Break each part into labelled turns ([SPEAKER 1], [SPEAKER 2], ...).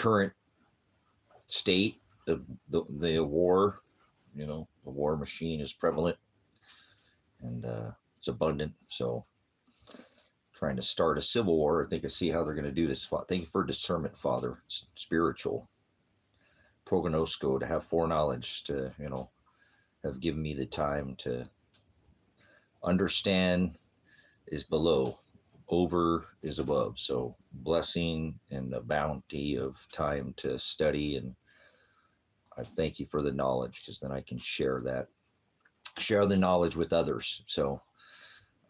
[SPEAKER 1] current state of the war. You know, the war machine is prevalent and it's abundant. So trying to start a civil war, I think I see how they're going to do this. Thank you for discernment, Father. It's spiritual. Prognosco, to have foreknowledge, to, you know, have given me the time to understand is below, over is above. So blessing and the bounty of time to study, and I thank you for the knowledge, because then I can share the knowledge with others. So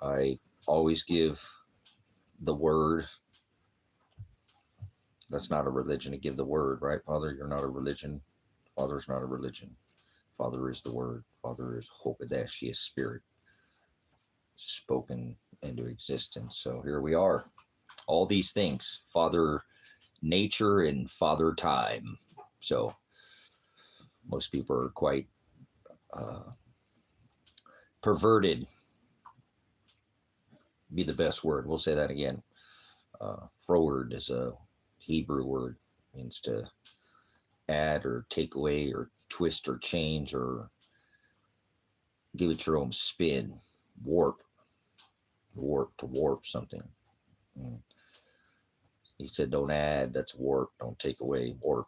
[SPEAKER 1] I always give the word. That's not a religion, to give the word, right, Father? You're not a religion. Father's not a religion. Father is the word. Father is Hokadeshi, spirit spoken into existence. So here we are. All these things, Father nature and Father time. So most people are quite perverted. Be the best word. We'll say that again. Froward is a Hebrew word, means to add or take away or twist or change or give it your own spin. Warp to warp something. He said, don't add, that's warp. Don't take away, warp.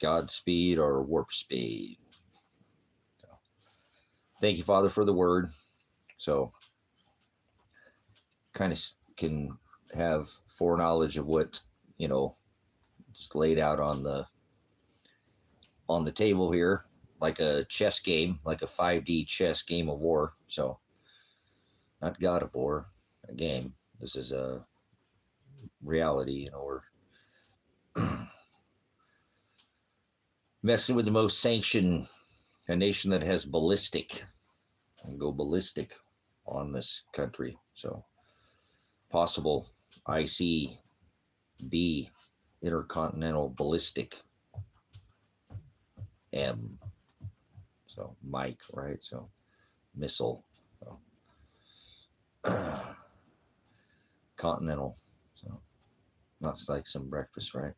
[SPEAKER 1] Godspeed or warp speed. So, thank you, Father, for the word. So kind of can have foreknowledge of what, you know, just laid out on the table here, like a chess game, like a 5D chess game of war. So not God of War, a game. This is a reality, you know. We're messing with the most sanctioned, a nation that has ballistic, and go ballistic on this country. So possible ICB, intercontinental ballistic M. So Mike, right? So missile. So, continental. So not like some breakfast, right?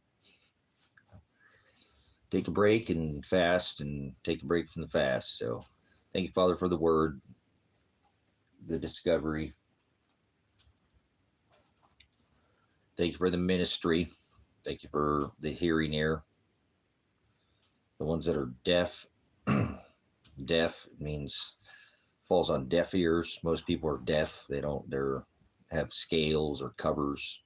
[SPEAKER 1] Take a break and fast, and take a break from the fast. So thank you, Father, for the word, the discovery. Thank you for the ministry. Thank you for the hearing ear. The ones that are deaf. Deaf means falls on deaf ears. Most people are deaf. They have scales or covers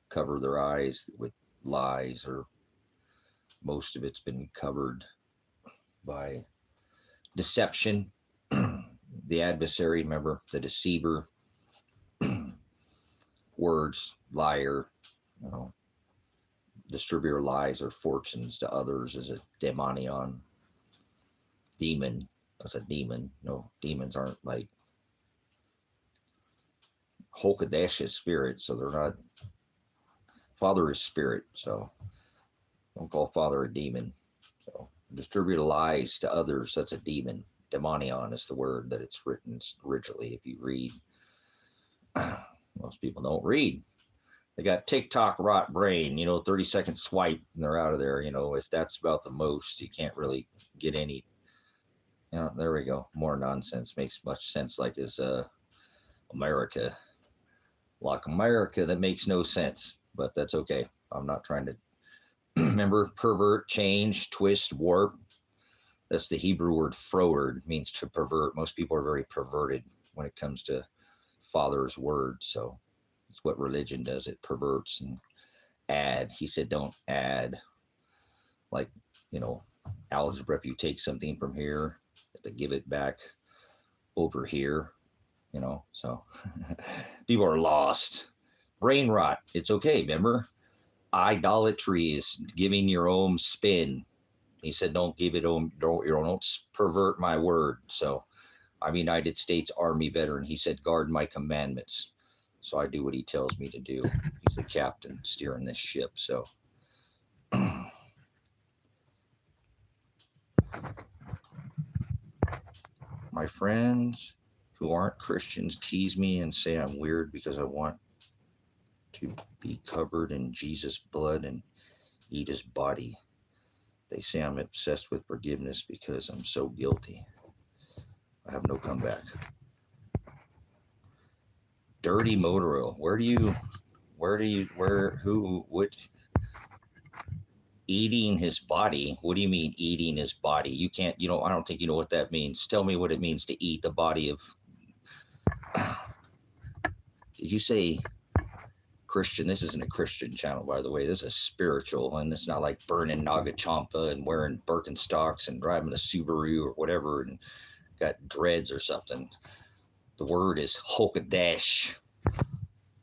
[SPEAKER 1] cover their eyes with lies, or most of it's been covered by deception. The adversary, remember, the deceiver, words, liar, you know, distributor lies or fortunes to others is a demonion. Demon, that's a demon. No, demons aren't like Hokadesh spirit, so they're not. Father is spirit, so don't call Father a demon. So distribute lies to others, that's a demon. Demonion is the word that it's written originally. If you read, most people don't read. They got TikTok rot brain, 30-second swipe and they're out of there. If that's about the most, you can't really get any. There we go. More nonsense. Makes much sense like this America. Like America, that makes no sense, but that's okay. I'm not trying to remember, pervert, change, twist, warp. That's the Hebrew word froward, means to pervert. Most people are very perverted when it comes to Father's word. So it's what religion does. It perverts and add. He said, don't add. Like, algebra, if you take something from here, you have to give it back over here, so people are lost. Brain rot. It's okay. Remember, idolatry is giving your own spin. He said, don't give it on, don't pervert my word. So I'm a United States Army veteran. He said, guard my commandments. So I do what he tells me to do. He's the captain steering this ship. So my friends who aren't Christians tease me and say I'm weird because I want to be covered in Jesus' blood and eat his body. They say I'm obsessed with forgiveness because I'm so guilty. I have no comeback. Dirty motor oil. Eating his body? What do you mean eating his body? You can't, I don't think you know what that means. Tell me what it means to eat the body of, did you say Christian? This isn't a Christian channel, by the way. This is a spiritual, and it's not like burning Nagachampa and wearing Birkenstocks and driving a Subaru or whatever and got dreads or something. The word is Hokadesh.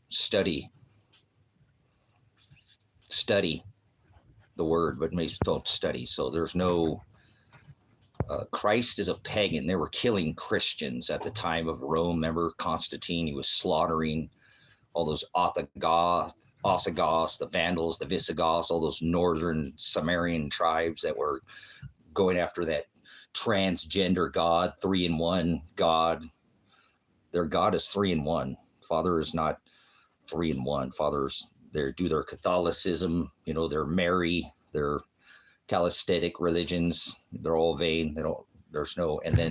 [SPEAKER 1] Study the word, but maybe don't study. So there's no, Christ is a pagan. They were killing Christians at the time of Rome. Remember Constantine? He was slaughtering all those Ostrogoths, the Vandals, the Visigoths, all those northern Sumerian tribes that were going after that transgender God, 3-in-1 God. Their God is 3-in-1. Father is not 3-in-1. Father's they do their Catholicism, their Mary, their calisthenic religions. They're all vain. There's no. And then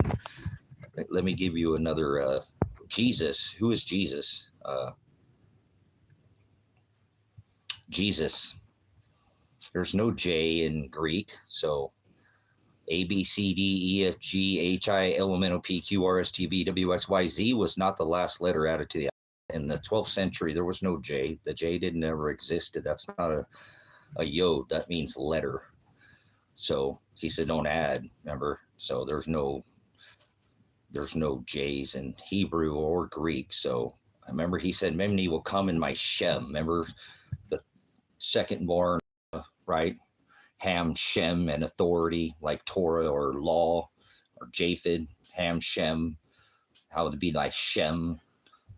[SPEAKER 1] let me give you another. Jesus. Who is Jesus? Jesus. There's no J in Greek, so A, B, C, D, E, F, G, H, I, L, M, N, O, P, Q, R, S, T, V, W, X, Y, Z was not the last letter added to the. In the 12th century, there was no J. The J didn't ever exist. That's not a yod. That means letter. So he said, don't add, remember? So there's no J's in Hebrew or Greek. So I remember he said, Memni will come in my Shem. Remember the second born, right? Ham, Shem, and authority like Torah or law or Japheth, Ham, Shem. How would it be like Shem?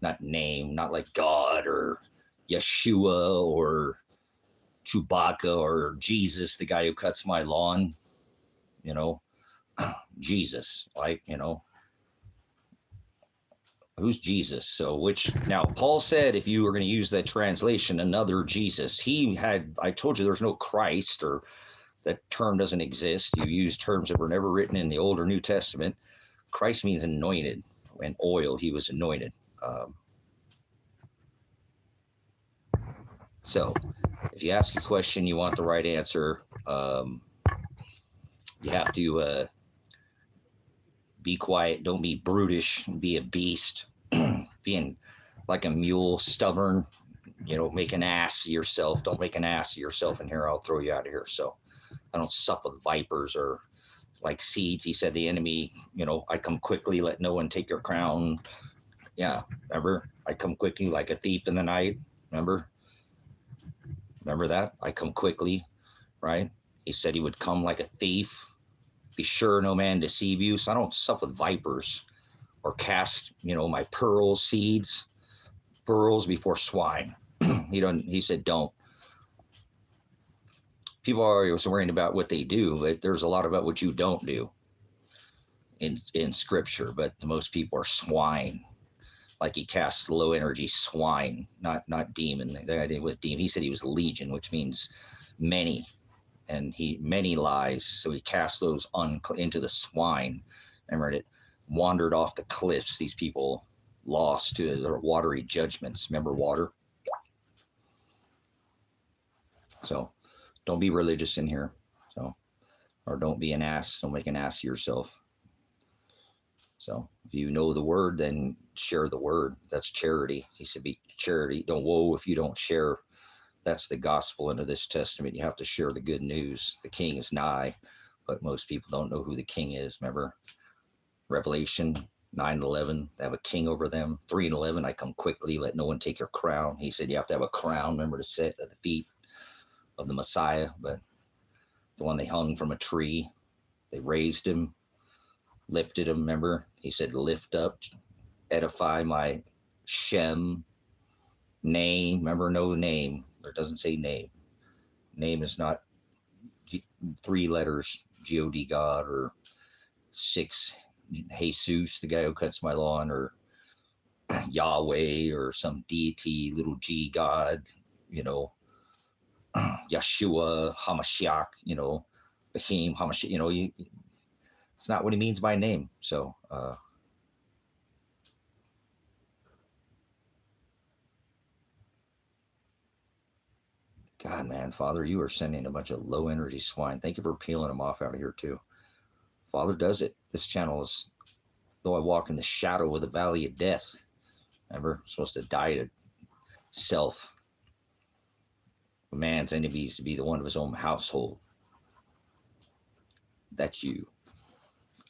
[SPEAKER 1] Not name, not like God or Yeshua or Chewbacca or Jesus, the guy who cuts my lawn, Jesus, like, who's Jesus? So now Paul said, if you were going to use that translation, another Jesus, I told you there's no Christ, or that term doesn't exist. You use terms that were never written in the Old or New Testament. Christ means anointed, and oil, he was anointed. So if you ask a question, you want the right answer, you have to be quiet. Don't be brutish. Be a beast. Being like a mule, stubborn, make an ass of yourself. Don't make an ass of yourself in here. I'll throw you out of here. So I don't sup with vipers or like seeds. He said the enemy, I come quickly, let no one take your crown. Yeah, remember? I come quickly like a thief in the night. Remember that? I come quickly, right? He said he would come like a thief. Be sure no man deceive you. So I don't sup with vipers or cast, my pearls before swine. He said don't. People are always worrying about what they do, but there's a lot about what you don't do in Scripture. But most people are swine. Like he casts low energy swine, not demon. The idea was demon. He said he was legion, which means many, and many lies. So he cast those into the swine. Remember, it wandered off the cliffs. These people lost to their watery judgments. Remember water? So don't be religious in here. Or don't be an ass. Don't make an ass of yourself. So if you know the word, then share the word. That's charity. He said be charity. Don't woe if you don't share. That's the gospel into this testament. You have to share the good news. The king is nigh, but most people don't know who the king is. Remember Revelation 9:11, they have a king over them. 3:11, I come quickly, let no one take your crown. He said you have to have a crown, remember, to sit at the feet of the Messiah, but the one they hung from a tree, they raised him, lifted him. Remember, he said, lift up, edify my Shem name. Remember, no name. It doesn't say name. Name is not 3 letters, G-O-D, God, or 6, Jesus, the guy who cuts my lawn, or Yahweh, or some deity, little G God, Yeshua, Hamashiach, Bahim, Hamashiach, it's not what he means by name. So, God, man, Father, you are sending a bunch of low energy swine. Thank you for peeling them off out of here too. Father does it. This channel is, though I walk in the shadow of the valley of death. Remember, I'm supposed to die to self. A man's enemies to be the one of his own household. That's you.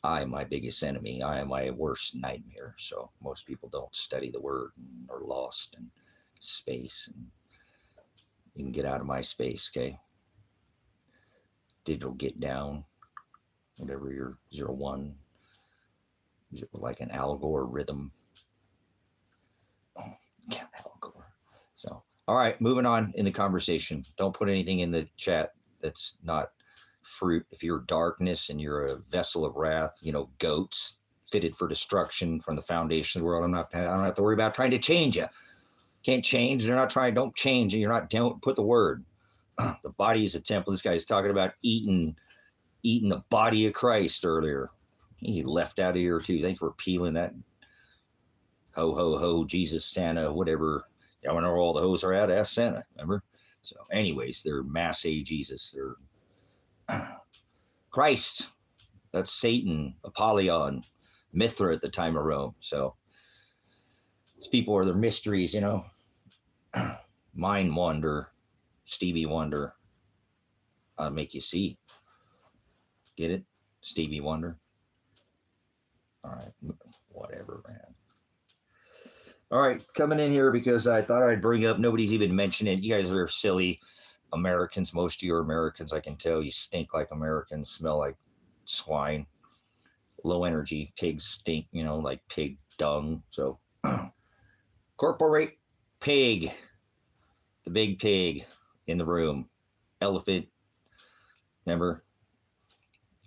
[SPEAKER 1] I am my biggest enemy. I am my worst nightmare. So most people don't study the word and are lost in space. And you can get out of my space, okay? Digital get down, whatever your 01, like an Al Gore rhythm. Oh, yeah, Al Gore. So, all right, moving on in the conversation. Don't put anything in the chat that's not fruit. If you're darkness and you're a vessel of wrath, goats fitted for destruction from the foundation of the world, I don't have to worry about trying to change you. Can't change. They're not trying. Don't change. Don't put the word. The body is a temple. This guy's talking about eating the body of Christ earlier. He left out of here too. Thank you for peeling that. Ho, ho, ho, Jesus, Santa, whatever. I don't know where all the hoes are at. Ask Santa, remember? So anyways, they're Massey Jesus. They're Christ. That's Satan, Apollyon, Mithra at the time of Rome. So these people are their mysteries, Mind Wonder, Stevie Wonder. I'll make you see. Get it? Stevie Wonder. All right. Whatever, man. All right. Coming in here because I thought I'd bring up, nobody's even mentioned it. You guys are silly Americans. Most of you are Americans. I can tell you stink like Americans, smell like swine, low energy. Pigs stink, like pig dung. So corporate pig, the big pig in the room. Elephant. Remember?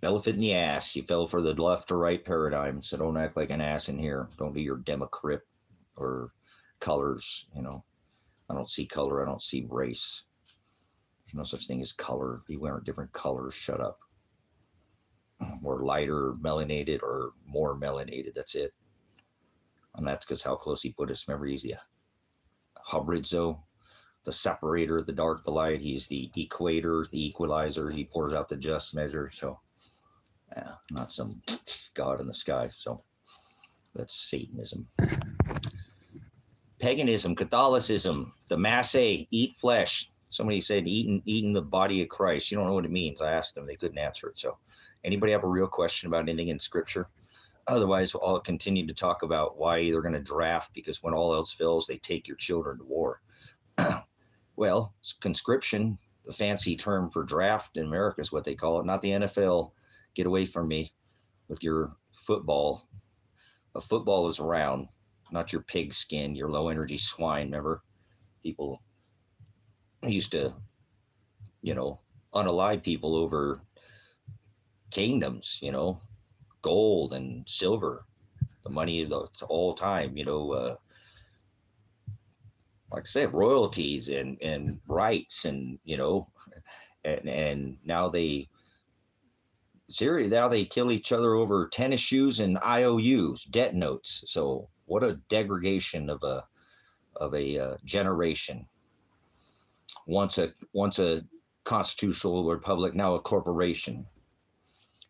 [SPEAKER 1] Elephant in the ass. You fell for the left or right paradigm, so don't act like an ass in here. Don't do your Democrat or colors, I don't see color. I don't see race. There's no such thing as color. People aren't different colors. Shut up. We're lighter, melanated, or more melanated. That's it. And that's because how close he put us. Remember, he's the Hubridzo, the separator, the dark, the light. He's the equator, the equalizer. He pours out the just measure. So, yeah, not some God in the sky. So that's Satanism. Paganism, Catholicism, the Massey, eat flesh. Somebody said eating the body of Christ. You don't know what it means. I asked them. They couldn't answer it. So anybody have a real question about anything in Scripture? Otherwise, I'll continue to talk about why they're going to draft, because when all else fails, they take your children to war. Well, conscription, the fancy term for draft in America is what they call it, not the NFL. Get away from me with your football. A football is round, not your pig skin, your low energy swine. Remember, people used to, unalive people over kingdoms, gold and silver, the money of all time, like I said, royalties and rights and, and now they kill each other over tennis shoes and IOUs, debt notes. So what a degradation of a generation. Once a constitutional republic, now a corporation,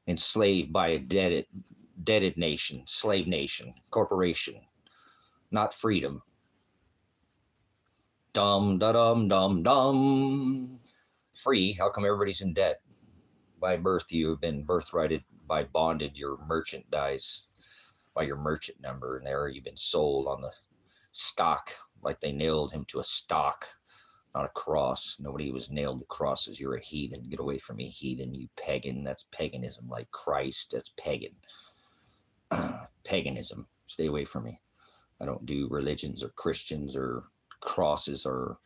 [SPEAKER 1] enslaved by a debted nation, slave nation, corporation, not freedom. Dum da dum dum dum. Free? How come everybody's in debt? By birth, you have been birthrighted by bonded. Your merchant dies by your merchant number, and there you've been sold on the stock, like they nailed him to a stock, not a cross. Nobody was nailed to crosses. You're a heathen. Get away from me, heathen, you pagan. That's paganism, like Christ. That's pagan. Paganism. Stay away from me. I don't do religions or Christians or crosses or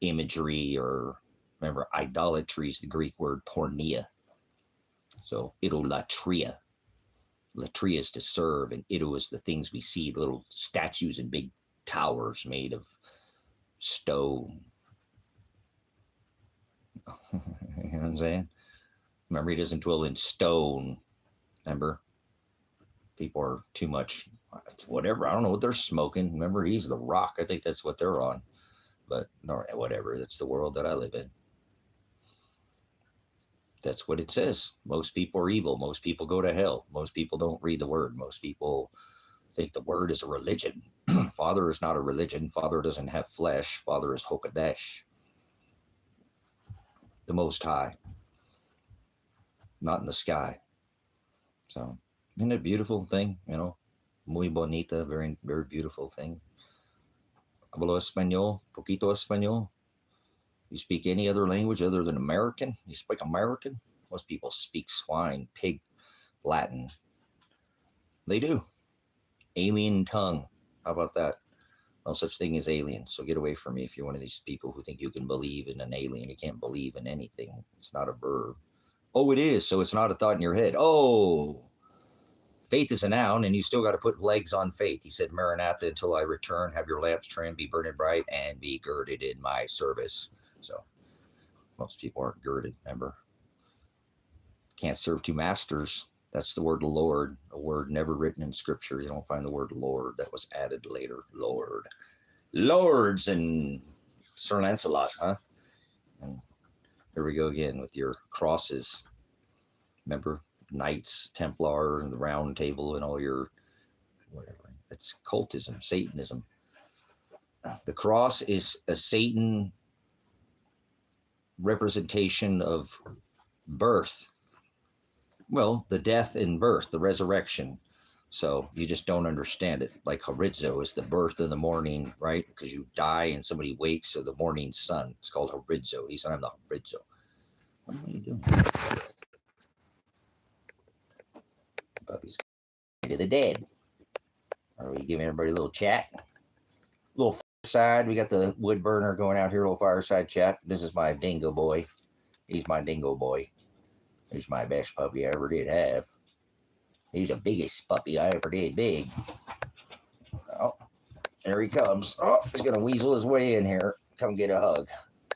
[SPEAKER 1] imagery or, remember, idolatry is the Greek word porneia. So idolatria. Latria is to serve, and ido is the things we see, little statues and big towers made of stone. You know what I'm saying? Remember, he doesn't dwell in stone. Remember, people are too much, whatever. I don't know what they're smoking. Remember, he's the rock. I think that's what they're on. But no, whatever. That's the world that I live in. That's what it says. Most people are evil. Most people go to hell. Most people don't read the word. Most people think the word is a religion. Father is not a religion. Father doesn't have flesh. Father is Hokadesh, the Most High, not in the sky. So, isn't it a beautiful thing? Muy bonita, very, very beautiful thing. Hablo español, poquito español. You speak any other language other than American? You speak American? Most people speak swine, pig, Latin. They do. Alien tongue. How about that? No such thing as aliens. So get away from me if you're one of these people who think you can believe in an alien. You can't believe in anything. It's not a verb. Oh, it is. So it's not a thought in your head. Oh, faith is a noun, and you still got to put legs on faith. He said, Maranatha, until I return, have your lamps trimmed, be burning bright, and be girded in my service. So most people aren't girded, remember? Can't serve two masters. That's the word Lord, a word never written in Scripture. You don't find the word Lord. That was added later. Lord. Lords and Sir Lancelot, huh? And here we go again with your crosses. Remember? Knights, Templar, and the Round Table, and all your whatever. It's cultism, Satanism. The cross is a Satan representation of birth. Well, the death and birth, the resurrection. So you just don't understand it. Like horizo is the birth in the morning, right? Because you die and somebody wakes of the morning sun. It's called horizo. He said, I'm the horizo. What are you doing? Puppy's to the dead. Are we giving everybody a little chat? A little fireside. We got the wood burner going out here, a little fireside chat. This is my dingo boy. He's my dingo boy. He's my best puppy I ever did have. He's the biggest puppy I ever did. Big. Oh, there he comes. Oh, he's going to weasel his way in here. Come get a hug.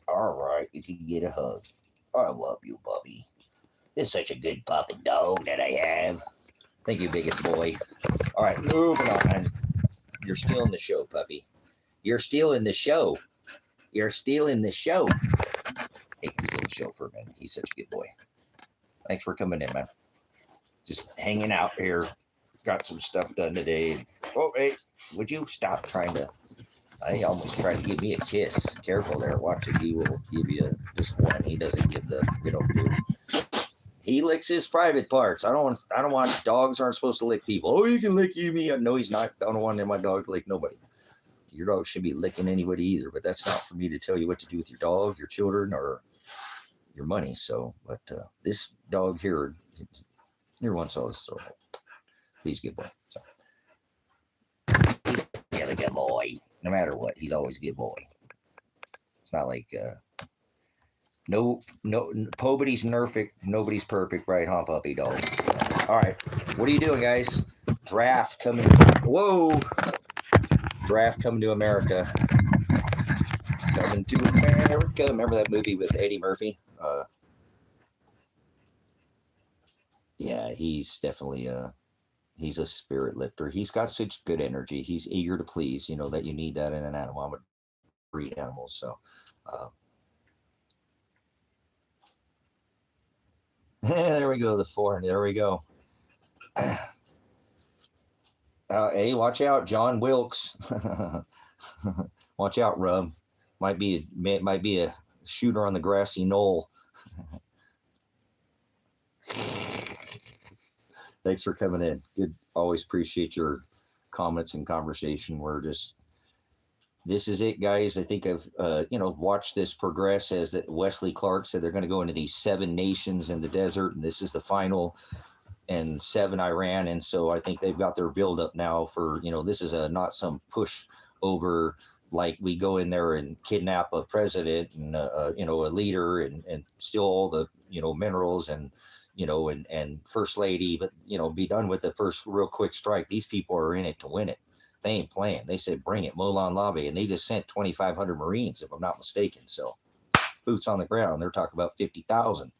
[SPEAKER 1] All right, you can get a hug. I love you, puppy. This is such a good puppy dog that I have. Thank you, biggest boy. All right, moving on. You're still in the show, puppy. You're still in the show. You're still in the show. Hey, he's still in the show for a minute. He's such a good boy. Thanks for coming in, man. Just hanging out here. Got some stuff done today. Oh, hey, would you stop trying to... I almost tried to give me a kiss. Careful there. Watch it. He will give you just one. He doesn't give the... He licks his private parts. I don't want... Dogs aren't supposed to lick people. Oh, you can lick me. No, he's not. I don't want my dog to lick nobody. Your dog shouldn't be licking anybody either, but that's not for me to tell you what to do with your dog, your children, or your money. So, but this dog here once saw this story. He's a good boy. So. He's a good boy. No matter what, he's always a good boy. It's not like no, nobody's perfect, right, huh, puppy dog? All right, what are you doing, guys? Draft coming. Whoa! Draft coming to America. Coming to America. Remember that movie with Eddie Murphy? Yeah, he's definitely he's a spirit lifter. He's got such good energy. He's eager to please. You know that you need that in an animal. I would breed animals, so. There we go. The foreign. There we go. Hey, watch out, John Wilkes. Watch out, Rub. Might be a shooter on the grassy knoll. Thanks for coming in. Good. Always appreciate your comments and conversation. This is it, guys. I think I've, watched this progress as that Wesley Clark said they're going to go into these 7 nations in the desert, and this is the final, and 7 Iran. And so I think they've got their buildup now for, this is not some push over, like we go in there and kidnap a president and, a leader and steal all the, minerals and, and first lady, but, be done with the first real quick strike. These people are in it to win it. They ain't playing. They said, bring it, Molan Lobby. And they just sent 2,500 Marines, if I'm not mistaken. So boots on the ground. They're talking about 50,000.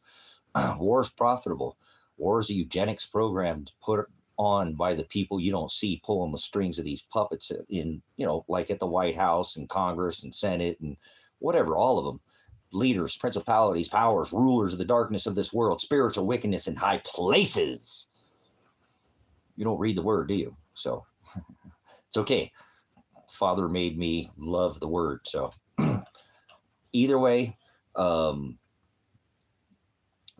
[SPEAKER 1] War is profitable. War is a eugenics program put on by the people you don't see pulling the strings of these puppets in, like at the White House and Congress and Senate and whatever, all of them. Leaders, principalities, powers, rulers of the darkness of this world, spiritual wickedness in high places. You don't read the word, do you? So it's okay. Father made me love the word. So either way,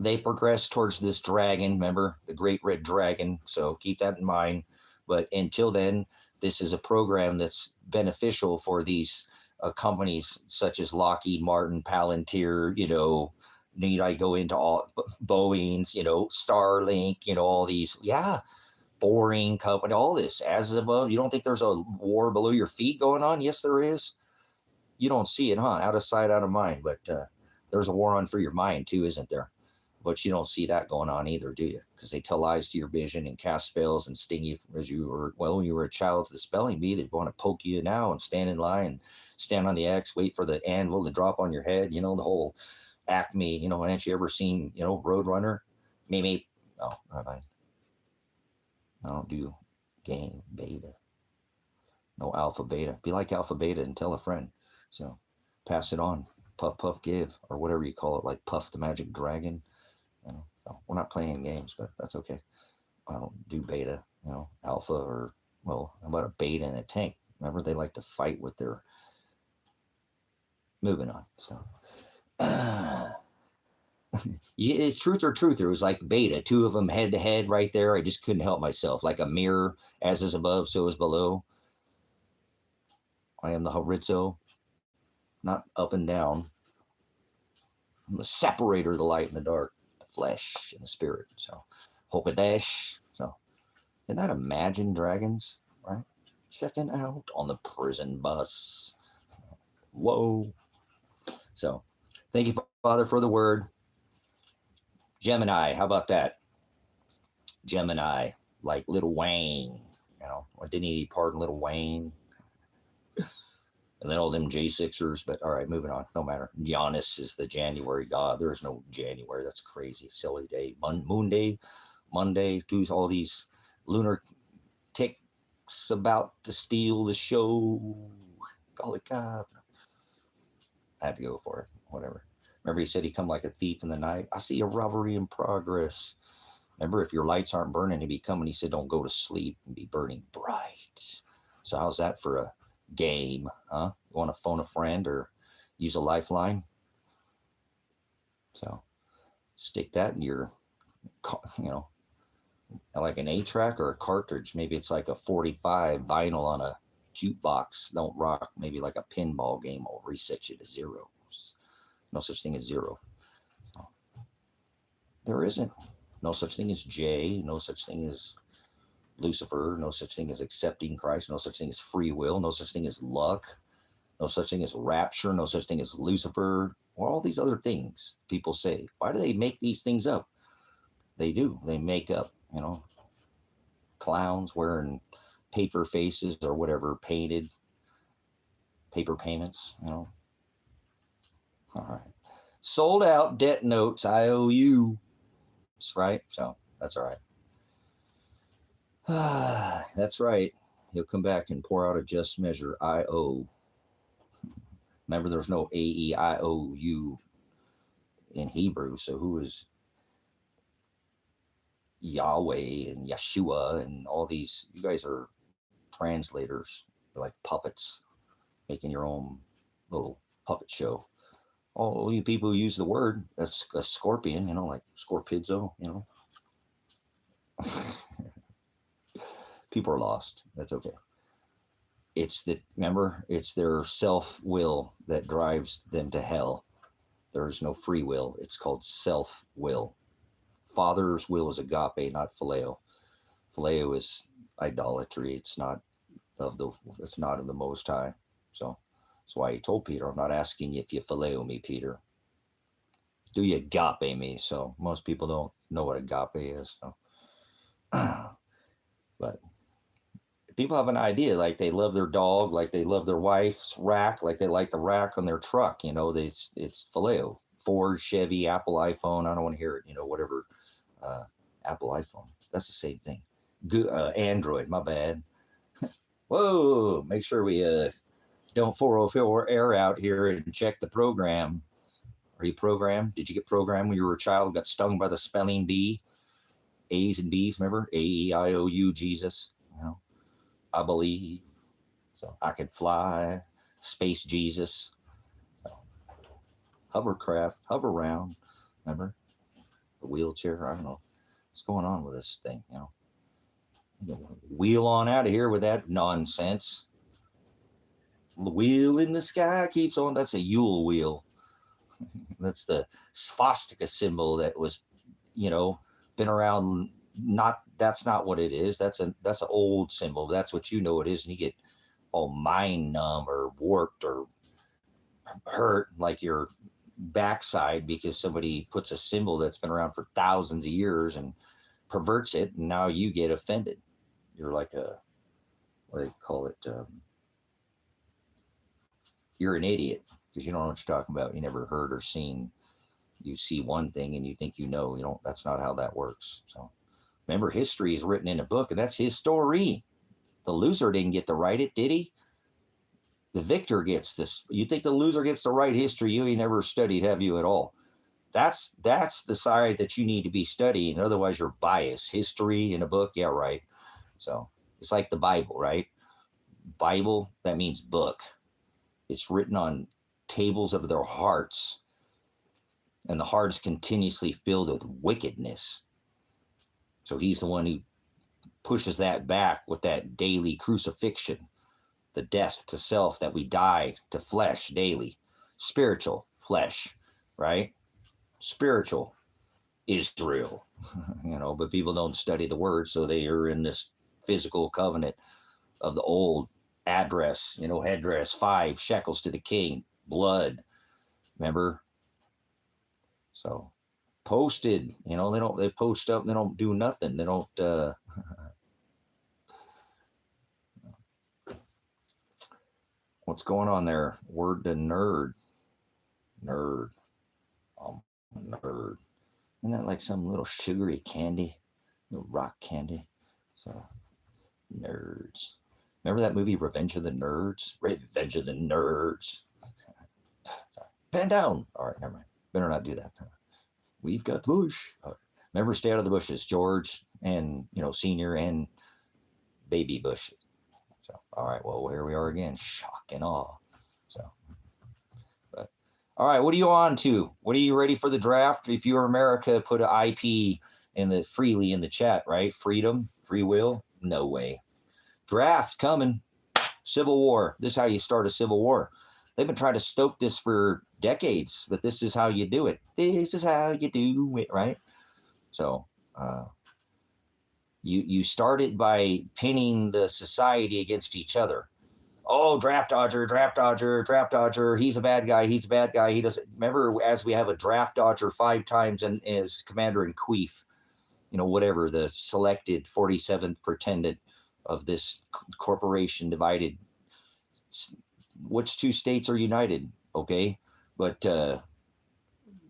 [SPEAKER 1] they progress towards this dragon, remember, the great red dragon. So keep that in mind. But until then, this is a program that's beneficial for these companies such as Lockheed Martin, Palantir, need I go into all Boeing's, Starlink, all these, boring company, all this as above. You don't think there's a war below your feet going on? Yes, there is. You don't see it, huh? Out of sight, out of mind. But there's a war on for your mind too, isn't there? But you don't see that going on either, do you? Because they tell lies to your vision and cast spells and sting you as you were a child to the spelling bee. They want to poke you now and stand in line and stand on the X, wait for the anvil to drop on your head. The whole Acme, haven't you ever seen, Roadrunner? Maybe. No, not I. I don't do game beta. No alpha beta. Be like alpha beta and tell a friend. So pass it on. Puff, puff, give, or whatever you call it, like Puff the Magic Dragon. So we're not playing games, but that's okay. I don't do beta, alpha, or, how about a beta in a tank? Remember, they like to fight with their... Moving on. So it's truth or truth. It was like beta, two of them head to head right there. I just couldn't help myself. Like a mirror, as is above, so is below. I am the horizo, not up and down. I'm the separator of the light and the dark, the flesh and the spirit. So, Hokadesh. So, isn't that Imagine Dragons, right? Checking out on the prison bus. Whoa. So, thank you, Father, for the word. Gemini, how about that? Gemini, like Little Wayne. Didn't he pardon Little Wayne? And then all them J6ers, but all right, moving on. No matter. Giannis is the January god. There is no January. That's crazy. Silly day. Moon day, Monday, do all these lunar ticks about to steal the show. Golly God. I had to go for it. Whatever. Remember he said he come like a thief in the night. I see a robbery in progress. Remember, if your lights aren't burning, he'd be coming. He said, don't go to sleep and be burning bright. So how's that for a game, huh? You want to phone a friend or use a lifeline? So stick that in your, like an 8-track or a cartridge. Maybe it's like a 45 vinyl on a jukebox. Don't rock. Maybe like a pinball game will reset you to zeros. No such thing as zero. So, there isn't. No such thing as J. No such thing as Lucifer. No such thing as accepting Christ. No such thing as free will. No such thing as luck. No such thing as rapture. No such thing as Lucifer. Or all these other things people say. Why do they make these things up? They do. They make up, clowns wearing paper faces or whatever, painted paper payments, All right. Sold out debt notes, IOU. Right? So that's all right. That's right. He'll come back and pour out a just measure, IO. Remember, there's no AEIOU in Hebrew. So who is Yahweh and Yeshua and all these? You guys are translators. You're like puppets, making your own little puppet show. All you people who use the word, that's a scorpion, like Scorpizzo, People are lost. That's okay. Remember, it's their self-will that drives them to hell. There's no free will. It's called self-will. Father's will is agape, not phileo. Phileo is idolatry. It's not of the Most High. So that's why he told Peter, I'm not asking if you phileo me, Peter. Do you agape me? So most people don't know what agape is. So. But People have an idea, like they love their dog, like they love their wife's rack, like they like the rack on their truck. It's Vallejo, Ford, Chevy, Apple iPhone. I don't want to hear it. Whatever. Apple iPhone. That's the same thing. Android. My bad. Whoa! Make sure we don't 404 air out here and check the program. Are you programmed? Did you get programmed when you were a child? Got stung by the spelling bee? A's and B's, remember? A-E-I-O-U, Jesus. I believe. So I could fly. Space Jesus. So, hovercraft, hover around. Remember? The wheelchair. I don't know what's going on with this thing. Wheel on out of here with that nonsense. The wheel in the sky keeps on. That's a Yule wheel. That's the swastika symbol that was, been around. That's not what it is. That's an old symbol. That's what it is, and you get all mind numb or warped or hurt like your backside because somebody puts a symbol that's been around for thousands of years and perverts it, and now you get offended. You're like what do they call it? You're an idiot because you don't know what you're talking about. You never heard or seen. You see one thing and you think you don't. That's not how that works. So remember, history is written in a book, and that's his story. The loser didn't get to write it, did he? The victor gets this. You think the loser gets to write history? You ain't never studied, have you, at all? That's the side that you need to be studying. Otherwise, you're biased. History in a book, yeah, right. So it's like the Bible, right? Bible, that means book. It's written on tables of their hearts, and the heart's continuously filled with wickedness. So he's the one who pushes that back with that daily crucifixion, the death to self, that we die to flesh daily. Spiritual flesh, right? Spiritual Israel, but people don't study the word, so they are in this physical covenant of the old address, headdress, 5 shekels to the king, blood, remember? So posted, they post up, they don't do nothing. They don't, what's going on there? Word to nerd. Nerd. Nerd. Isn't that like some little sugary candy? Little rock candy. So, nerds. Remember that movie, Revenge of the Nerds? Revenge of the Nerds. Sorry. Pen down. All right, never mind. Better not do that. We've got the bush. Remember, stay out of the bushes. George and, Senior and Baby Bush. So, all right, well, here we are again. Shock and awe. So, but, all right, what are you on to? What are you ready for the draft? If you're America, put an IP freely in the chat, right? Freedom, free will? No way. Draft coming. Civil War. This is how you start a civil war. They've been trying to stoke this for decades, but this is how you do it. This is how you do it, right? So you start it by pinning the society against each other. Oh, draft dodger, draft dodger, draft dodger. He's a bad guy. He's a bad guy. He doesn't. Remember, as we have a draft dodger 5 times and as commander in Queef, whatever, the selected 47th pretendant of this corporation divided. Which 2 states are united? Okay. But,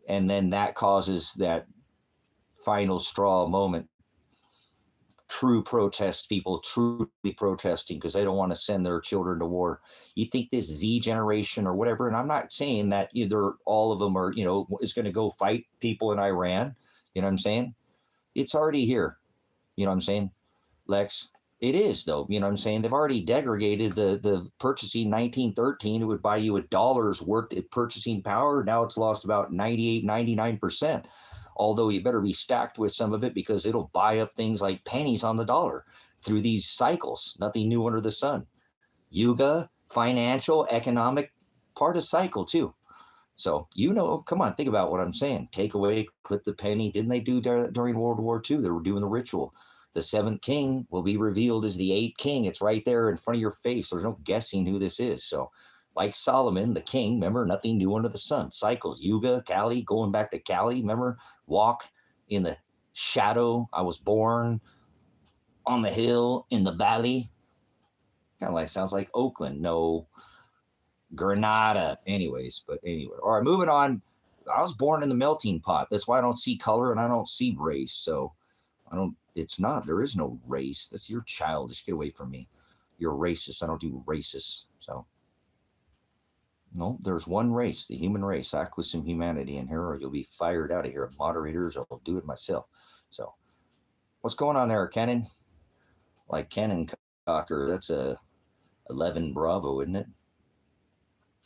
[SPEAKER 1] and then that causes that final straw moment. True protest people truly protesting because they don't want to send their children to war. You think this Z generation or whatever, and I'm not saying that either all of them are, is going to go fight people in Iran. You know what I'm saying? It's already here. You know what I'm saying, Lex? It is, though. You know what I'm saying? They've already degraded the purchasing 1913. It would buy you $1 worth of purchasing power. Now it's lost about 98, 99%. Although you better be stacked with some of it because it'll buy up things like pennies on the dollar through these cycles. Nothing new under the sun. Yuga, financial, economic, part of cycle too. So, come on, think about what I'm saying. Take away, clip the penny. Didn't they do during World War II? They were doing the ritual. The 7th king will be revealed as the 8th king. It's right there in front of your face. There's no guessing who this is. So, like Solomon, the king, remember, nothing new under the sun. Cycles, Yuga, Kali, going back to Kali, remember, walk in the shadow. I was born on the hill in the valley. kind of like sounds like Oakland. No, Granada. Anyways, but anyway. All right, moving on. I was born in the melting pot. That's why I don't see color and I don't see race. So I don't. It's not. There is no race. That's you're childish. Get away from me. You're racist. I don't do racist. So no, there's one race, the human race. Act with some humanity in here, or you'll be fired out of here. Moderators, I'll do it myself. So what's going on there, Cannon? Like Cannon Cocker. That's a 11 Bravo, isn't it?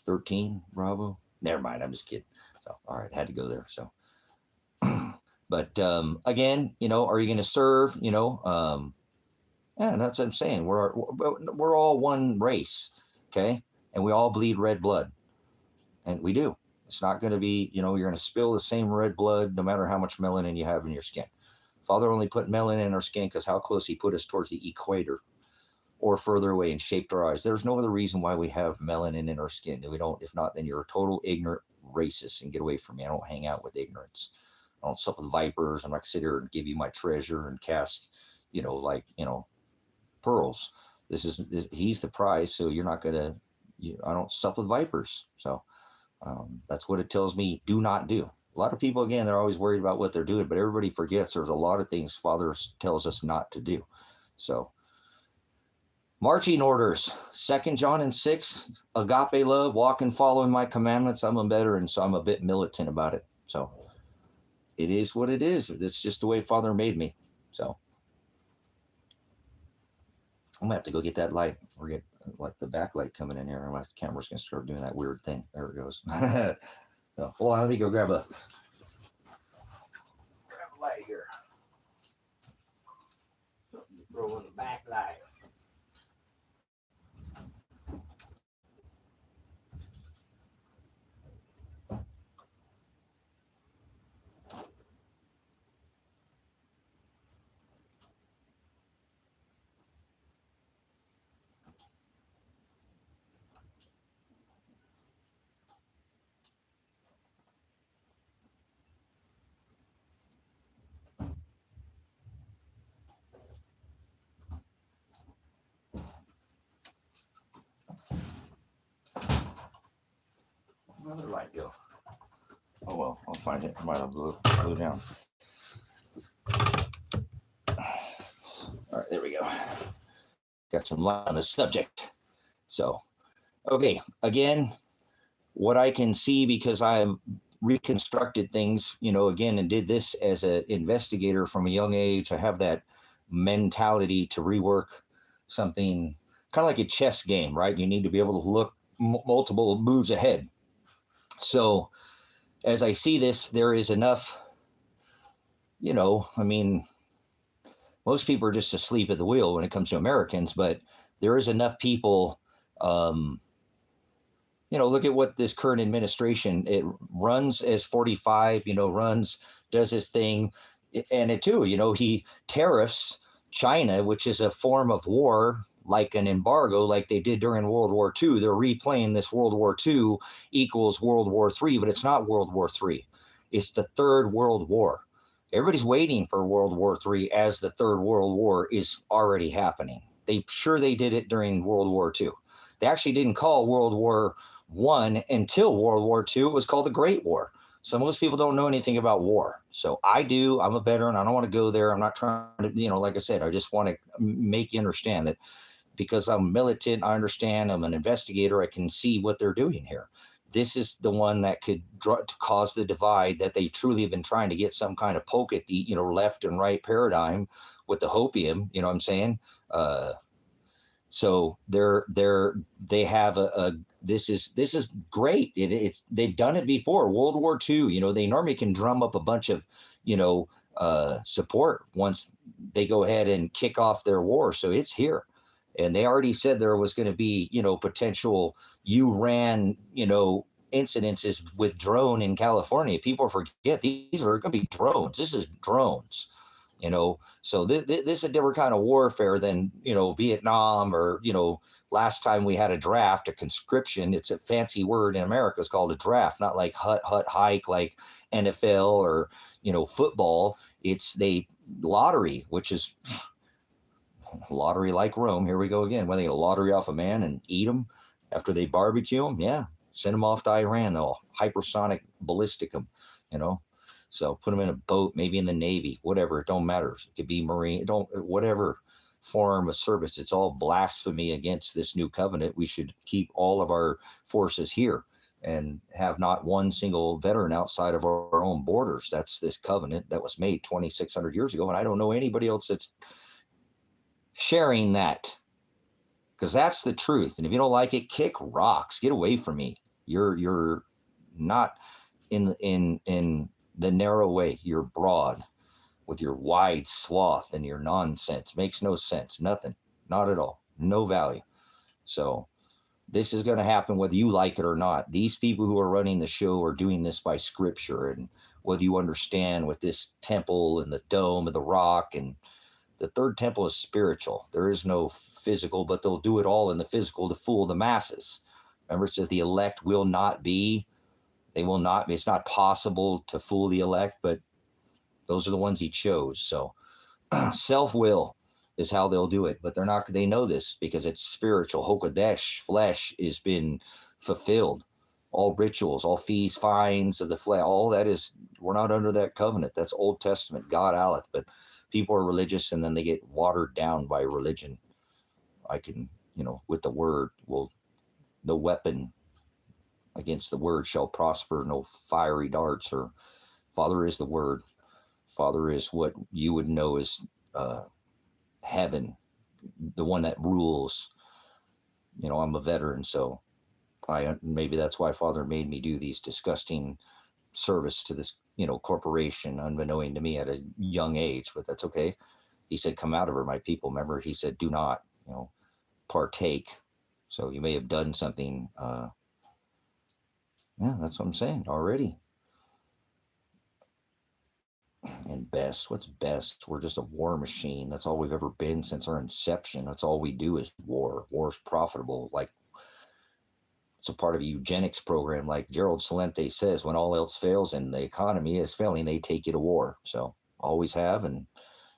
[SPEAKER 1] 13 Bravo. Never mind. I'm just kidding. So all right, had to go there. So. But again, are you going to serve? Yeah, that's what I'm saying. We're all one race, okay? And we all bleed red blood, and we do. It's not going to be, you're going to spill the same red blood no matter how much melanin you have in your skin. Father only put melanin in our skin because how close he put us towards the equator, or further away and shaped our eyes. There's no other reason why we have melanin in our skin. We don't. If not, then you're a total ignorant racist, and get away from me. I don't hang out with ignorance. I don't sup with vipers. I'm not sit here and give you my treasure and cast, pearls. He's the prize, so you're not gonna. I don't sup with vipers, so that's what it tells me. Do not do. A lot of people, again, they're always worried about what they're doing, but everybody forgets there's a lot of things Father tells us not to do. So, marching orders, 2 John and 6, agape love, walk and follow in my commandments. I'm a veteran, so I'm a bit militant about it. So. It is what it is. It's just the way Father made me. So I'm gonna have to go get that light or get like the backlight coming in here. My camera's gonna start doing that weird thing. There it goes. So hold on, let me go grab a light here. Throw in the backlight. Another light go. Oh well, I'll find it. I might have blew down. All right, there we go. Got some light on the subject. So, okay, again, what I can see, because I have reconstructed things, again, and did this as an investigator from a young age. I have that mentality to rework something kind of like a chess game, right? You need to be able to look multiple moves ahead. So as I see this, there is enough, most people are just asleep at the wheel when it comes to Americans, but there is enough people, look at what this current administration, it runs as 45, does his thing. And it too, he tariffs China, which is a form of war, like an embargo, like they did during World War II. They're replaying this World War II equals World War III, but it's not World War III. It's the Third World War. Everybody's waiting for World War III as the Third World War is already happening. They did it during World War II. They actually didn't call World War I until World War II. It was called the Great War. So most people don't know anything about war. So I do. I'm a veteran. I don't want to go there. I'm not trying to, like I said, I just want to make you understand that because I'm militant, I understand, I'm an investigator, I can see what they're doing here. This is the one that could cause the divide that they truly have been trying to get some kind of poke at the, left and right paradigm with the hopium, you know what I'm saying? So they have this is great. They've done it before. World War II, they normally can drum up a bunch of, support once they go ahead and kick off their war. So it's here. And they already said there was going to be, potential URAN, incidences with drone in California. People forget these are going to be drones. This is drones, So this is a different kind of warfare than, Vietnam or, last time we had a draft, a conscription. It's a fancy word in America. It's called a draft, not like hut hike, like NFL or, football. It's lottery, which is Lottery like Rome. Here we go again. When they get a lottery off a man and eat them after they barbecue them, yeah, send them off to Iran. They'll hypersonic ballistic them, you know. So put them in a boat, maybe in the Navy, whatever. It don't matter. It could be Marine. Whatever form of service. It's all blasphemy against this new covenant. We should keep all of our forces here and have not one single veteran outside of our own borders. That's this covenant that was made 2,600 years ago. And I don't know anybody else that's sharing that, because that's the truth. And if you don't like it, kick rocks. Get away from me. You're not in the narrow way. You're broad with your wide swath and your nonsense. Makes no sense. Nothing. Not at all. No value. So this is going to happen whether you like it or not. These people who are running the show are doing this by Scripture, and whether you understand with this temple and the dome of the rock, and the third temple is spiritual. There is no physical, but they'll do it all in the physical to fool the masses. Remember, it says the elect will not be. They will not. It's not possible to fool the elect, but those are the ones he chose. So self-will is how they'll do it, but they're not. They know this because it's spiritual. Hokodesh, flesh, has been fulfilled. All rituals, all fees, fines of the flesh, all that is. We're not under that covenant. That's Old Testament. God alleth, but people are religious, and then they get watered down by religion. I can, with the word, no weapon against the word shall prosper, no fiery darts. Or Father is the word. Father is what you would know as heaven, the one that rules. I'm a veteran, so maybe that's why Father made me do these disgusting service to this, corporation, unbeknown to me at a young age, but that's okay. He said, come out of her, my people. Remember, he said, do not, partake. So you may have done something. Yeah, that's what I'm saying already. And best, what's best? We're just a war machine. That's all we've ever been since our inception. That's all we do is war. War is profitable. Like, it's a part of a eugenics program. Like Gerald Celente says, when all else fails and the economy is failing, they take you to war. So always have, and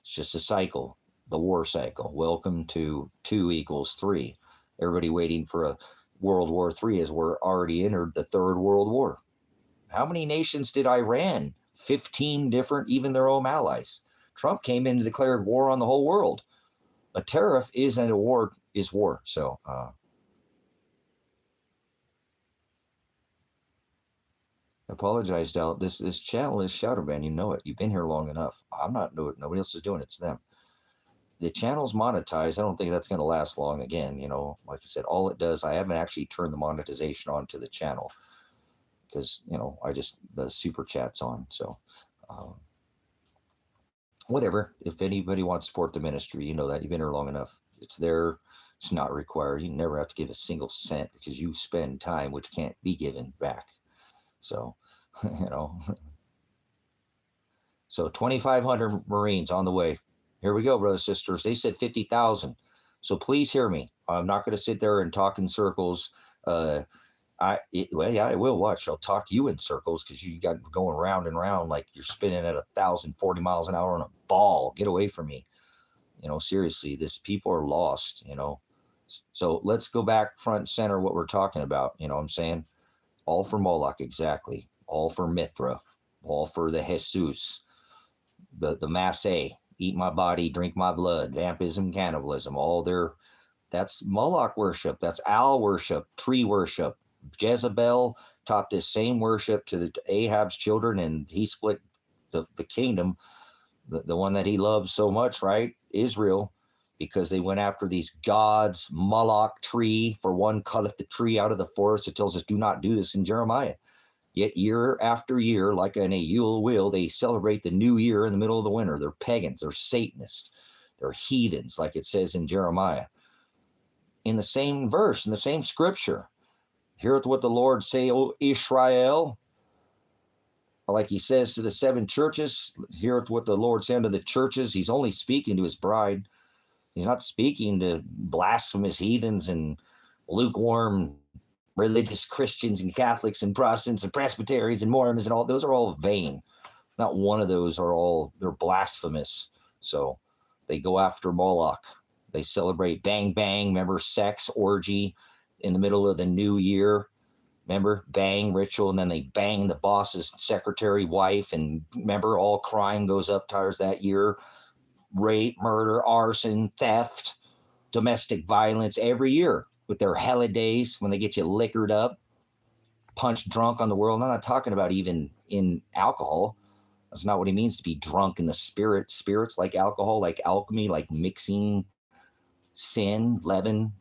[SPEAKER 1] it's just a cycle, the war cycle. Welcome to 2 = 3. Everybody waiting for a World War III as we're already entered the Third World War. How many nations did Iran? 15 different, even their own allies. Trump came in and declared war on the whole world. A tariff isn't a war, is war. So, apologize, Dal. This channel is shadow banned. You know it. You've been here long enough. I'm not doing it. Nobody else is doing it. It's them. The channel's monetized. I don't think that's going to last long. Again, like I said, all it does, I haven't actually turned the monetization on to the channel because, the super chat's on. So, whatever. If anybody wants to support the ministry, you know that. You've been here long enough. It's there. It's not required. You never have to give a single cent because you spend time which can't be given back. So, so 2,500 Marines on the way. Here we go, brothers and sisters. They said 50,000. So please hear me. I'm not going to sit there and talk in circles. I will watch. I'll talk you in circles because you got going round and round like you're spinning at 1,040 miles an hour on a ball. Get away from me. Seriously, people are lost, So let's go back front and center what we're talking about. You know what I'm saying? All for Moloch, exactly. All for Mithra. All for the Jesus. The Masse. Eat my body, drink my blood. Vampism, cannibalism. That's Moloch worship. That's Al worship. Tree worship. Jezebel taught this same worship to the Ahab's children, and he split the kingdom, the one that he loves so much, right? Israel, because they went after these gods. Moloch tree, for one cutteth the tree out of the forest. It tells us do not do this in Jeremiah. Yet year after year, like in a Yule wheel, they celebrate the new year in the middle of the winter. They're pagans, they're Satanists, they're heathens, like it says in Jeremiah. In the same verse, in the same scripture, heareth what the Lord say, O Israel. Like he says to the 7 churches, heareth what the Lord say unto the churches. He's only speaking to his bride. He's not speaking to blasphemous heathens and lukewarm religious Christians and Catholics and Protestants and Presbyterians and Mormons and all. Those are all vain. Not one of those they're blasphemous. So they go after Moloch. They celebrate bang, bang. Remember, sex, orgy in the middle of the new year. Remember, bang ritual, and then they bang the boss's secretary wife, and remember, all crime goes up towards that year. Rape, murder, arson, theft, domestic violence every year with their holidays when they get you liquored up, punch drunk on the world. I'm not talking about even in alcohol. That's not what it means to be drunk in the spirit. Spirits like alcohol, like alchemy, like mixing sin, leaven,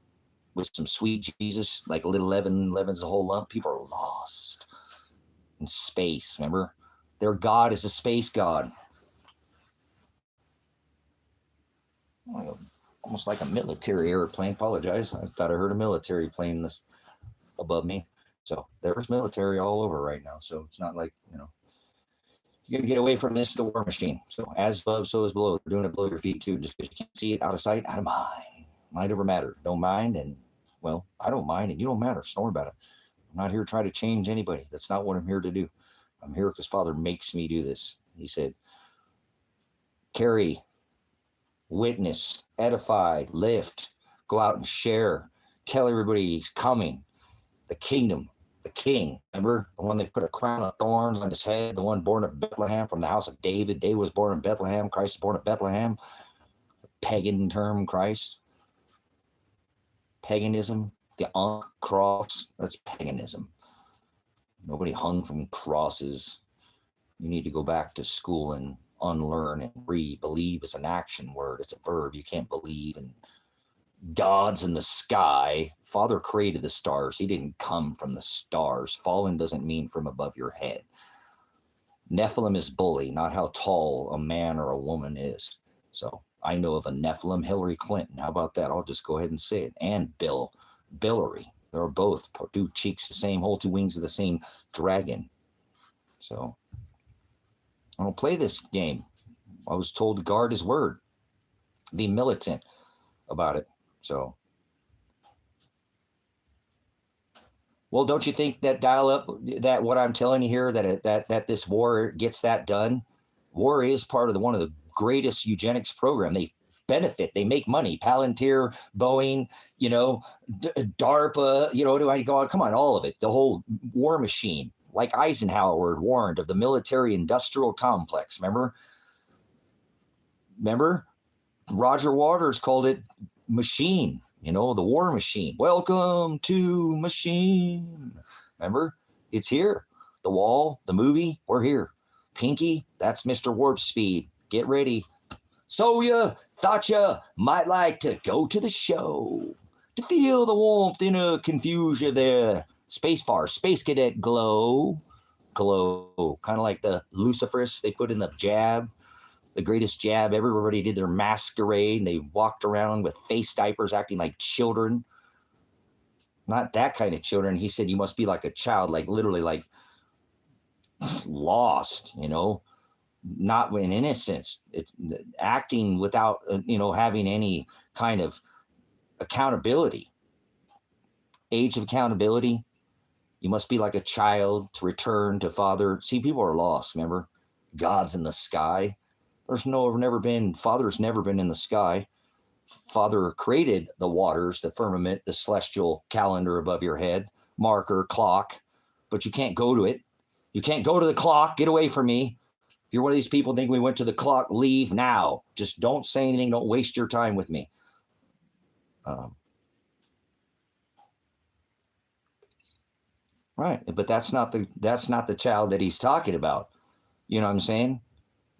[SPEAKER 1] with some sweet Jesus, like a little leaven, leaven's a whole lump. People are lost in space, remember? Their God is a space God. Almost like a military airplane. Apologize. I thought I heard a military plane this above me. So there's military all over right now. So it's not like, you got to get away from this, the war machine. So as above, so is below. They're doing it below your feet too. Just because you can't see it, out of sight, out of mind. Mind over matter. Don't mind, and well, I don't mind, and you don't matter. Snore about it. I'm not here to try to change anybody. That's not what I'm here to do. I'm here because Father makes me do this. He said, carry, witness, edify, lift, go out and share. Tell everybody he's coming. The kingdom, the king. Remember the one they put a crown of thorns on his head, the one born of Bethlehem from the house of David. David was born in Bethlehem. Christ was born at Bethlehem. Pagan term, Christ. Paganism, the cross, that's paganism. Nobody hung from crosses. You need to go back to school and unlearn and believe is an action word. It's a verb. You can't believe in gods in the sky. Father created the stars. He didn't come from the stars. Fallen doesn't mean from above your head. Nephilim is bully, not how tall a man or a woman is. So I know of a Nephilim, Hillary Clinton. How about that? I'll just go ahead and say it. And Billary. They're both two cheeks the same, whole two wings of the same dragon. So I don't play this game. I was told to guard his word, be militant about it. So, well, don't you think that dial up, that what I'm telling you here, that this war gets that done? War is part of one of the greatest eugenics program. They benefit, they make money. Palantir, Boeing, DARPA, do I go on? Come on, all of it. The whole war machine, like Eisenhower warned of the military industrial complex. Remember? Roger Waters called it machine, the war machine. Welcome to machine. Remember? It's here. The Wall, the movie, we're here. Pinky, that's Mr. Warp Speed. Get ready. So you thought you might like to go to the show to feel the warmth in a confusion there. Space cadet glow, kind of like the Luciferus they put in the jab, the greatest jab ever. Everybody did their masquerade, and they walked around with face diapers acting like children. Not that kind of children. He said you must be like a child, like literally like lost, not in innocence. It's acting without, having any kind of accountability. Age of accountability. You must be like a child to return to Father. See, people are lost, remember? God's in the sky. Father's never been in the sky. Father created the waters, the firmament, the celestial calendar above your head, marker, clock, but you can't go to it. You can't go to the clock. Get away from me. If you're one of these people think we went to the clock, leave now. Just don't say anything. Don't waste your time with me. Right, but that's not the child that he's talking about. You know what I'm saying?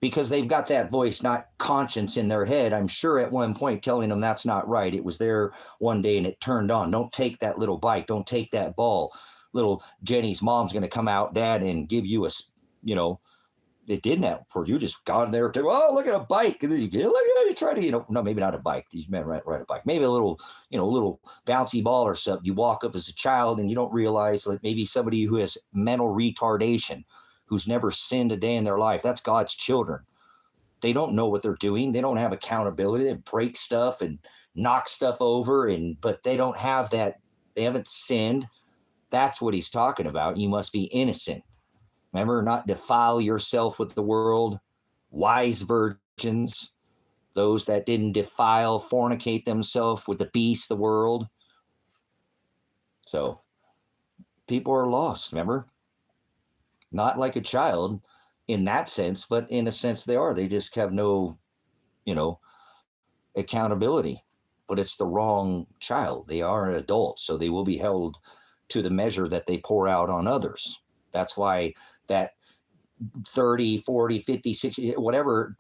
[SPEAKER 1] Because they've got that voice, not conscience in their head. I'm sure at one point telling them that's not right. It was there one day and it turned on. Don't take that little bike. Don't take that ball. Little Jenny's mom's going to come out, Dad, and give you it didn't have for you. Just got there to, oh, look at a bike. And then look at it, try to, no, maybe not a bike. These men ride a bike. Maybe a little, little bouncy ball or something. You walk up as a child and you don't realize, like maybe somebody who has mental retardation, who's never sinned a day in their life. That's God's children. They don't know what they're doing. They don't have accountability. They break stuff and knock stuff over, but they don't have that. They haven't sinned. That's what he's talking about. You must be innocent. Remember, not defile yourself with the world. Wise virgins. those that didn't defile, fornicate themselves with the beast, the world. So people are lost, remember? Not like a child in that sense, but in a sense they are. They just have no, accountability. But it's the wrong child. They are an adult, so they will be held to the measure that they pour out on others. That's why that 30, 40, 50, 60, whatever,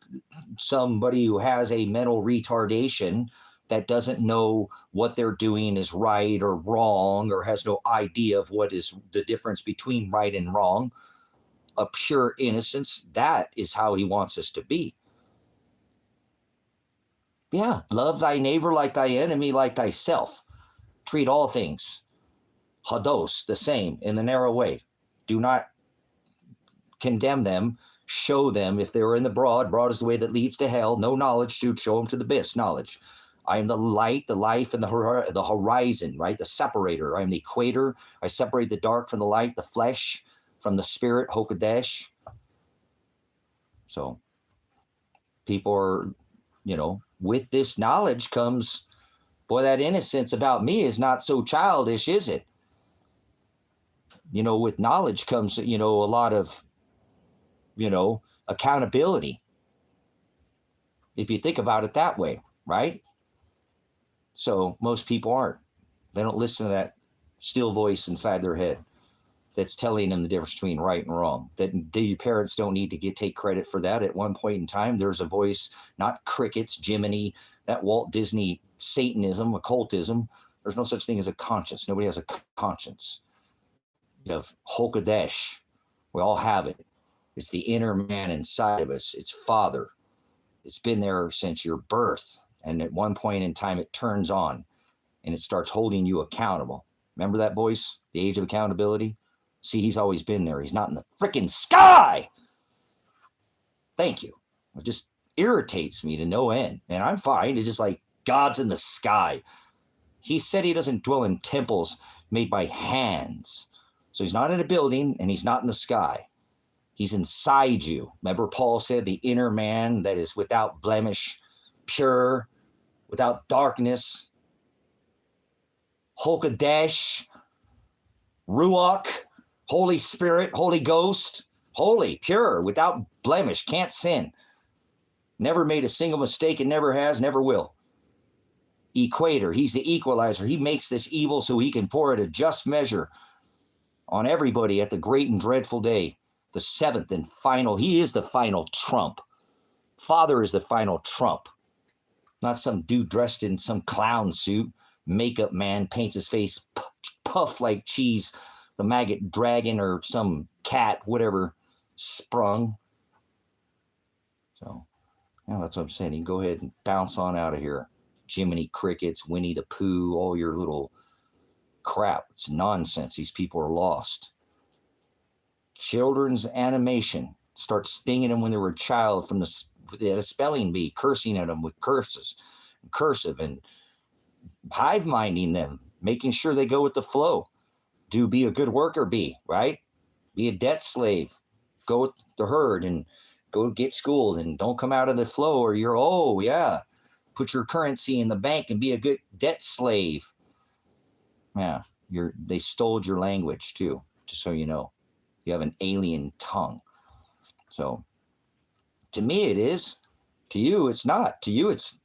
[SPEAKER 1] somebody who has a mental retardation that doesn't know what they're doing is right or wrong, or has no idea of what is the difference between right and wrong, a pure innocence, that is how he wants us to be. Yeah, love thy neighbor like thy enemy, like thyself. Treat all things, hados, the same, in the narrow way. Do not condemn them, show them if they're in the broad. Broad is the way that leads to hell. No knowledge should show them to the abyss. Knowledge. I am the light, the life, and the horizon, right? The separator. I am the equator. I separate the dark from the light, the flesh from the spirit, Hokadesh. So people are, with this knowledge comes, boy, that innocence about me is not so childish, is it? With knowledge comes, a lot of, accountability. If you think about it that way, right? So most people aren't. They don't listen to that still voice inside their head that's telling them the difference between right and wrong. That your parents don't need to take credit for that. At one point in time, there's a voice, not crickets, Jiminy, that Walt Disney Satanism, occultism. There's no such thing as a conscience. Nobody has a conscience. You have Hokadesh. We all have it. It's the inner man inside of us. It's Father. It's been there since your birth. And at one point in time, it turns on and it starts holding you accountable. Remember that voice? The age of accountability? See, he's always been there. He's not in the freaking sky. Thank you. It just irritates me to no end. And I'm fine. It's just like God's in the sky. He said he doesn't dwell in temples made by hands. So he's not in a building and he's not in the sky. He's inside you. Remember Paul said the inner man that is without blemish, pure, without darkness, Hokadesh, Ruach, Holy Spirit, Holy Ghost, holy, pure, without blemish, can't sin. Never made a single mistake and never has, never will. Equator, he's the equalizer. He makes this evil so he can pour it a just measure on everybody at the great and dreadful day, the seventh and final. He is the final trump. Father is the final trump. Not some dude dressed in some clown suit, makeup man, paints his face puff like cheese, the maggot dragon or some cat, whatever, sprung. So, that's what I'm saying. You can go ahead and bounce on out of here. Jiminy Crickets, Winnie the Pooh, all your little crap. It's nonsense. These people are lost. Children's animation starts stinging them when they were a child from the spelling bee, cursing at them with cursive, and hive minding them, making sure they go with the flow. Be a good worker, right? Be a debt slave. Go with the herd and go get schooled and don't come out of the flow or you're, put your currency in the bank and be a good debt slave. Yeah, they stole your language too, just so you know. You have an alien tongue. So to me it is. To you it's not. To you it's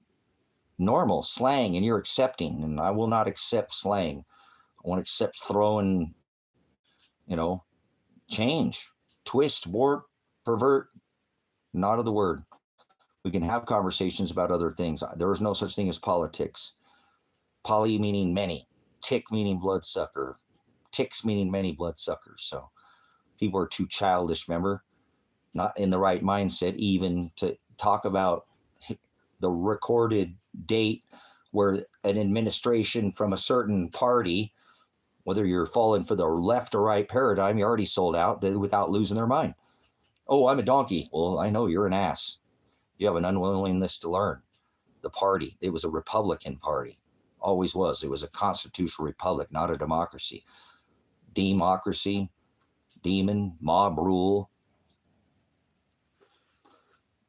[SPEAKER 1] normal slang and you're accepting, and I will not accept slang. I won't accept throwing, change, twist, warp, pervert, not of the word. We can have conversations about other things. There is no such thing as politics. Poly meaning many, tick meaning bloodsucker, ticks meaning many bloodsuckers. So people are too childish, remember? Not in the right mindset even to talk about the recorded date where an administration from a certain party, whether you're falling for the left or right paradigm, you're already sold out without losing their mind. Oh, I'm a donkey. Well, I know you're an ass. You have an unwillingness to learn. The party, it was a Republican party. Always was. It was a constitutional republic, not a democracy. Democracy, demon, mob rule.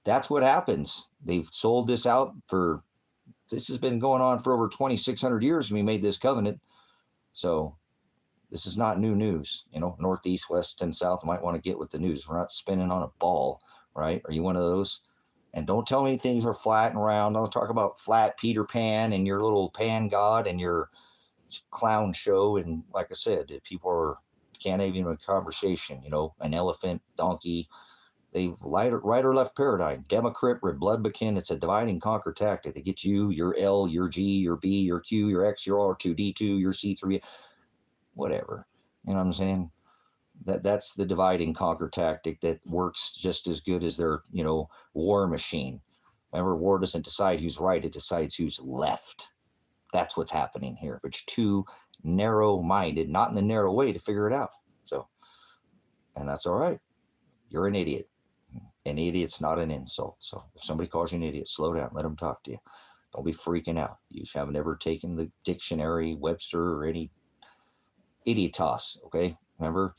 [SPEAKER 1] That's what happens. They've sold this out for, this has been going on for over 2,600 years when we made this covenant. So this is not new news. You know, northeast, west, and south might want to get with the news. We're not spinning on a ball, right? Are you one of those? And don't tell me things are flat and round. Don't talk about flat Peter Pan and your little pan god and your clown show. And like I said, people can't even have a conversation, you know, an elephant, donkey. They've right or left paradigm. Democrat, Republican, it's a divide and conquer tactic. They get you, your L, your G, your B, your Q, your X, your R2D2, your C3, whatever. You know what I'm saying? That's the divide and conquer tactic that works just as good as their, you know, war machine. Remember, war doesn't decide who's right, it decides who's left. That's what's happening here. But you're too narrow-minded, not in a narrow way, to figure it out. So, and that's all right. You're an idiot. An idiot's not an insult. So if somebody calls you an idiot, slow down. Let them talk to you. Don't be freaking out. You haven't ever taken the dictionary, Webster, or any idiotos, okay? Remember?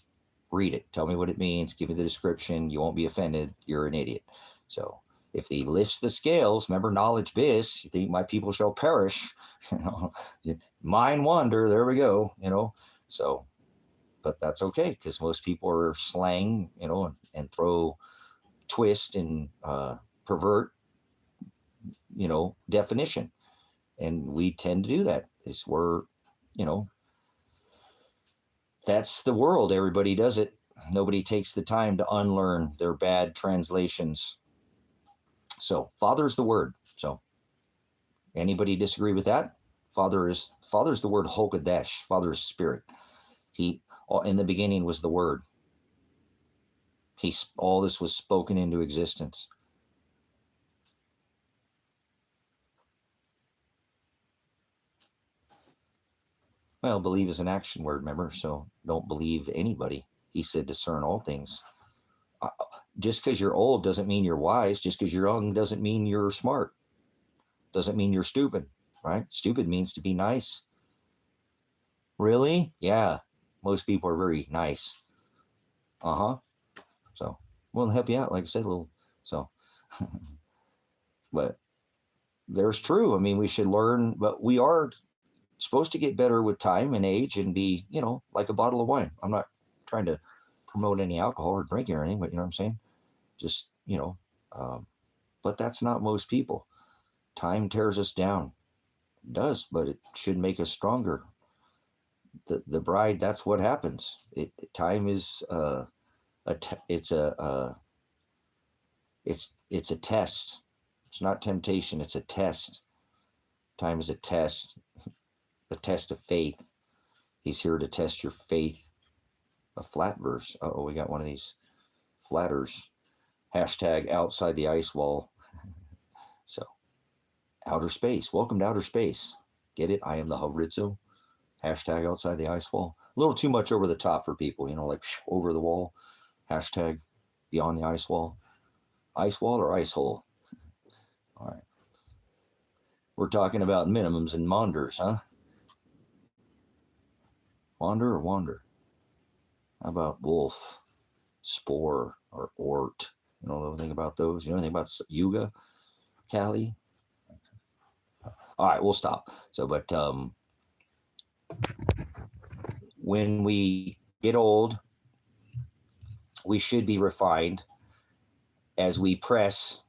[SPEAKER 1] Read it. Tell me what it means. Give me the description. You won't be offended. You're an idiot. So if he lifts the scales, remember knowledge bis, you think my people shall perish. You know, mind wander. There we go. You know, so, but that's okay because most people are slang, you know, and throw, twist and pervert, you know, definition. And we tend to do that. We're, you know, that's the world. Everybody does it. Nobody takes the time to unlearn their bad translations. So Father's the word. So anybody disagree with that? Father's the word Hokadesh. Father is spirit. He, in the beginning was the word. All this was spoken into existence. Well, believe is an action word, remember? So don't believe anybody. He said discern all things. Just because you're old doesn't mean you're wise. Just because you're young doesn't mean you're smart. Doesn't mean you're stupid, right? Stupid means to be nice. Really? Yeah. Most people are very nice. So we'll help you out, like I said, a little. So, but there's true. I mean, we should learn, but we are supposed to get better with time and age and be, you know, like a bottle of wine. I'm not trying to promote any alcohol or drinking or anything, but you know what I'm saying? Just, you know, but that's not most people. Time tears us down. It does, but it should make us stronger. The bride, that's what happens. Time is it's a test. It's not temptation. It's a test. Time is a test of faith. He's here to test your faith. A flat verse. Oh, we got one of these flatters. Hashtag outside the ice wall. So, outer space. Welcome to outer space. Get it? I am the horizo. Hashtag outside the ice wall. A little too much over the top for people, you know, like over the wall. Hashtag beyond the ice wall. Ice wall or ice hole? All right. We're talking about minimums and monders, huh? Wander or wander? How about wolf, spore, or ort? You know anything about those? You know anything about yuga, Kali? All right, we'll stop. So, but when we get old, we should be refined as we press.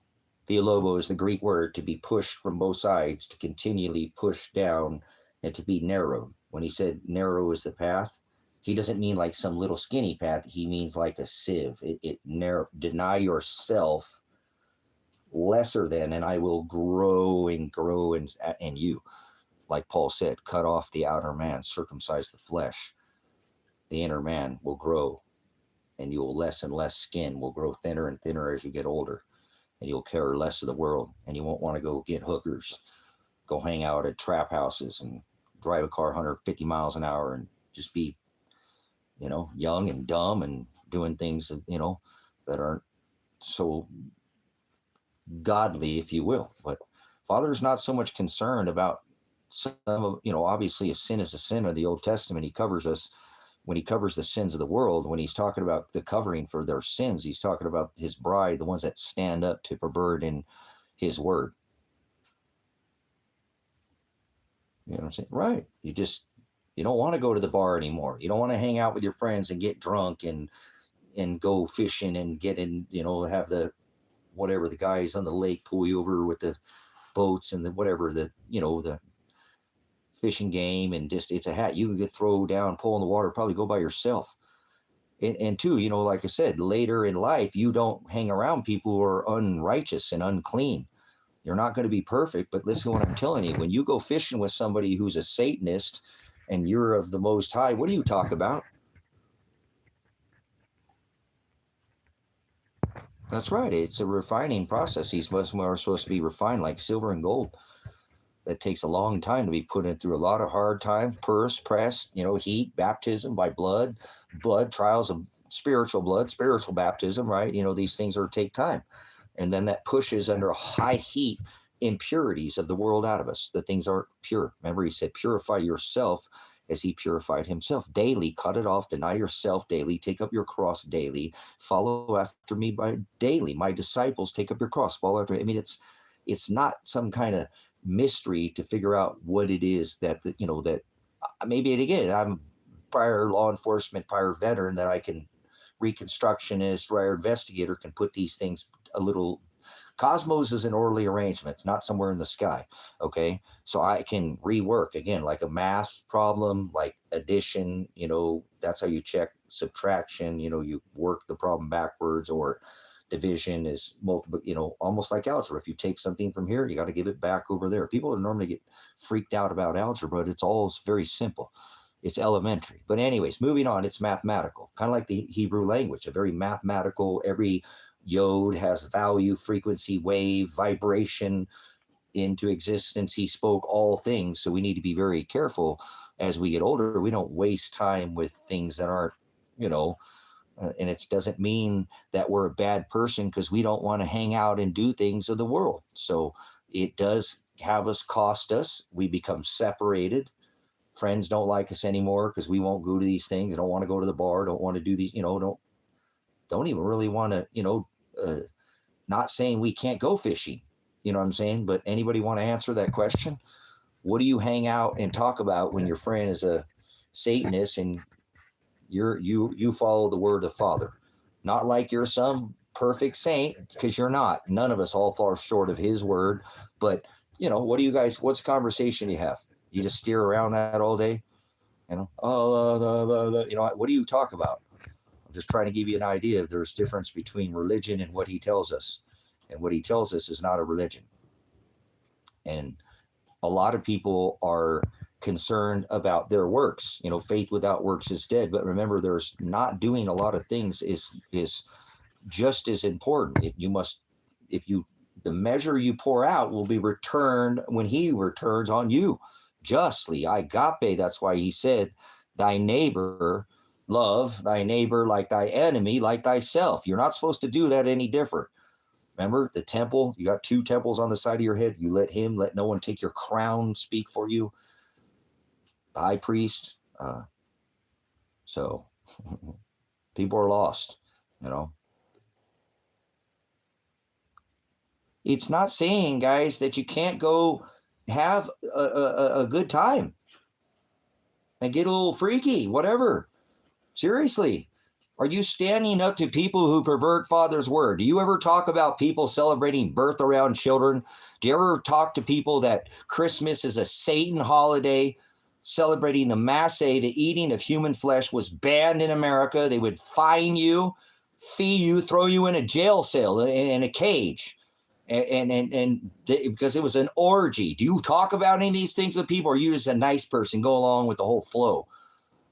[SPEAKER 1] Theolobo is the Greek word to be pushed from both sides, to continually push down and to be narrowed. When he said narrow is the path, he doesn't mean like some little skinny path. He means like a sieve. Deny yourself lesser than, and I will grow and grow in you. Like Paul said, cut off the outer man, circumcise the flesh. The inner man will grow, and you'll less and less skin will grow thinner and thinner as you get older, and you'll care less of the world, and you won't want to go get hookers, go hang out at trap houses and drive a car 150 miles an hour and just be, you know, young and dumb and doing things that, you know, that aren't so godly, if you will. But Father's not so much concerned about some of, you know, obviously a sin is a sin of the Old Testament. He covers us when he covers the sins of the world, when he's talking about the covering for their sins, he's talking about his bride, the ones that stand up to pervert in his word. You know what I'm saying? Right. You don't want to go to the bar anymore. You don't want to hang out with your friends and get drunk and go fishing and get in, have the whatever, the guys on the lake pull you over with the boats and the whatever, the fishing game, and just, it's a hat you can get throw down, pull in the water, probably go by yourself. And two, like I said, later in life, you don't hang around people who are unrighteous and unclean. You're not going to be perfect, but listen to what I'm telling you. When you go fishing with somebody who's a Satanist and you're of the Most High, what do you talk about? That's right. It's a refining process. He's much more supposed to be refined like silver and gold. That takes a long time to be put in through a lot of hard times, press, heat, baptism by blood trials of spiritual baptism, right? These things take time. And then that pushes under high heat impurities of the world out of us. The things aren't pure. Remember, he said, purify yourself as he purified himself. Daily, cut it off, deny yourself daily, take up your cross daily, follow after me by daily. My disciples, take up your cross, follow after me. I mean, it's not some kind of mystery to figure out what it is that, that maybe, again, I'm prior law enforcement, prior veteran, that I can, reconstructionist, prior investigator, can put these things a little. Cosmos is an orderly arrangement. It's not somewhere in the sky. Okay. So I can rework again, like a math problem, like addition, that's how you check subtraction, you work the problem backwards, or division is multiple, almost like algebra. If you take something from here, you got to give it back over there. People normally get freaked out about algebra, but it's all very simple. It's elementary. But anyways, moving on, it's mathematical, kind of like the Hebrew language, a very mathematical. Every yod has value, frequency, wave, vibration into existence. He spoke all things. So we need to be very careful as we get older. We don't waste time with things that aren't, and it doesn't mean that we're a bad person because we don't want to hang out and do things of the world. So it does have us, cost us. We become separated. Friends don't like us anymore because we won't go to these things. Don't want to go to the bar. Don't want to do these, don't even really want to, not saying we can't go fishing, you know what I'm saying? But anybody want to answer that question? What do you hang out and talk about when your friend is a Satanist and you follow the word of Father? Not like you're some perfect saint, because you're not. None of us all fall short of his word. But, what do you guys, what's the conversation you have? You just steer around that all day? What do you talk about? I'm just trying to give you an idea. There's difference between religion and what he tells us. And what he tells us is not a religion. And a lot of people are concerned about their works. Faith without works is dead. But remember, there's not doing a lot of things is just as important. The measure you pour out will be returned when he returns on you justly. Agape, that's why he said, love thy neighbor like thy enemy, like thyself. You're not supposed to do that any different. Remember the temple, you got 2 temples on the side of your head. You let no one take your crown, speak for you. The high priest. So people are lost, It's not saying, guys, that you can't go have a good time and get a little freaky, whatever. Seriously, are you standing up to people who pervert Father's word? Do you ever talk about people celebrating birth around children? Do you ever talk to people that Christmas is a Satan holiday, celebrating the Masse, the eating of human flesh was banned in America? They would fine you, fee you, throw you in a jail cell, in a cage. Because it was an orgy. Do you talk about any of these things with people, or are you just a nice person, go along with the whole flow?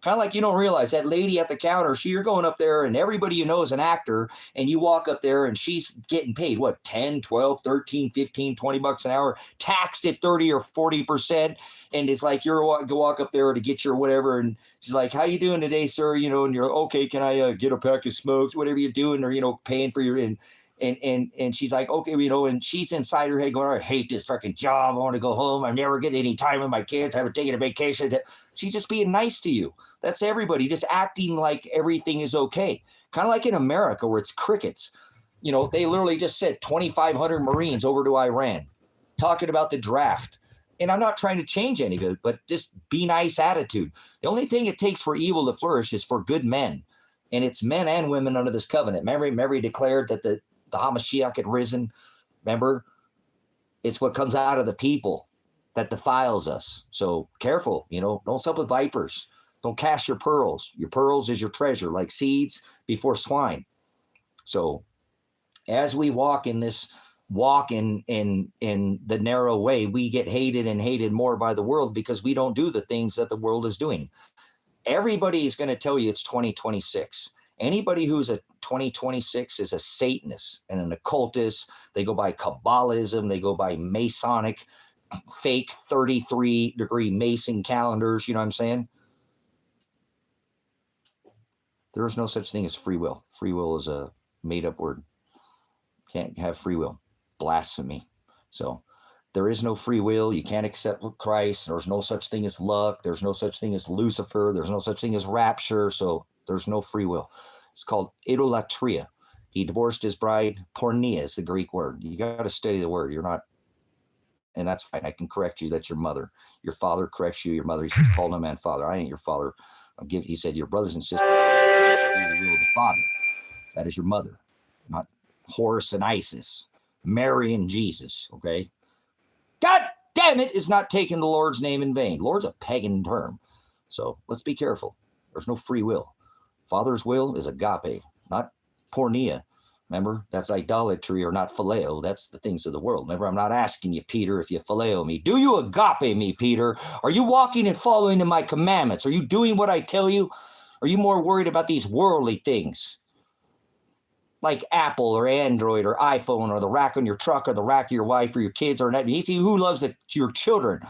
[SPEAKER 1] Kind of like you don't realize that lady at the counter, you're going up there and everybody you know is an actor, and you walk up there and she's getting paid, what, 10, 12, 13, 15, 20 bucks an hour, taxed at 30 or 40%. And it's like you're walk up there to get your whatever. And she's like, how you doing today, sir? And you're okay. Can I get a pack of smokes, whatever you're doing, or, paying for your, and And she's like, okay, and she's inside her head going, I hate this fucking job. I want to go home. I never get any time with my kids. I haven't taken a vacation. She's just being nice to you. That's everybody, just acting like everything is okay. Kind of like in America where it's crickets. They literally just sent 2,500 Marines over to Iran talking about the draft. And I'm not trying to change any of it, but just be nice attitude. The only thing it takes for evil to flourish is for good men. And it's men and women under this covenant. Remember he declared that the Hamashiach had risen. Remember, it's what comes out of the people that defiles us. So careful, don't sup with vipers. Don't cast your pearls. Your pearls is your treasure, like seeds before swine. So as we walk in the narrow way, we get hated and hated more by the world because we don't do the things that the world is doing. Everybody is going to tell you it's 2026. Anybody who's a 2026 is a Satanist and an occultist. They go by Kabbalism. They go by Masonic, fake 33-degree Mason calendars. You know what I'm saying? There is no such thing as free will. Free will is a made-up word. Can't have free will. Blasphemy. So there is no free will. You can't accept Christ. There's no such thing as luck. There's no such thing as Lucifer. There's no such thing as rapture. So there's no free will. It's called idolatria. He divorced his bride. Porneia is the Greek word. You got to study the word. You're not, and that's fine. I can correct you. That's your mother. Your father corrects you. Your mother. He says, call no man father. I ain't your father. He said, your brothers and sisters. The father. That is your mother, not Horus and Isis, Mary and Jesus. Okay. God damn it, is not taking the Lord's name in vain. Lord's a pagan term. So let's be careful. There's no free will. Father's will is agape, not porneia. Remember, that's idolatry, or not phileo. That's the things of the world. Remember, I'm not asking you, Peter, if you phileo me. Do you agape me, Peter? Are you walking and following in my commandments? Are you doing what I tell you? Are you more worried about these worldly things? Like Apple or Android or iPhone or the rack on your truck or the rack of your wife or your kids or not. You see, who loves your children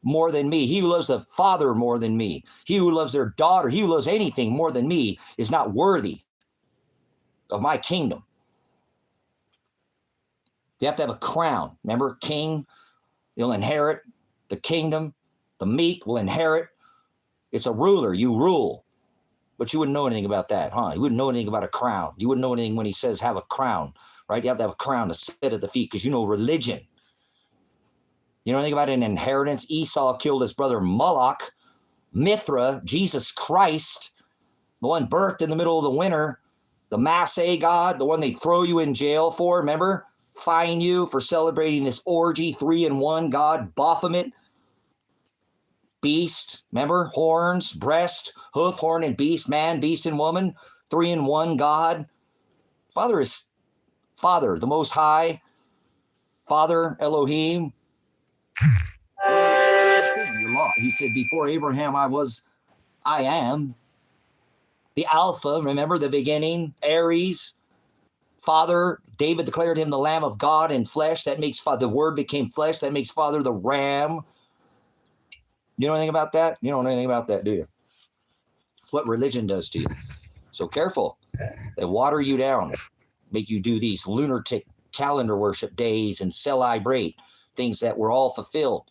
[SPEAKER 1] more than me? He who loves a father more than me. He who loves their daughter, he who loves anything more than me is not worthy of my kingdom. You have to have a crown. Remember, king, you'll inherit the kingdom. The meek will inherit. It's a ruler. You rule. But you wouldn't know anything about that, huh? You wouldn't know anything about a crown. You wouldn't know anything when he says have a crown, right? You have to have a crown to sit at the feet because you know religion. You know anything about an inheritance? Esau killed his brother Moloch. Mithra, Jesus Christ, the one birthed in the middle of the winter, the Massey God, the one they throw you in jail for, remember? Fine you for celebrating this orgy, 3-in-1 God, Baphomet. Beast, remember? Horns, breast, hoof, horn, and beast, man, beast, and woman, 3-in-1 God. Father is Father, the Most High, Father, Elohim. He said, before Abraham I am. The Alpha, remember the beginning, Aries. Father, David declared him the Lamb of God in flesh. That makes the Word became flesh. That makes Father the Ram. You know anything about that? You don't know anything about that, do you? It's what religion does to you. So careful. They water you down, make you do these lunatic calendar worship days and celebrate things that were all fulfilled.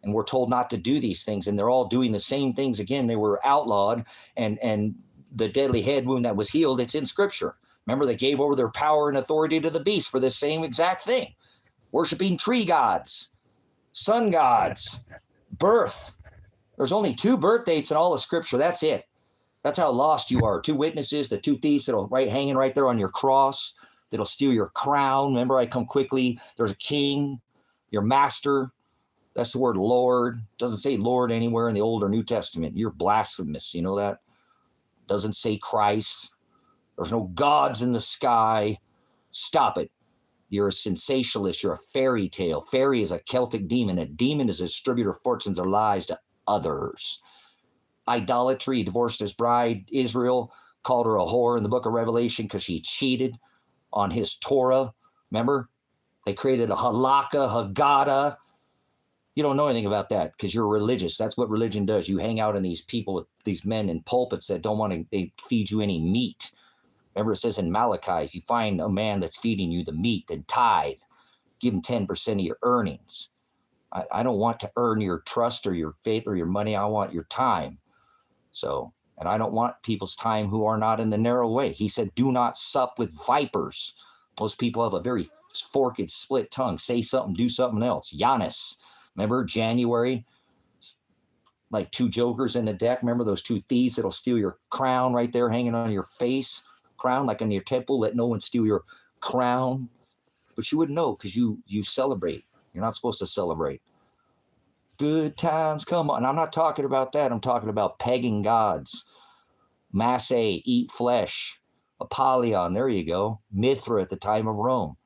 [SPEAKER 1] And we're told not to do these things. And they're all doing the same things again. They were outlawed. And the deadly head wound that was healed, it's in Scripture. Remember, they gave over their power and authority to the beast for the same exact thing. Worshiping tree gods, sun gods, birth. There's only 2 birth dates in all of Scripture. That's it. That's how lost you are. 2 witnesses, the 2 thieves that'll hanging right there on your cross, that'll steal your crown. Remember, I come quickly. There's a king, your master. That's the word Lord. It doesn't say Lord anywhere in the Old or New Testament. You're blasphemous. You know that? It doesn't say Christ. There's no gods in the sky. Stop it. You're a sensationalist. You're a fairy tale. Fairy is a Celtic demon. A demon is a distributor of fortunes or lies to others. Idolatry. He divorced his bride, Israel, called her a whore in the book of Revelation because she cheated on his Torah. Remember? They created a halakha, Haggadah. You don't know anything about that because you're religious. That's what religion does. You hang out in these people, with these men in pulpits that don't want to feed you any meat. Remember, it says in Malachi, if you find a man that's feeding you the meat, then tithe, give him 10% of your earnings. I don't want to earn your trust or your faith or your money. I want your time. So, and I don't want people's time who are not in the narrow way. He said, do not sup with vipers. Most people have a very forked, split tongue. Say something, do something else. Giannis. Remember January? Like two jokers in the deck. Remember those two thieves that'll steal your crown right there hanging on your face? Crown, like in your temple. Let no one steal your crown. But you wouldn't know because you celebrate. You're not supposed to celebrate. Good times come on. I'm not talking about that. I'm talking about pagan gods. Masse, eat flesh. Apollyon, there you go. Mithra at the time of Rome.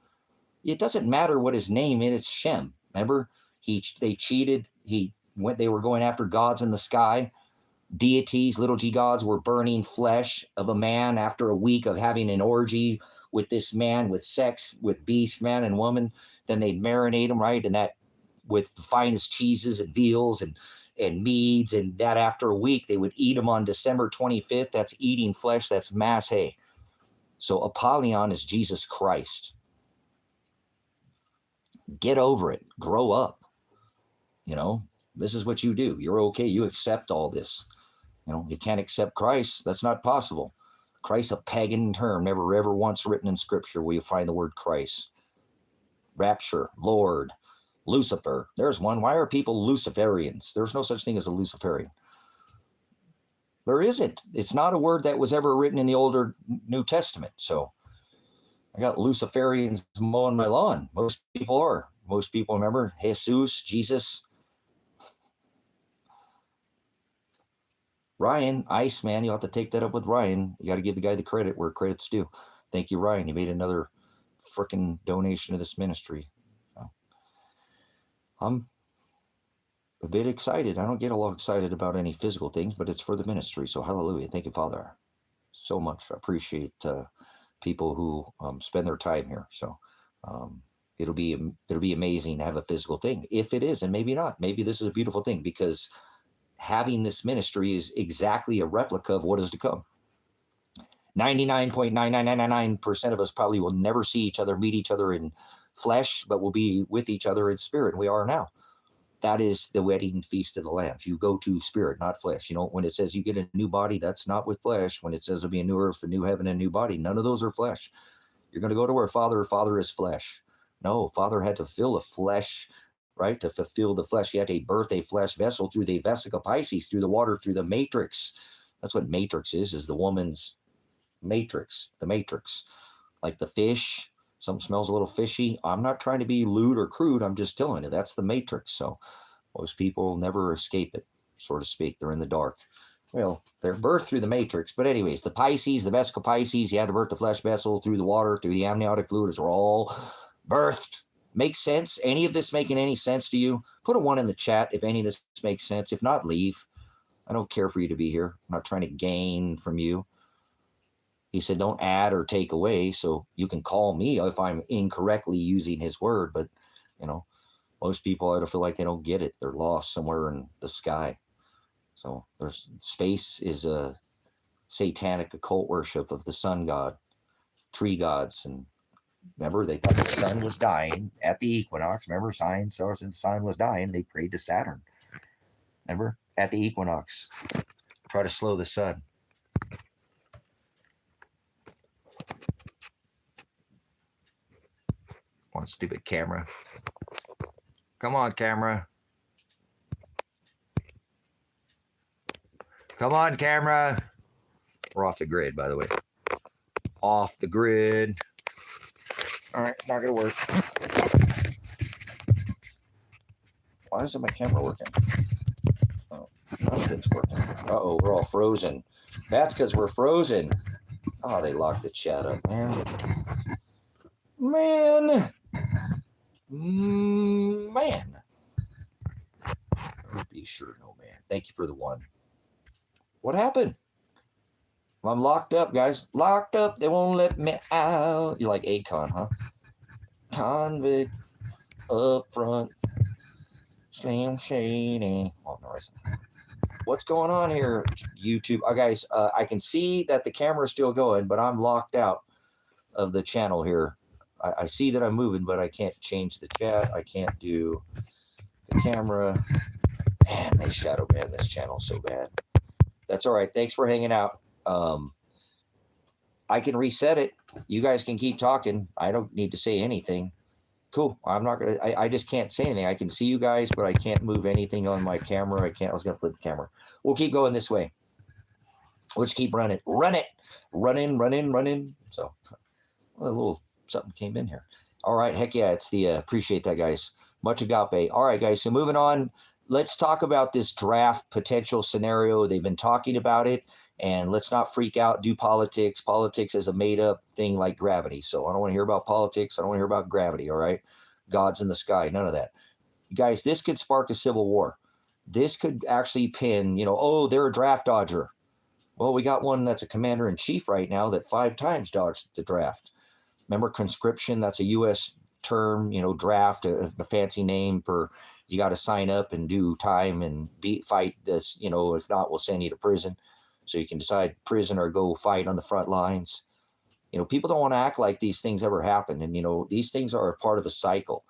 [SPEAKER 1] It doesn't matter what his name is. It's Shem. Remember, they cheated. They were going after gods in the sky. Deities, little g gods, were burning flesh of a man after a week of having an orgy with this man, with sex, with beast, man and woman. Then they'd marinate them, right? And that with the finest cheeses and veals and meads. And that after a week, they would eat them on December 25th. That's eating flesh. That's Masse. So Apollyon is Jesus Christ. Get over it. Grow up. You know, this is what you do. You're okay. You accept all this. You know, you can't accept Christ. That's not possible. Christ, a pagan term, never ever once written in Scripture where you find the word Christ. Rapture, Lord, Lucifer. There's one. Why are people Luciferians? There's no such thing as a Luciferian. There isn't. It's not a word that was ever written in the older New Testament. So I got Luciferians mowing my lawn. Most people are. Most people remember Jesus, Jesus. Ryan, Iceman, you'll have to take that up with Ryan. You got to give the guy the credit where credit's due. Thank you, Ryan. You made another freaking donation to this ministry. So, I'm a bit excited. I don't get a lot excited about any physical things, but it's for the ministry. So hallelujah. Thank you, Father, so much. I appreciate people who spend their time here. So it'll be amazing to have a physical thing. If it is, and maybe not. Maybe this is a beautiful thing because having this ministry is exactly a replica of what is to come. 99.9999% of us probably will never see each other, meet each other in flesh, but will be with each other in spirit. We are now. That is the wedding feast of the Lambs. You go to spirit, not flesh. You know, when it says you get a new body, that's not with flesh. When it says there'll be a new earth, a new heaven, and a new body, none of those are flesh. You're going to go to where Father is flesh. No, Father had to fill the flesh, right? To fulfill the flesh, he had to birth a flesh vessel through the vesica Pisces, through the water, through the matrix. That's what matrix is the woman's matrix, the matrix. Like the fish, something smells a little fishy. I'm not trying to be lewd or crude. I'm just telling you, that's the matrix. So most people never escape it, so to speak. They're in the dark. Well, they're birthed through the matrix. But anyways, the Pisces, the vesica Pisces, you had to birth the flesh vessel through the water, through the amniotic fluids, are all birthed. Makes sense? Any of this making any sense to you? Put a 1 in the chat if any of this makes sense. If not, leave. I don't care for you to be here. I'm not trying to gain from you. He said, don't add or take away. So you can call me if I'm incorrectly using his word. But, you know, most people, I feel like they don't get it. They're lost somewhere in the sky. So there's space is a satanic occult worship of the sun god, tree gods, and remember, they thought the sun was dying at the equinox. Remember, signs, stars, and the sun was dying. They prayed to Saturn. Remember, at the equinox, try to slow the sun. One stupid camera. Come on, camera. Come on, camera. We're off the grid, by the way. Off the grid. All right, not going to work. Why isn't my camera working? Oh, nothing's working. Uh-oh, we're all frozen. That's because we're frozen. Oh, they locked the chat up, man. Man. Be sure, no, man. Thank you for the 1. What happened? I'm locked up, guys. Locked up. They won't let me out. You're like Akon, huh? Convict up front. Slim Shady. Oh, no, what's going on here? YouTube. Guys, I can see that the camera is still going, but I'm locked out of the channel here. I see that I'm moving, but I can't change the chat. I can't do the camera. Man, they shadow ban this channel so bad. That's all right. Thanks for hanging out. I can reset it. You guys can keep talking. I don't need to say anything. Cool. I'm not going to, I just can't say anything. I can see you guys, but I can't move anything on my camera. I was going to flip the camera. We'll keep going this way. Let's keep running. Run it. Running. So a little something came in here. All right. Heck yeah. It's the, appreciate that, guys. Much agape. All right, guys. So moving on. Let's talk about this draft potential scenario. They've been talking about it, and let's not freak out, do politics. Politics is a made-up thing like gravity. So I don't want to hear about politics. I don't want to hear about gravity, all right? God's in the sky, none of that. Guys, this could spark a civil war. This could actually pin, oh, they're a draft dodger. Well, we got one that's a commander-in-chief right now that 5 times dodged the draft. Remember conscription? That's a U.S. term, draft, a fancy name for you got to sign up and do time and fight this, if not, we'll send you to prison. So you can decide prison or go fight on the front lines. People don't want to act like these things ever happen. And, these things are a part of a cycle.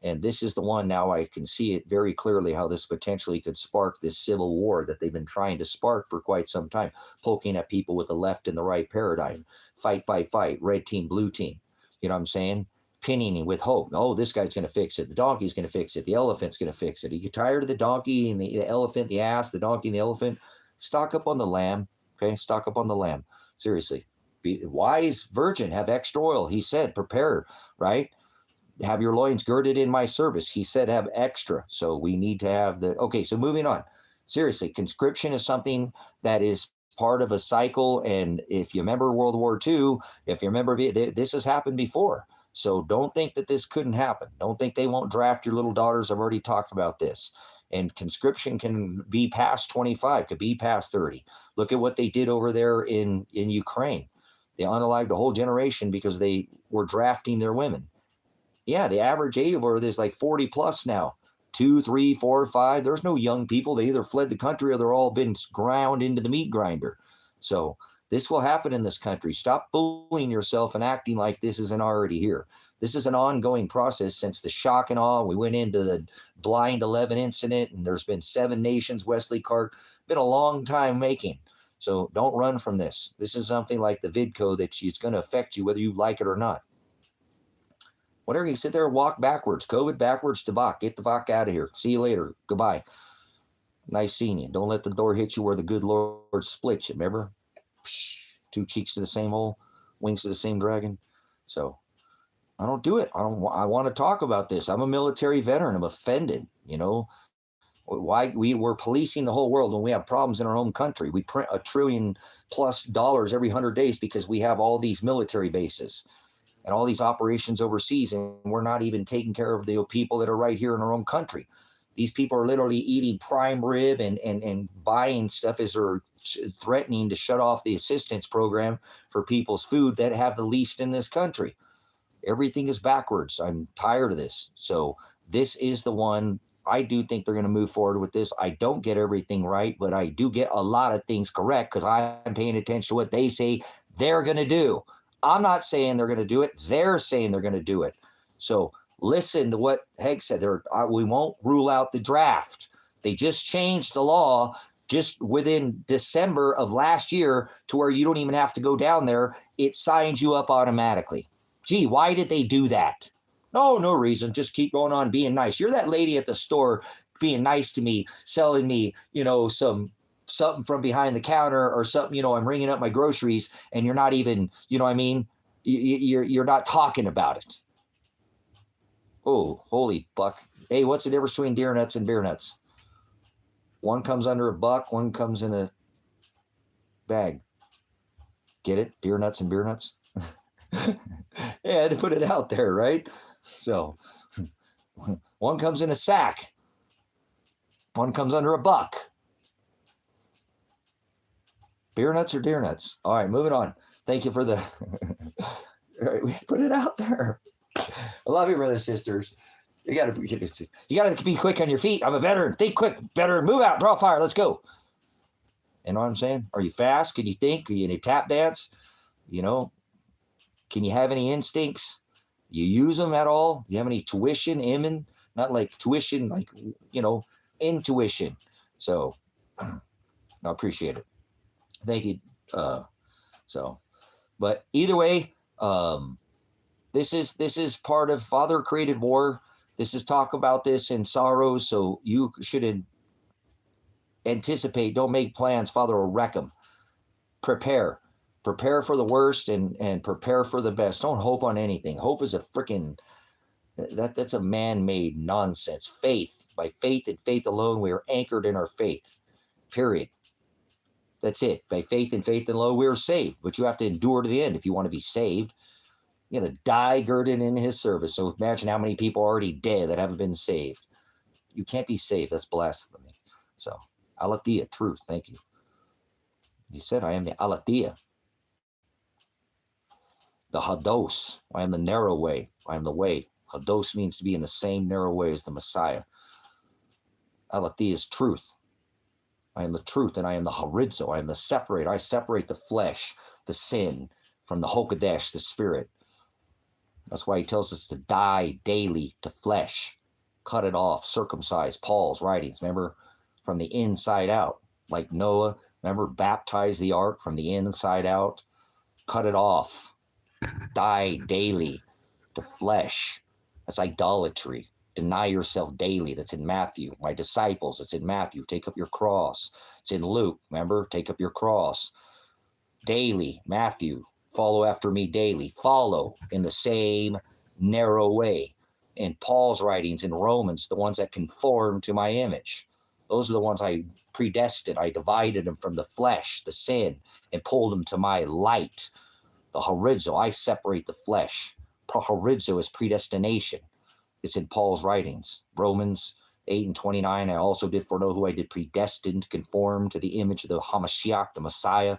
[SPEAKER 1] And this is the one now I can see it very clearly how this potentially could spark this civil war that they've been trying to spark for quite some time, poking at people with the left and the right paradigm. Fight, red team, blue team. You know what I'm saying? Pinning with hope. Oh, this guy's going to fix it. The donkey's going to fix it. The elephant's going to fix it. Are you tired of the donkey and the elephant, the ass, the donkey and the elephant? Stock up on the lamb. Okay, stock up on the lamb. Seriously. Be wise virgin, have extra oil. He said, prepare, right? Have your loins girded in my service. He said, have extra. So we need to have the, okay, so moving on. Seriously, conscription is something that is part of a cycle. And if you remember World War II, if you remember, this has happened before. So don't think that this couldn't happen. Don't think they won't draft your little daughters. I've already talked about this. And conscription can be past 25, could be past 30. Look at what they did over there in Ukraine. They unalived a whole generation because they were drafting their women. Yeah, the average age over there's like 40 plus now. 2, 3, 4, 5. There's no young people. They either fled the country or they're all been ground into the meat grinder. So this will happen in this country. Stop bullying yourself and acting like this isn't already here. This is an ongoing process since the shock and awe. We went into the Blind 11 incident, and there's been 7 nations, Wesley Clark. Been a long time making. So don't run from this. This is something like the VidCo that it's going to affect you whether you like it or not. Whatever, you sit there and walk backwards. COVID backwards to Bach. Get the Bach out of here. See you later. Goodbye. Nice seeing you. Don't let the door hit you where the good Lord split you. Remember? 2 cheeks to the same hole, wings to the same dragon. So I don't do it. I want to talk about this. I'm a military veteran. I'm offended. Why we're policing the whole world when we have problems in our own country. We print $1 trillion+ every 100 days because we have all these military bases and all these operations overseas, and we're not even taking care of the people that are right here in our own country. These people are literally eating prime rib and buying stuff as they're threatening to shut off the assistance program for people's food that have the least in this country. Everything is backwards. I'm tired of this. So this is the one. I do think they're going to move forward with this. I don't get everything right, but I do get a lot of things correct because I'm paying attention to what they say they're going to do. I'm not saying they're going to do it. They're saying they're going to do it. So listen to what Heg said. We won't rule out the draft. They just changed the law just within December of last year to where you don't even have to go down there. It signs you up automatically. Gee, why did they do that? No reason. Just keep going on being nice. You're that lady at the store being nice to me, selling me, something from behind the counter or something, I'm ringing up my groceries and you're not even, what I mean? You're not talking about it. Oh, holy buck. Hey, what's the difference between deer nuts and beer nuts? One comes under a buck, one comes in a bag. Get it? Deer nuts and beer nuts? Yeah, I had to put it out there, right? So one comes in a sack. One comes under a buck. Beer nuts or deer nuts? All right, moving on. Thank you for the... All right, we put it out there. I love you, brothers and sisters. You gotta be quick on your feet. I'm a veteran. Think quick, veteran. Move out, draw fire. Let's go. You know what I'm saying? Are you fast? Can you think? Can you tap dance? You know, can you have any instincts? You use them at all? Do you have any tuition, not like tuition, like, you know, intuition. So I appreciate it. Thank you. But either way, this is part of Father created war. This is talk about this in sorrows. So you should anticipate. Don't make plans. Father will wreck them. Prepare for the worst and prepare for the best. Don't hope on anything. Hope is a freaking that's a man-made nonsense. Faith, by faith and faith alone, we are anchored in our faith. Period. That's it. By faith and faith alone, we are saved. But you have to endure to the end if you want to be saved. You're going to die girded in his service. So imagine how many people are already dead that haven't been saved. You can't be saved. That's blasphemy. So, aletheia, truth. Thank you. He said, I am the aletheia. The hados. I am the narrow way. I am the way. Hados means to be in the same narrow way as the Messiah. Aletheia is truth. I am the truth, and I am the horizo. I am the separator. I separate the flesh, the sin, from the hokadesh, the spirit. That's why he tells us to die daily to flesh. Cut it off, circumcise. Paul's writings, remember? From the inside out. Like Noah, remember? Baptize the ark from the inside out. Cut it off. Die daily to flesh. That's idolatry. Deny yourself daily. That's in Matthew. My disciples, it's in Matthew. Take up your cross. It's in Luke. Remember? Take up your cross. Daily. Matthew. Follow after me daily. Follow in the same narrow way. In Paul's writings in Romans, the ones that conform to my image. Those are the ones I predestined. I divided them from the flesh, the sin, and pulled them to my light. The horizo, I separate the flesh. Horizo is predestination. It's in Paul's writings. Romans 8 and 29, I also did foreknow who I did predestine to conform to the image of the Hamashiach, the Messiah.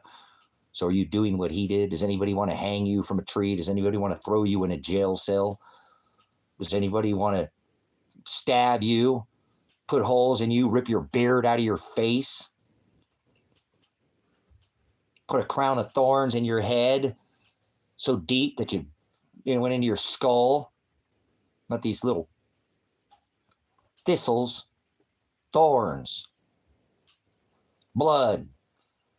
[SPEAKER 1] So are you doing what he did? Does anybody want to hang you from a tree? Does anybody want to throw you in a jail cell? Does anybody want to stab you, put holes in you, rip your beard out of your face? Put a crown of thorns in your head so deep that you went into your skull? Not these little thistles, thorns, blood.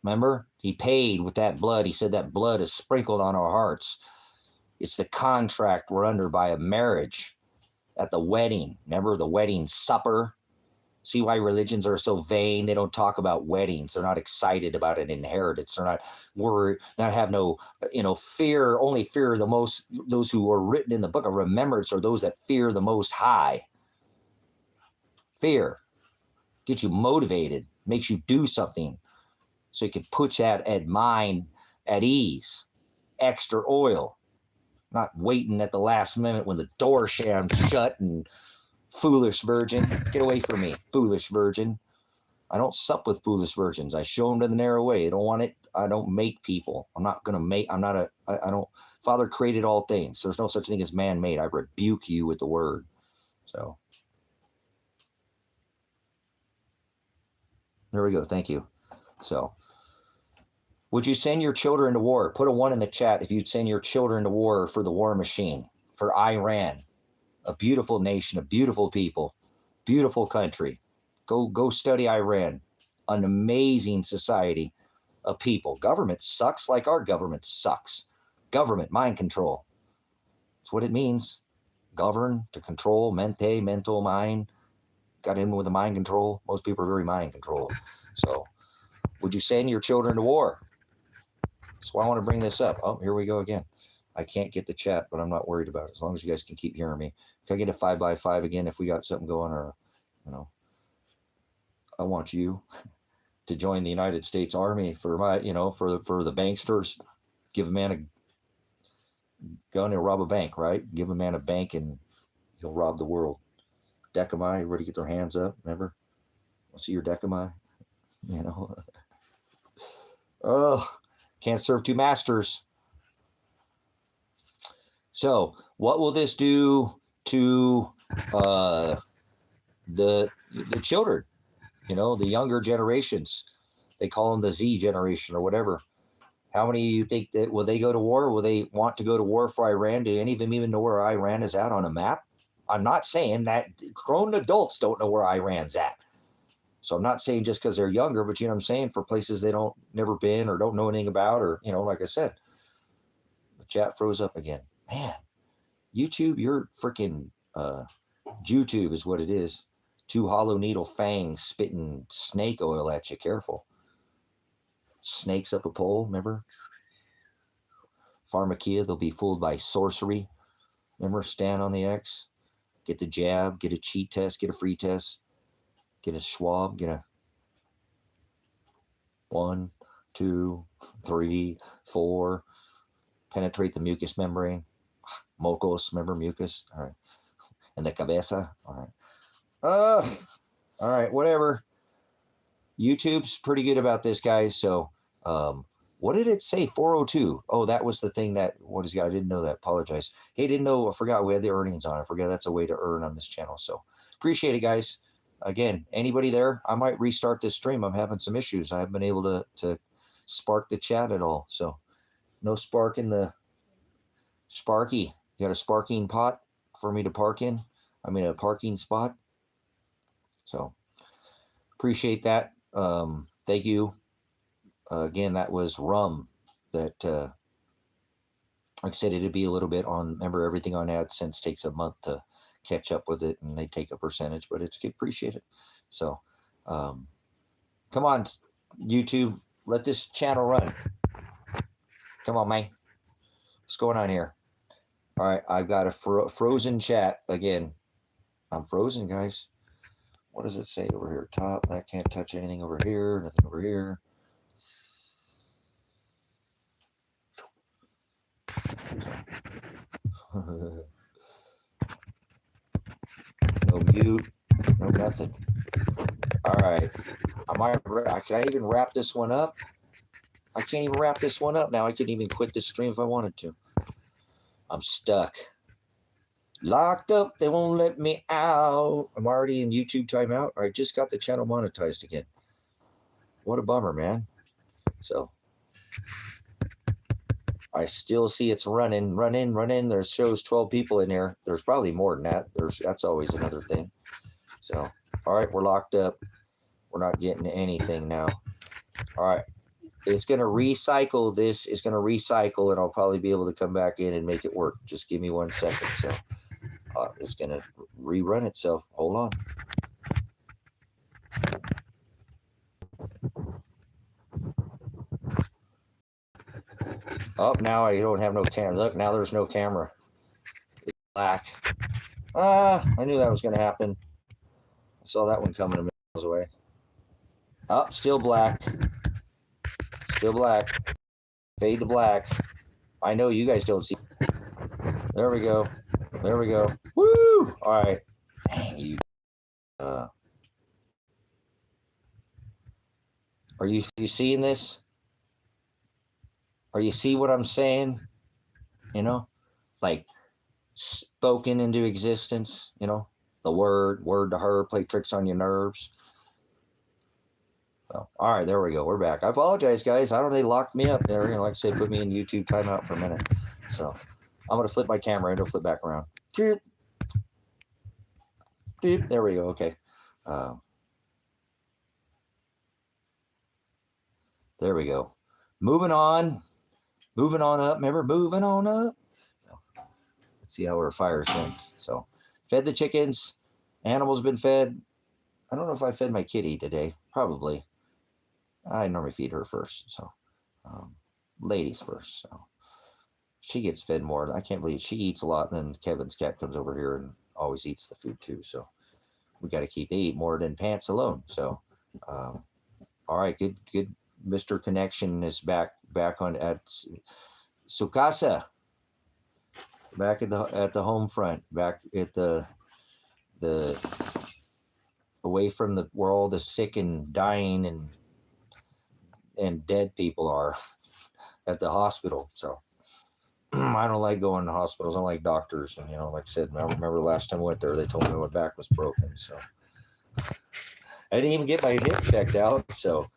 [SPEAKER 1] Remember? He paid with that blood. He said that blood is sprinkled on our hearts. It's the contract we're under by a marriage at the wedding. Remember the wedding supper? See why religions are so vain? They don't talk about weddings. They're not excited about an inheritance. They're not worried, not have no, fear, only fear the most, those who are written in the book of remembrance are those that fear the Most High. Fear gets you motivated, makes you do something so you can put that mind at ease. Extra oil, not waiting at the last minute when the door shams shut and foolish virgin, get away from me, foolish virgin. I don't sup with foolish virgins. I show them to the narrow way. I don't want it. I don't make people. I don't, Father created all things. There's no such thing as man-made. I rebuke you with the word. So there we go. Thank you. So would you send your children to war? Put a 1 in the chat if you'd send your children to war for the war machine, for Iran. A beautiful nation, a beautiful people, beautiful country. Go study Iran. An amazing society of people. Government sucks like our government sucks. Government, mind control. That's what it means. Govern, to control, mental, mind. Got in with the mind control. Most people are very mind controlled. So, would you send your children to war? So I want to bring this up. Oh, here we go again. I can't get the chat, but I'm not worried about it. As long as you guys can keep hearing me. Can I get a 5x5 again if we got something going? Or, I want you to join the United States Army for my, for the banksters. Give a man a gun and rob a bank, right? Give a man a bank and he'll rob the world. Decima, everybody get their hands up, remember? I'll see your decima, Oh, can't serve two masters. So what will this do to the children, the younger generations? they call them the Z generation or whatever. How many of you think that will they go to war? Will they want to go to war for Iran? Do any of them even know where Iran is at on a map? I'm not saying that grown adults don't know where Iran's at. So I'm not saying just because they're younger, but you know what I'm saying, for places they don't never been or don't know anything about, or, you know, like I said, the chat froze up again. Man, YouTube, you're freaking YouTube is what it is. 2 hollow needle fangs spitting snake oil at you. Careful. Snakes up a pole, remember? Pharmakia, they'll be fooled by sorcery. Remember, stand on the X, get the jab, get a cheat test, get a free test, get a swab, get a 1, 2, 3, 4, penetrate the mucous membrane. Mocos, remember mucus? All right. And the cabeza. All right. All right, whatever. YouTube's pretty good about this, guys. So, what did it say? 402. Oh, that was the thing that, what is, I didn't know that. Apologize. Hey, didn't know. I forgot we had the earnings on. I forgot that's a way to earn on this channel. So, appreciate it, guys. Again, anybody there? I might restart this stream. I'm having some issues. I haven't been able to spark the chat at all. So, no spark in the Sparky. You got a sparking pot for me to park in? I mean, a parking spot. So, appreciate that. Thank you. Again, that was rum. That, like I said, it'd be a little bit on. Remember, everything on AdSense takes a month to catch up with it, and they take a percentage, but it's appreciated. So, come on, YouTube, let this channel run. Come on, man. What's going on here? All right, I've got a frozen chat again. I'm frozen, guys. What does it say over here? Top. I can't touch anything over here. Nothing over here. No mute. No nothing. All right. Can I even wrap this one up? I can't even wrap this one up now. I couldn't even quit this stream if I wanted to. I'm stuck. Locked up. They won't let me out. I'm already in YouTube timeout. I just got the channel monetized again. What a bummer, man. So I still see it's running. There shows 12 people in there. There's probably more than that. That's always another thing. So, all right, we're locked up. We're not getting anything now. All right. It's going to recycle. This is going to recycle, and I'll probably be able to come back in and make it work. Just give me 1 second. So it's going to rerun itself. Hold on. Oh, now I don't have no camera. Look, now there's no camera. It's black. I knew that was going to happen. I saw that one coming a million miles away. Oh, still black. Still black. Fade to black. I know you guys don't see. There we go. There we go. Woo! All right. Dang you. Are you seeing this? Are you see what I'm saying? You know, like spoken into existence. You know, the word to her, play tricks on your nerves. So, all right, there we go. We're back. I apologize, guys. I don't know, they locked me up there. You know, like I said, put me in YouTube timeout for a minute. So I'm gonna flip my camera and it'll flip back around. There we go. Okay. There we go. Moving on up. Remember, moving on up. So, let's see how our fire's going. So, fed the chickens. Animals been fed. I don't know if I fed my kitty today. Probably. I normally feed her first. So, ladies first. So, she gets fed more. I can't believe she eats a lot. And then Kevin's cat comes over here and always eats the food too. So, we got to keep, they eat more than pants alone. So, all right, good. Mr. Connection is back on at Sukasa, back at the home front, back at the away from where all the sick and dying and dead people are, at the hospital. So I don't like going to hospitals. I don't like doctors. And, you know, like I said, I remember last time I went there, they told me my back was broken. So I didn't even get my hip checked out. So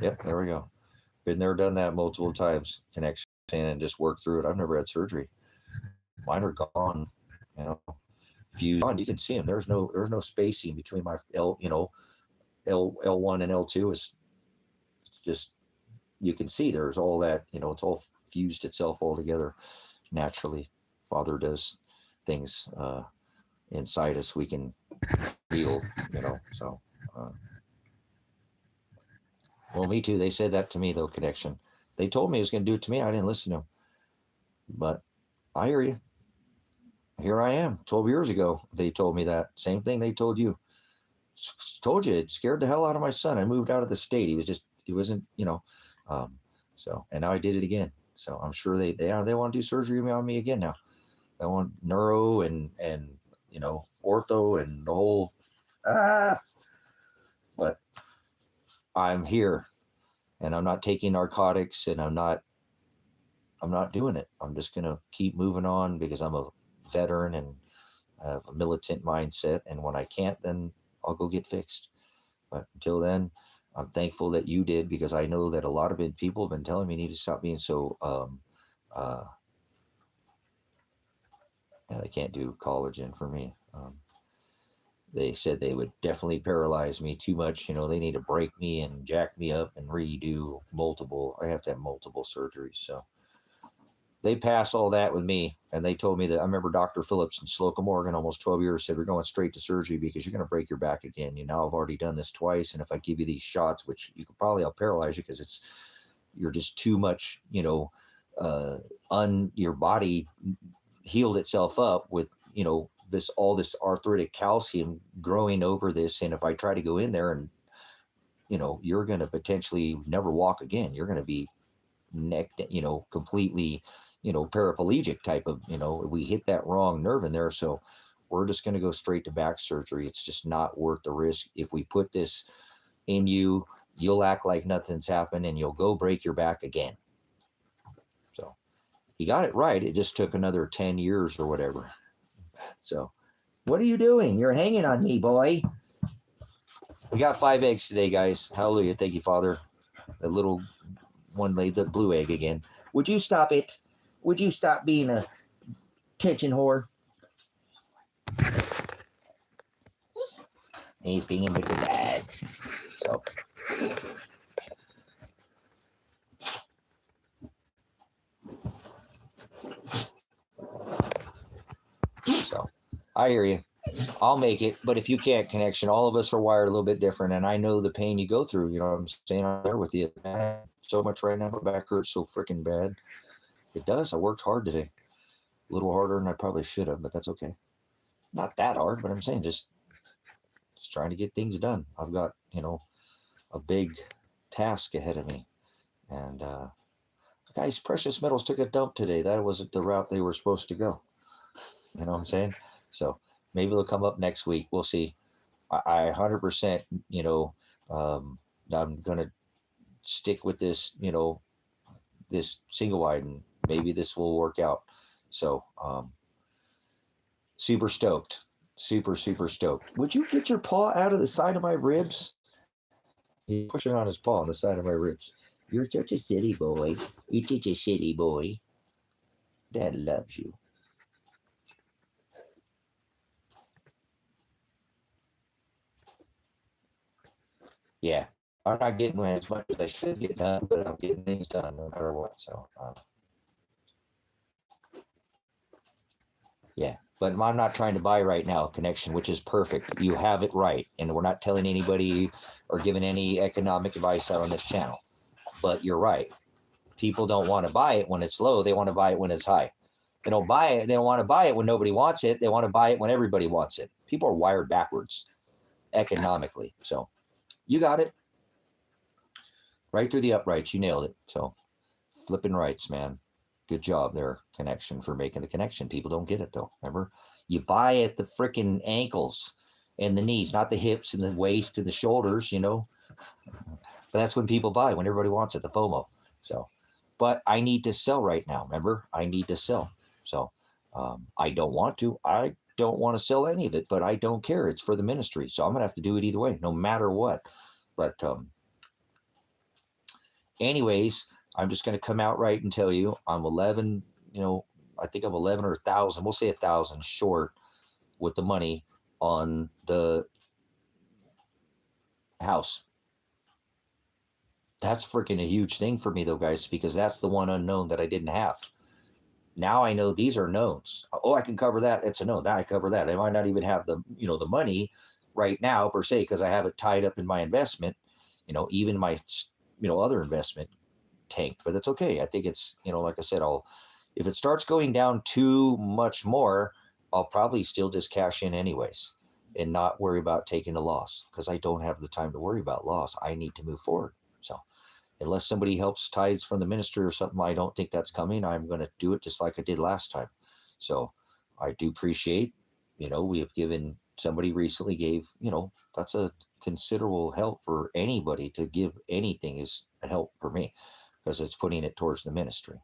[SPEAKER 1] Yep, there we go. Been there, done that multiple times. Connection and just work through it. I've never had surgery. Mine are gone. You know, fused on. You can see them. There's no spacing between my L1 and L2 is it's just you can see there's all that it's all fused itself all together naturally. Father does things inside us we can feel, so well, me too. They said that to me though. Connection, they told me he was going to do it to me. I didn't listen to him, but I hear you. Here I am 12 years ago. They told me that same thing they told you. Told you it scared the hell out of my son. I moved out of the state. He wasn't, so, and now I did it again. So I'm sure they want to do surgery on me again now. They want neuro and ortho and the whole, but I'm here and I'm not taking narcotics and I'm not doing it. I'm just going to keep moving on because I'm a veteran and have a militant mindset. And when I can't, then I'll go get fixed. But until then, I'm thankful that you did, because I know that a lot of people have been telling me you need to stop being so, they can't do collagen for me. They said they would definitely paralyze me too much. They need to break me and jack me up and redo I have to have multiple surgeries. So they passed all that with me. And they told me that, I remember Dr. Phillips in Slocum, Oregon, almost 12 years, said, we're going straight to surgery because you're going to break your back again. I've already done this twice. And if I give you these shots, which I'll paralyze you because you're just too much, your body healed itself up with, all this arthritic calcium growing over this. And if I try to go in there and, you're going to potentially never walk again. You're going to be necked, completely, paraplegic type of, we hit that wrong nerve in there. So we're just going to go straight to back surgery. It's just not worth the risk. If we put this in you, you'll act like nothing's happened and you'll go break your back again. So he got it right. It just took another 10 years or whatever. So what are you doing? You're hanging on me, boy. We got 5 eggs today, guys. Hallelujah. Thank you, Father. The little one laid the blue egg again. Would you stop it? Would you stop being a attention whore? He's being with the dad. So I hear you. I'll make it, but if you can't, connection, all of us are wired a little bit different, and I know the pain you go through. You know what I'm saying? I'm there with you. So much right now. My back hurts so freaking bad. It does. I worked hard today. A little harder than I probably should have, but that's okay. Not that hard, but I'm saying just trying to get things done. I've got, a big task ahead of me. And guys, Precious Metals took a dump today. That wasn't the route they were supposed to go. You know what I'm saying? So maybe they'll come up next week. We'll see. I 100%, I'm going to stick with this, this single wide, and maybe this will work out. So super stoked. Super, super stoked. Would you get your paw out of the side of my ribs? He's pushing on his paw on the side of my ribs. You're such a silly boy. You're such a silly boy. Dad loves you. Yeah, I'm not getting as much as I should get done, but I'm getting things done no matter what. So, yeah, but I'm not trying to buy right now, connection, which is perfect. You have it right, and we're not telling anybody or giving any economic advice out on this channel. But you're right. People don't want to buy it when it's low. They want to buy it when it's high. They don't buy it. They don't want to buy it when nobody wants it. They want to buy it when everybody wants it. People are wired backwards economically. So you got it. Right through the uprights. You nailed it. So flipping rights, man. Good job there, connection, for making the connection. People don't get it, though. Remember? You buy at the freaking ankles and the knees, not the hips and the waist and the shoulders, But that's when people buy, when everybody wants it, the FOMO. So, but I need to sell right now. Remember? I need to sell. So I don't want to. I don't want to sell any of it, but I don't care. It's for the ministry. So I'm going to have to do it either way, no matter what. But anyways, I'm just going to come out right and tell you I'm 11, I think I'm 11 or 1,000, we'll say 1,000 short with the money on the house. That's freaking a huge thing for me though, guys, because that's the one unknown that I didn't have. Now I know these are knowns. Oh, I can cover that. It's a known. Now I cover that. I might not even have the, the money right now per se, because I have it tied up in my investment, even my, other investment tanked, but it's okay. I think it's, like I said, if it starts going down too much more, I'll probably still just cash in anyways and not worry about taking a loss, because I don't have the time to worry about loss. I need to move forward. So unless somebody helps tithes from the ministry or something, I don't think that's coming. I'm going to do it just like I did last time. So I do appreciate, we have given, somebody recently gave, that's a considerable help for anybody. To give anything is a help for me, because it's putting it towards the ministry.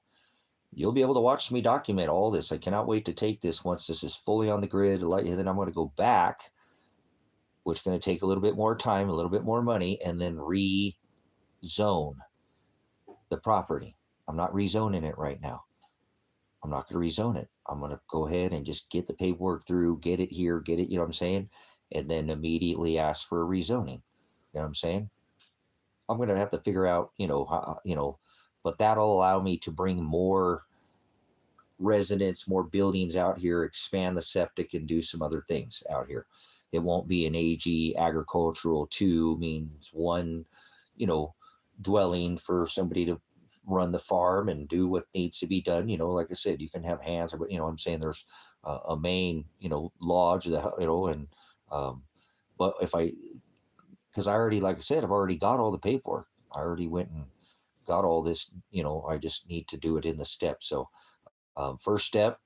[SPEAKER 1] You'll be able to watch me document all this. I cannot wait to take this once this is fully on the grid. And then I'm going to go back, which is going to take a little bit more time, a little bit more money, and then rezone the property. I'm not rezoning it right now. I'm not going to rezone it. I'm going to go ahead and just get the paperwork through, get it here, get it, you know what I'm saying? And then immediately ask for a rezoning. You know what I'm saying? I'm going to have to figure out, but that'll allow me to bring more residents, more buildings out here, expand the septic, and do some other things out here. It won't be an AG agricultural 2 means 1, dwelling for somebody to run the farm and do what needs to be done. Like I said, you can have hands, but I'm saying there's a main, lodge, and but because I already, like I said, I've already got all the paperwork. I already went and got all this, I just need to do it in the steps. So first step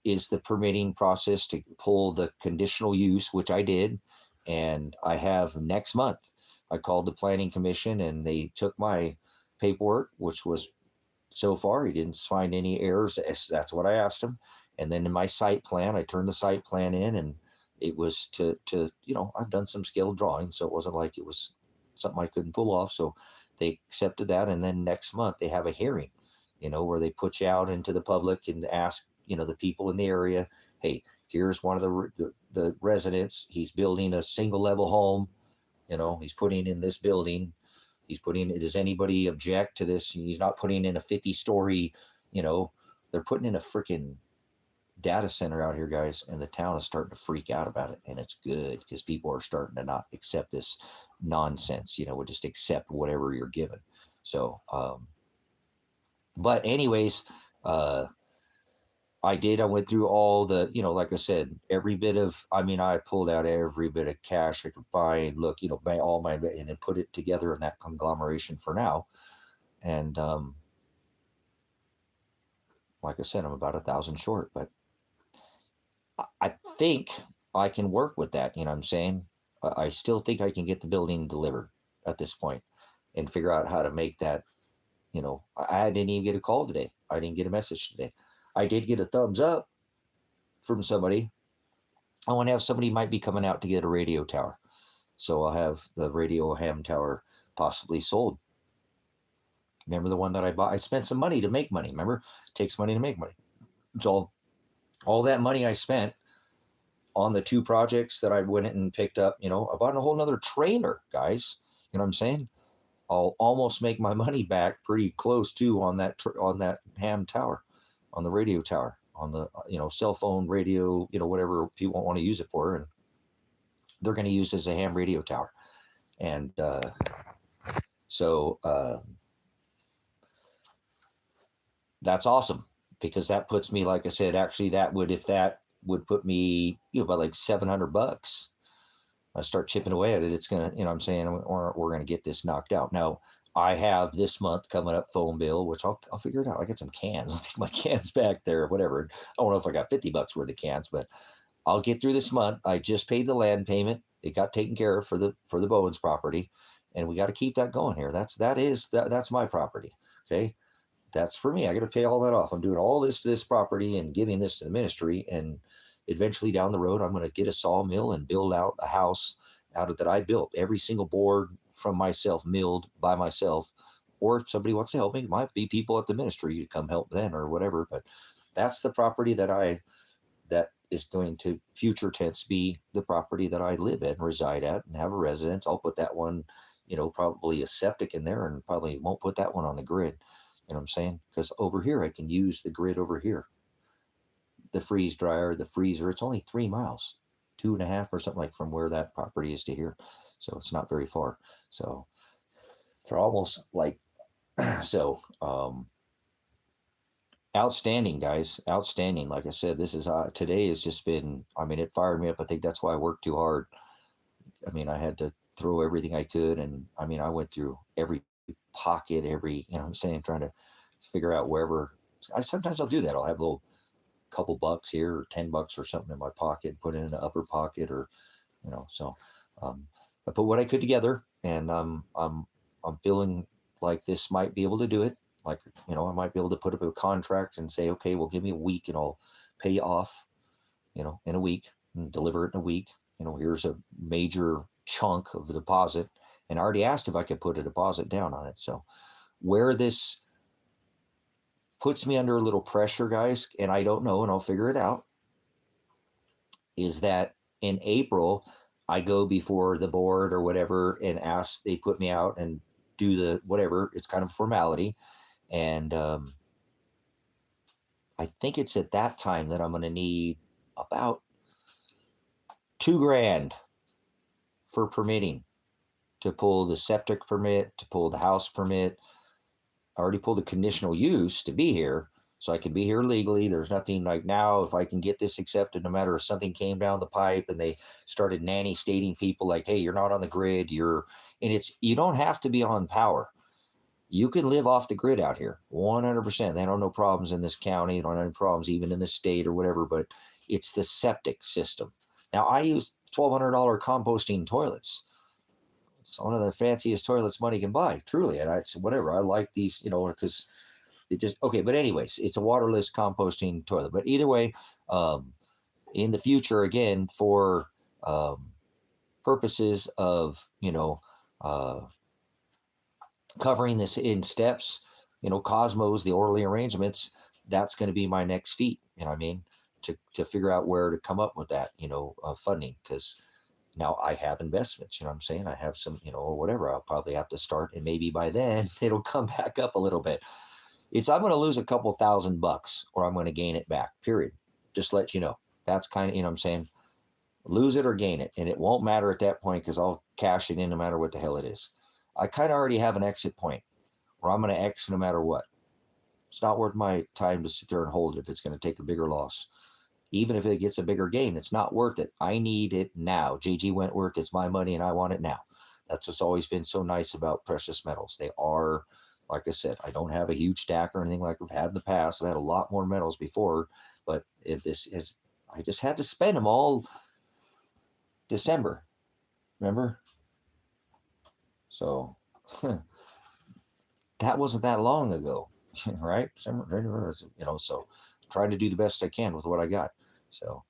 [SPEAKER 1] is the permitting process to pull the conditional use, which I did. And I have next month, I called the planning commission and they took my paperwork, which was, so far, he didn't find any errors. That's what I asked him. And then in my site plan, I turned the site plan in, and it was to I've done some scale drawing, so it wasn't like it was something I couldn't pull off. So they accepted that. And then next month they have a hearing, where they put you out into the public and ask, the people in the area, hey, here's one of the residents. He's building a single level home. He's putting in this building. Does anybody object to this? He's not putting in a 50-story, they're putting in a freaking data center out here, guys, and the town is starting to freak out about it. And it's good, because people are starting to not accept this nonsense, we'll just accept whatever you're given. So, but anyways, I went through all the, like I said, every bit of, I pulled out every bit of cash I could find, look, and then put it together in that conglomeration for now. And, like I said, I'm about 1,000 short, but I think I can work with that. You know what I'm saying? I still think I can get the building delivered at this point and figure out how to make that, I didn't even get a call today. I didn't get a message today. I did get a thumbs up from somebody. I want to have somebody might be coming out to get a radio tower. So I'll have the radio ham tower possibly sold. Remember the one that I bought? I spent some money to make money. Remember? It takes money to make money. So all that money I spent on the 2 projects that I went and picked up, I bought a whole nother trailer, guys. You know what I'm saying? I'll almost make my money back pretty close to on that ham tower, on the radio tower, on the, cell phone radio, whatever people want to use it for. And they're going to use it as a ham radio tower. And so that's awesome, because that puts me, like I said, actually that would put me, about like $700. I start chipping away at it. It's going to, I'm saying, we're going to get this knocked out. Now, I have this month coming up phone bill, which I'll figure it out. I got some cans. I'll take my cans back there, whatever. I don't know if I got $50 worth of cans, but I'll get through this month. I just paid the land payment. It got taken care of for the Bowens property, and we got to keep that going here. That's my property. Okay. That's for me. I got to pay all that off. I'm doing all this to this property and giving this to the ministry. And eventually down the road, I'm going to get a sawmill and build out a house out of that I built. Every single board from myself, milled by myself, or if somebody wants to help me, it might be people at the ministry to come help then or whatever. But that's the property that is going to future tense be the property that I live in, reside at, and have a residence. I'll put that one, probably a septic in there, and probably won't put that one on the grid. You know what I'm saying? Because over here, I can use the grid over here. The freeze dryer, the freezer, it's only 3 miles, 2.5 or something like from where that property is to here. So it's not very far. So they're almost like, so, outstanding, guys. Outstanding. Like I said, this is today has just been, it fired me up. I think that's why I worked too hard. I had to throw everything I could. And I went through every pocket, I'm saying, trying to figure out wherever. Sometimes I'll do that. I'll have a little couple bucks here or $10 or something in my pocket, put it in the upper pocket, or, so I put what I could together, and I'm feeling like this might be able to do it. Like, I might be able to put up a contract and say, okay, well, give me a week and I'll pay you off, in a week, and deliver it in a week. Here's a major chunk of the deposit. And I already asked if I could put a deposit down on it. So where this puts me under a little pressure, guys, and I don't know, and I'll figure it out, is that in April, I go before the board or whatever and ask, they put me out and do the whatever. It's kind of a formality. And I think it's at that time that I'm going to need about $2,000 for permitting, to pull the septic permit, to pull the house permit. I already pulled the conditional use to be here, so I can be here legally. There's nothing like now, if I can get this accepted, no matter if something came down the pipe and they started nanny stating people like, hey, you're not on the grid, you don't have to be on power. You can live off the grid out here, 100%. They don't know problems in this county. They don't have any problems even in the state or whatever, but it's the septic system. Now, I use $1,200 composting toilets. It's one of the fanciest toilets money can buy, truly. And it's whatever. I like these, because it just, okay. But anyways, it's a waterless composting toilet. But either way, in the future, again, for purposes of, covering this in steps, Cosmos, the orderly arrangements, that's going to be my next feat, to figure out where to come up with that, funding, because now I have investments, I'm saying, I have some, or whatever, I'll probably have to start, and maybe by then it'll come back up a little bit. I'm going to lose a couple $1,000 or I'm going to gain it back, period. Just let you know. That's kind of, I'm saying, lose it or gain it. And it won't matter at that point, because I'll cash it in no matter what the hell it is. I kind of already have an exit point where I'm going to exit no matter what. It's not worth my time to sit there and hold it if it's going to take a bigger loss. Even if it gets a bigger gain, it's not worth it. I need it now. JG Wentworth, it's my money and I want it now. That's what's always been so nice about precious metals. They are, like I said, I don't have a huge stack or anything like I've had in the past. I've had a lot more metals before, but I just had to spend them all December. Remember? So that wasn't that long ago, right? So trying to do the best I can with what I got. So,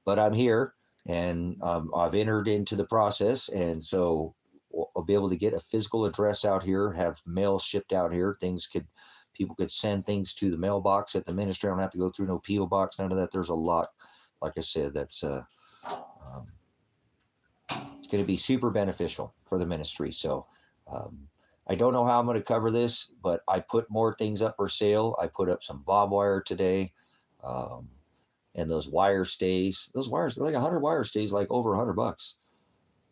[SPEAKER 1] but I'm here, and I've entered into the process, and so I'll be able to get a physical address out here, have mail shipped out here. People could send things to the mailbox at the ministry. I don't have to go through no P.O.Box, none of that. There's a lot, like I said, that's going to be super beneficial for the ministry. So I don't know how I'm going to cover this, but I put more things up for sale. I put up some bob wire today, and those wire stays. Those wires, like 100 wire stays, like over $100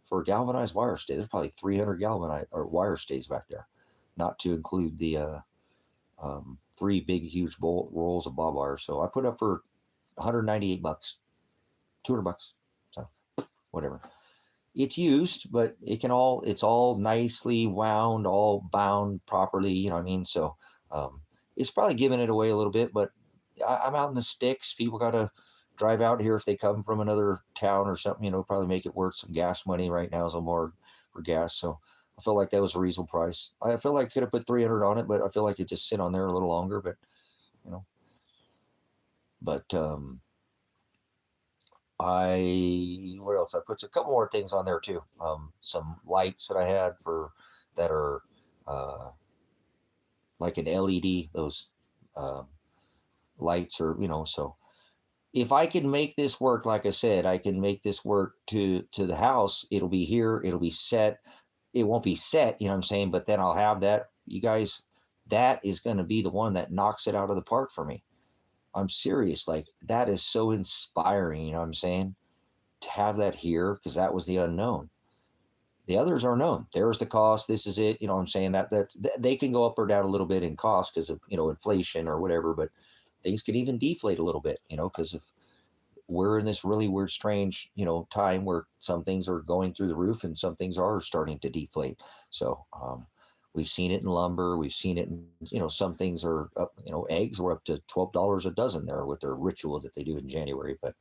[SPEAKER 1] for a galvanized wire stay. There's probably 300 galvanized or wire stays back there, not to include the 3 big, huge rolls of bob wire. So I put up for $198, $200. So whatever. It's used, but it's all nicely wound, all bound properly, So it's probably giving it away a little bit, but I'm out in the sticks. People got to drive out here if they come from another town or something, probably make it worth some gas money. Right now is a more for gas. So I feel like that was a reasonable price. I feel like I could have put 300 on it, but I feel like it just sit on there a little longer, but what else? I put a couple more things on there too. Some lights that I had that are like an LED, those uh, lights, or so if I can make this work, like I said, I can make this work to the house. It'll be here. It'll be set. It won't be set, you know what I'm saying? But then I'll have that. You guys, that is going to be the one that knocks it out of the park for me. I'm serious. Like, that is so inspiring, you know what I'm saying? To have that here, because that was the unknown. The others are known. There's the cost. This is it. You know what I'm saying? That they can go up or down a little bit in cost because of, inflation or whatever, but things could even deflate a little bit, because of we're in this really weird, strange, time where some things are going through the roof and some things are starting to deflate. So we've seen it in lumber. We've seen it in, some things are up, eggs were up to $12 a dozen there with their ritual that they do in January. But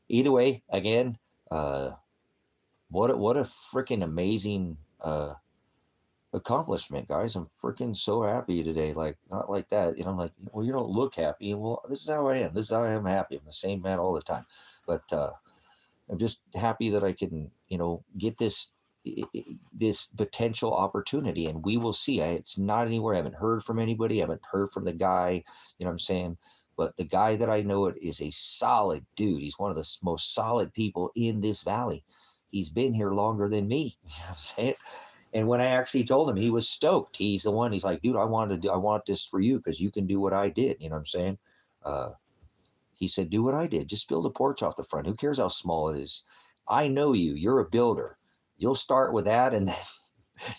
[SPEAKER 1] either way, again, what a freaking amazing accomplishment, guys. I'm freaking so happy today. Like, not like that, like, well, you don't look happy. Well, this is how I am. This is how I am happy. I'm the same man all the time. But I'm just happy that I can, get this potential opportunity, and we will see. It's not anywhere. I haven't heard from anybody. I haven't heard from the guy, you know what I'm saying? But the guy that I know it is a solid dude. He's one of the most solid people in this valley. He's been here longer than me. You know what I'm saying? And when I actually told him, he was stoked. He's the one. He's like, dude, I want this for you because you can do what I did. You know what I'm saying? He said, do what I did. Just build a porch off the front. Who cares how small it is? I know you. You're a builder. You'll start with that, and then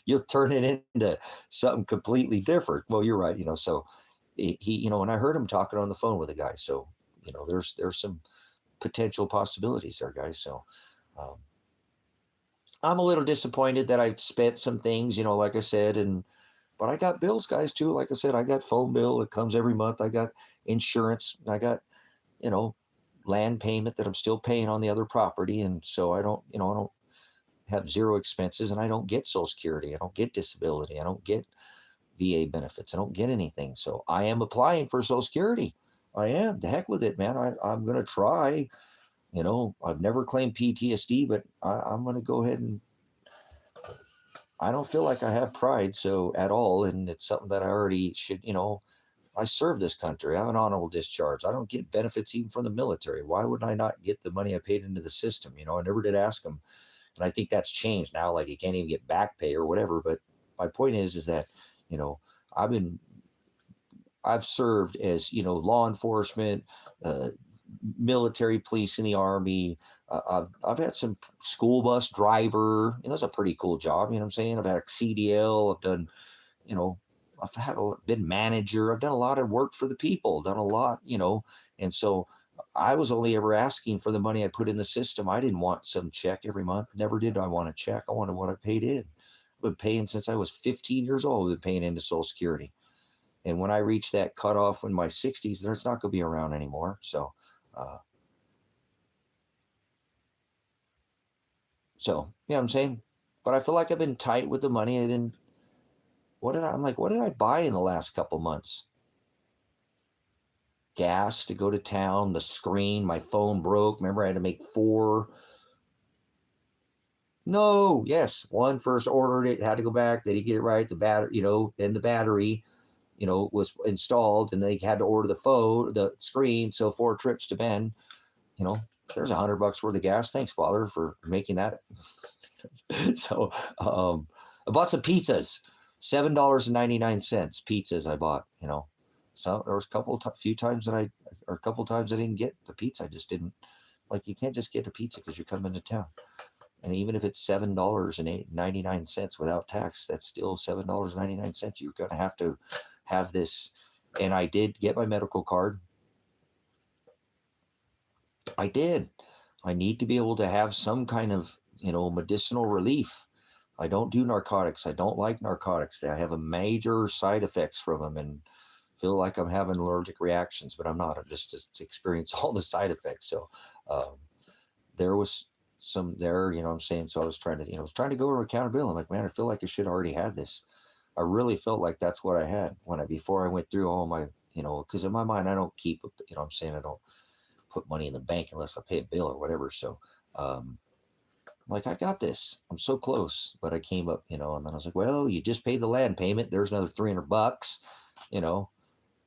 [SPEAKER 1] you'll turn it into something completely different. Well, you're right. So he, and I heard him talking on the phone with a guy. So, there's some potential possibilities there, guys. So, I'm a little disappointed that I spent some things, like I said, but I got bills, guys, too. Like I said, I got phone bill. It comes every month. I got insurance. I got, land payment that I'm still paying on the other property. And so I don't have zero expenses, and I don't get Social Security. I don't get disability. I don't get VA benefits. I don't get anything. So I am applying for Social Security. I am. The heck with it, man. I'm going to try. I've never claimed PTSD, but I'm going to go ahead and I don't feel like I have pride so at all. And it's something that I already should, I serve this country. I have an honorable discharge. I don't get benefits even from the military. Why would I not get the money I paid into the system? I never did ask them. And I think that's changed now. Like, you can't even get back pay or whatever. But my point is that, I've served as, law enforcement, military, police in the Army. I've had some school bus driver. That's a pretty cool job. You know what I'm saying? I've had a CDL. I've done, been manager. I've done a lot of work for the people, done a lot, and so I was only ever asking for the money I put in the system. I didn't want some check every month. Never did I want a check. I wanted what I paid in. I've been paying since I was 15 years old. I've been paying into Social Security. And when I reach that cutoff in my 60s, there's not going to be around anymore. So, you know what I'm saying? But I feel like I've been tight with the money. I'm like, what did I buy in the last couple months? Gas to go to town, the screen, my phone broke. Remember, I had to make 4. No, yes. One first ordered it, had to go back. They didn't get it right. The battery, then the battery, was installed, and they had to order the screen. So 4 trips to Bend, there's $100 worth of gas. Thanks, Father, for making that. So I bought some pizzas, $7.99 pizzas I bought, So there was a few times a couple times I didn't get the pizza. I just didn't, like, you can't just get a pizza because you're coming to town. And even if it's $7.99 without tax, that's still $7.99. You're going to have this. And I did get my medical card. I did. I need to be able to have some kind of, medicinal relief. I don't do narcotics. I don't like narcotics. I have a major side effects from them and feel like I'm having allergic reactions, but I'm not. I'm just experience all the side effects. So there was some there, what I'm saying? So I was trying to go over accountability. I'm like, man, I feel like I should already had this. I really felt like that's what I had before I went through all my, because in my mind, I don't keep, what I'm saying? I don't put money in the bank unless I pay a bill or whatever. So I'm like, I got this. I'm so close. But I came up, and then I was like, well, you just paid the land payment. There's another $300, you know.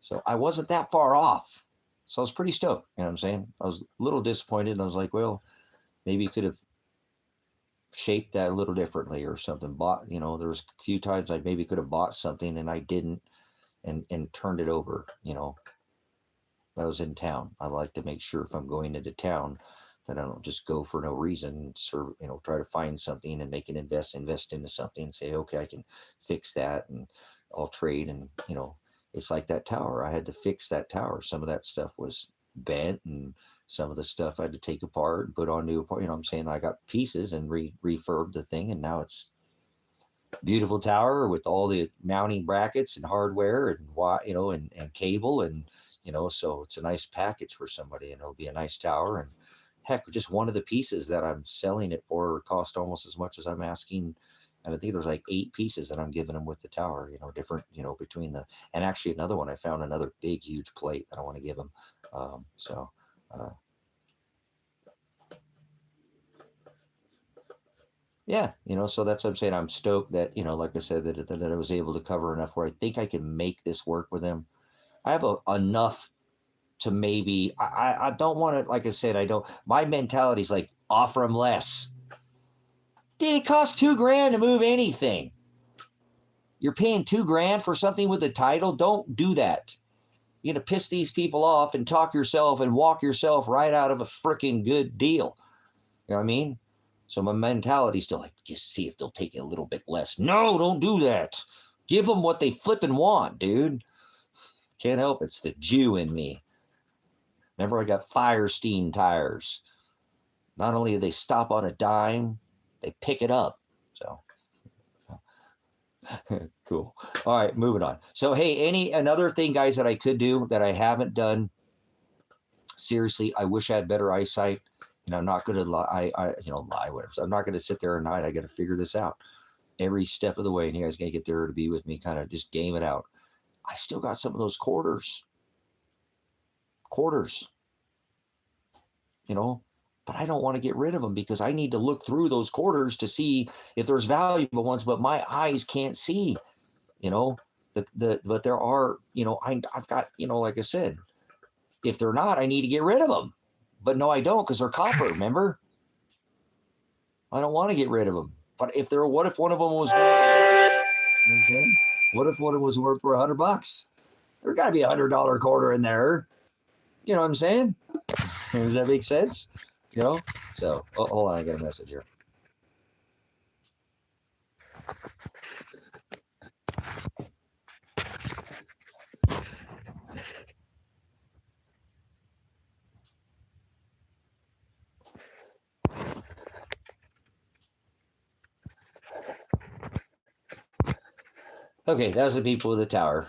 [SPEAKER 1] So I wasn't that far off. So I was pretty stoked. You know what I'm saying? I was a little disappointed. And I was like, well, maybe you could have shaped that a little differently or something. There was a few times I maybe could have bought something and I didn't and turned it over, I was in town. I like to make sure if I'm going into town that I don't just go for no reason, try to find something and make an invest into something and say, okay, I can fix that and I'll trade. And, it's like that tower. I had to fix that tower. Some of that stuff was bent and some of the stuff I had to take apart and put on new apart. I'm saying? I got pieces and refurbed the thing and now it's beautiful tower with all the mounting brackets and hardware and cable and, so it's a nice package for somebody and it'll be a nice tower. And heck, just one of the pieces that I'm selling it for cost almost as much as I'm asking. And I think there's like 8 pieces that I'm giving them with the tower, different, between and actually another one, I found another big, huge plate that I want to give them. Yeah, so that's what I'm saying. I'm stoked that, like I said, that I was able to cover enough where I think I can make this work with them. I have enough to maybe, I don't want to, like I said, my mentality is like, offer them less. Dude, it costs $2,000 to move anything. You're paying $2,000 for something with a title? Don't do that. You're going to piss these people off and talk yourself and walk yourself right out of a freaking good deal. You know what I mean? So my mentality's still like, just see if they'll take it a little bit less. No, don't do that. Give them what they flipping want, dude. Can't help it. It's the Jew in me. Remember, I got Firestein tires. Not only do they stop on a dime, they pick it up. So cool. All right, moving on. So, hey, another thing, guys, that I could do that I haven't done. Seriously, I wish I had better eyesight. And I'm not going to lie, whatever. So I'm not going to sit there at night. I got to figure this out every step of the way. And you guys going to get there to be with me, kind of just game it out. I still got some of those quarters, but I don't want to get rid of them because I need to look through those quarters to see if there's valuable ones, but my eyes can't see, but there are, I've got, like I said, if they're not, I need to get rid of them. But no, I don't, because they're copper, remember? I don't want to get rid of them. But what if one of them was, what if one of them was worth for $100? There's got to be $100 quarter in there. You know what I'm saying? Does that make sense? So, hold on, I got a message here. Okay, that's the people of the tower,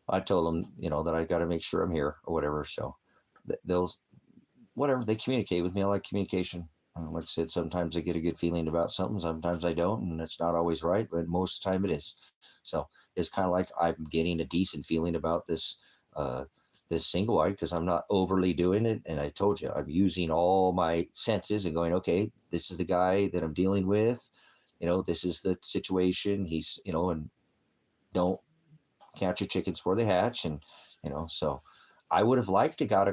[SPEAKER 1] I told them, that I got to make sure I'm here or whatever. So whatever, they communicate with me. I like communication. Like I said, sometimes I get a good feeling about something. Sometimes I don't, and it's not always right, but most of the time it is. So it's kind of like I'm getting a decent feeling about this single wide because I'm not overly doing it. And I told you, I'm using all my senses and going, okay, this is the guy that I'm dealing with. This is the situation. He's, and don't count your chickens before they hatch. And, so I would have liked to got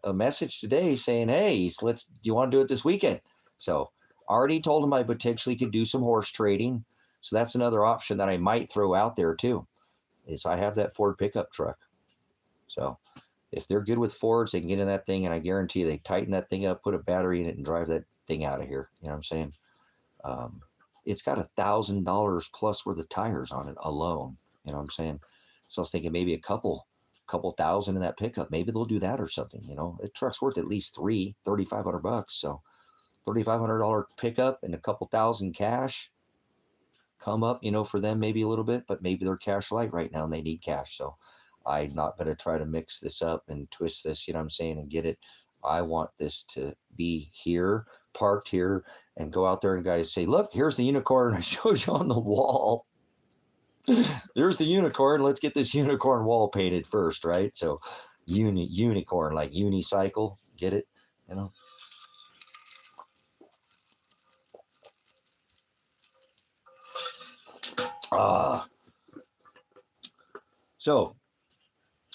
[SPEAKER 1] a message today saying, hey, do you want to do it this weekend? So I already told him I potentially could do some horse trading. So that's another option that I might throw out there too, is I have that Ford pickup truck. So if they're good with Fords, they can get in that thing, and I guarantee you they tighten that thing up, put a battery in it, and drive that thing out of here. You know what I'm saying? It's got $1,000 plus worth of tires on it alone. You know what I'm saying? So I was thinking maybe a couple thousand in that pickup. Maybe they'll do that or something. The truck's worth at least $3,500. So $3,500 pickup and a couple thousand cash come up, for them maybe a little bit, but maybe they're cash light right now and they need cash. So I'm not going to try to mix this up and twist this, and get it. I want this to be here, parked here, and go out there and guys say, look, here's the unicorn I showed you on the wall. There's the unicorn. Let's get this unicorn wall painted first, right? So unicorn, like unicycle, get it? So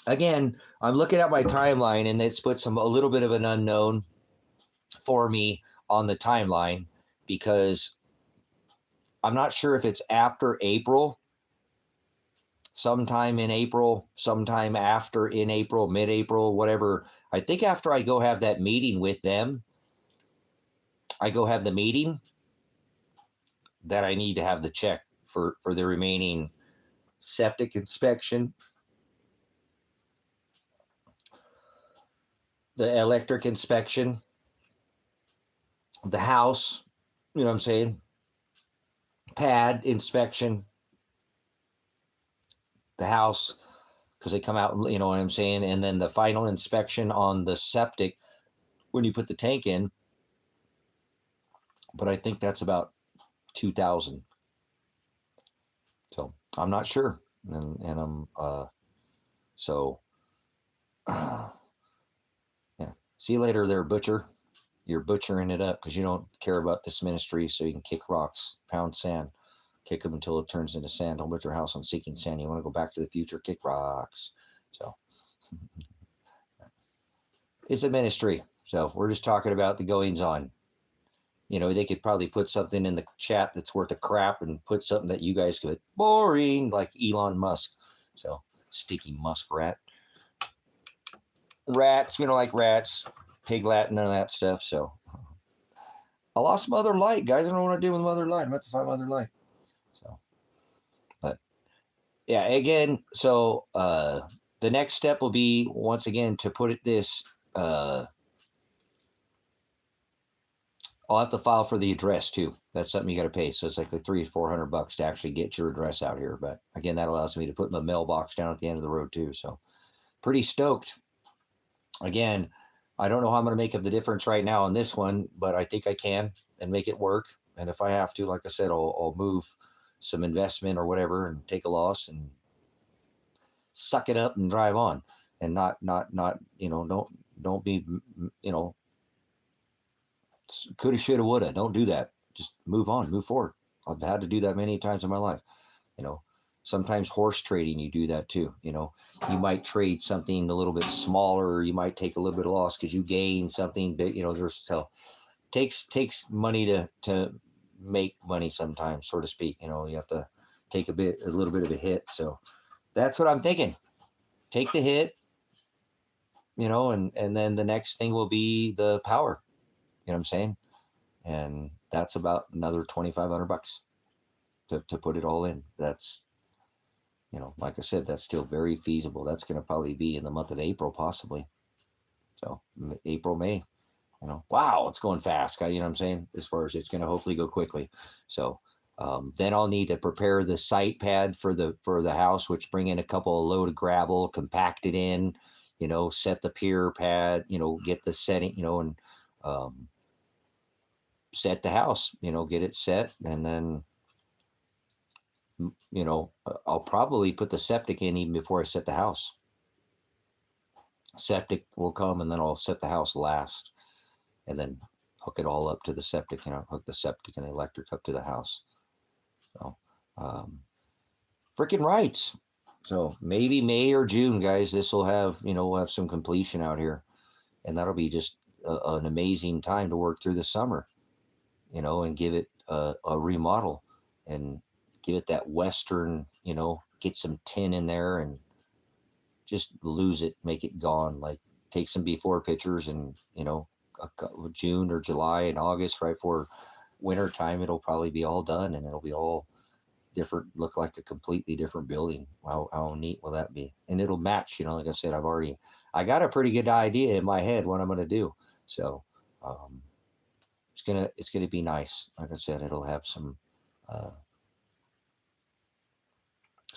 [SPEAKER 1] again, I'm looking at my timeline, and it's put a little bit of an unknown for me on the timeline, because I'm not sure if it's after April, sometime in April, sometime after in April, mid-April, whatever. I think after I go have that meeting with them, I go have the meeting, that I need to have the check for the remaining septic inspection, the electric inspection, the house, you know what I'm saying? Pad inspection, the house, because they come out, you know what I'm saying? And then the final inspection on the septic when you put the tank in. But I think that's about 2,000. So I'm not sure. And I'm, so, yeah. See you later there, butcher. You're butchering it up because you don't care about this ministry, so you can kick rocks, pound sand, kick them until it turns into sand. Don't build your house on sinking sand. You want to go back to the future, kick rocks. So it's a ministry. So we're just talking about the goings on. You know, they could probably put something in the chat that's worth a crap and put something that you guys could, boring, like Elon Musk. So sticky muskrat. Rats, we don't like rats. Pig Latin, none of that stuff. So I lost Mother Light, guys. I don't know what to do with Mother Light. I'm about to find Mother Light. So, but yeah, again, so the next step will be, once again, to put it this, I'll have to file for the address too. That's something you got to pay. So it's like the $300-400 to actually get your address out here. But again, that allows me to put my mailbox down at the end of the road too. So pretty stoked. Again, I don't know how I'm going to make up the difference right now on this one, but I think I can and make it work. And if I have to, like I said, I'll move some investment or whatever and take a loss and suck it up and drive on, and not, you know, don't be, you know, coulda, shoulda, woulda. Don't do that. Just move on, move forward. I've had to do that many times in my life. You know, sometimes horse trading, you do that too. You know, you might trade something a little bit smaller. You might take a little bit of loss because you gain something big. You know, there's, so takes money to make money sometimes, so to speak. You know, you have to take a little bit of a hit. So that's what I'm thinking. Take the hit, you know, and then the next thing will be the power. You know what I'm saying? And that's about another $2,500 to put it all in. That's, you know, like I said, that's still very feasible. That's going to probably be in the month of April, possibly. So April, May, you know, wow, it's going fast. You know what I'm saying? As far as it's going to hopefully go quickly. So then I'll need to prepare the site pad for the house, which bring in a couple of load of gravel, compact it in, you know, set the pier pad, you know, get the setting, you know, and set the house, you know, get it set. And then, you know, I'll probably put the septic in even before I set the house. Septic will come, and then I'll set the house last, and then hook it all up to the septic, you know, hook the septic and the electric up to the house. So, freaking rights. So maybe May or June, guys, this will have, you know, we'll have some completion out here, and that'll be just an amazing time to work through the summer, you know, and give it a remodel and give it that Western, you know, get some tin in there and just lose it, make it gone. Like take some before pictures, and, you know, June or July and August, right before winter time, it'll probably be all done, and it'll be all different, look like a completely different building. How neat will that be? And it'll match, you know, like I said, I got a pretty good idea in my head what I'm going to do. So it's gonna be nice. Like I said, it'll have some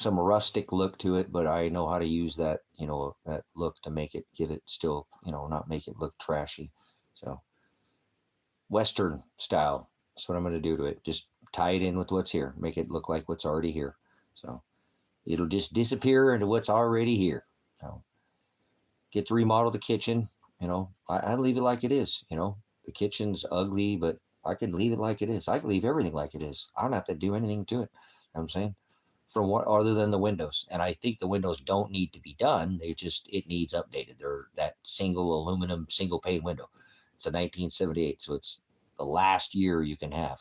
[SPEAKER 1] rustic look to it, but I know how to use that, you know, that look to make it, give it still, you know, not make it look trashy. So Western style, that's what I'm going to do to it. Just tie it in with what's here, make it look like what's already here. So it'll just disappear into what's already here. So get to remodel the kitchen. You know, I leave it like it is. You know, the kitchen's ugly, but I can leave it like it is. I can leave everything like it is. I don't have to do anything to it. You know what I'm saying? from what other than the windows. And I think the windows don't need to be done. It needs updated. They're that single aluminum, single pane window. It's a 1978. So it's the last year you can have.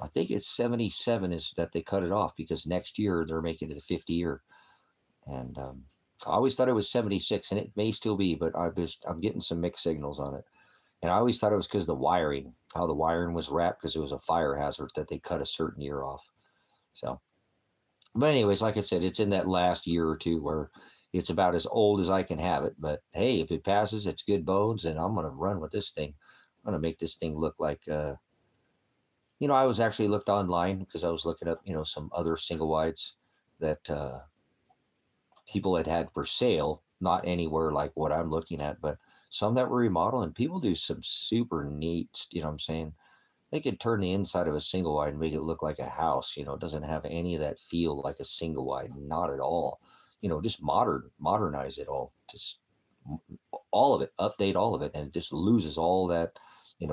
[SPEAKER 1] I think it's 77 is that they cut it off because next year they're making it a 50 year. And I always thought it was 76, and it may still be, but I'm getting some mixed signals on it. And I always thought it was because the wiring, how the wiring was wrapped because it was a fire hazard that they cut a certain year off. So, but anyways, like I said, it's in that last year or two where it's about as old as I can have it. But hey, if it passes, it's good bones, and I'm going to run with this thing. I'm going to make this thing look like, I was actually looked online because I was looking up, some other single wides that people had for sale, not anywhere like what I'm looking at, but some that were remodeled, and people do some super neat, you know what I'm saying? They could turn the inside of a single wide and make it look like a house. It doesn't have any of that feel like a single wide, not at all. Just modernize it all, just all of it, update all of it, and it just loses all that, a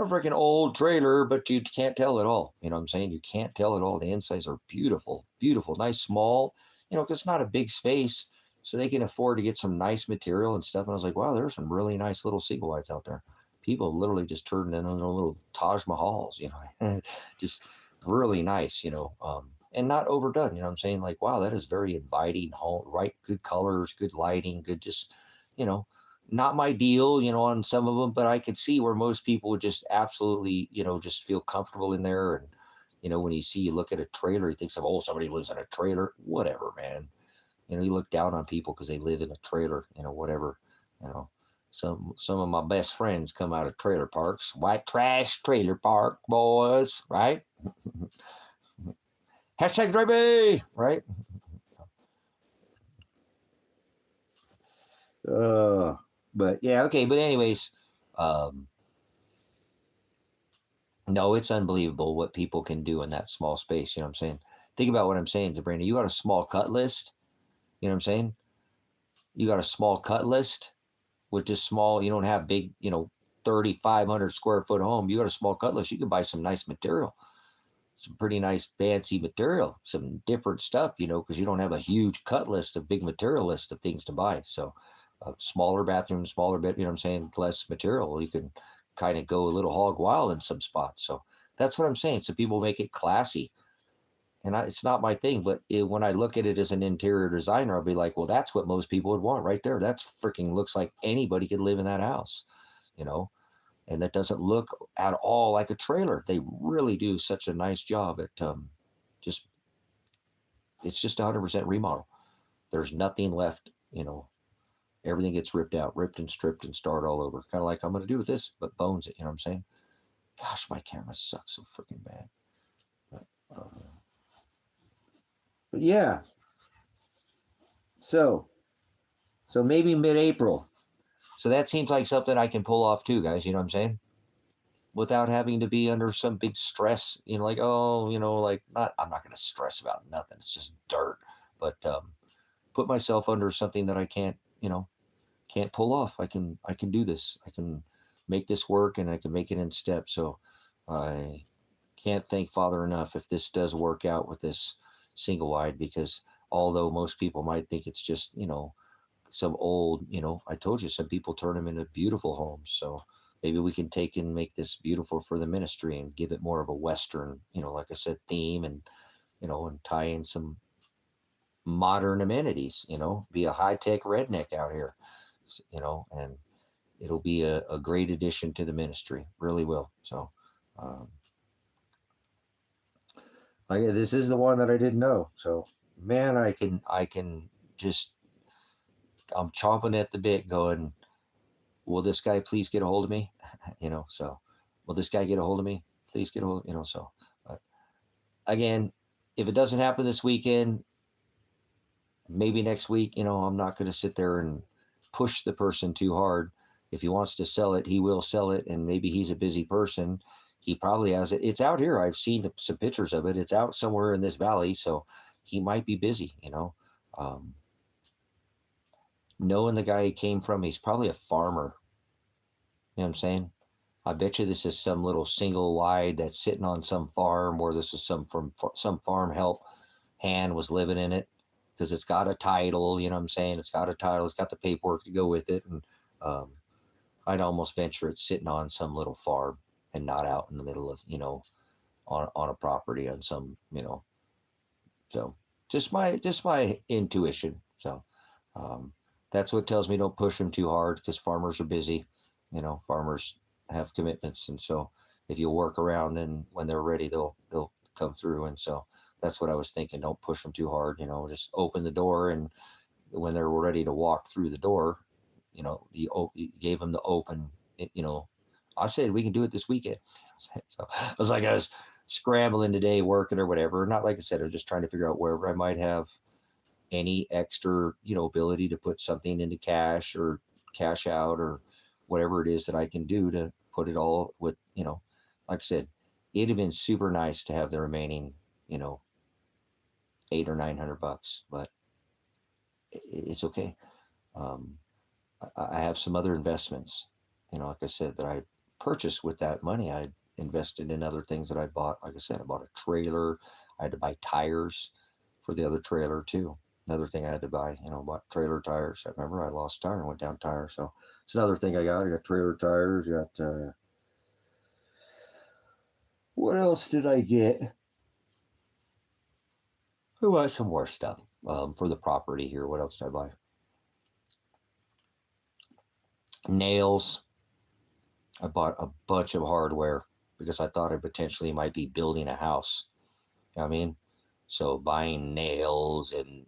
[SPEAKER 1] freaking old trailer, but you can't tell it all. You know what I'm saying? You can't tell it all. The insides are beautiful, beautiful, nice, small, because it's not a big space. So they can afford to get some nice material and stuff. And I was like, wow, there's some really nice little single wides out there. People literally just turned in little Taj Mahals, just really nice, and not overdone. You know what I'm saying? Like, wow, that is very inviting home, right? Good colors, good lighting, good, just, not my deal, on some of them, but I could see where most people would just absolutely, just feel comfortable in there. And, when you look at a trailer, you think, oh, somebody lives in a trailer, whatever, man. You look down on people because they live in a trailer, whatever, some of my best friends come out of trailer parks, white trash trailer park boys, right? Hashtag Draby, right? But yeah, okay. But anyways, no, it's unbelievable what people can do in that small space. You know what I'm saying? Think about what I'm saying, Sabrina. You got a small cut list. You know what I'm saying? You got a small cut list with just small, you don't have big, 3,500 square foot home. You got a small cut list. You can buy some nice material, some pretty nice fancy material, some different stuff, because you don't have a huge cut list, a big material list of things to buy. So smaller bathroom, smaller bed, you know what I'm saying? Less material. You can kind of go a little hog wild in some spots. So that's what I'm saying. So people make it classy. And it's not my thing, but when I look at it as an interior designer, I'll be like, well, that's what most people would want right there. That's freaking looks like anybody could live in that house, and that doesn't look at all like a trailer. They really do such a nice job at it's just 100% remodel. There's nothing left, everything gets ripped out, ripped and stripped and start all over. Kind of like I'm going to do with this, but bones it, you know what I'm saying? Gosh, my camera sucks so freaking bad. But yeah. So maybe mid-April. So that seems like something I can pull off too, guys. You know what I'm saying? Without having to be under some big stress, like, oh, I'm not going to stress about nothing. It's just dirt. But put myself under something that I can't pull off. I can do this. I can make this work, and I can make it in steps. So I can't thank Father enough if this does work out with this single wide, because although most people might think it's just, some old, I told you, some people turn them into beautiful homes. So maybe we can take and make this beautiful for the ministry and give it more of a Western, like I said, theme, and, and tie in some modern amenities, be a high-tech redneck out here, and it'll be a great addition to the ministry. Really will. So, this is the one that I didn't know. So, man, I can just, I'm chomping at the bit going, will this guy please get a hold of me? So will this guy get a hold of me? Please get a hold, so. But again, if it doesn't happen this weekend, maybe next week, I'm not going to sit there and push the person too hard. If he wants to sell it, he will sell it. And maybe he's a busy person. He probably has it. It's out here. I've seen some pictures of it. It's out somewhere in this valley. So he might be busy, knowing the guy he came from, he's probably a farmer. You know what I'm saying? I bet you this is some little single wide that's sitting on some farm, or this is some farm hand was living in it, because it's got a title, you know what I'm saying? It's got a title, it's got the paperwork to go with it. And I'd almost venture it's sitting on some little farm and not out in the middle of, on a property on some, so just my intuition. So that's what tells me don't push them too hard, because farmers are busy. Farmers have commitments, and so if you work around, then when they're ready, they'll come through. And so that's what I was thinking. Don't push them too hard. Just open the door, and when they're ready to walk through the door, you gave them the open. I said we can do it this weekend. So I was scrambling today, working or whatever. Not like I said, I was just trying to figure out wherever I might have any extra, ability to put something into cash or cash out or whatever it is that I can do to put it all with, like I said, it'd have been super nice to have the remaining, $800 or $900, but it's okay. I have some other investments, like I said, that I purchased with that money. I invested in other things that I bought. Like I said, I bought a trailer. I had to buy tires for the other trailer too. Another thing I had to buy, bought trailer tires. I remember I lost a tire and went down tire. So it's another thing I got. I got trailer tires. What else did I get? I bought some more stuff for the property here. What else did I buy? Nails. I bought a bunch of hardware because I thought I potentially might be building a house. You know what I mean? So buying nails and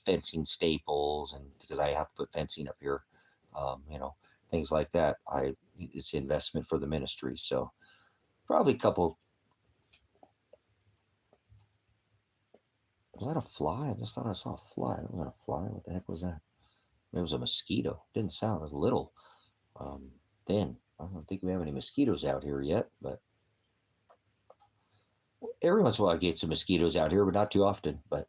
[SPEAKER 1] fencing staples, and because I have to put fencing up here, things like that. It's investment for the ministry. So probably a couple. Was that a fly? I just thought I saw a fly. Was that a fly? What the heck was that? It was a mosquito. Didn't sound as little. Thin. I don't think we have any mosquitoes out here yet, but every once in a while I get some mosquitoes out here, but not too often. But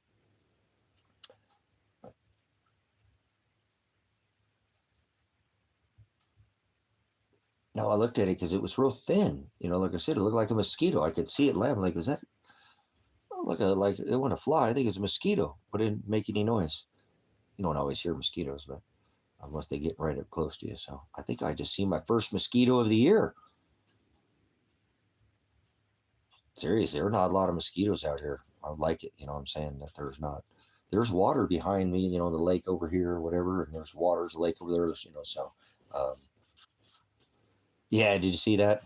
[SPEAKER 1] no, I looked at it because it was real thin. Like I said, it looked like a mosquito. I could see it land. Like, was that like it wasn't a fly? I think it's a mosquito, but it didn't make any noise. You don't always hear mosquitoes, but unless they get right up close to you. So I think I just seen my first mosquito of the year. Seriously, there are not a lot of mosquitoes out here. I like it. You know what I'm saying? That there's not. There's water behind me, the lake over here or whatever, and there's water's lake over there, so. Yeah, did you see that?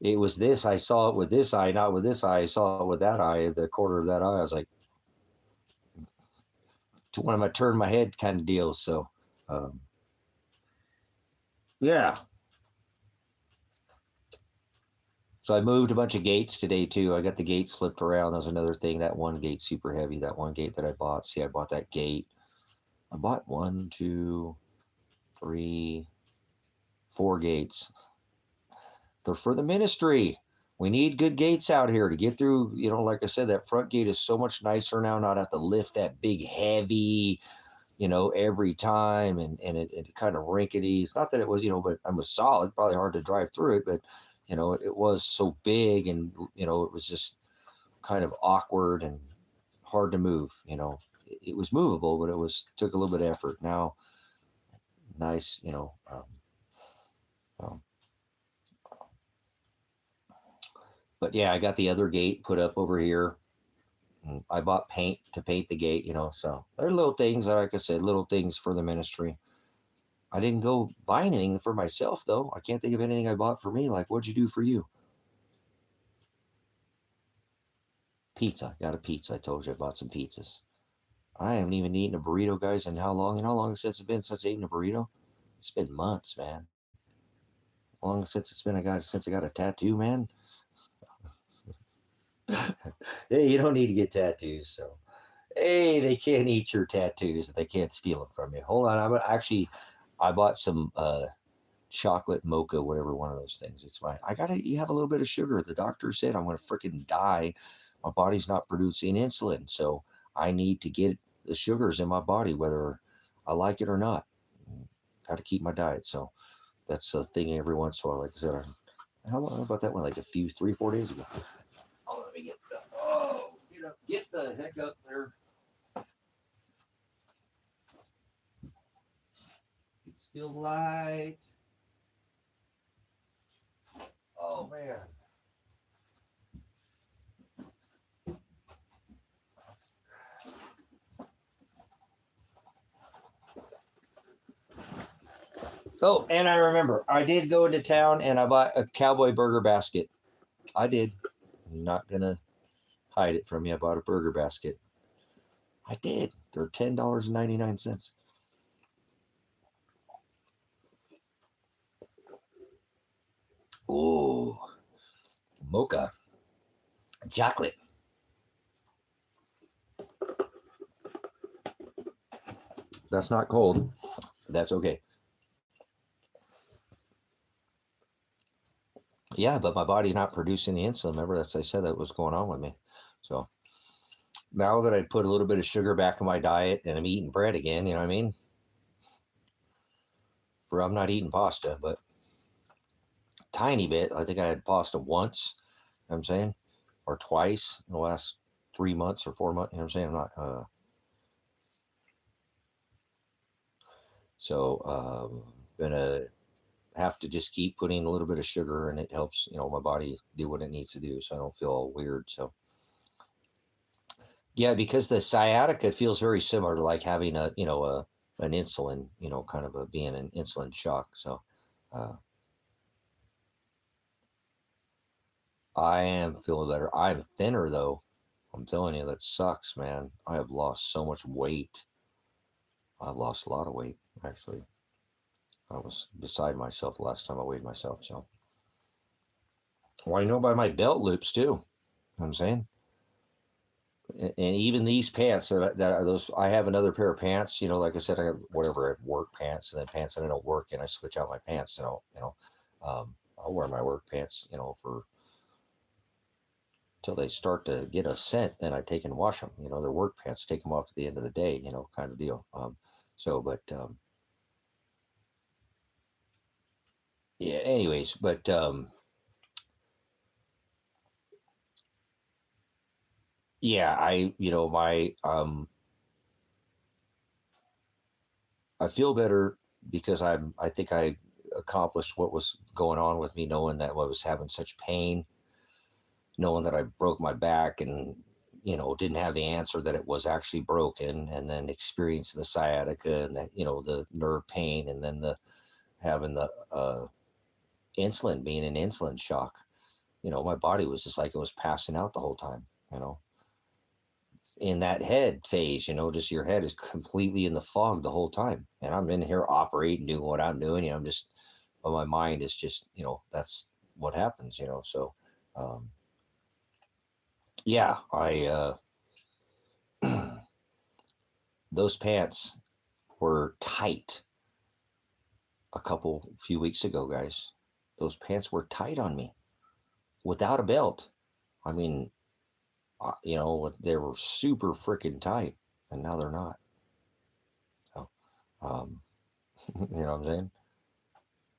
[SPEAKER 1] It was this. I saw it with this eye, not with this eye. I saw it with that eye, the corner of that eye. I was like, to one of my turn my head kind of deals. So, yeah. So I moved a bunch of gates today too. I got the gates flipped around. That was another thing. That one gate super heavy. That one gate that I bought. See, I bought that gate. I bought 1, 2, 3, 4 gates. They're for the ministry. We need good gates out here to get through. Like I said, that front gate is so much nicer now. Not have to lift that big heavy, every time, and it kind of rinkety. It's not that it was, but it was solid. Probably hard to drive through it, but it was so big, and it was just kind of awkward and hard to move. It was movable, but took a little bit of effort. Now, nice, but yeah, I got the other gate put up over here. I bought paint to paint the gate, so they're little things, like I said, little things for the ministry. I didn't go buy anything for myself, though. I can't think of anything I bought for me. Like, what'd you do for you? Pizza. Got a pizza. I told you I bought some pizzas. I haven't even eaten a burrito, guys, in how long? You know how long since it's been since I eaten a burrito? It's been months, man. Long since it's been since I got a tattoo, man. Hey, you don't need to get tattoos, so hey, they can't eat your tattoos. They can't steal them from you. Hold on, I bought some chocolate mocha, whatever one of those things. It's fine. You have a little bit of sugar. The doctor said I'm gonna freaking die. My body's not producing insulin, so I need to get the sugars in my body, whether I like it or not. Got to keep my diet. So that's a thing every once in a while. Like I said, how long about that one? Like 3, 4 days ago. Oh, let me get Get the heck up there. It's still light. Oh, man. Oh, and I remember, I did go into town and I bought a Cowboy burger basket. I did. I'm not going to hide it from you. I bought a burger basket. I did. They're $10.99. Ooh, mocha. Chocolate. That's not cold. That's okay. Yeah, but my body's not producing the insulin. Remember, that's I said that was going on with me. So now that I put a little bit of sugar back in my diet and I'm eating bread again, you know what I mean? I'm not eating pasta, but tiny bit. I think I had pasta once, you know what I'm saying, or twice in the last 3 months or 4 months. You know what I'm saying? I'm not. Gonna have to just keep putting a little bit of sugar, and it helps, my body do what it needs to do, so I don't feel all weird. So yeah, because the sciatica feels very similar to like having an insulin, kind of being an insulin shock. So uh, I am feeling better. I'm thinner though. I'm telling you, that sucks, man. I have lost so much weight. I've lost a lot of weight, actually. I was beside myself the last time I weighed myself. So, well, I know by my belt loops too. You know what I'm saying? And even these pants that are those, I have another pair of pants. Like I said, I have whatever work pants, and then pants that I don't work in. I switch out my pants. I'll wear my work pants, for till they start to get a scent. Then I take and wash them. They're work pants. Take them off at the end of the day. Kind of deal. Yeah. Anyways, but yeah, I feel better because I think I accomplished what was going on with me, knowing that I was having such pain, knowing that I broke my back and didn't have the answer that it was actually broken, and then experiencing the sciatica and the nerve pain, and then the having the insulin, being an insulin shock. My body was just like it was passing out the whole time. In that head phase, just your head is completely in the fog the whole time. And I'm in here operating, doing what I'm doing. I'm just, but my mind is just, that's what happens, So, yeah, those pants were tight few weeks ago, guys. Those pants were tight on me without a belt. I mean, they were super freaking tight, and now they're not. So, um, you know what I'm saying?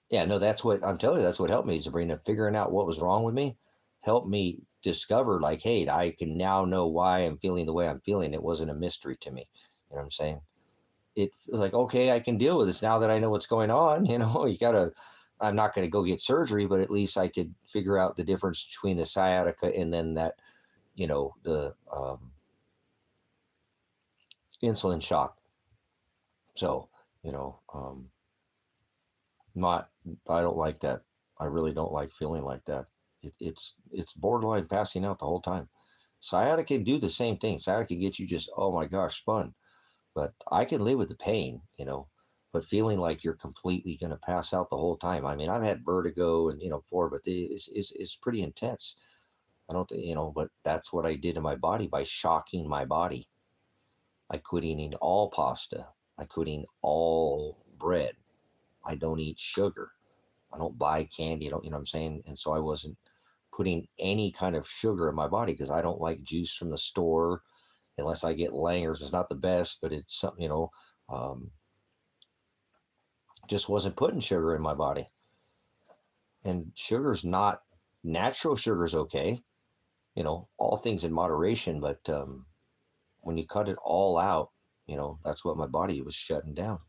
[SPEAKER 1] Yeah, no, that's what I'm telling you. That's what helped me, is figuring out what was wrong with me, helped me discover, like, hey, I can now know why I'm feeling the way I'm feeling. It wasn't a mystery to me. You know what I'm saying? It was like, okay, I can deal with this now that I know what's going on. I'm not going to go get surgery, but at least I could figure out the difference between the sciatica and then that, the insulin shock. So, you know, not I don't like that. I really don't like feeling like that. It's borderline passing out the whole time. Sciatica can do the same thing. Sciatica can get you just, oh my gosh, spun. But I can live with the pain, but feeling like you're completely going to pass out the whole time. I mean, I've had vertigo and before, but it's pretty intense. I don't think, but that's what I did to my body by shocking my body. I quit eating all pasta. I quit eating all bread. I don't eat sugar. I don't buy candy. I don't, what I'm saying? And so I wasn't putting any kind of sugar in my body because I don't like juice from the store unless I get Langer's. It's not the best, but it's something, um, just wasn't putting sugar in my body. And sugar's not, natural sugar's okay. all things in moderation, but when you cut it all out, that's what my body was shutting down.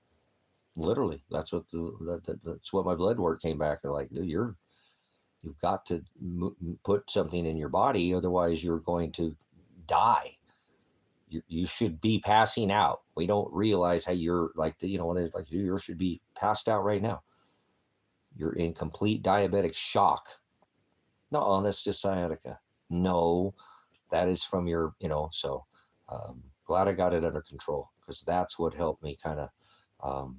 [SPEAKER 1] Literally, that's what that's what my blood work came back. They're like, dude, you've got to put something in your body, otherwise you're going to die. You should be passing out. We don't realize how you're like, when there's like, you should be passed out right now. You're in complete diabetic shock. No, that's just sciatica. No, that is from your, so glad I got it under control, because that's what helped me kind of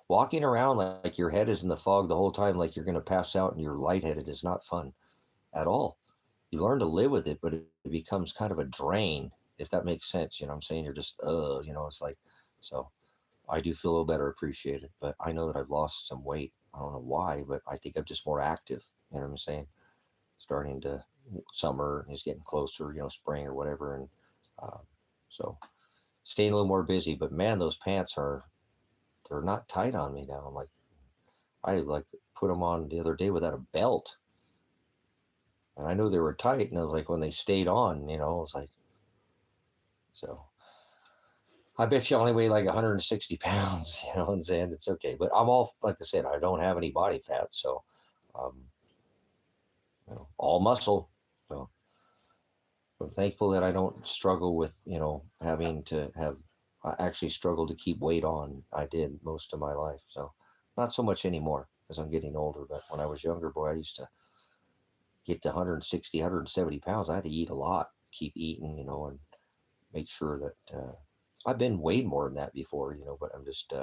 [SPEAKER 1] walking around like your head is in the fog the whole time, like you're going to pass out and you're lightheaded, is not fun at all. You learn to live with it, but it becomes kind of a drain, if that makes sense. You know what I'm saying? You're just, it's like, so I do feel a little better appreciated, but I know that I've lost some weight. I don't know why, but I think I'm just more active. You know what I'm saying? Starting to summer is getting closer, spring or whatever. And so staying a little more busy, but man, those pants they're not tight on me now. I'm like, I like put them on the other day without a belt. And I knew they were tight. And I was like, when they stayed on, I was like, so I bet you only weigh like 160 pounds, you know what I'm saying? It's okay. But I'm all, like I said, I don't have any body fat. So, um, all muscle. So I'm thankful that I don't struggle with, having to have, I actually struggled to keep weight on. I did most of my life. So not so much anymore as I'm getting older. But when I was younger, boy, I used to get to 160, 170 pounds. I had to eat a lot, keep eating, and make sure that I've been weighed more than that before, but I'm just,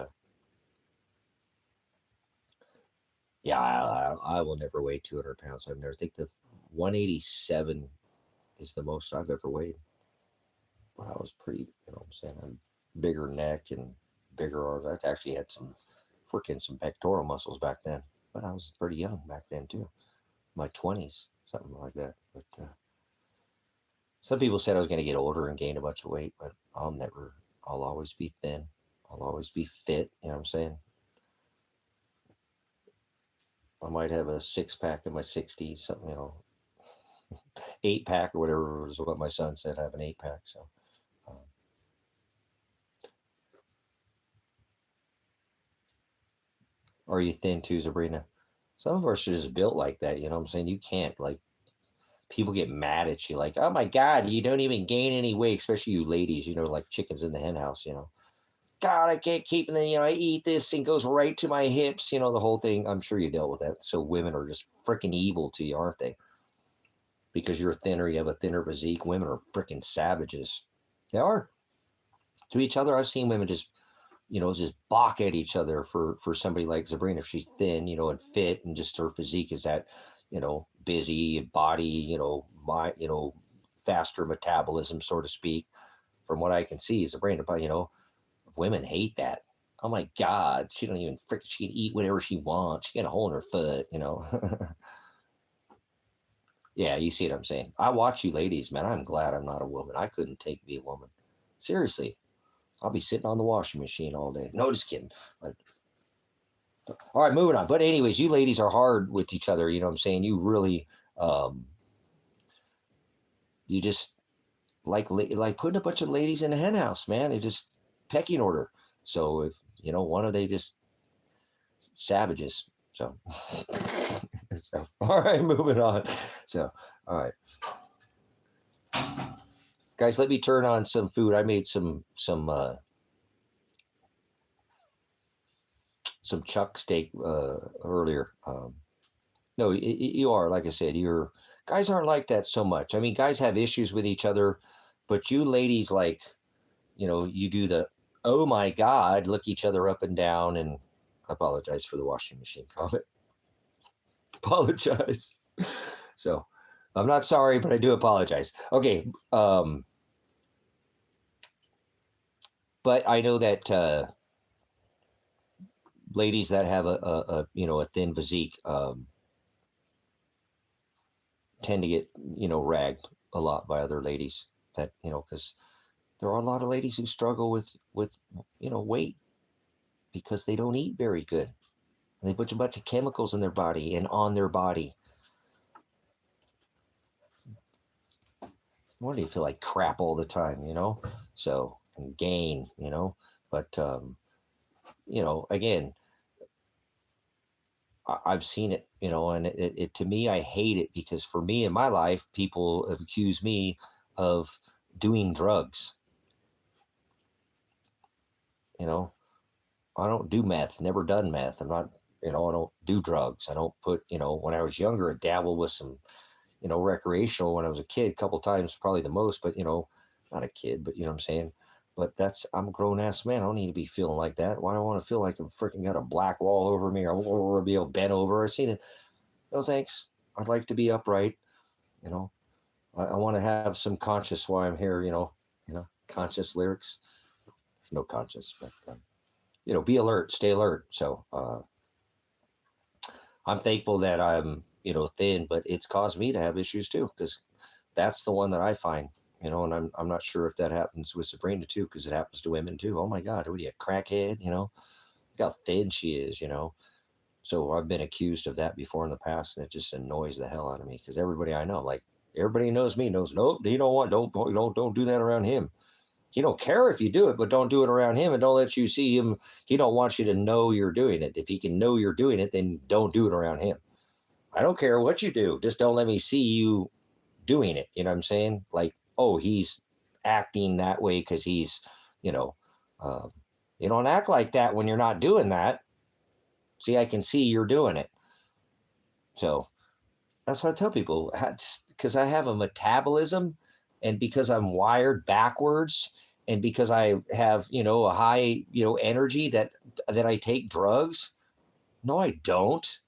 [SPEAKER 1] yeah, I will never weigh 200 pounds. I've never, I think the 187 is the most I've ever weighed. But I was pretty, I'm saying, I'm bigger neck and bigger arms. I actually had some pectoral muscles back then, but I was pretty young back then too. My 20s, something like that. But some people said I was going to get older and gain a bunch of weight, but I'll always be thin. I'll always be fit. You know what I'm saying? I might have a 6-pack in my 60s, something, 8-pack or whatever is what my son said. I have an 8-pack. So, um, are you thin too, Sabrina? Some of us are just built like that. You know what I'm saying? You can't, like, people get mad at you, like, oh my God, you don't even gain any weight, especially you ladies, like chickens in the hen house, God, I can't keep it. I eat this and goes right to my hips, the whole thing. I'm sure you dealt with that. So women are just freaking evil to you, aren't they? Because you're thinner, you have a thinner physique. Women are freaking savages. They are to each other. I've seen women just balk at each other for somebody like Sabrina, if she's thin, and fit, and just her physique is that, busy body, faster metabolism, so to speak. From what I can see, Sabrina, but women hate that. Oh my God, she don't even she can eat whatever she wants. She got a hole in her foot, Yeah, you see what I'm saying? I watch you ladies, man. I'm glad I'm not a woman. I couldn't take to be a woman. Seriously. I'll be sitting on the washing machine all day. No, just kidding. All right, moving on. But anyways, you ladies are hard with each other. You know what I'm saying? You really, you just like putting a bunch of ladies in a hen house, man. It just pecking order. So if, one of they just savages. So, so all right, moving on. So, all right. Guys, let me turn on some food. I made some chuck steak earlier. No, you are, like I said, you're guys aren't like that so much. I mean, guys have issues with each other, but you ladies, like, you do the oh my God, look each other up and down. And I apologize for the washing machine comment. Apologize. So I'm not sorry, but I do apologize. Okay. But I know that ladies that have a thin physique tend to get ragged a lot by other ladies, that because there are a lot of ladies who struggle with weight because they don't eat very good. And they put a bunch of chemicals in their body and on their body. Why do you feel like crap all the time, you know? So, and gain, you know? But, you know, again, I've seen it, you know, and it to me, I hate it because for me in my life, people have accused me of doing drugs. You know, I don't do meth, never done meth. I'm not, you know, I don't do drugs. I don't put, you know, when I was younger, I dabbled with some, you know, recreational when I was a kid, a couple times, probably the most, but, you know, not a kid, but you know what I'm saying? But I'm a grown ass man. I don't need to be feeling like that. Why do I want to feel like I'm freaking got a black wall over me or be able to bend over? I see that. No, thanks. I'd like to be upright. You know, I want to have some conscious while I'm here. You know, conscious lyrics. There's no conscious, but you know, be alert, stay alert. So I'm thankful that I'm, you know, thin, but it's caused me to have issues too, because that's the one that I find, you know, and I'm not sure if that happens with Sabrina too, because it happens to women too. Oh my God, what are you, a crackhead? You know, look how thin she is, you know. So I've been accused of that before in the past, and it just annoys the hell out of me because everybody I know, like everybody knows me, knows nope, you don't want, don't do that around him. He don't care if you do it, but don't do it around him, and don't let you see him. He don't want you to know you're doing it. If he can know you're doing it, then don't do it around him. I don't care what you do, just don't let me see you doing it. You know what I'm saying? Like, oh, he's acting that way because he's, you know, uh, you don't act like that when you're not doing that. See, I can see you're doing it. So that's what I tell people, because I have a metabolism, and because I'm wired backwards, and because I have, you know, a high, you know, energy that I take drugs. No, I don't.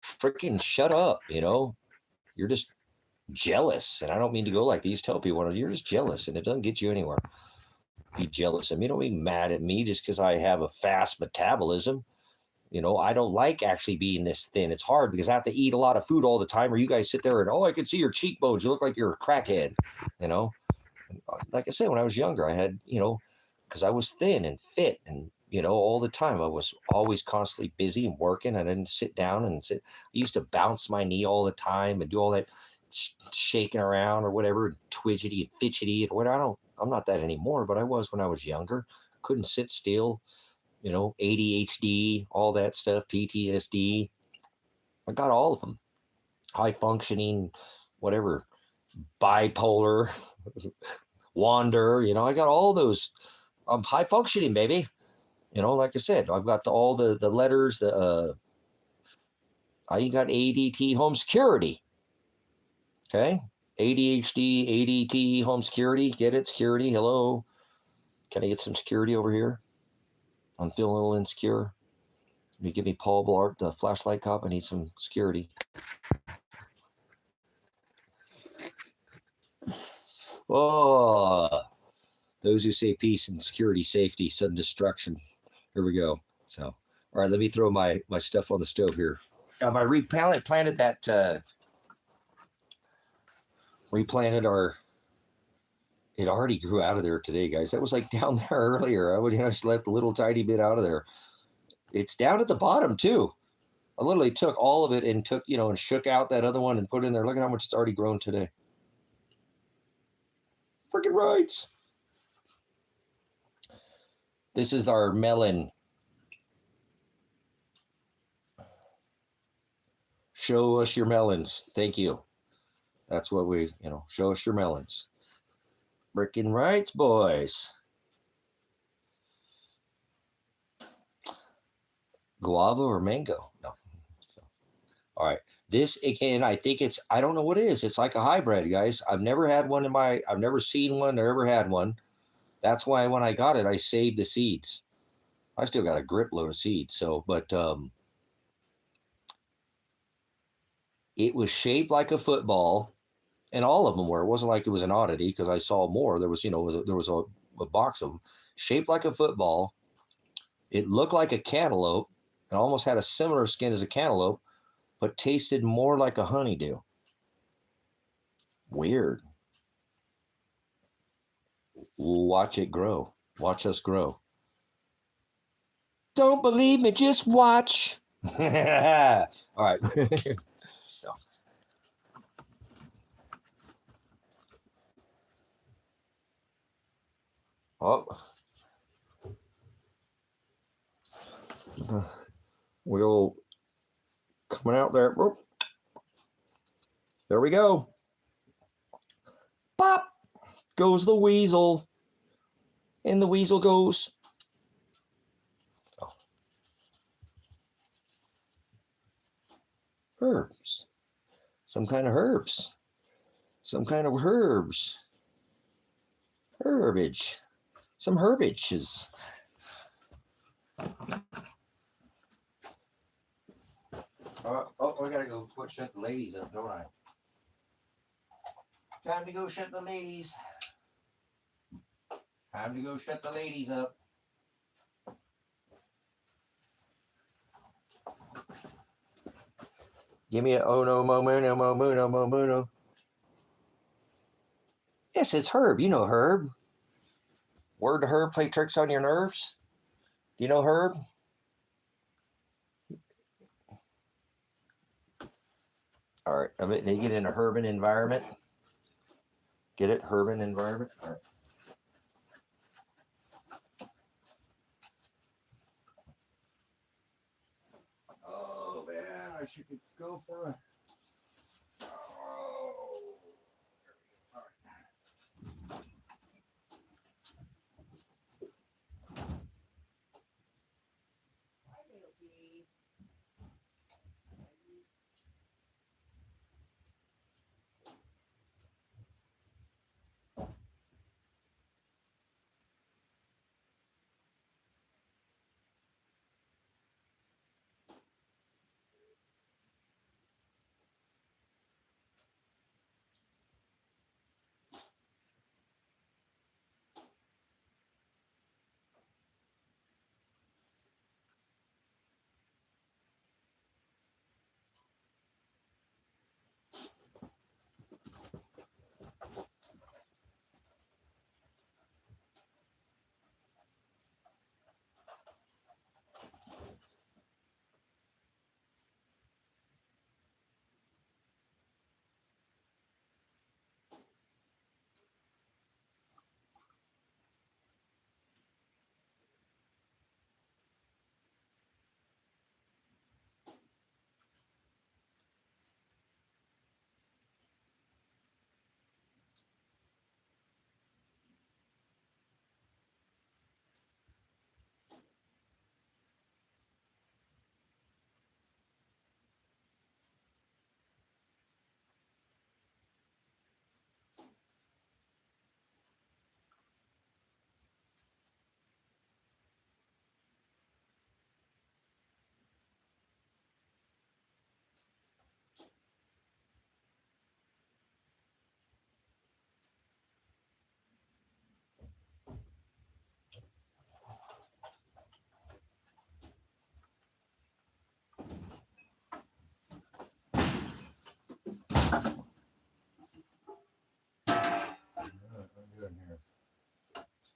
[SPEAKER 1] Freaking shut up, you know. You're just jealous, and I don't mean to go like these. Tell people you're just jealous, and it doesn't get you anywhere. Be jealous of me. Don't be mad at me just because I have a fast metabolism. You know, I don't like actually being this thin. It's hard because I have to eat a lot of food all the time, or you guys sit there and, oh, I can see your cheekbones. You look like you're a crackhead, you know? Like I said, when I was younger, I had, you know, because I was thin and fit and, you know, all the time. I was always constantly busy and working. I didn't sit down and sit. I used to bounce my knee all the time and do all that shaking around or whatever, twidgety and fidgety and what. I'm not that anymore, but I was when I was younger. Couldn't sit still, you know, ADHD, all that stuff, PTSD. I got all of them. High functioning, whatever, bipolar, wander, you know, I got all those. I'm high functioning, baby. You know, like I said, I've got all the letters, I got ADT home security. Okay. ADHD, ADT home security. Get it? Security. Hello. Can I get some security over here? I'm feeling a little insecure. You give me Paul Blart, the flashlight cop. I need some security. Oh, those who say peace and security, safety, sudden destruction. Here we go. So, all right, let me throw my stuff on the stove here. I replanted that, replanted our, it already grew out of there today, guys. That was like down there earlier. I just left a little tiny bit out of there. It's down at the bottom too. I literally took all of it and took, you know, and shook out that other one and put it in there. Look at how much it's already grown today. Freaking rights. This is our melon. Show us your melons. Thank you. That's what we, you know, show us your melons. Freaking rights, boys. Guava or mango? No. So, all right. This again, I think I don't know what it is. It's like a hybrid, guys. I've never had one I've never seen one or ever had one. That's why when I got it, I saved the seeds. I still got a grip load of seeds. So, but it was shaped like a football, and all of them were. It wasn't like it was an oddity because I saw more. There was, you know, there was a box of them shaped like a football. It looked like a cantaloupe and almost had a similar skin as a cantaloupe, but tasted more like a honeydew. Weird. Watch it grow. Watch us grow. Don't believe me, just watch. All right. So. Oh, we'll coming out there. Oh, there we go. Pop goes the weasel. And the weasel goes. Oh. Herbs. Some kind of herbs. Some kind of herbs. Herbage. Some herbages. I gotta go shut the ladies up, don't I? Time to go shut the ladies. Time to go shut the ladies up. Give me a oh no momuno momuno momuno. Yes, it's Herb. You know Herb. Word to Herb, play tricks on your nerves. Do you know Herb? All right, I mean, they get in a Herban environment. Get it? Herban environment? All right. Oh, man, I should go for a... Oh. All right.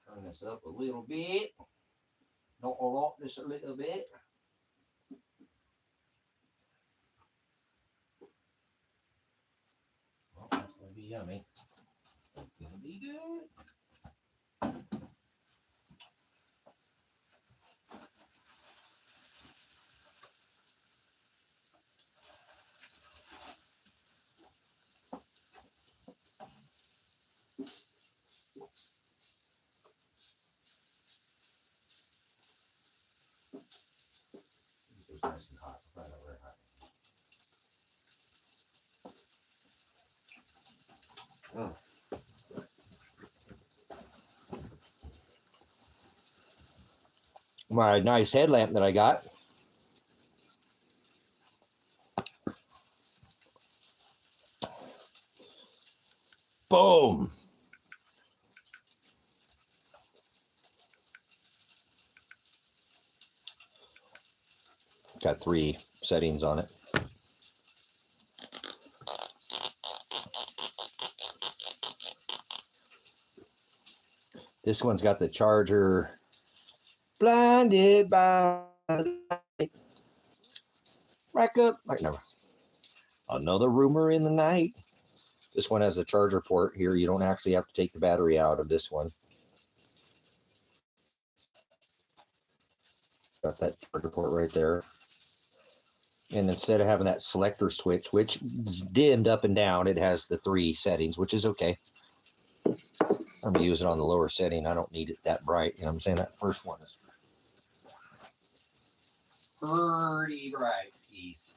[SPEAKER 1] Turn this up a little bit. Not a lot, just a little bit. Well, that's going to be yummy. That's going to be good. It's nice and hot. Right over hot. Oh. My nice headlamp that I got. Boom. Got 3 settings on it. This one's got the charger. Blinded by light. Rack up. Like never. Another rumor in the night. This one has a charger port here. You don't actually have to take the battery out of this one. Got that trigger port right there. And instead of having that selector switch, which is dimmed up and down, it has the 3 settings, which is okay. I'm going to use it on the lower setting. I don't need it that bright. You know what I'm saying? That first one is pretty bright, skis.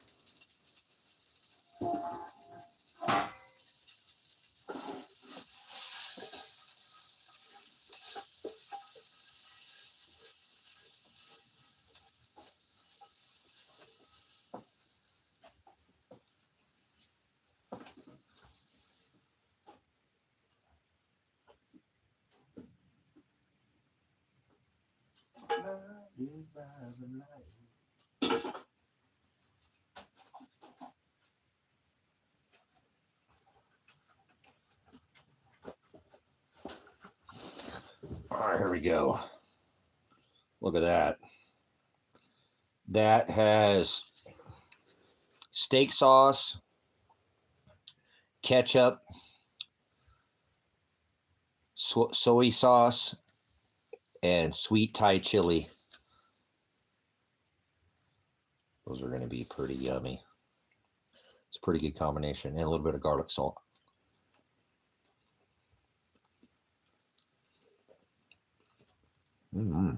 [SPEAKER 1] All right, here we go. Look at that. That has steak sauce, ketchup, soy sauce, and sweet Thai chili. Those are going to be pretty yummy. It's a pretty good combination. And a little bit of garlic salt. Mm-hmm.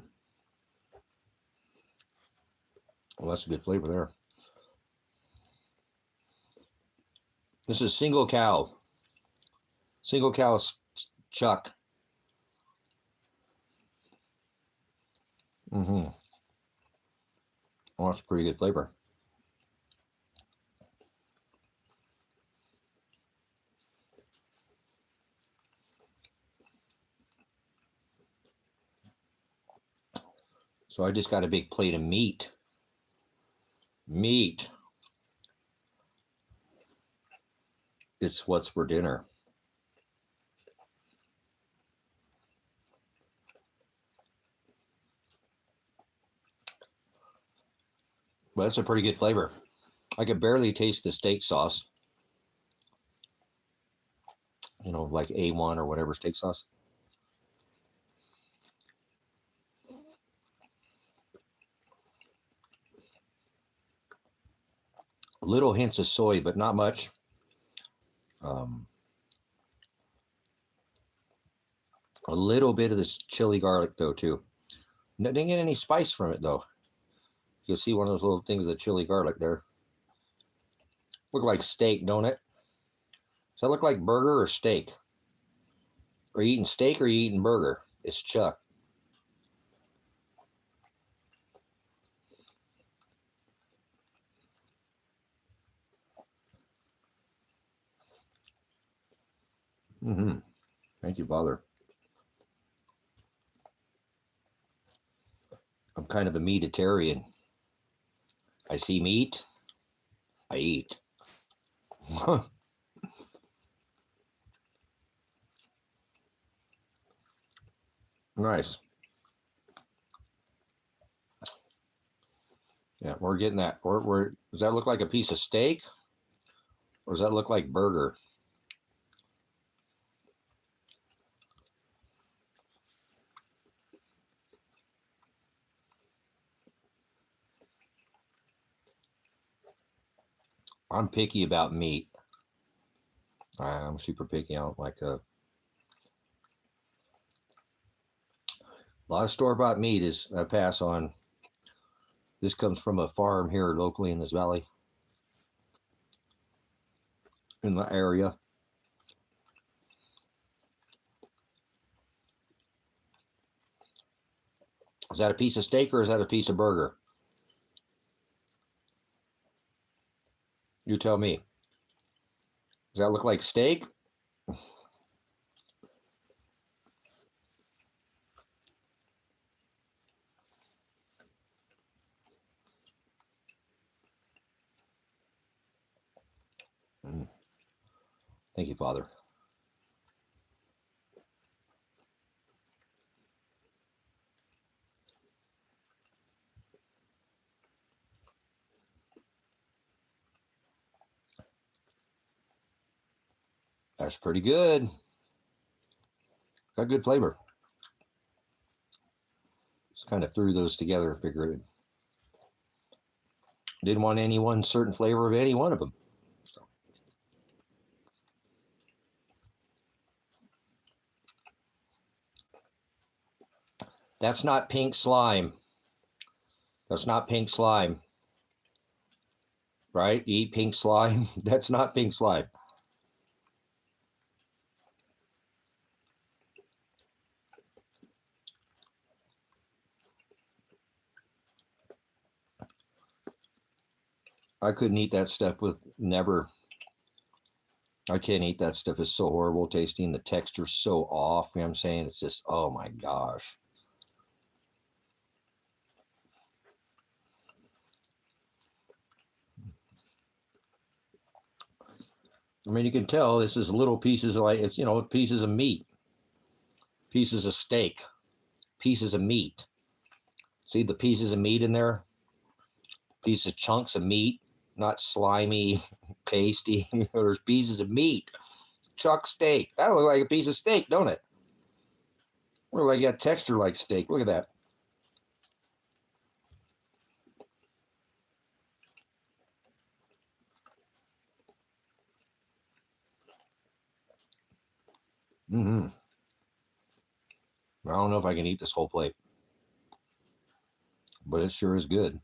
[SPEAKER 1] Well, that's a good flavor there. This is single cow chuck. Mm-hmm. Well, that's a pretty good flavor. So I just got a big plate of meat. Meat. It's what's for dinner. Well, that's a pretty good flavor. I could barely taste the steak sauce. You know, like A1 or whatever steak sauce. Little hints of soy, but not much. A little bit of this chili garlic, though, too. Didn't get any spice from it, though. You'll see one of those little things of the chili garlic there. Look like steak, don't it? Does that look like burger or steak? Are you eating steak or are you eating burger? It's chuck. Mm-hmm. Thank you, Father. I'm kind of a meatitarian. I see meat, I eat. Nice. Yeah, we're getting that. Does that look like a piece of steak? Or does that look like burger? I'm picky about meat. I'm super picky. I don't like a lot of store-bought meat is I pass on. This comes from a farm here locally in this valley, in the area. Is that a piece of steak or is that a piece of burger? You tell me. Does that look like steak? Thank you, Father. That's pretty good. Got good flavor. Just kind of threw those together, figured Didn't want any one certain flavor of any one of them. So. That's not pink slime. That's not pink slime. Right? You eat pink slime. That's not pink slime. I couldn't eat that stuff with never. I can't eat that stuff. It's so horrible tasting. The texture's so off. You know what I'm saying? It's just, oh my gosh. I mean, you can tell this is little pieces of, like, it's, you know, pieces of meat, pieces of steak, pieces of meat. See the pieces of meat in there? Pieces of chunks of meat, not slimy, pasty. There's pieces of meat. Chuck steak. That looks like a piece of steak, don't it? Look like you got texture like steak. Look at that. Mm-hmm. I don't know if I can eat this whole plate, but it sure is good.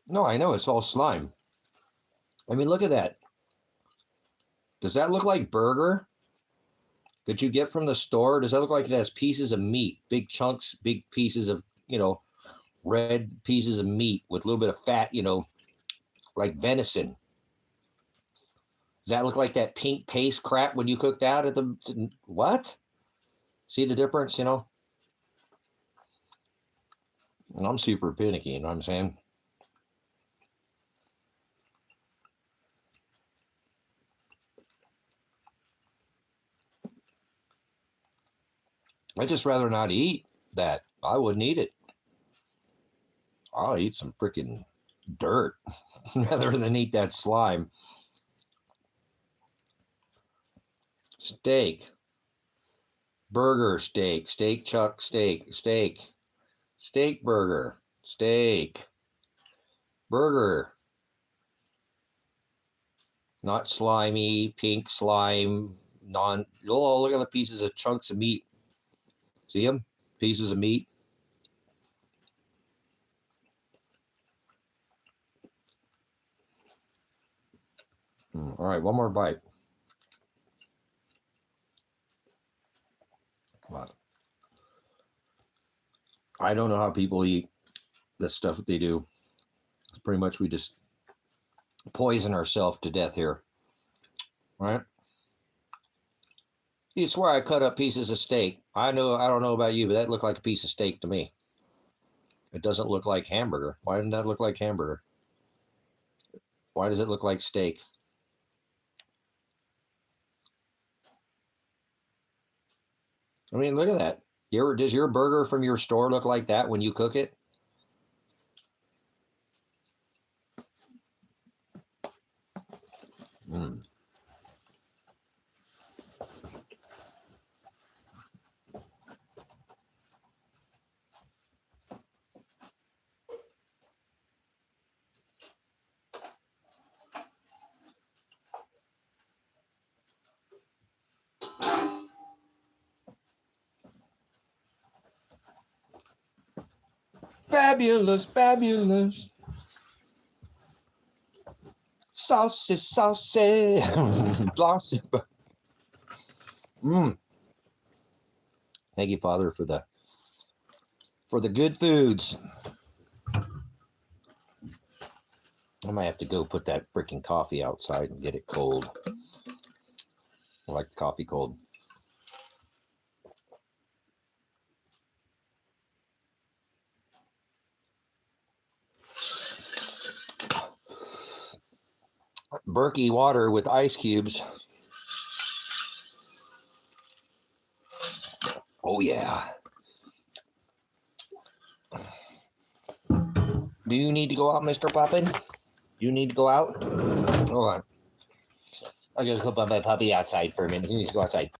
[SPEAKER 1] No, I know it's all slime. I mean, look at that. Does that look like burger that you get from the store? Does that look like it has pieces of meat, big chunks, big pieces of, you know, red pieces of meat with a little bit of fat, you know, like venison? Does that look like that pink paste crap when you cook that at the, what? See the difference, you know? I'm super finicky, you know what I'm saying? I'd just rather not eat that. I wouldn't eat it. I'll eat some freaking dirt rather than eat that slime. Steak. Burger, steak, steak chuck, steak, steak, steak burger, steak, burger. Not slimy, pink slime, oh, look at the pieces of chunks of meat. See them? Pieces of meat. All right, one more bite. Wow. I don't know how people eat the stuff that they do. It's pretty much we just poison ourselves to death here, right? You swear I cut up pieces of steak. I don't know about you, but that looked like a piece of steak to me. It doesn't look like hamburger. Why didn't that look like hamburger? Why does it look like steak? I mean, look at that. Does your burger from your store look like that when you cook it? Mm. Fabulous, fabulous. Saucy, saucy. Saucy. Thank you, Father, for the good foods. I might have to go put that freaking coffee outside and get it cold. I like coffee cold. Berkey water with ice cubes. Oh, yeah. Do you need to go out, Mr. Poppin?
[SPEAKER 2] You need to go out? Hold on. I'm going to go put my puppy outside for a minute. He needs to go outside.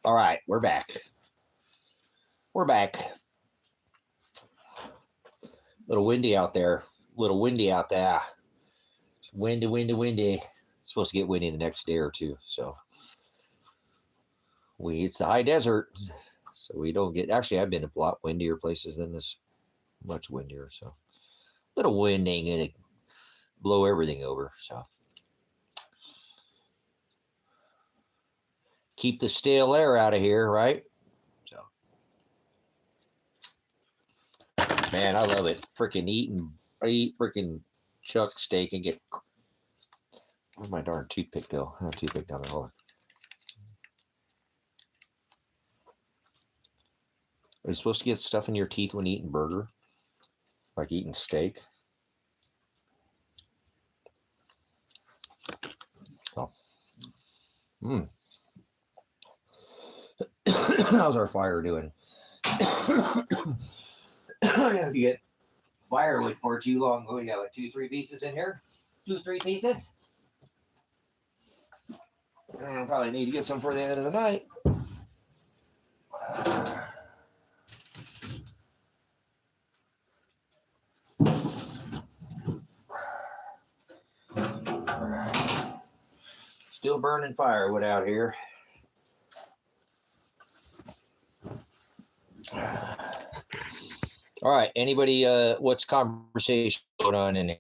[SPEAKER 2] All right, we're back. We're back. A little windy out there. It's windy. It's supposed to get windy the next day or two. So it's the high desert.
[SPEAKER 1] So we don't get, actually, I've been to a lot windier places than this, much windier. So a little winding and it blow everything over. So keep the stale air out of here, right? So, man, I love it. Freaking eat freaking chuck steak and get, where'd my darn toothpick go? I have a toothpick down there. Hold on. Are you supposed to get stuff in your teeth when eating burger? Like eating steak? Oh. How's our fire doing? If you get firewood for too long, oh, you got like 2-3 pieces in here? 2-3 pieces? I probably need to get some for the end of the night. Still burning firewood out here. All right. Anybody, what's conversation going on in here?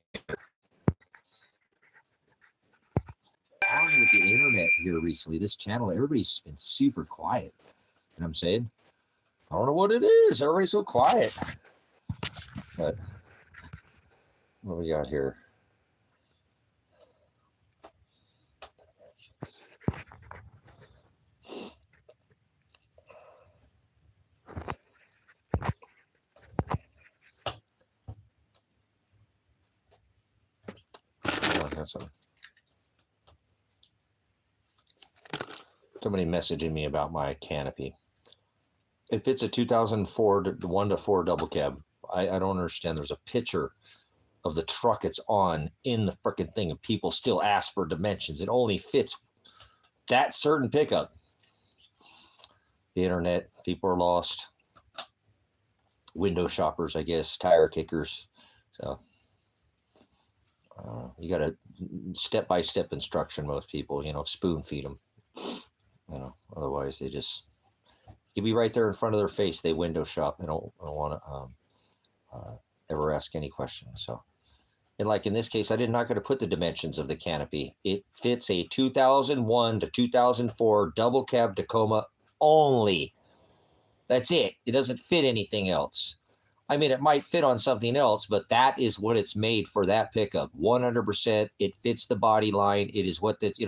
[SPEAKER 1] With the internet here recently, this channel, everybody's been super quiet. And I'm saying, I don't know what it is. Everybody's so quiet. But what we got here? Somebody messaging me about my canopy. If it's a 2004 1-4 double cab, I don't understand. There's a picture of the truck it's on in the freaking thing, and people still ask for dimensions. It only fits that certain pickup. The internet, people are lost. Window shoppers, I guess, tire kickers. So you got a step-by-step instruction. Most people, spoon feed them. Otherwise they just, you'd be right there in front of their face. They window shop. They don't want to ever ask any questions. So, and like in this case, I did not going to put the dimensions of the canopy. It fits a 2001 to 2004 double cab Tacoma only. That's it. It doesn't fit anything else. I mean, it might fit on something else, but that is what it's made for, that pickup. 100%. It fits the body line. It is what that's,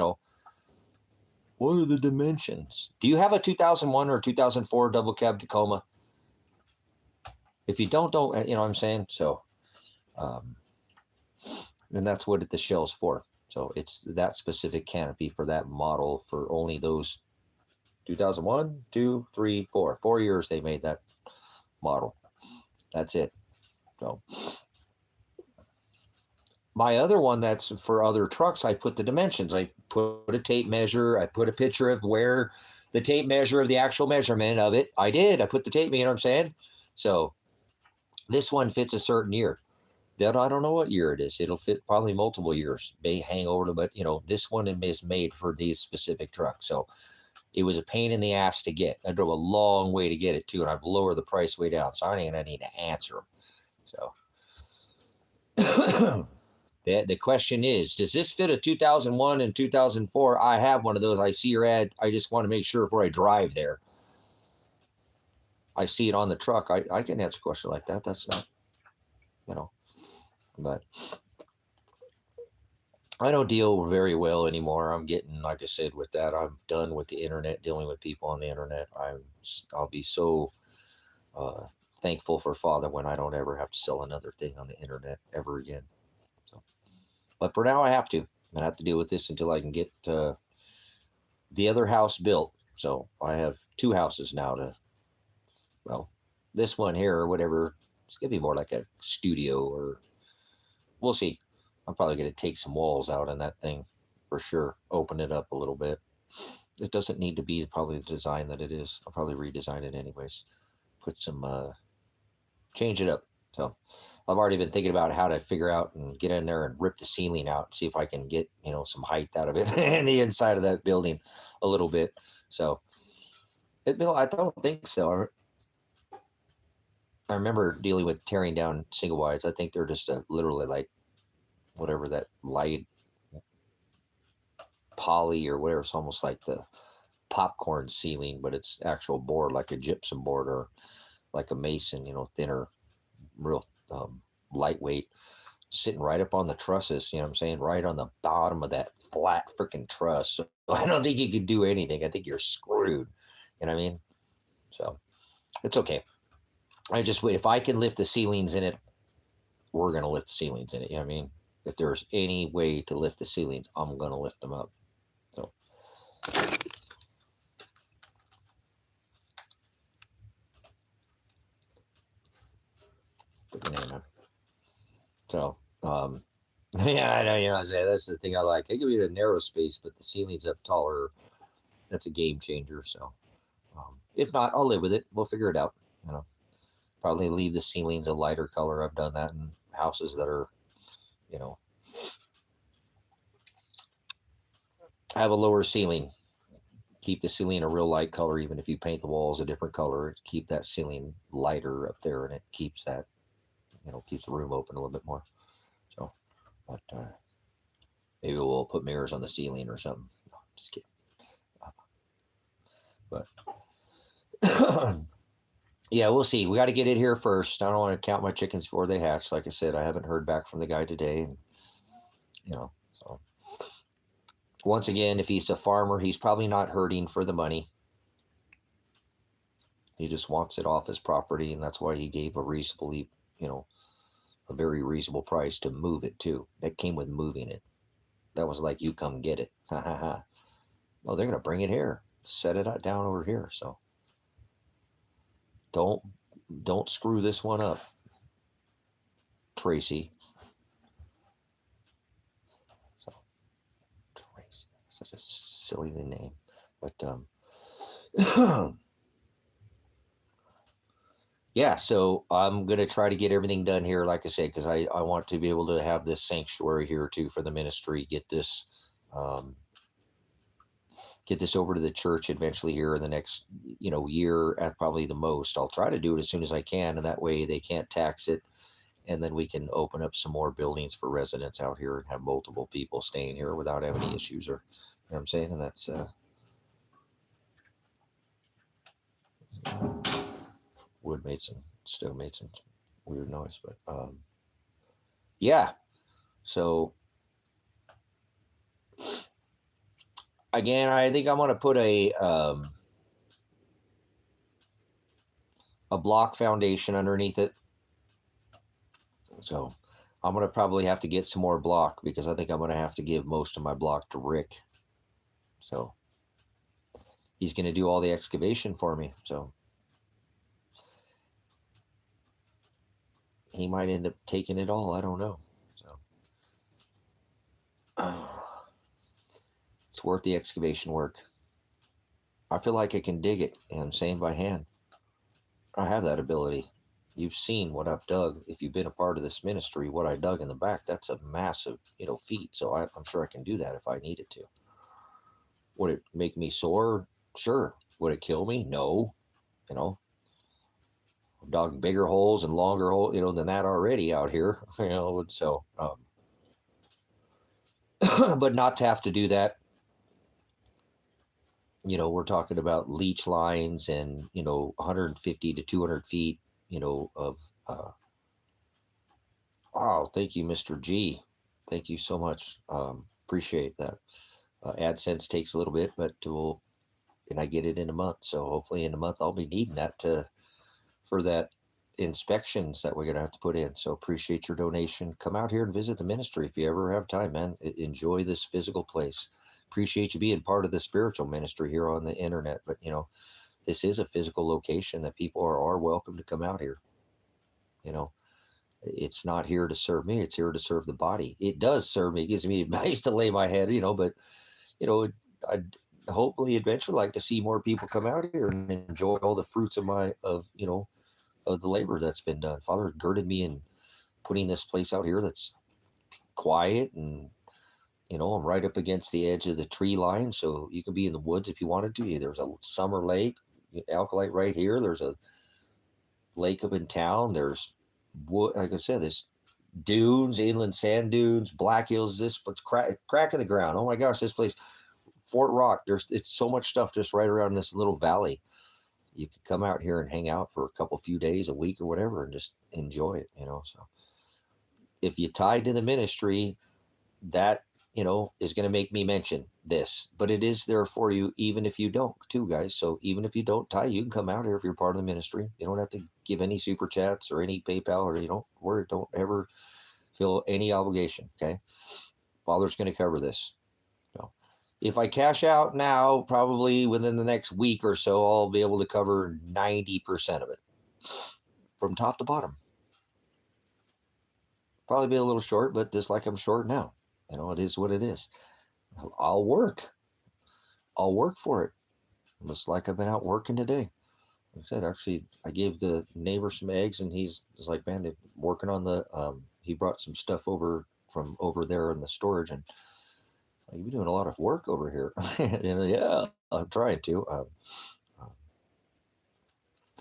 [SPEAKER 1] what are the dimensions? Do you have a 2001 or 2004 double cab Tacoma? If you don't, you know what I'm saying? So, and that's what the shell's for. So it's that specific canopy for that model for only those 2001, 2, 3, 4. 4 years they made that model. That's it. So my other one that's for other trucks, I put the dimensions. I put a tape measure. I put a picture of where the tape measure of the actual measurement of it. I did. I put the tape, you know what I'm saying? So this one fits a certain year. That I don't know what year it is. It'll fit probably multiple years. May hang over to, but this one is made for these specific trucks. So it was a pain in the ass to get. I drove a long way to get it too, and I've lowered the price way down. So I ain't gonna need to answer them. So the question is, does this fit a 2001 and 2004? I have one of those. I see your ad. I just want to make sure before I drive there. I see it on the truck. I can answer a question like that. That's not, but I don't deal very well anymore. I'm getting, like I said, with that. I'm done with the internet, dealing with people on the internet. I'll be so thankful for Father when I don't ever have to sell another thing on the internet ever again. So, but for now, I have to deal with this until I can get the other house built. So I have 2 houses now this one here or whatever. It's gonna be more like a studio, or we'll see. I'm probably going to take some walls out on that thing for sure. Open it up a little bit. It doesn't need to be probably the design that it is. I'll probably redesign it anyways. Put some, change it up. So I've already been thinking about how to figure out and get in there and rip the ceiling out, see if I can get, some height out of it and the inside of that building a little bit. So
[SPEAKER 2] I don't think so. I remember dealing with tearing down single wides. I think they're just literally like whatever that light poly or whatever. It's almost like the popcorn ceiling, but it's actual board, like a gypsum board or like a mason, thinner, real lightweight, sitting right up on the trusses. You know what I'm saying? Right on the bottom of that flat freaking truss. So I don't think you could do anything. I think you're screwed. You know what I mean? So it's okay. I just wait. If I can lift the ceilings in it, we're gonna lift the ceilings in it. You know what I mean? If there's any way to lift the ceilings, I'm gonna lift them up. So So yeah, I know. I say that's the thing I like. I give you a narrow space, but the ceilings up taller. That's a game changer. So if not, I'll live with it. We'll figure it out. Probably leave the ceilings a lighter color. I've done that in houses that are, you know, have a lower ceiling. Keep the ceiling a real light color, even if you paint the walls a different color. Keep that ceiling lighter up there, and it keeps that, keeps the room open a little bit more. So, but maybe we'll put mirrors on the ceiling or something. No, just kidding. But yeah, we'll see. We got to get it here first. I don't want to count my chickens before they hatch. Like I said, I haven't heard back from the guy today, and so once again, if he's a farmer, he's probably not hurting for the money. He just wants it off his property, and that's why he gave a reasonably, a very reasonable price to move it too. That came with moving it. That was like, you come get it. Ha ha ha. Well, they're gonna bring it here, set it down over here. So don't screw this one up, Tracy. So Tracy, such a silly name, but yeah. So I'm gonna try to get everything done here, like I said, because I want to be able to have this sanctuary here too for the ministry. Get this over to the church eventually here in the next year at probably the most. I'll try to do it as soon as I can, and that way they can't tax it, and then we can open up some more buildings for residents out here and have multiple people staying here without having any issues, or what I'm saying. And that's wood stove made some weird noise, but yeah. So again, I think I'm gonna put a block foundation underneath it. So I'm going to probably have to get some more block, because I think I'm going to have to give most of my block to Rick. So he's going to do all the excavation for me. So he might end up taking it all. I don't know. So it's worth the excavation work. I feel like I can dig it, and I'm saying by hand. I have that ability. You've seen what I've dug. If you've been a part of this ministry, what I dug in the back, that's a massive, feat. So I'm sure I can do that if I needed to. Would it make me sore? Sure. Would it kill me? No. I've dug bigger holes and longer holes, than that already out here. So, but not to have to do that. We're talking about leach lines and 150 to 200 feet, of. Oh, thank you, Mr. G. Thank you so much. Appreciate that. AdSense takes a little bit, but and I get it in a month. So hopefully in a month I'll be needing that for that inspections that we're going to have to put in. So appreciate your donation. Come out here and visit the ministry if you ever have time, man. Enjoy this physical place. Appreciate you being part of the spiritual ministry here on the internet. But, this is a physical location that people are welcome to come out here. It's not here to serve me. It's here to serve the body. It does serve me. It gives me a place to lay my head, but, I'd hopefully eventually like to see more people come out here and enjoy all the fruits of of the labor that's been done. Father girded me in putting this place out here that's quiet, and I'm right up against the edge of the tree line, so you can be in the woods if you wanted to. There's a summer lake, alkalite right here. There's a lake up in town. There's wood, like I said, there's dunes, inland sand dunes, Black Hills. This but crack in the ground. Oh my gosh, this place, Fort Rock. It's so much stuff just right around this little valley. You could come out here and hang out for a few days, a week, or whatever, and just enjoy it. So if you tied to the ministry, that is going to make me mention this, but it is there for you even if you don't, too, guys. So even if you don't tie, you can come out here if you're part of the ministry. You don't have to give any super chats or any PayPal, or don't ever feel any obligation. Okay, Father's going to cover this. If I cash out now, probably within the next week or so, I'll be able to cover 90% of it from top to bottom. Probably be a little short, but just like I'm short now. It is what it is. I'll work for it. Just like I've been out working today. Like I said, actually, I gave the neighbor some eggs, and he's like, man, they're working on the, he brought some stuff over from over there in the storage, and you've been doing a lot of work over here. Yeah, I'm trying to.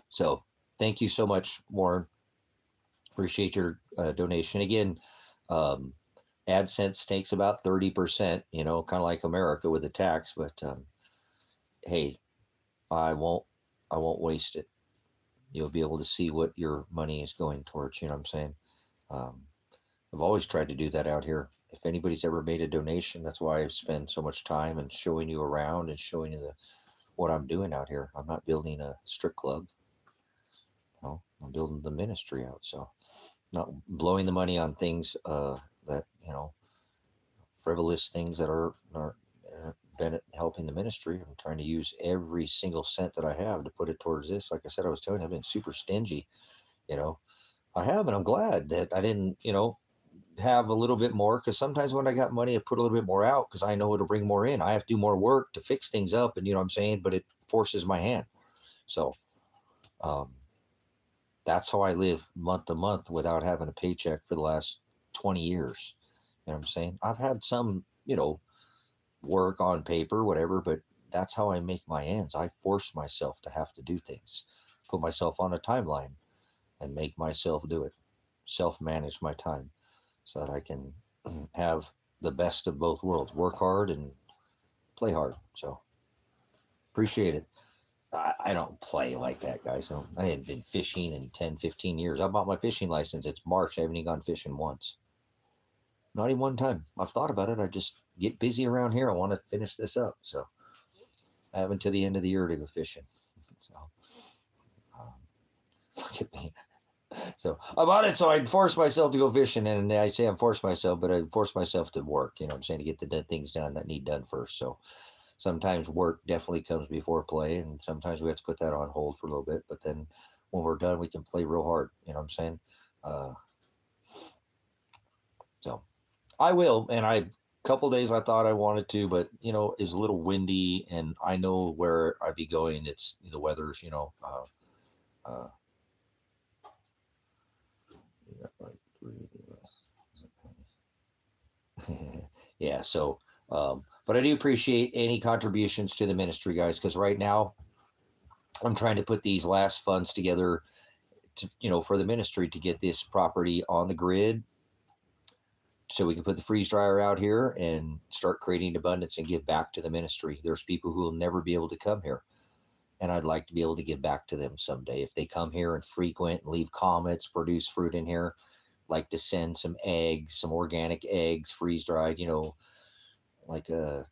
[SPEAKER 2] So thank you so much, Warren. Appreciate your donation. Again, AdSense takes about 30%, kind of like America with the tax, but hey, I won't waste it. You'll be able to see what your money is going towards, you know what I'm saying? I've always tried to do that out here. If anybody's ever made a donation, that's why I spend so much time and showing you around and showing you what I'm doing out here. I'm not building a strip club. I'm building the ministry out. So not blowing the money on things that, frivolous things that are helping the ministry. I'm trying to use every single cent that I have to put it towards this. Like I said, I was telling you, I've been super stingy. I have, and I'm glad that I didn't, have a little bit more, because sometimes when I got money, I put a little bit more out because I know it'll bring more in. I have to do more work to fix things up, and you know what I'm saying, but it forces my hand. So that's how I live month to month without having a paycheck for the last 20 years. You know what I'm saying? I've had some, work on paper, whatever, but that's how I make my ends. I force myself to have to do things, put myself on a timeline and make myself do it, self-manage my time so that I can have the best of both worlds, work hard and play hard. So appreciate it. I don't play like that, guys. I hadn't been fishing in 10, 15 years. I bought my fishing license. It's March. I haven't even gone fishing once. Not even one time. I've thought about it. I just get busy around here. I want to finish this up. So I have until the end of the year to go fishing. So look at me. So I'm on it. So I force myself to go fishing. And I say I force myself, but I force myself to work, I'm saying, to get the things done that need done first. So sometimes work definitely comes before play, and sometimes we have to put that on hold for a little bit. But then when we're done, we can play real hard. You know what I'm saying? So I will. And a couple days I thought I wanted to, but it's a little windy, and I know where I'd be going. It's the weather's, yeah. So, but I do appreciate any contributions to the ministry, guys, because right now I'm trying to put these last funds together to, for the ministry to get this property on the grid so we can put the freeze dryer out here and start creating abundance and give back to the ministry. There's people who will never be able to come here, and I'd like to be able to give back to them someday. If they come here and frequent, leave comments, produce fruit in here, like to send some eggs, some organic eggs, freeze dried, like a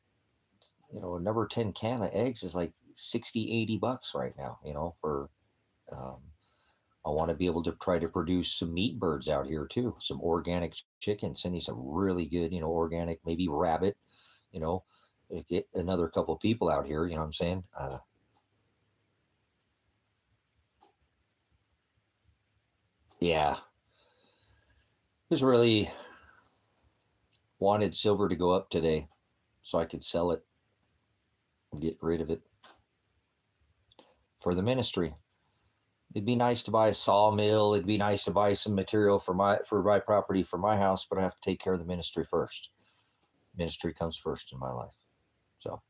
[SPEAKER 2] number 10 can of eggs is like $60-$80 right now, for, I want to be able to try to produce some meat birds out here too, some organic chicken, send you some really good, organic, maybe rabbit, get another couple of people out here, you know what I'm saying? Yeah. Just really wanted silver to go up today so I could sell it and get rid of it for the ministry. It'd be nice to buy a sawmill. It'd be nice to buy some material for my property for my house, but I have to take care of the ministry first. Ministry comes first in my life. So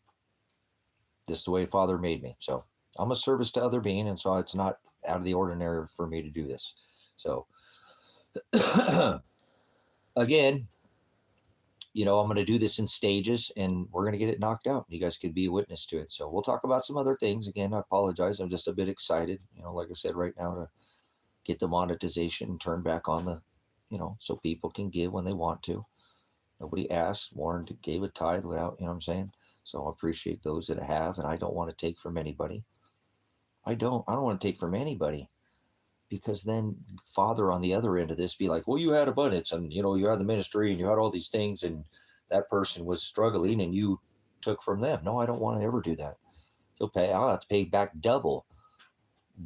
[SPEAKER 2] this is the way Father made me. So I'm a service to other being, and so it's not out of the ordinary for me to do this. So again, I'm going to do this in stages, and we're going to get it knocked out. You guys could be a witness to it. So we'll talk about some other things. Again, I apologize. I'm just a bit excited, like I said, right now, to get the monetization and turn back on the, so people can give when they want to. Nobody asked. Warren gave a tithe without, what I'm saying? So I appreciate those that have, and I don't want to take from anybody. I don't want to take from anybody, because then Father on the other end of this be like, well, you had abundance, and you had the ministry, and you had all these things, and that person was struggling, and you took from them. No, I don't want to ever do that. I'll have to pay back double.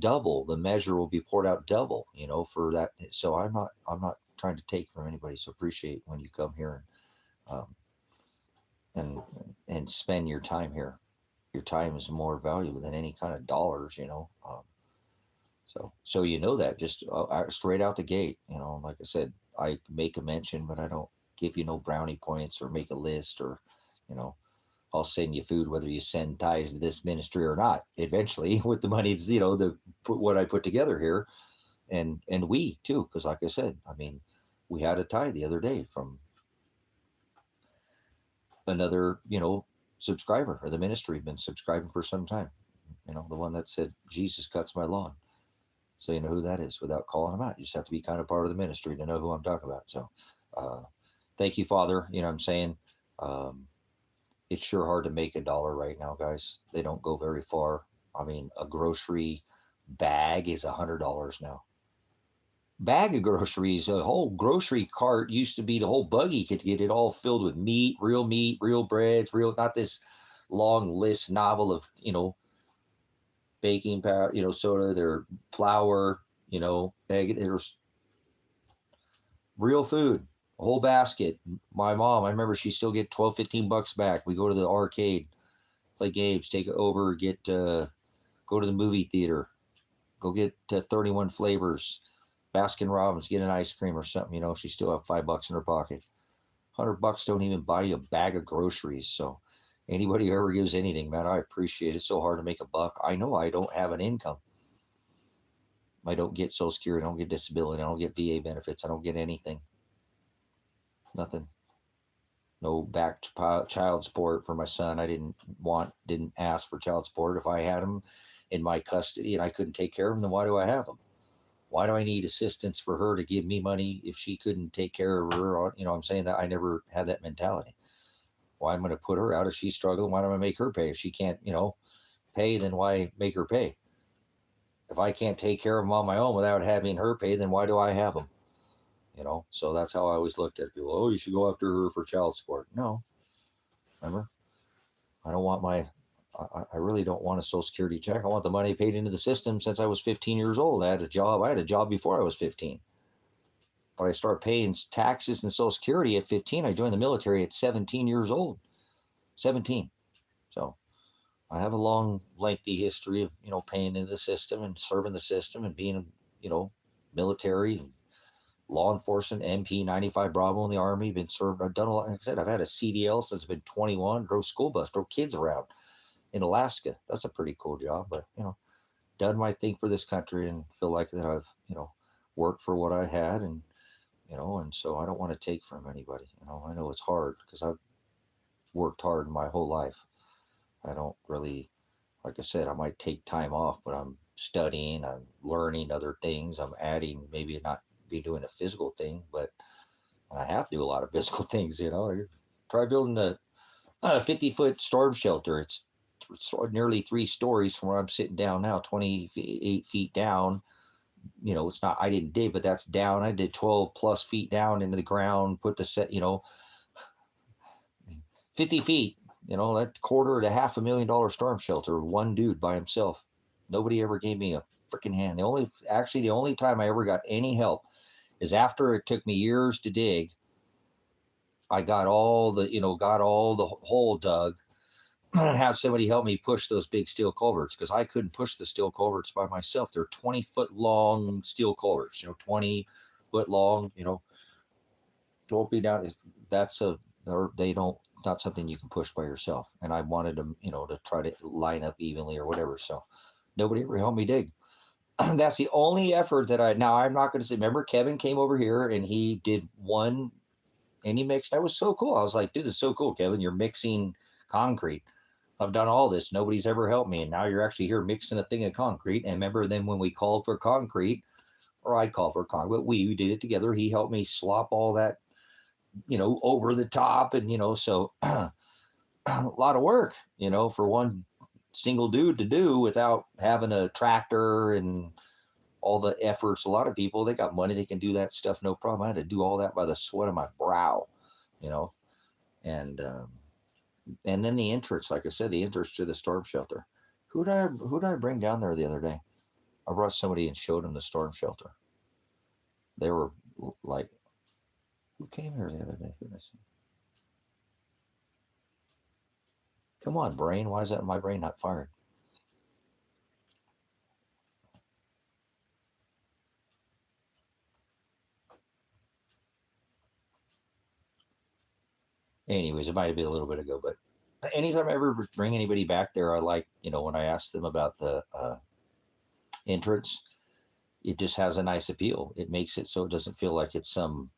[SPEAKER 2] The measure will be poured out double, for that. So I'm not trying to take from anybody. So appreciate when you come here and spend your time here. Your time is more valuable than any kind of dollars, So that just straight out the gate, like I said, I make a mention, but I don't give you no brownie points or make a list, or, I'll send you food whether you send tithes to this ministry or not. Eventually, with the money, what I put together here, and we too, because like I said, we had a tithe the other day from another, subscriber, or the ministry been subscribing for some time. The one that said Jesus cuts my lawn. So you know who that is without calling them out. You just have to be kind of part of the ministry to know who I'm talking about. So thank you, Father. What I'm saying? It's sure hard to make $1 right now, guys. They don't go very far. A grocery bag is $100 now. Bag of groceries, a whole grocery cart used to be the whole buggy could get it all filled with meat, real breads, not this long list novel of, baking powder, soda, their flour, there's real food, a whole basket. My mom, I remember she still get 12, $15 back. We go to the arcade, play games, take it over, go to the movie theater, go get 31 flavors, Baskin Robbins, get an ice cream or something, she still have $5 in her pocket. $100 don't even buy you a bag of groceries. So anybody who ever gives anything, man, I appreciate it. It's so hard to make a buck. I know I don't have an income. I don't get Social Security. I don't get disability. I don't get VA benefits. I don't get anything. Nothing. No back child support for my son. I didn't ask for child support. If I had him in my custody and I couldn't take care of him, then why do I have him? Why do I need assistance for her to give me money if she couldn't take care of her? I'm saying that I never had that mentality. Why am I going to put her out if she's struggling? Why don't I make her pay? If she can't, pay, then why make her pay? If I can't take care of them on my own without having her pay, then why do I have them? So that's how I always looked at people. Oh, you should go after her for child support. No, remember, I don't want I really don't want a Social Security check. I want the money paid into the system since I was 15 years old. I had a job before I was 15. But I started paying taxes and Social Security at 15. I joined the military at 17 years old. 17. So I have a long, lengthy history of, paying into the system and serving the system and being, military and law enforcement, MP 95 Bravo in the Army, been served. I've done a lot. Like I said, I've had a CDL since I've been 21, drove school bus, drove kids around in Alaska. That's a pretty cool job, but, done my thing for this country and feel like that I've, worked for what I had, and, and so I don't want to take from anybody. I know it's hard because I've worked hard my whole life. I don't really, like I said, I might take time off, but I'm studying, I'm learning other things. I'm adding, maybe not be doing a physical thing, but I have to do a lot of physical things, Try building the 50-foot storm shelter. It's nearly 3 stories from where I'm sitting down now, 28 feet down. It's not, I didn't dig, but that's down. I did 12 plus feet down into the ground, put the set, 50 feet, that quarter to $500,000 storm shelter, one dude by himself. Nobody ever gave me a freaking hand. The only time I ever got any help is after it took me years to dig. I got all the hole dug and had somebody help me push those big steel culverts, because I couldn't push the steel culverts by myself. They're 20-foot long steel culverts, 20-foot long, don't be down. Not something you can push by yourself. And I wanted them, to try to line up evenly or whatever. So Nobody ever helped me dig. That's the only effort that now I'm not going to say, remember Kevin came over here and he did one and he mixed. That was so cool. I was like, dude, this is so cool, Kevin. You're mixing concrete. I've done all this. Nobody's ever helped me. And now you're actually here mixing a thing of concrete. And remember then when we called for concrete, or I called for concrete, but we did it together. He helped me slop all that, over the top. And, so a lot of work, for one single dude to do without having a tractor and all the efforts. A lot of people, they got money, they can do that stuff, no problem. I had to do all that by the sweat of my brow, and then the entrance, like I said, the entrance to the storm shelter. Who did I bring down there the other day? I brought somebody and showed them the storm shelter. They were like, who came here the other day? Who did I see? Come on, brain. Why is that my brain not firing? Anyways, it might have been a little bit ago, but anytime I ever bring anybody back there, I like, when I ask them about the entrance, it just has a nice appeal. It makes it so it doesn't feel like it's some,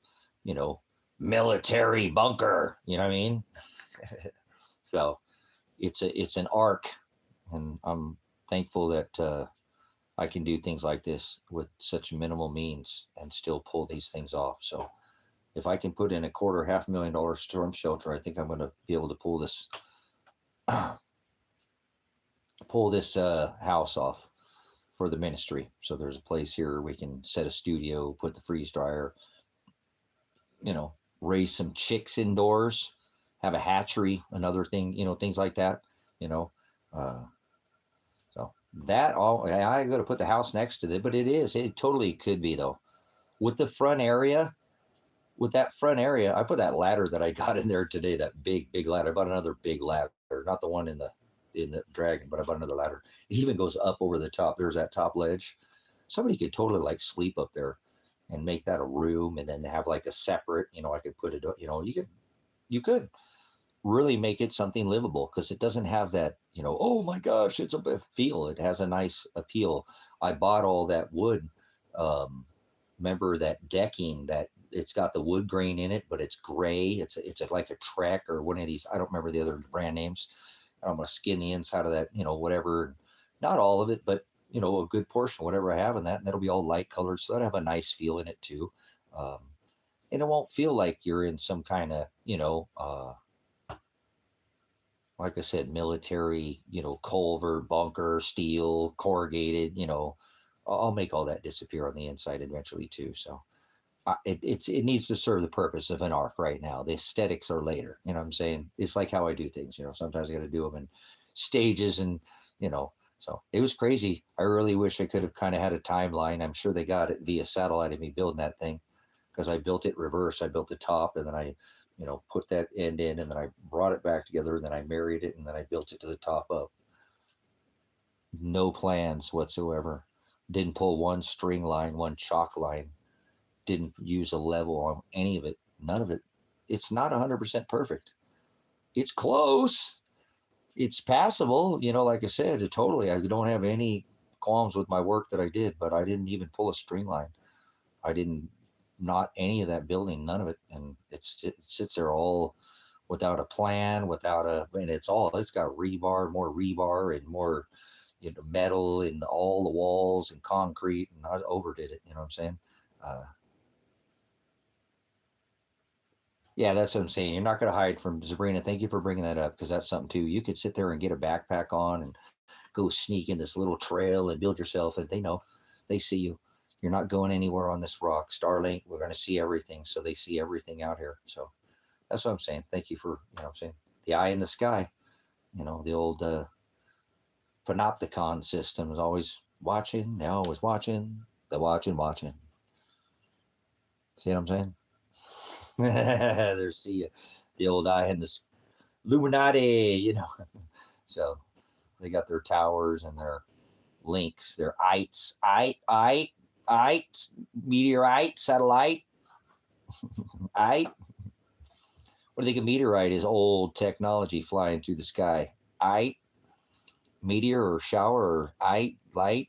[SPEAKER 2] you know, military bunker. You know what I mean? So it's an arc, and I'm thankful that I can do things like this with such minimal means and still pull these things off. So if I can put in $250,000 storm shelter, I think I'm going to be able to pull this house off for the ministry. So there's a place here we can set a studio, put the freeze dryer, raise some chicks indoors, have a hatchery, another thing, things like that, you know. Uh, so that all I got to put the house next to it, but it totally could be though. With the front area, with that front area, I put that ladder that I got in there today, that big ladder. I bought another big ladder, not the one in the dragon, but I bought another ladder. It even goes up over the top. There's that top ledge. Somebody could totally like sleep up there and make that a room, and then have like a separate, I could put it, you could really make it something livable, because it doesn't have that, oh my gosh, it's a feel. It has a nice appeal. I bought all that wood. Remember that decking that it's got the wood grain in it, but it's gray. It's like a Trek or one of these. I don't remember the other brand names. I'm gonna skin the inside of that, whatever. Not all of it, but a good portion, whatever I have in that, and that'll be all light colored, so that'll have a nice feel in it too. Um, and it won't feel like you're in some kind of, like I said, military, culvert, bunker, steel, corrugated. I'll make all that disappear on the inside eventually too. So it needs to serve the purpose of an arc right now. The aesthetics are later. You know what I'm saying? It's like how I do things. Sometimes I got to do them in stages, and so it was crazy. I really wish I could have kind of had a timeline. I'm sure they got it via satellite of me building that thing, because I built it reverse. I built the top, and then I, put that end in, and then I brought it back together, and then I married it, and then I built it to the top up. No plans whatsoever. Didn't pull one string line, one chalk line. Didn't use a level on any of it. None of it. It's not 100% perfect. It's close. It's passable. Like I said, I don't have any qualms with my work that I did, but I didn't even pull a string line. I didn't, not any of that building, none of it. And it sits there all without a plan, and it's got rebar, more rebar, and more, metal in all the walls and concrete. And I overdid it. You know what I'm saying? Uh, Yeah, that's what I'm saying. You're not going to hide from Sabrina. Thank you for bringing that up, because that's something too. You could sit there and get a backpack on and go sneak in this little trail and build yourself, and they know, they see you. You're not going anywhere on this rock. Starlink, we're going to see everything, so they see everything out here. So that's what I'm saying. Thank you for, what I'm saying, the eye in the sky. The old panopticon system is always watching. They're always watching. They're watching. See what I'm saying? There's the old eye in the Illuminati, So they got their towers and their links, their ites, meteorite, satellite, ite. What do you think a meteorite is? Old technology flying through the sky. Ite. meteor or shower or light.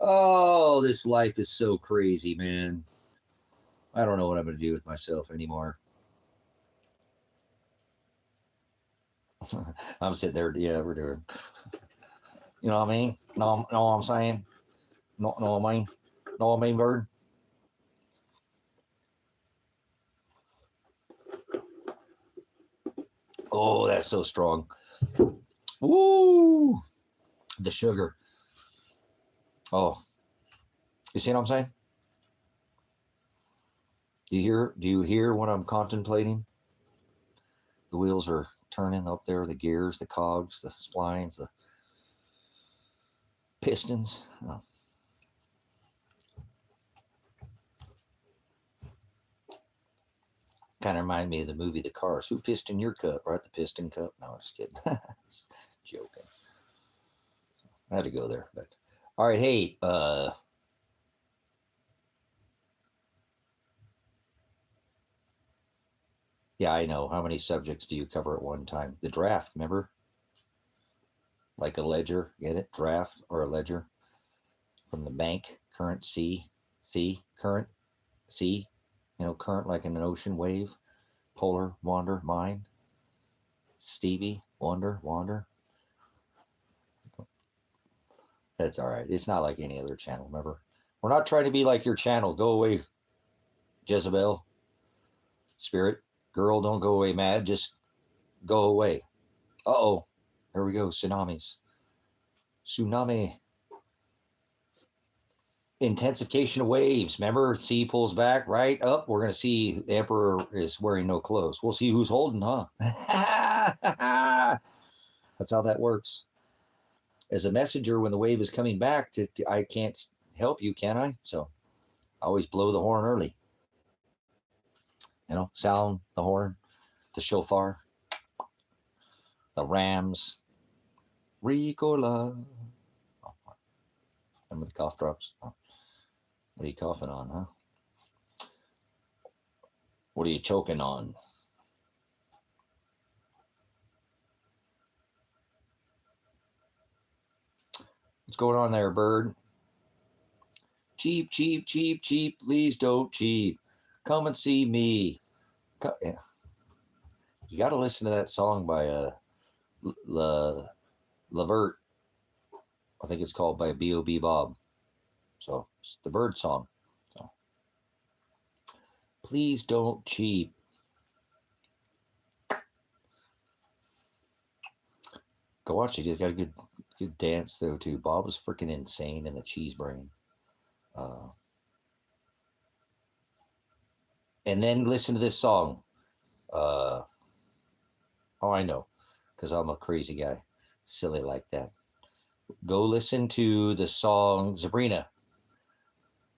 [SPEAKER 2] Oh, this life is so crazy, man. I don't know what I'm going to do with myself anymore. I'm sitting there, yeah, we're doing. You know what I mean? No, what I'm saying? No, what I mean? Know what I mean, Bird? Oh, that's so strong. Woo! The sugar. Oh, you see what I'm saying? Do you hear what I'm contemplating? The wheels are turning up there, the gears, the cogs, the splines, the pistons. Oh. Kind of remind me of the movie The Cars. Who pistoned your cup? Right, the piston cup? No, I'm just kidding. Joking. I had to go there, but all right. Hey, yeah, I know. How many subjects do you cover at one time? The draft, remember? Like a ledger, get it? Draft or a ledger from the bank, current current sea, current like in an ocean wave, polar, wander, mine, Stevie, wander. That's all right. It's not like any other channel, remember? We're not trying to be like your channel. Go away, Jezebel. Spirit, girl, don't go away mad. Just go away. Uh-oh. Here we go. Tsunamis. Tsunami. Intensification of waves. Remember, sea pulls back, right? Up. We're going to see the emperor is wearing no clothes. We'll see who's holding, huh? That's how that works. As a messenger, when the wave is coming back, I can't help you, can I? So I always blow the horn early. Sound the horn, the shofar, the rams. Ricola. Oh, remember the cough drops? Oh. What are you coughing on, huh? What are you choking on? What's going on there, Bird? Cheap, cheap, cheap, cheap. Please don't cheap. Come and see me. Yeah. You got to listen to that song by Levert. I think it's called by P.O.Box. So it's the Bird song. So please don't cheap. Go watch it. He's got a good dance though too. Bob was freaking insane in the cheese brain. And then listen to this song. Oh, I know, because I'm a crazy guy, silly like that. Go listen to the song Sabrina.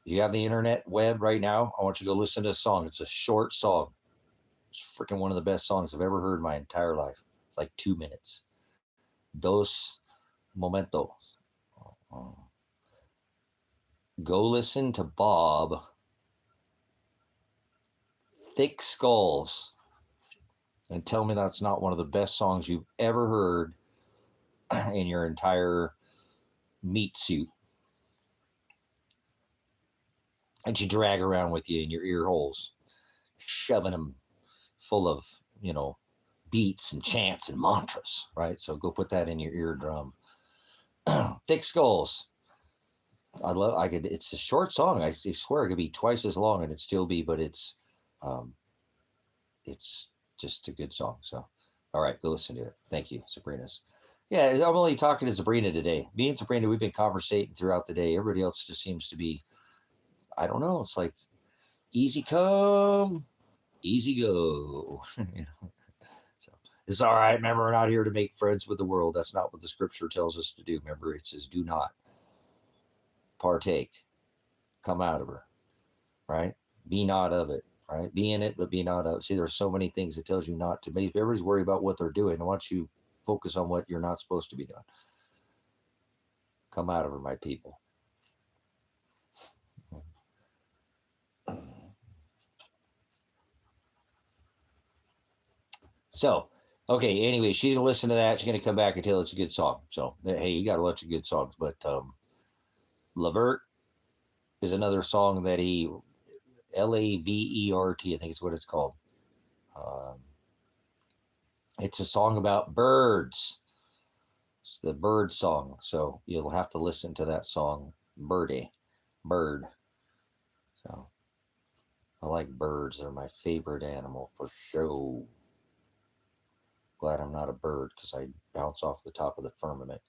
[SPEAKER 2] Do you have the internet web right now? I want you to go listen to a song. It's a short song. It's freaking one of the best songs I've ever heard in my entire life. It's like 2 minutes. Dos momentos. Go listen to Bob. Thick Skulls. And tell me that's not one of the best songs you've ever heard in your entire meat suit. And you drag around with you in your ear holes, shoving them full of, beats and chants and mantras, right? So go put that in your eardrum. Thick Skulls. It's a short song. I swear it could be twice as long and it'd still be, but it's just a good song. So, all right, go listen to it. Thank you, Sabrina's. Yeah, I'm only talking to Sabrina today. Me and Sabrina, we've been conversating throughout the day. Everybody else just seems to be, I don't know. It's like easy come, easy go. So it's all right. Remember, we're not here to make friends with the world. That's not what the scripture tells us to do. Remember, it says, do not partake, come out of her, right? Be not of it, right? Be in it, but be not of it. See, there's so many things it tells you not to be. If everybody's worried about what they're doing, I want you focus on what you're not supposed to be doing. Come out of her, my people. So Okay, anyway, she's gonna listen to that. She's gonna come back and tell it's a good song. So hey, you got a bunch of good songs, but Levert is another song that he Lavert, I think is what it's called. It's a song about birds. It's the bird song. So you'll have to listen to that song, Bird. So I like birds. They're my favorite animal for sure. Glad I'm not a bird because I bounce off the top of the firmament.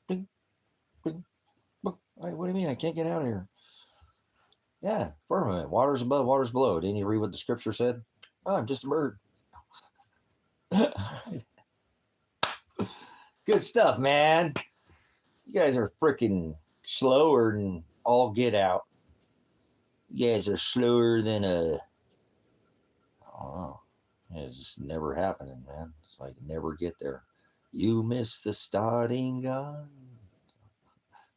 [SPEAKER 2] Bing, bing, bing. What do you mean? I can't get out of here. Yeah, firmament. Water's above, water's below. Didn't you read what the scripture said? Oh, I'm just a bird. Good stuff, man. You guys are freaking slower than all get out. You guys are slower than a. Oh, it's just never happening, man. It's like never get there. You miss the starting gun.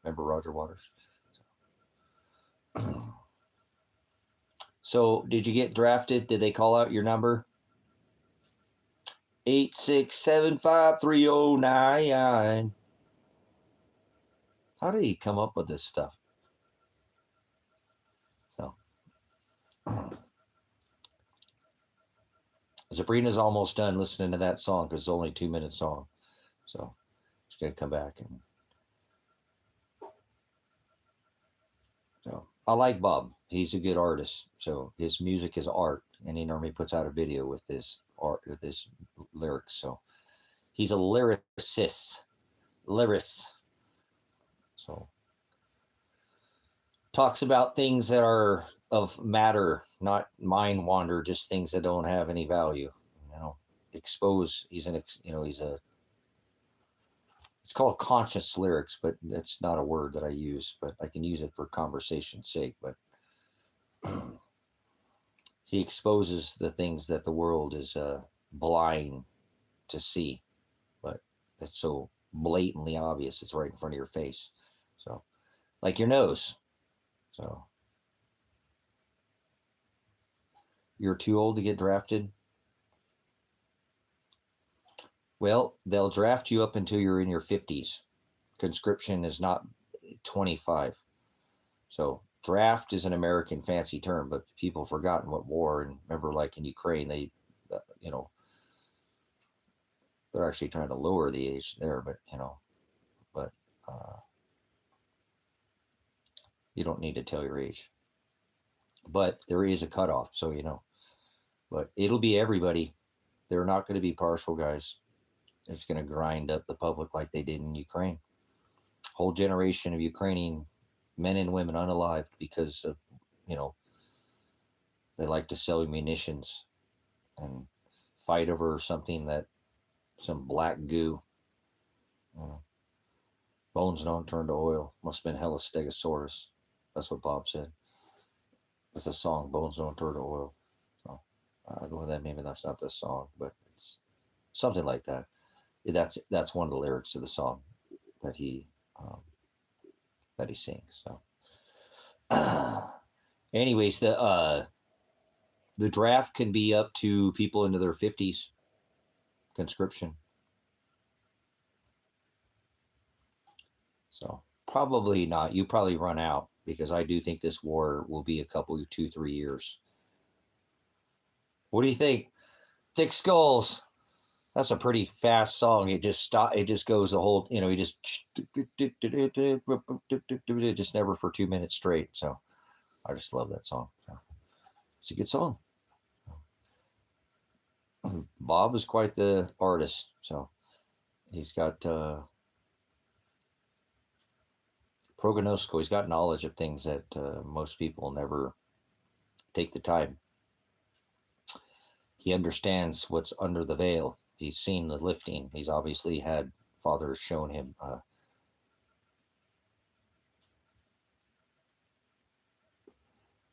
[SPEAKER 2] Remember Roger Waters? So, did you get drafted? Did they call out your number? 8675309. How did he come up with this stuff? So, Sabrina's almost done listening to that song because it's only a 2-minute song. So, she's going to come back. And so, I like Bob. He's a good artist. So, his music is art. And he normally puts out a video with this art, with this lyrics. So, he's a lyricist. So, talks about things that are of matter, not mind wander, just things that don't have any value. Expose. He's a. It's called conscious lyrics, but that's not a word that I use. But I can use it for conversation's sake. But he exposes the things that the world is blind to see, but it's so blatantly obvious. It's right in front of your face. So, like your nose. So, you're too old to get drafted. Well, they'll draft you up until you're in your 50s. Conscription is not 25. So draft is an American fancy term, but people have forgotten what war. And remember, like in Ukraine, they, they're actually trying to lower the age there, but you don't need to tell your age. But there is a cutoff, so But it'll be everybody. They're not going to be partial, guys. It's going to grind up the public like they did in Ukraine. Whole generation of Ukrainian men and women unalived because of, they like to sell munitions and fight over something that some black goo. Bones don't turn to oil. Must have been hella stegosaurus. That's what Bob said. It's a song, Bones Don't Turn to Oil. So I don't know that maybe that's not the song, but it's something like that. That's one of the lyrics to the song that he sings. So, anyways, the draft can be up to people into their 50s. Conscription. So probably not. You probably run out because I do think this war will be a couple, 2-3 years. What do you think? Thick Skulls. That's a pretty fast song. It just goes the whole, it just never for 2 minutes straight. So I just love that song. So, it's a good song. Bob is quite the artist. So he's got prognostico. He's got knowledge of things that most people never take the time. He understands what's under the veil. He's seen the lifting. He's obviously had fathers shown him.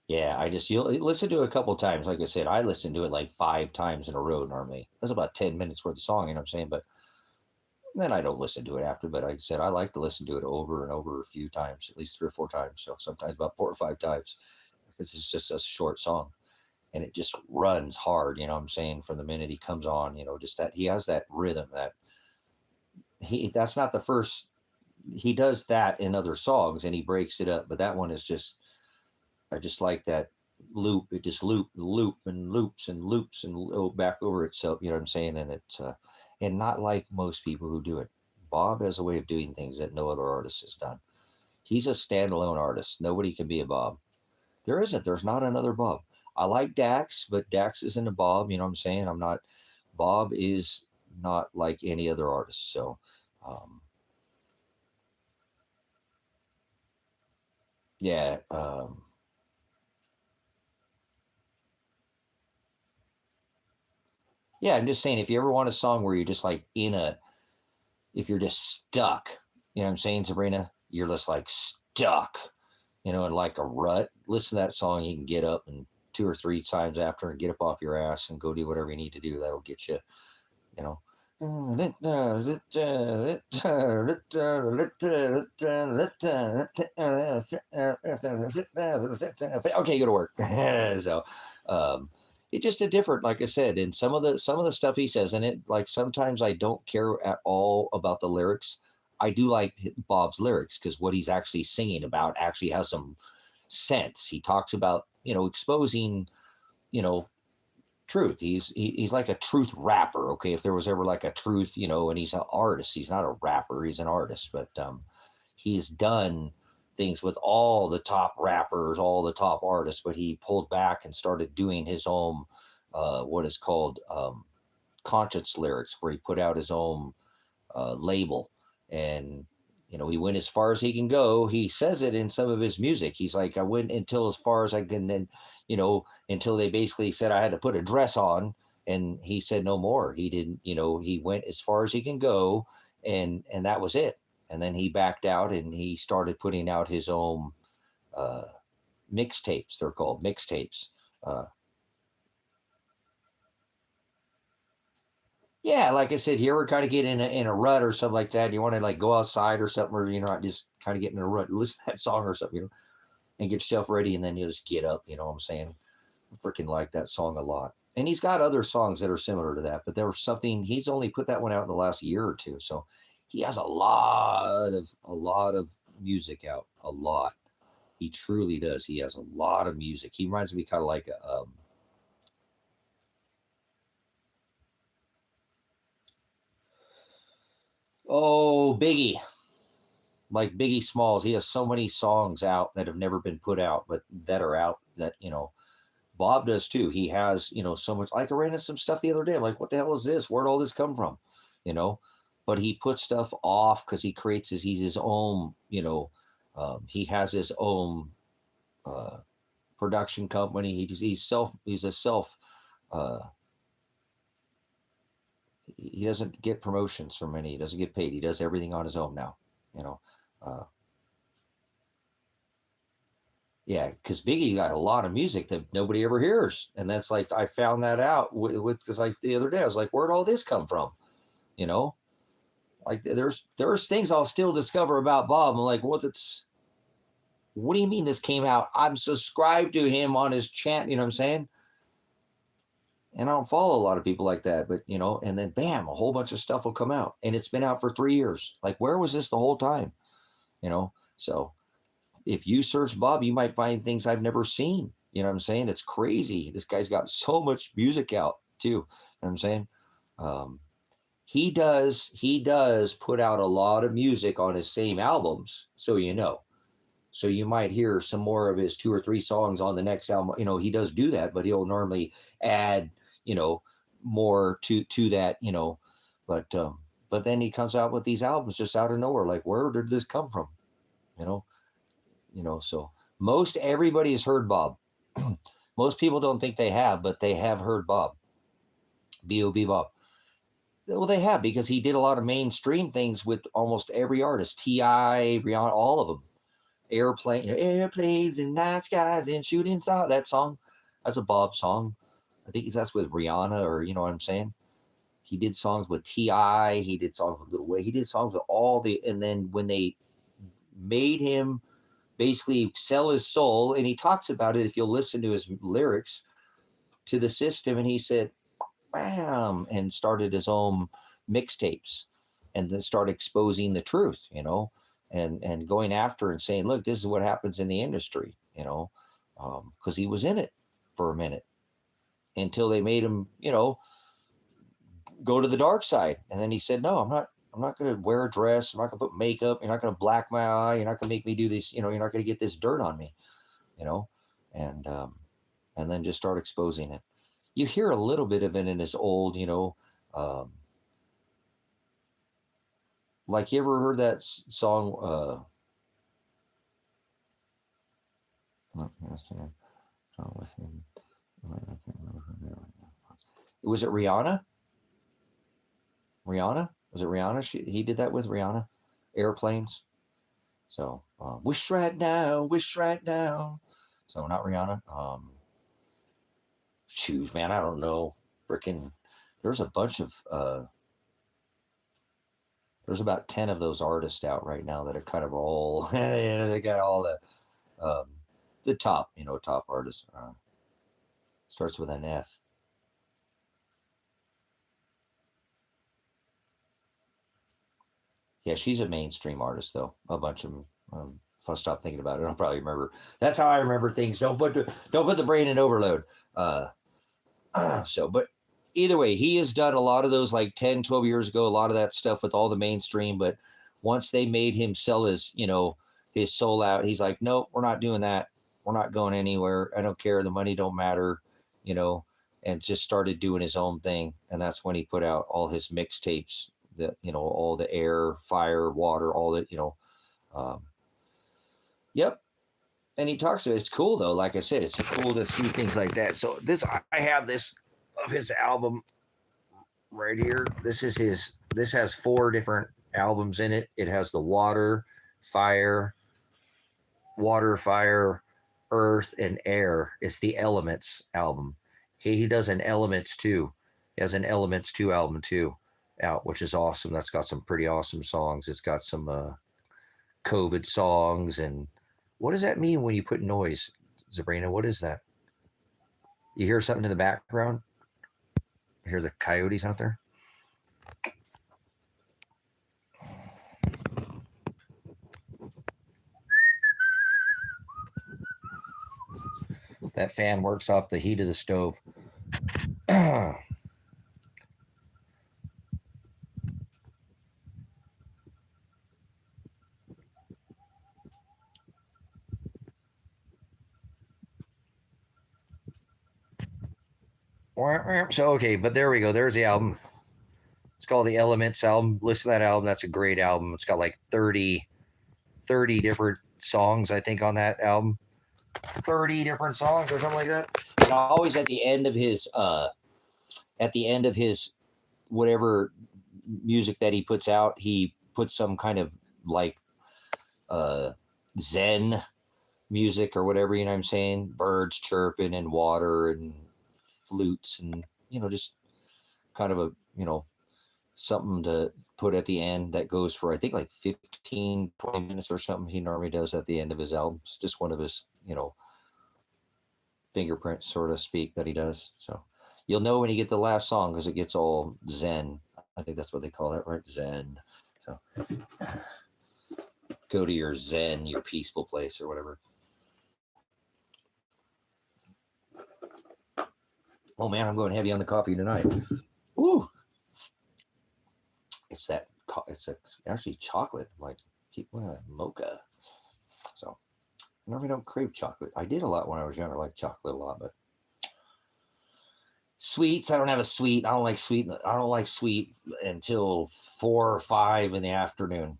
[SPEAKER 2] You'll listen to it a couple of times. Like I said, I listened to it like 5 times in a row normally. That's about 10 minutes worth of song, you know what I'm saying? But then I don't listen to it after. But like I said, I like to listen to it over and over a few times, at least 3 or 4 times. So sometimes about 4 or 5 times, because it's just a short song. and it just runs hard, you know what I'm saying, from the minute he comes on, you know, just that he has that rhythm that that's not the first. He does that in other songs and he breaks it up, but that one is just, I just like that loop. It just loop and loops and loops and back over itself, you know what I'm saying, and it's and not like most people who do it. Bob has a way of doing things that no other artist has done. He's a standalone artist. Nobody can be a Bob. There isn't. There's not another Bob. I like Dax, but Dax isn't a Bob. You know what I'm saying? I'm not. Bob is not like any other artist. So, um, yeah. Yeah, I'm just saying, if you ever want a song where you're just like if you're just stuck, you know what I'm saying, Sabrina? You're just like stuck, you know, in like a rut. Listen to that song. You can get up and 2 or 3 times after and get up off your ass and go do whatever you need to do. That'll get you, you know. Okay, go to work. So, it's just a different, like I said, and some of the stuff he says in it, like sometimes I don't care at all about the lyrics. I do like Bob's lyrics because what he's actually singing about actually has some sense. He talks about, you know, exposing, you know, truth. He's like a truth rapper. Okay, if there was ever like a truth, you know, and he's an artist. He's not a rapper. He's an artist, but he's done things with all the top rappers, all the top artists. But he pulled back and started doing his own what is called conscience lyrics, where he put out his own label, and you know, he went as far as he can go. He says it in some of his music. He's like, I went until as far as I can, then, you know, until they basically said I had to put a dress on, and he said no more. He didn't, you know, he went as far as he can go, and that was it. And then he backed out and he started putting out his own uh, mixtapes. They're called mixtapes. Uh, Yeah, like I said, you ever kind of get in a rut or something like that, you want to like go outside or something, or you know, just kind of get in a rut, listen to that song or something, you know, and get yourself ready, and then you just get up. You know what I'm saying? I freaking like that song a lot. And he's got other songs that are similar to that, but there was something he's only put that one out in the last year or two, so he has a lot of music out, a lot. He truly does. He has a lot of music. He reminds me kind of like Biggie, like Biggie Smalls. He has so many songs out that have never been put out, but that are out that, you know, Bob does too. He has, you know, so much. Like I ran into some stuff the other day. I'm like, what the hell is this? Where'd all this come from? You know, but he puts stuff off because he creates he's his own, you know, he has his own uh, production company. He's a self, uh, he doesn't get promotions from any, he doesn't get paid. He does everything on his own now, you know. Uh, Yeah, because Biggie got a lot of music that nobody ever hears, and that's like I found that out with because like the other day I was like, where'd all this come from? You know, like there's things I'll still discover about Bob. I'm like, what do you mean this came out? I'm subscribed to him on his chat. You know what I'm saying? And I don't follow a lot of people like that, but you know, and then bam, a whole bunch of stuff will come out, and it's been out for 3 years. Like, where was this the whole time? You know, so if you search Bob, you might find things I've never seen. You know what I'm saying? It's crazy. This guy's got so much music out too. You know what I'm saying? Um, he does put out a lot of music on his same albums, so you know. So you might hear some more of his 2 or 3 songs on the next album. You know, he does do that, but he'll normally add, you know, more to that, you know. But then he comes out with these albums just out of nowhere. Like, where did this come from? You know, so most everybody has heard Bob. Most people don't think they have, but they have heard Bob. Bob. Well, they have, because he did a lot of mainstream things with almost every artist. Ti, Rihanna, all of them. Airplanes in night skies and shooting stars. That song, that's a Bob song. I think that's with Rihanna, or you know what I'm saying. He did songs with Ti. He did songs with Lil Wayne. He did songs with all the. And then when they made him basically sell his soul, and he talks about it if you'll listen to his lyrics, to the system, and he said, bam, and started his own mixtapes, and then started exposing the truth, and going after and saying, look, this is what happens in the industry, because he was in it for a minute until they made him, go to the dark side. And then he said, no, I'm not going to wear a dress. I'm not going to put makeup. You're not going to black my eye. You're not going to make me do this. You're not going to get this dirt on me, and then just start exposing it. You hear a little bit of it in his old, like, you ever heard that song? Was it Rihanna? Was it Rihanna? He did that with Rihanna. Airplanes. So wish right now. So not Rihanna. Shoes, man. I don't know. Freaking. There's a bunch of. There's about 10 of those artists out right now that are kind of all. They got all the top, top artists. Starts with an F. Yeah, she's a mainstream artist, though. A bunch of them. If I stop thinking about it, I'll probably remember. That's how I remember things. Don't put the brain in overload. But either way, he has done a lot of those like 10, 12 years ago, a lot of that stuff with all the mainstream. But once they made him sell his soul out, he's like, nope, we're not doing that. We're not going anywhere. I don't care. The money don't matter, and just started doing his own thing. And that's when he put out all his mixtapes, all the air, fire, water, all that, yep. And he talks about it's cool though. Like I said, it's cool to see things like that. So I have this of his album right here. This has 4 different albums in it. It has the water, fire, earth, and air. It's the Elements album. He does an Elements 2. He has an Elements 2 album too out, which is awesome. That's got some pretty awesome songs. It's got some COVID songs. And what does that mean when you put noise, Sabrina? What is that? You hear something in the background? You hear the coyotes out there? That fan works off the heat of the stove. So, okay, but there we go. There's the album. It's called the Elements album. Listen to that album. That's a great album. It's got like 30 different songs, I think, on that album. 30 different songs or something like that. And always at the end of his whatever music that he puts out, he puts some kind of like Zen music or whatever, you know what I'm saying? Birds chirping and water and flutes and, just kind of a, something to put at the end that goes for, I think, like 15, 20 minutes or something he normally does at the end of his album. It's just one of his, fingerprints, so to speak, that he does. So you'll know when you get the last song because it gets all Zen. I think that's what they call it, right? Zen. So go to your Zen, your peaceful place or whatever. Oh man, I'm going heavy on the coffee tonight. Ooh. It's actually chocolate, like mocha. So I normally don't crave chocolate. I did a lot when I was younger, like chocolate a lot, but sweets, I don't have a sweet. I don't like sweet until 4 or 5 in the afternoon.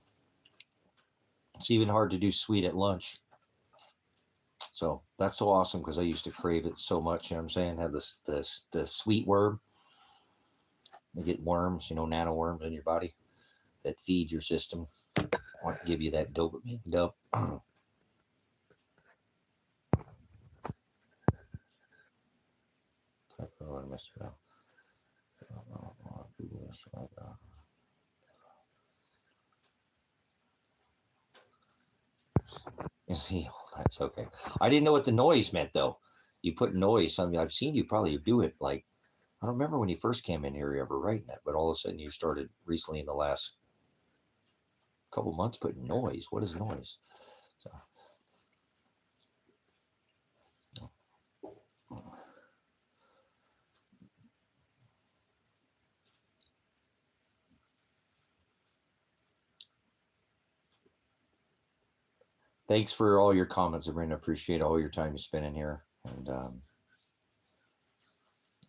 [SPEAKER 2] It's even hard to do sweet at lunch. So that's so awesome because I used to crave it so much. You know what I'm saying? Have the sweet worm. You get worms, nanoworms in your body that feed your system. Want to give you that dopamine dope. You see, that's okay. I didn't know what the noise meant though. you put noise. I mean, I've seen you probably do it. Like, I don't remember when you first came in here, you ever writing it, but all of a sudden you started recently in the last couple months putting noise. What is noise? So, thanks for all your comments, Sabrina. Appreciate all your time you spent in here. And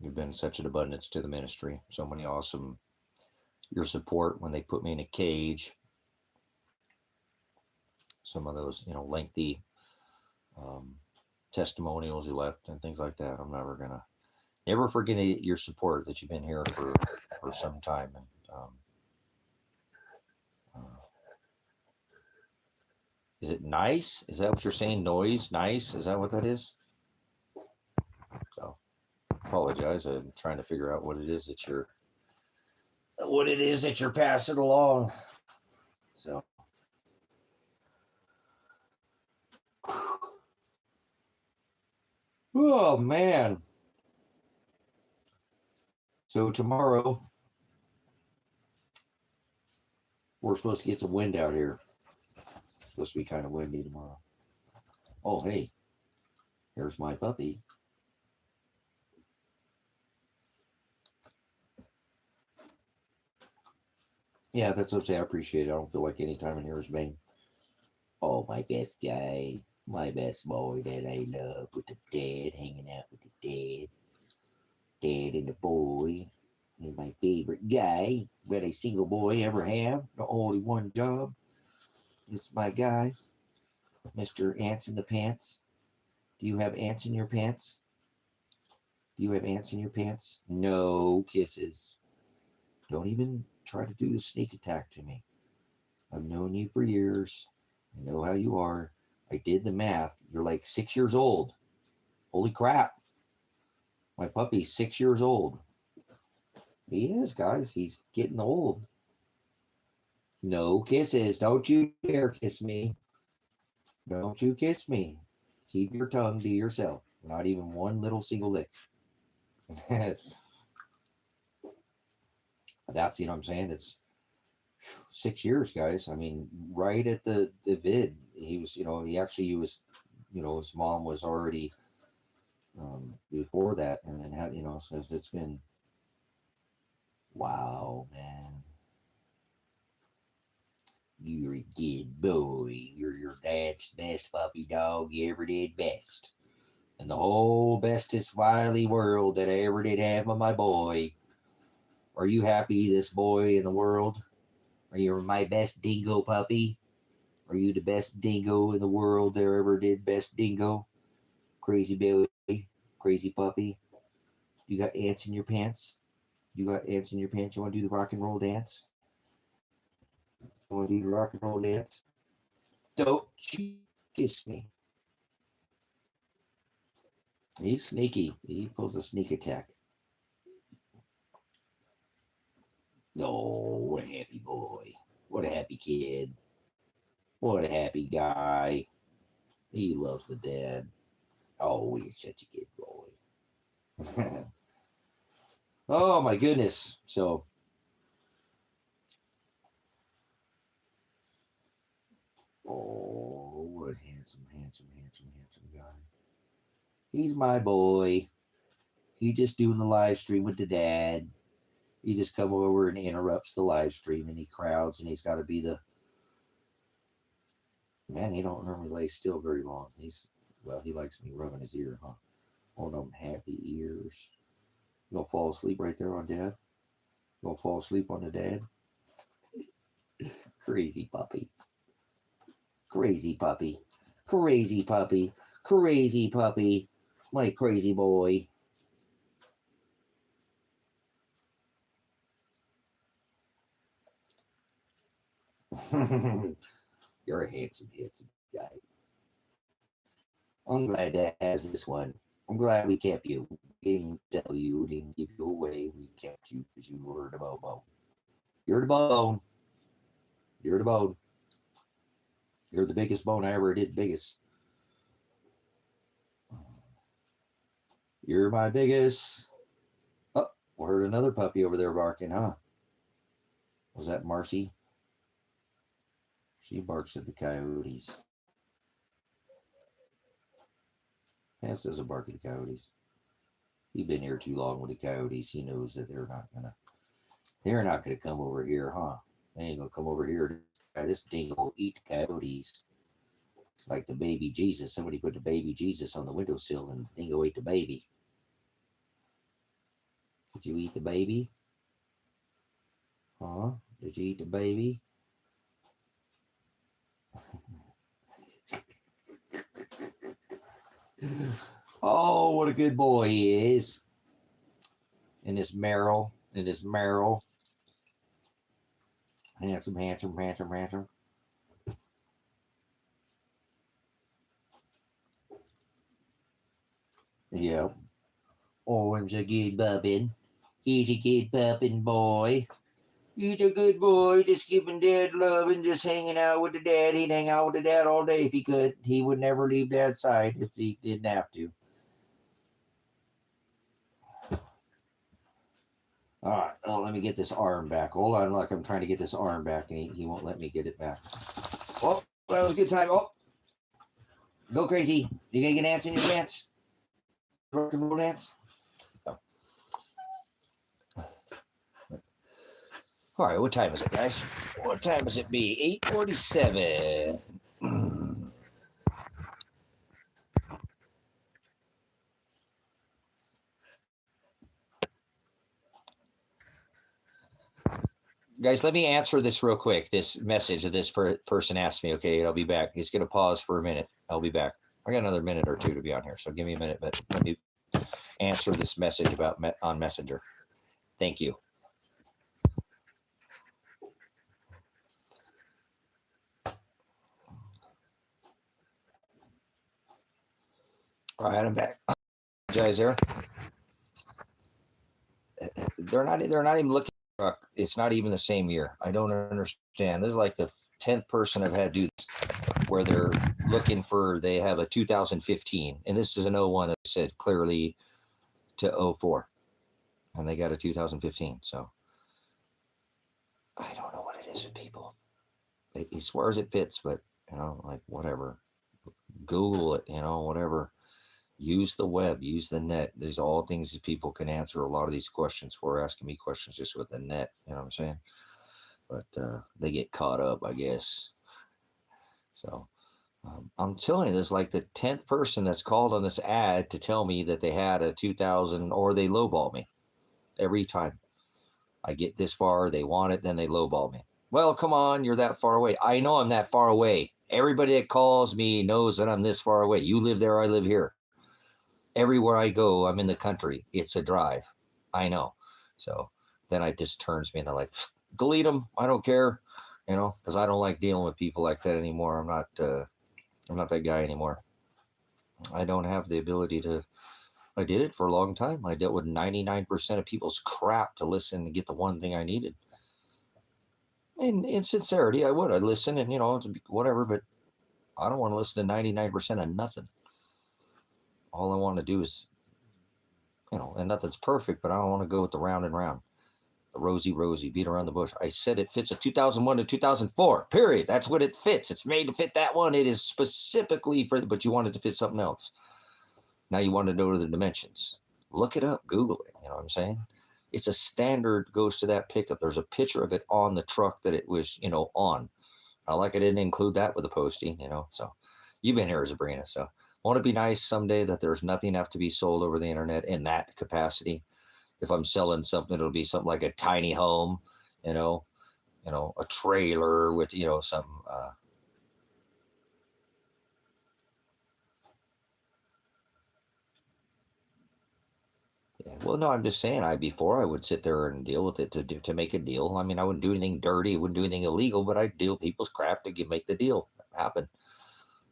[SPEAKER 2] you've been such an abundance to the ministry. So many awesome, your support when they put me in a cage. Some of those, lengthy testimonials you left and things like that. I'm never forget your support that you've been here for some time. And is it nice? Is that what you're saying? Noise? Nice? Is that what that is? So apologize. I'm trying to figure out what it is that you're passing along. So oh man. So tomorrow we're supposed to get some wind out here. It's supposed to be kind of windy tomorrow. Oh hey, here's my puppy. Yeah, that's what I'm saying. I appreciate it. I don't feel like any time in here is vain. Oh, my best guy. My best boy that I love with the dad, hanging out with the dad. Dad and the boy. He's my favorite guy that a single boy ever have. The only one job. This is my guy. Mr. Ants in the Pants. Do you have ants in your pants? Do you have ants in your pants? No kisses. Don't even try to do the sneak attack to me. I've known you for years. I know how you are. I did the math. You're like 6 years old. Holy crap. My puppy's 6 years old. He is, guys. He's getting old. No kisses. Don't you dare kiss me. Don't you kiss me. Keep your tongue to yourself. Not even one little single lick. That's, what I'm saying? It's 6 years, guys. I mean, right at the vid, he was, he was, his mom was already before that, and then had, so it's been, wow, man. You're a good boy. You're your dad's best puppy dog you ever did best. And the whole bestest wily world that I ever did have of my boy. Are you happy, this boy in the world? Are you my best dingo puppy? Are you the best dingo in the world that ever did best dingo? Crazy baby, crazy puppy. You got ants in your pants? You got ants in your pants? You want to do the rock and roll dance? You want to do the rock and roll dance? Don't you kiss me. He's sneaky. He pulls a sneak attack. Oh, what a happy boy. What a happy kid. What a happy guy. He loves the dad. Oh, you're such a good boy. Oh, my goodness. So, oh, what a handsome, handsome, handsome, handsome guy. He's my boy. He just doing the live stream with the dad. He just come over and interrupts the live stream, and he crowds, and he's got to be the man. He don't normally lay still very long. He likes me rubbing his ear, huh? Oh, them happy ears. You gonna fall asleep right there on dad? You gonna fall asleep on the dad? Crazy puppy. Crazy puppy. Crazy puppy. Crazy puppy. My crazy boy. You're a handsome, handsome guy. I'm glad Dad has this one. I'm glad we kept you. We didn't tell you, we didn't give you away. We kept you because you were the bone. You're the bone. You're the bone. You're the biggest bone I ever did, biggest.
[SPEAKER 1] You're my biggest. Oh, we heard another puppy over there barking, huh? Was that Marcy? She barks at the coyotes. Hans doesn't bark at the coyotes. He's been here too long with the coyotes. He knows that they're not gonna come over here, huh? They ain't gonna come over here. This dingo will eat the coyotes. It's like the baby Jesus. Somebody put the baby Jesus on the windowsill and the dingo ate the baby. Did you eat the baby? Huh? Did you eat the baby? Oh, what a good boy he is. And this marrow. Handsome. Yeah. Owen's a good puppin. He's a good puppin boy. He's a good boy, just giving dad love and just hanging out with the dad. He'd hang out with the dad all day if he could. He would never leave dad's side if he didn't have to. All right, oh, let me get this arm back. Hold on, look, I'm trying to get this arm back, and he won't let me get it back. Oh, that was a good time. Oh, go crazy. You gonna get a dance in your pants? Rock and roll dance? Oh. All right, what time is it, guys? What time is it be? 8:47. Guys, let me answer this real quick. This message that this person asked me. Okay, I'll be back. He's going to pause for a minute. I'll be back. I got another minute or two to be on here, so give me a minute. But let me answer this message about on Messenger. Thank you. All right, I'm back. Guys, there. They're not even looking. It's not even the same year. I don't understand. This is like the 10th person I've had do this, where they're looking for. They have a 2015, and this is an 01 that said clearly to 04, and they got a 2015. So I don't know what it is with people. He swears it fits, but like whatever. Google it, whatever. Use the web, use the net. There's all things that people can answer a lot of these questions for. Asking me questions just with the net, you know what I'm saying? But they get caught up, I guess. So I'm telling you, this is like the 10th person that's called on this ad to tell me that they had a 2000, or they lowball me every time. I get this far, they want it, then they lowball me. Well, come on, you're that far away. I know I'm that far away. Everybody that calls me knows that I'm this far away. You live there, I live here. Everywhere I go, I'm in the country. It's a drive. I know. So then it just turns me into like, delete them. I don't care, because I don't like dealing with people like that anymore. I'm not that guy anymore. I don't have the ability to. I did it for a long time. I dealt with 99% of people's crap to listen and get the one thing I needed. And in sincerity, I would. I'd listen and, whatever, but I don't want to listen to 99% of nothing. All I want to do is, and nothing's perfect, but I don't want to go with the round and round. The rosy, beat around the bush. I said it fits a 2001 to 2004, period. That's what it fits. It's made to fit that one. It is specifically for, but you want it to fit something else. Now you want to know the dimensions. Look it up, Google it. You know what I'm saying? It's a standard, goes to that pickup. There's a picture of it on the truck that it was, on. I didn't include that with the posting, so you've been here, Sabrina. So won't it be nice someday that there's nothing have to be sold over the internet in that capacity? If I'm selling something, it'll be something like a tiny home, a trailer with, some, well, no, I'm just saying. Before I would sit there and deal with it to make a deal. I mean, I wouldn't do anything dirty, I wouldn't do anything illegal, but I'd deal people's crap to make the deal happen.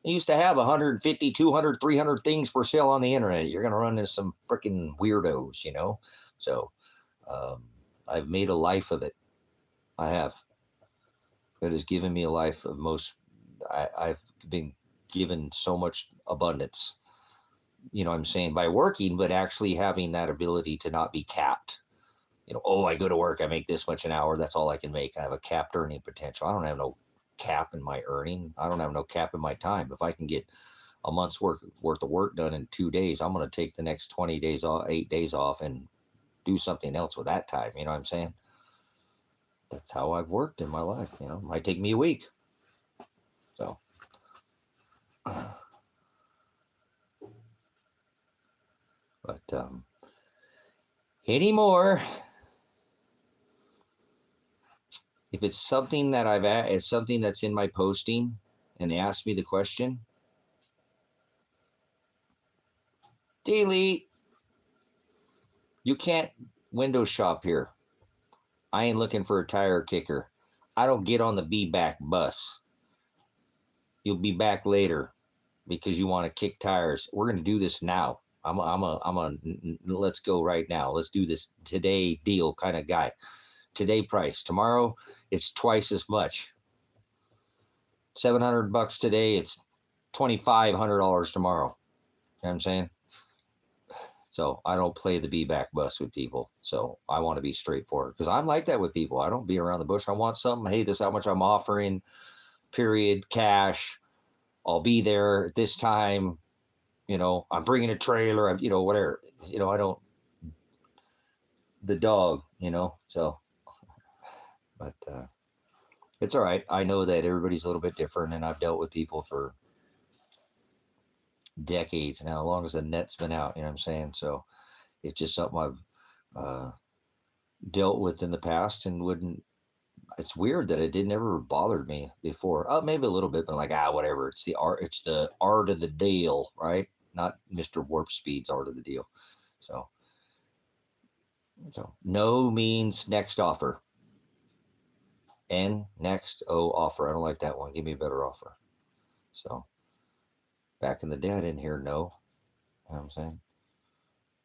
[SPEAKER 1] I used to have 150, 200, 300 things for sale on the internet. You're going to run into some freaking weirdos, So I've made a life of it. I have. It has given me a life of I've been given so much abundance
[SPEAKER 2] you know what I'm saying, by working, but actually having that ability to not be capped. You know, oh, I go to work, I make this much an hour, that's all I can make. I have a capped earning potential. I don't have no cap in my earning. I don't have no cap in my time. If I can get a month's worth of work done in 2 days, I'm going to take the next 20 days off, 8 days off, and do something else with that time. You know what I'm saying? That's how I've worked in my life. You know, it might take me a week. So, but anymore, if it's something that it's something that's in my posting, and they ask me the question, delete. You can't window shop here. I ain't looking for a tire kicker. I don't get on the be back bus. You'll be back later because you want to kick tires. We're going to do this now. I'm a let's go right now. Let's do this today deal kind of guy. Today price. Tomorrow it's twice as much. $700 today. It's $2,500 tomorrow. You know what I'm saying? So I don't play the be back bus with people. So I want to be straightforward because I'm like that with people. I don't beat around the bush. I want something. Hey, this is how much I'm offering. Period. Cash. I'll be there at this time. You know, I'm bringing a trailer. You know, whatever. You know, I don't. The dog. You know. So, but it's all right. I know that everybody's a little bit different, and I've dealt with people for decades now, as long as the net's been out. You know what I'm saying? So it's just something I've dealt with in the past and wouldn't. It's weird that it did never bothered me before. Maybe a little bit, but like whatever. It's the art. It's the art of the deal, right? Not Mr. Warp Speed's art of the deal. So no means next offer. N next O offer. I don't like that one. Give me a better offer. So back in the day, I didn't hear no. You know what I'm saying?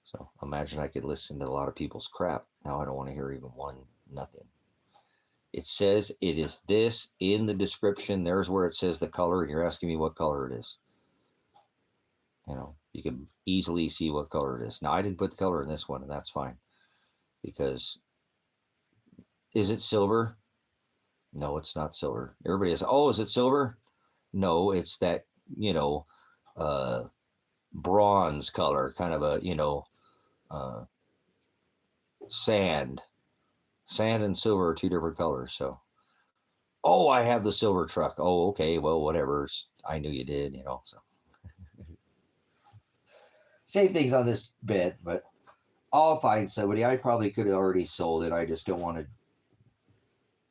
[SPEAKER 2] So imagine I could listen to a lot of people's crap. Now I don't want to hear even one nothing. It says it is this in the description. There's where it says the color. You're asking me what color it is. You know, you can easily see what color it is. Now I didn't put the color in this one, and that's fine. Because is it silver? No, it's not silver. Everybody is, oh, is it silver? No, it's that, you know, bronze color, kind of a, you know, sand. Sand and silver are two different colors. So, oh, I have the silver truck. Oh, okay. Well, whatever. I knew you did, you know. So, same things on this bed, but I'll find somebody. I probably could have already sold it. I just don't want to.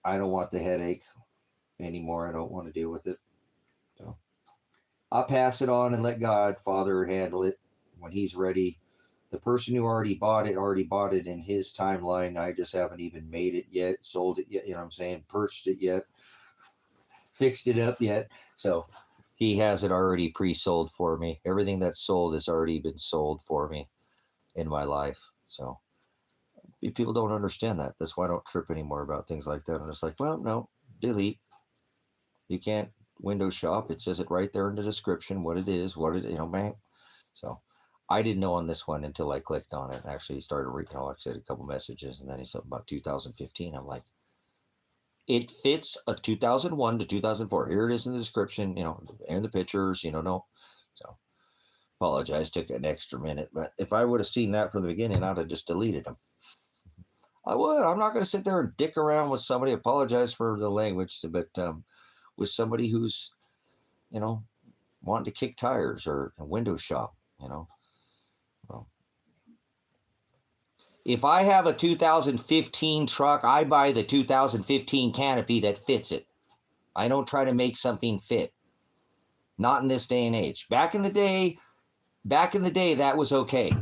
[SPEAKER 2] I don't want the headache anymore. I don't want to deal with it. So, I'll pass it on and let God, Father, handle it when He's ready. The person who already bought it in his timeline. I just haven't even made it yet, sold it yet, you know what I'm saying, purchased it yet, fixed it up yet. So he has it already pre-sold for me. Everything that's sold has already been sold for me in my life. So people don't understand that. That's why I don't trip anymore about things like that. I'm just like, well, no, delete. You can't window shop. It says it right there in the description, what it is, you know, man. So I didn't know on this one until I clicked on it and actually started reading, like I said, a couple messages, and then it's about 2015. I'm like, it fits a 2001 to 2004. Here it is in the description, you know, and the pictures, you know, no. So apologize, took an extra minute, but if I would have seen that from the beginning, I'd have just deleted them. I would. I'm not going to sit there and dick around with somebody. Apologize for the language, but with somebody who's, you know, wanting to kick tires or a window shop, you know. Well, if I have a 2015 truck, I buy the 2015 canopy that fits it. I don't try to make something fit. Not in this day and age. Back in the day, that was okay.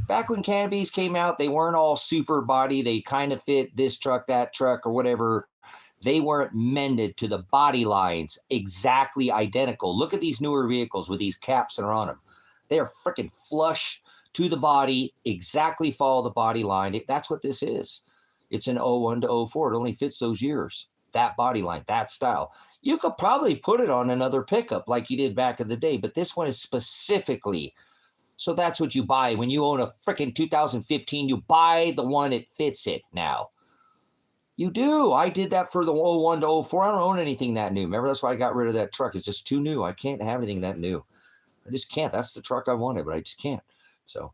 [SPEAKER 2] Back when canopies came out, they weren't all super body. They kind of fit this truck, that truck, or whatever. They weren't mended to the body lines exactly identical. Look at these newer vehicles with these caps that are on them. They are freaking flush to the body, exactly follow the body line. That's what this is. It's an 01 to 04. It only fits those years, that body line, that style. You could probably put it on another pickup like you did back in the day, but this one is specifically So that's what you buy. When you own a freaking 2015, you buy the one that fits it now. You do. I did that for the 01 to 04. I don't own anything that new. Remember, that's why I got rid of that truck. It's just too new. I can't have anything that new. I just can't. That's the truck I wanted, but I just can't. So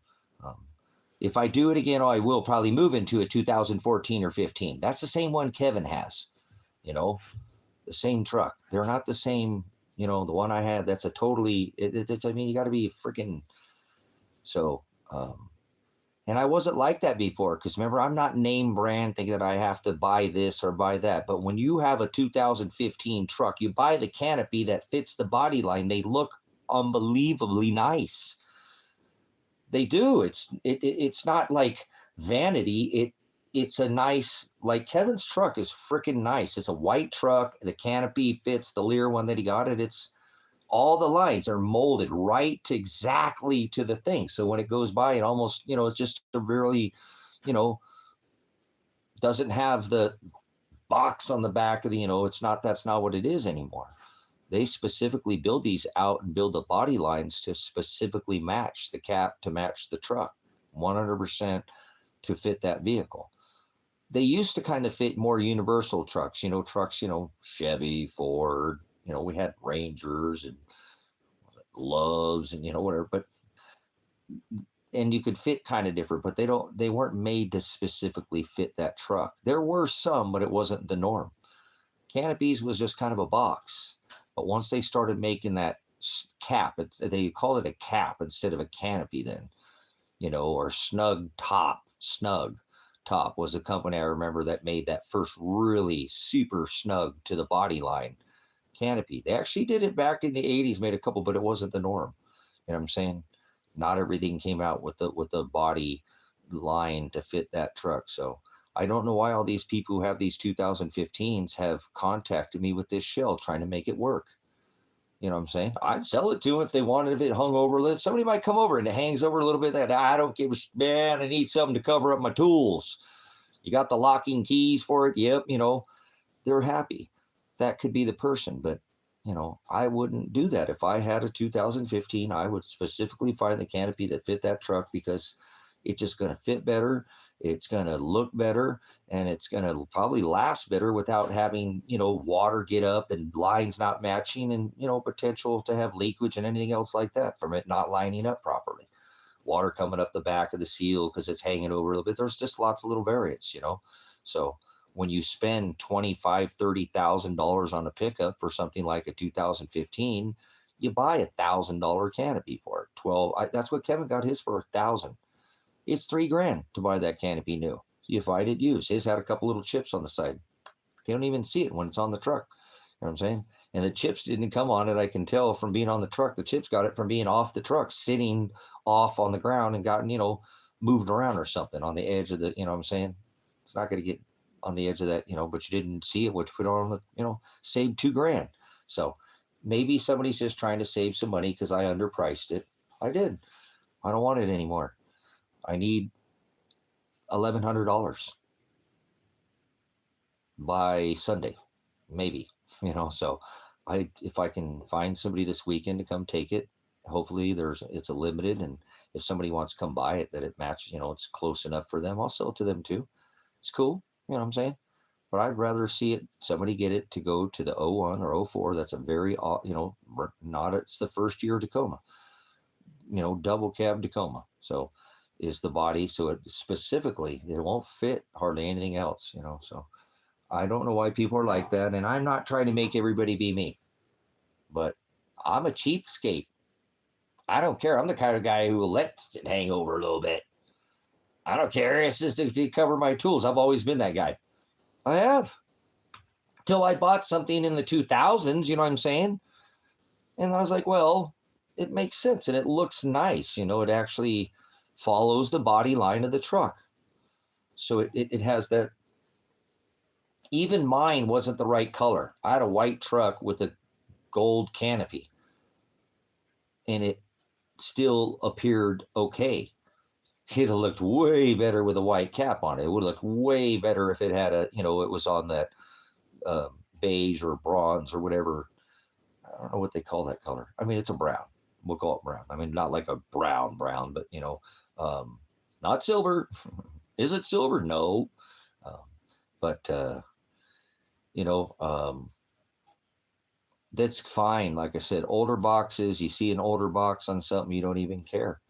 [SPEAKER 2] if I do it again, I will probably move into a 2014 or 15. That's the same one Kevin has, the same truck. They're not the same, the one I had, that's a totally, it's, I mean, you got to be freaking, so, and I wasn't like that before, because remember, I'm not name brand thinking that I have to buy this or buy that. But when you have a 2015 truck, you buy the canopy that fits the body line. They look unbelievably nice. They do. It's not like vanity. It's a nice, like Kevin's truck is freaking nice. It's a white truck. The canopy fits the Lear one that he got. It's all the lines are molded right to exactly to the thing. So when it goes by, it almost, it's just a really, doesn't have the box on the back of the, that's not what it is anymore. They specifically build these out and build the body lines to specifically match the cap, to match the truck, 100% to fit that vehicle. They used to kind of fit more universal trucks, trucks, Chevy, Ford, we had Rangers and Loves and, whatever, but, and you could fit kind of different, but they weren't made to specifically fit that truck. There were some, but it wasn't the norm. Canopies was just kind of a box. But once they started making that cap, they call it a cap instead of a canopy then, or Snug Top was the company I remember that made that first really super snug to the body line canopy. They actually did it back in the 80s, made a couple, but it wasn't the norm. You know what I'm saying? Not everything came out with the body line to fit that truck. So I don't know why all these people who have these 2015s have contacted me with this shell trying to make it work. You know what I'm saying? I'd sell it to them if they wanted, if it hung over a little. Somebody might come over and it hangs over a little bit. That I don't give a man, I need something to cover up my tools. You got the locking keys for it? Yep, they're happy. That could be the person, but I wouldn't do that. If I had a 2015, I would specifically find the canopy that fit that truck, because it's just going to fit better. It's going to look better, and it's going to probably last better without having, water get up and lines not matching, and, potential to have leakage and anything else like that from it not lining up properly. Water coming up the back of the seal because it's hanging over a little bit. There's just lots of little variants, So when you spend $25,000, $30,000 on a pickup for something like a 2015, you buy $1,000 canopy for it. That's what Kevin got his for, $1,000. It's $3,000 to buy that canopy new. You find it used. His had a couple little chips on the side. They don't even see it when it's on the truck. You know what I'm saying? And the chips didn't come on it. I can tell from being on the truck. The chips got it from being off the truck, sitting off on the ground and gotten, moved around or something on the edge of the, you know what I'm saying? It's not going to get on the edge of that, but you didn't see it, which put on the, saved $2,000. So maybe somebody's just trying to save some money because I underpriced it. I did. I don't want it anymore. I need $1,100 by Sunday, maybe, so if I can find somebody this weekend to come take it, hopefully it's a limited, and if somebody wants to come buy it, that it matches, it's close enough for them, I'll sell it to them too. It's cool. You know what I'm saying? But I'd rather see somebody get it to go to the 01 or 04. That's a very, it's the first year Tacoma, double cab Tacoma. So is the body. So it specifically, it won't fit hardly anything else, so I don't know why people are like that. And I'm not trying to make everybody be me, but I'm a cheapskate. I don't care. I'm the kind of guy who will let it hang over a little bit. I don't care. It's just to cover my tools. I've always been that guy. I have. Till I bought something in the 2000s, you know what I'm saying? And I was like, well, it makes sense and it looks nice. It actually follows the body line of the truck. So it has that. Even mine wasn't the right color. I had a white truck with a gold canopy, and it still appeared okay. It'd have looked way better with a white cap on it. It would have looked way better if it had it was on that beige or bronze or whatever. I don't know what they call that color. I mean, it's a brown, we'll call it brown. I mean, not like a brown, but not silver. Is it silver? No. Um, but you know, that's fine. Like I said, older boxes, you see an older box on something, you don't even care.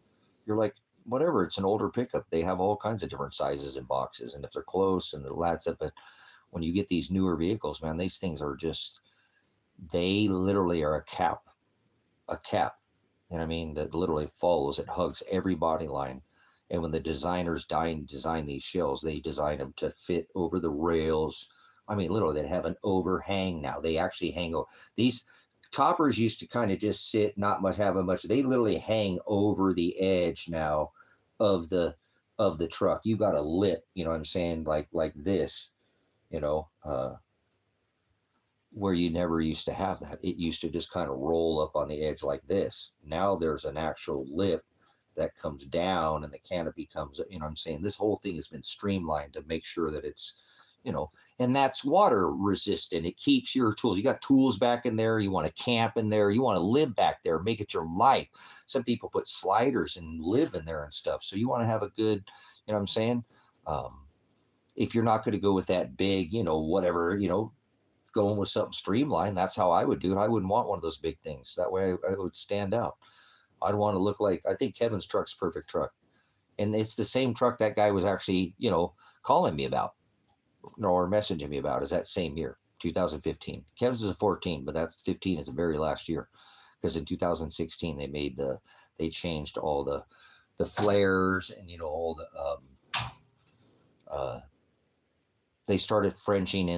[SPEAKER 2] You're like, whatever, it's an older pickup. They have all kinds of different sizes and boxes. And if they're close and the that's it. But when you get these newer vehicles, man, these things are just, they literally are a cap. You know what I mean? That literally follows, it hugs every body line. And when the designers design these shells, they design them to fit over the rails. I mean, literally, they have an overhang now. They actually hang over. These toppers used to kind of just sit, not much, have a much. They literally hang over the edge now of the truck. You got a lip, you know what I'm saying, like this, you know. Where you never used to have that. It used to just kind of roll up on the edge like this. Now there's an actual lip that comes down and the canopy comes, you know what I'm saying? This whole thing has been streamlined to make sure that it's, and that's water resistant. It keeps your tools. You got tools back in there. You want to camp in there. You want to live back there, make it your life. Some people put sliders and live in there and stuff. So you want to have a good, you know what I'm saying? If you're not going to go with that big, whatever, going with something streamlined, that's how I would do it. I wouldn't want one of those big things. That way I would stand out. I'd want to look like, I think Kevin's truck's a perfect truck. And it's the same truck that guy was actually, calling me about or messaging me about, is that same year, 2015. Kevin's is a 14, but that's 15 is the very last year. Because in 2016, they changed all the flares and, all the, they started Frenching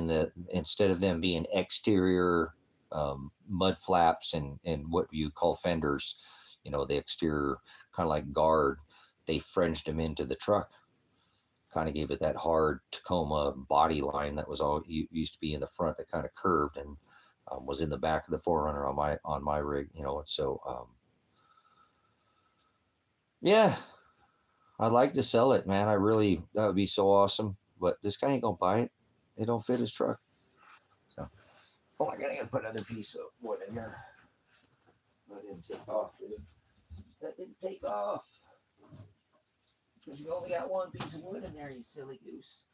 [SPEAKER 2] instead of them being exterior mud flaps and what you call fenders, the exterior kind of like guard, they Frenched them into the truck, kind of gave it that hard Tacoma body line that was all used to be in the front, that kind of curved and was in the back of the 4Runner on my rig, and so yeah, I'd like to sell it, man. That would be so awesome. But this guy ain't gonna buy it. It don't fit his truck. So, oh, I gotta put another piece of wood in here. That didn't take off, did it? That didn't take off. Because you only got one piece of wood in there, you silly goose.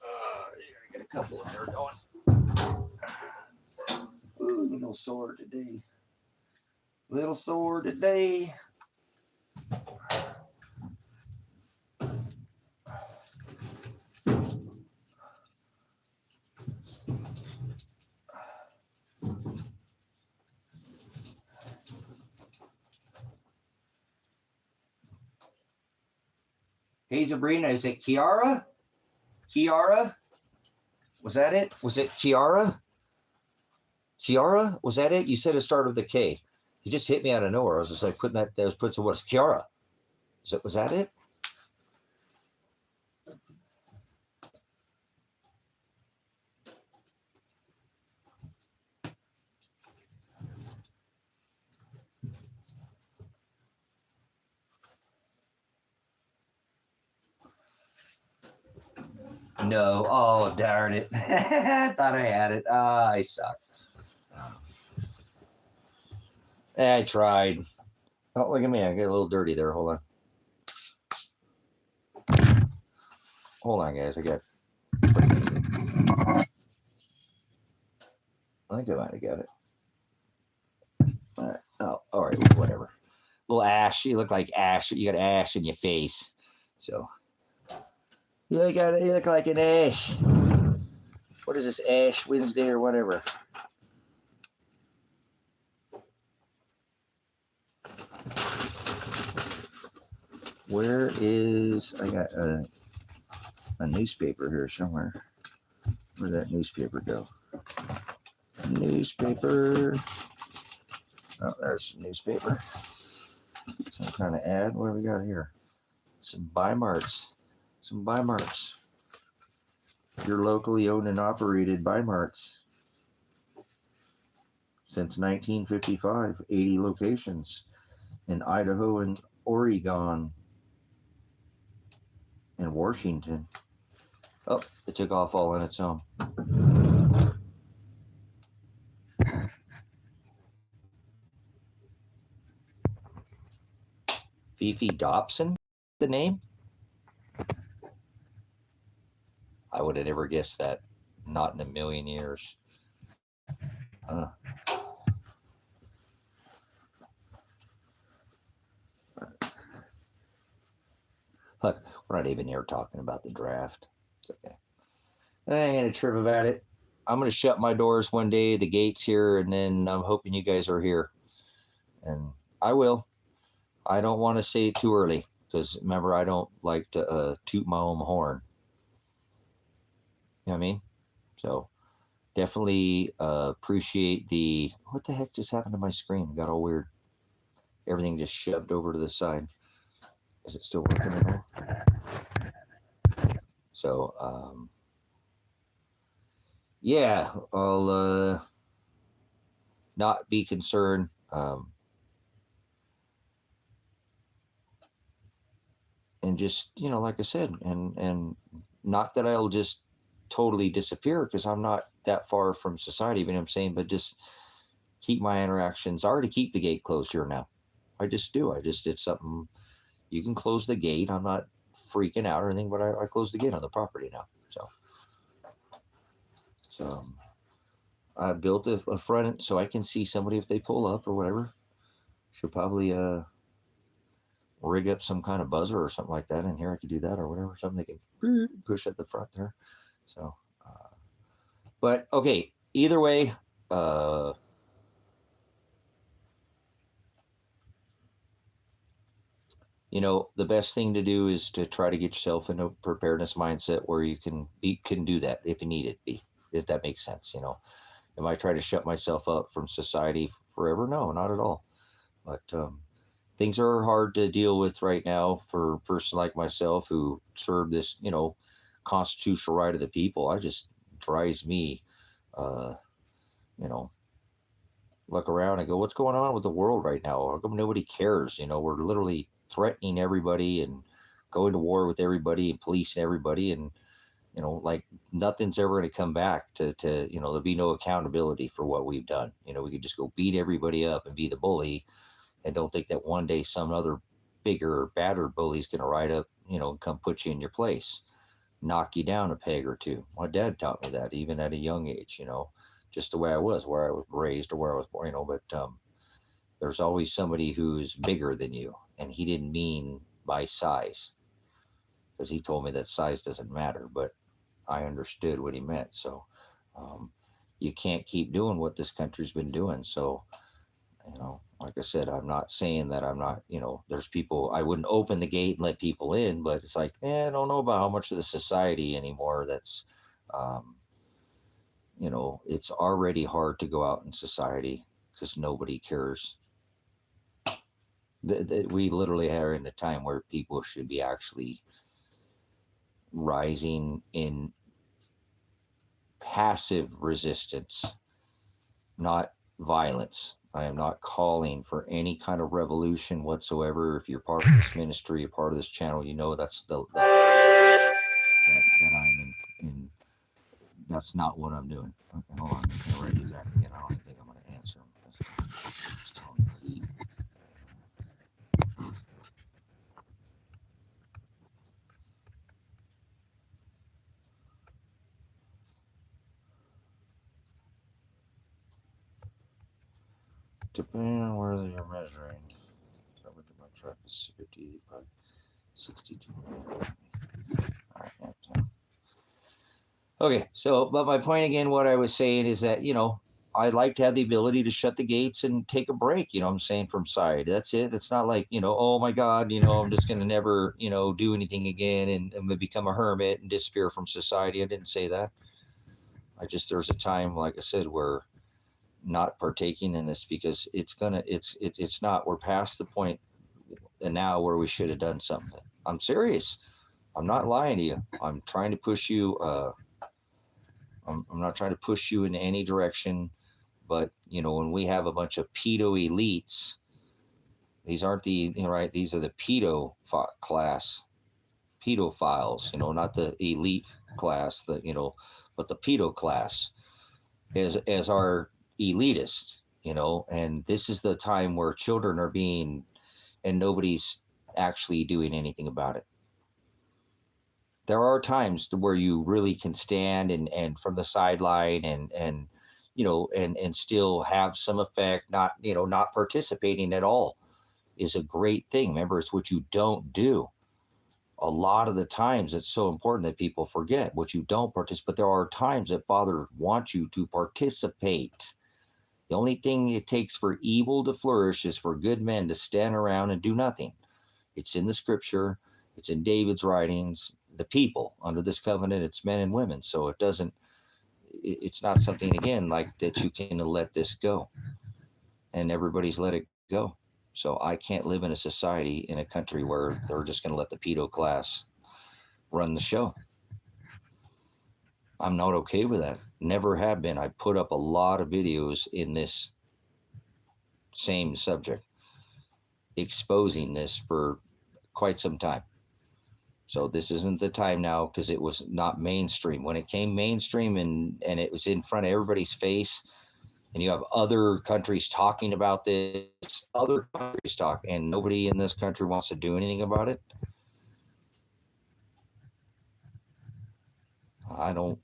[SPEAKER 2] I got a couple of there going. Ooh, little sore today. Little sore today. Hey, Sabrina, is it Kiara? Kiara? Was that it? Was it Kiara? Kiara? Was that it? You said it started with a K. You just hit me out of nowhere. I was just like putting that there. Putting some what's Kiara? Was that it? No. Oh, darn it. I thought I had it. I suck. I tried. Oh, look at me. I get a little dirty there. Hold on, guys. I think I might have got it. All right. Oh, all right. Whatever. Little ash. You look like ash. You got ash in your face. So you look like an ash. What is this, Ash Wednesday or whatever? Where is, I got a newspaper here somewhere. Where'd that newspaper go? Newspaper. Oh, there's some newspaper. Some kind of ad. What do we got here? Some buy marts. Your locally owned and operated buy marts. Since 1955, 80 locations in Idaho and Oregon and Washington. Oh, it took off all on its own. Fifi Dobson, the name? I would have never guessed that. Not in a million years. Look, we're not even here talking about the draft. It's okay. I ain't a trip about it. I'm going to shut my doors one day, the gates here, and then I'm hoping you guys are here. And I will. I don't want to say it too early because remember, I don't like to toot my own horn. You know what I mean? So definitely appreciate the. What the heck just happened to my screen? It got all weird. Everything just shoved over to the side. Is it still working at all? So, yeah, I'll not be concerned. And just, like I said, and not that I'll just totally disappear because I'm not that far from society, you know what I'm saying, but just keep my interactions. I already keep the gate closed here now. I just do. I just did something. You can close the gate. I'm not freaking out or anything, but I closed the gate on the property now. So I built a front so I can see somebody if they pull up or whatever. Should probably rig up some kind of buzzer or something like that in here. I could do that or whatever. Something they can push at the front there. So, but okay. Either way, the best thing to do is to try to get yourself in a preparedness mindset where you can do that if you need it be, if that makes sense. Am I trying to shut myself up from society forever? No, not at all. But things are hard to deal with right now for a person like myself who served this, constitutional right of the people. I just drives me, look around and go, what's going on with the world right now? How come nobody cares? We're literally threatening everybody and going to war with everybody and policing everybody. And, like nothing's ever going to come back to, there'll be no accountability for what we've done. We could just go beat everybody up and be the bully and don't think that one day some other bigger or badder bully's going to ride up, and come put you in your place, knock you down a peg or two. My dad taught me that even at a young age, just the way I was, where I was raised or where I was born, but there's always somebody who's bigger than you. And he didn't mean by size, because he told me that size doesn't matter, but I understood what he meant. So you can't keep doing what this country's been doing. So, like I said, I'm not saying that I'm not, there's people, I wouldn't open the gate and let people in, but it's like, I don't know about how much of the society anymore that's, it's already hard to go out in society because nobody cares. We literally are in a time where people should be actually rising in passive resistance, not violence. I am not calling for any kind of revolution whatsoever. If you're part of this ministry, you're part of this channel, that's that I'm in. That's not what I'm doing. Okay, hold on. I'm going to write you back again. I don't think I'm going to answer him. Just tell him to eat. Depending on where you're measuring, coverage of my truck is 50 by 62. All right, yeah. Okay, so, but my point again, what I was saying is that, I like to have the ability to shut the gates and take a break, I'm saying, from side. That's it. It's not like, oh my God, I'm just going to never, do anything again and become a hermit and disappear from society. I didn't say that. There's a time, like I said, where not partaking in this because it's not, we're past the point and now where we should have done something. I'm serious. I'm not lying to you. I'm trying to push you. I'm not trying to push you in any direction, but when we have a bunch of pedo elites, these aren't the, right. These are the pedo class, pedophiles, not the elite class, but the pedo class as our elitists, and this is the time where children are being, and nobody's actually doing anything about it. There are times where you really can stand and from the sideline and and still have some effect, not not participating at all is a great thing. Remember, it's what you don't do. A lot of the times it's so important that people forget what you don't participate. But there are times that Father wants you to participate. The only thing it takes for evil to flourish is for good men to stand around and do nothing. It's in the scripture, it's in David's writings. The people under this covenant, it's men and women. So it's not something, again, like that you can let this go. And everybody's let it go. So I can't live in a society, in a country where they're just going to let the pedo class run the show. I'm not okay with that. Never have been. I put up a lot of videos in this same subject, exposing this for quite some time. So this isn't the time now, because it was not mainstream. When it came mainstream and it was in front of everybody's face, and you have other countries talking about this, other countries talk, and nobody in this country wants to do anything about it. I don't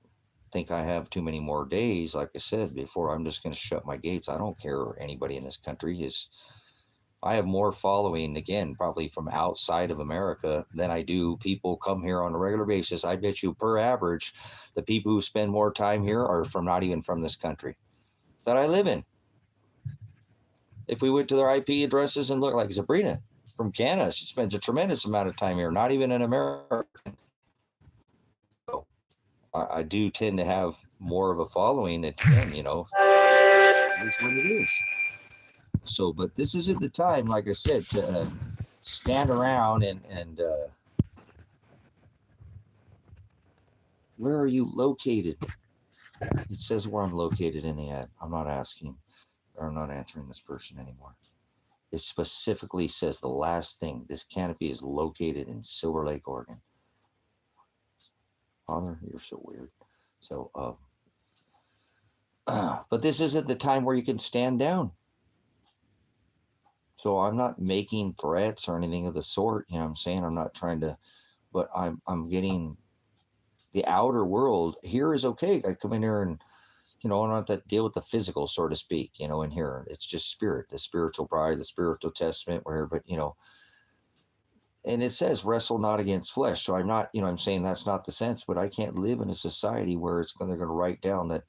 [SPEAKER 2] think I have too many more days, like I said before. I'm just going to shut my gates. I don't care anybody in this country is. I have more following, again, probably from outside of America than I do people come here on a regular basis. I bet you, per average, the people who spend more time here are from not even from this country that I live in. If we went to their IP addresses and look, like Sabrina from Canada, she spends a tremendous amount of time here, not even an American. So I do tend to have more of a following that, is what it is. So, but this isn't the time, like I said, to stand around and where are you located? It says where I'm located in the ad. I'm not asking, or I'm not answering this person anymore. It specifically says the last thing. This canopy is located in Silver Lake, Oregon. Father, you're so weird. So, but this isn't the time where you can stand down. So I'm not making threats or anything of the sort. You know what I'm saying? I'm not trying to, but I'm getting the outer world here is okay. I come in here and, I don't have to deal with the physical, so to speak, in here. It's just spirit, the spiritual bride, the spiritual testament, where, but, and it says wrestle not against flesh. So I'm not, I'm saying that's not the sense, but I can't live in a society where they're going to write down that,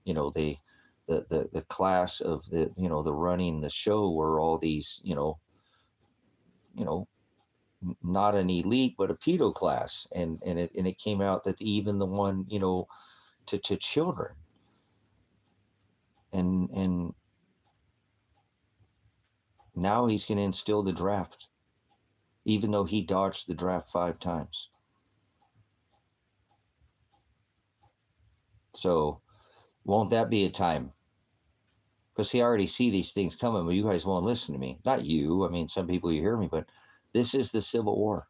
[SPEAKER 2] the class of the, the running the show, where all these, not an elite, but a pedo class. And it came out that even the one, to children. And now he's going to instill the draft, even though he dodged the draft 5 times. So won't that be a time? Because see, I already see these things coming, but you guys won't listen to me. Not you. I mean, some people, you hear me, but this is the Civil War.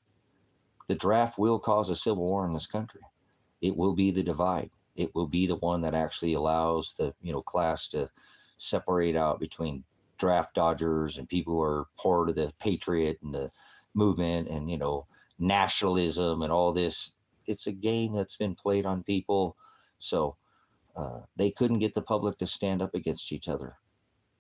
[SPEAKER 2] The draft will cause a civil war in this country. It will be the divide. It will be the one that actually allows the, class to separate out between draft dodgers and people who are part of the patriot and the movement and, nationalism and all this. It's a game that's been played on people. So they couldn't get the public to stand up against each other.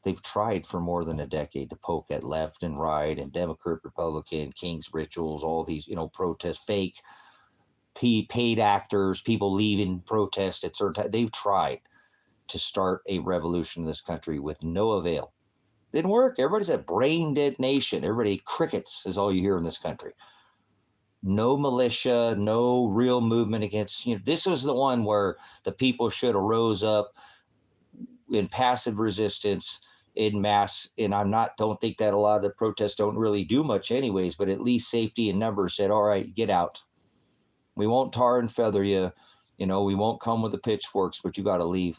[SPEAKER 2] They've tried for more than a decade to poke at left and right and Democrat, Republican, King's rituals, all these, protests, fake paid actors, people leaving protest at certain times. They've tried to start a revolution in this country with no avail. Didn't work. Everybody's a brain dead nation. Everybody, crickets is all you hear in this country. No militia, no real movement against, this was the one where the people should have rose up in passive resistance in mass. And don't think that a lot of the protests don't really do much anyways, but at least safety in numbers said, all right, get out. We won't tar and feather you. We won't come with the pitchforks, but you got to leave.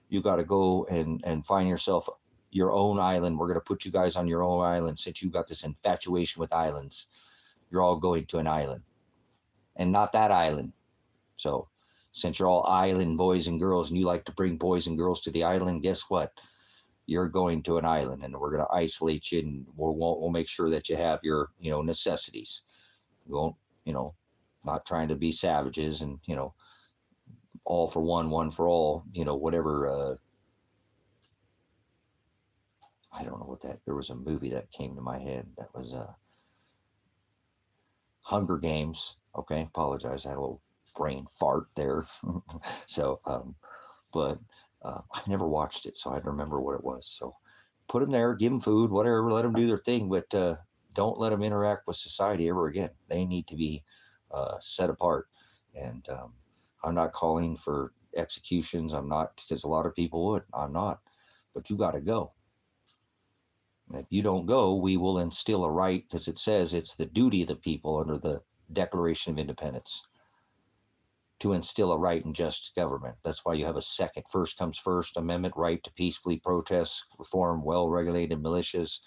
[SPEAKER 2] You got to go and find yourself your own island. We're going to put you guys on your own island since you got this infatuation with islands. You're all going to an island and not that island. So since you're all island boys and girls and you like to bring boys and girls to the island, guess what? you're going to an island, and we're going to isolate you, and we'll make sure that you have your, necessities. We won't, not trying to be savages, and, all for one for all, whatever. I don't know what there was a movie that came to my head that was Hunger Games. Okay, apologize. I had a little brain fart there. So, but I've never watched it, so I don't remember what it was. So put them there, give them food, whatever, let them do their thing, but don't let them interact with society ever again. They need to be set apart. And I'm not calling for executions. I'm not, because a lot of people would. I'm not. But you got to go. If you don't go, we will instill a right, because it says it's the duty of the people under the Declaration of Independence to instill a right and just government. That's why you have a second, first comes first amendment, right to peacefully protest, reform well-regulated militias,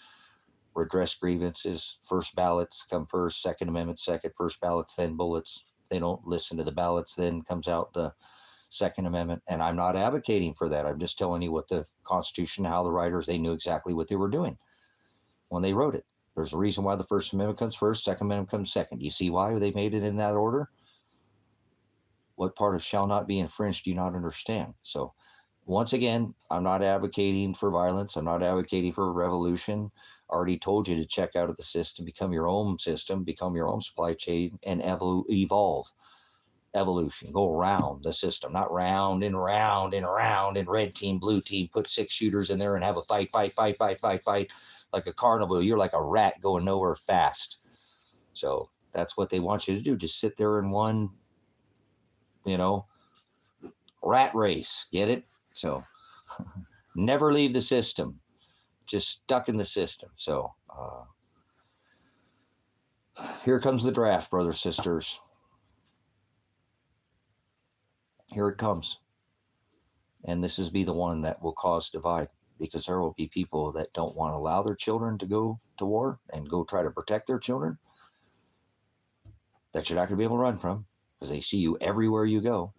[SPEAKER 2] redress grievances. First ballots come first, Second Amendment second, first ballots, then bullets. If they don't listen to the ballots, then comes out the Second Amendment. And I'm not advocating for that. I'm just telling you what the Constitution, how the writers, they knew exactly what they were doing when they wrote it. There's a reason why the First Amendment comes first, Second Amendment comes second. You see why they made it in that order? What part of shall not be infringed do you not understand? So once again, I'm not advocating for violence. I'm not advocating for a revolution. I already told you to check out of the system, become your own system, become your own supply chain, and evolve. Evolution, go around the system, not round and round and around, and red team, blue team, put 6 shooters in there and have a fight like a carnival. You're like a rat going nowhere fast. So that's what they want you to do. Just sit there in one, rat race. Get it? So never leave the system. Just stuck in the system. So here comes the draft, brothers, sisters. Here it comes. And this is be the one that will cause divide, because there will be people that don't want to allow their children to go to war and go try to protect their children, that you're not going to be able to run from, because they see you everywhere you go.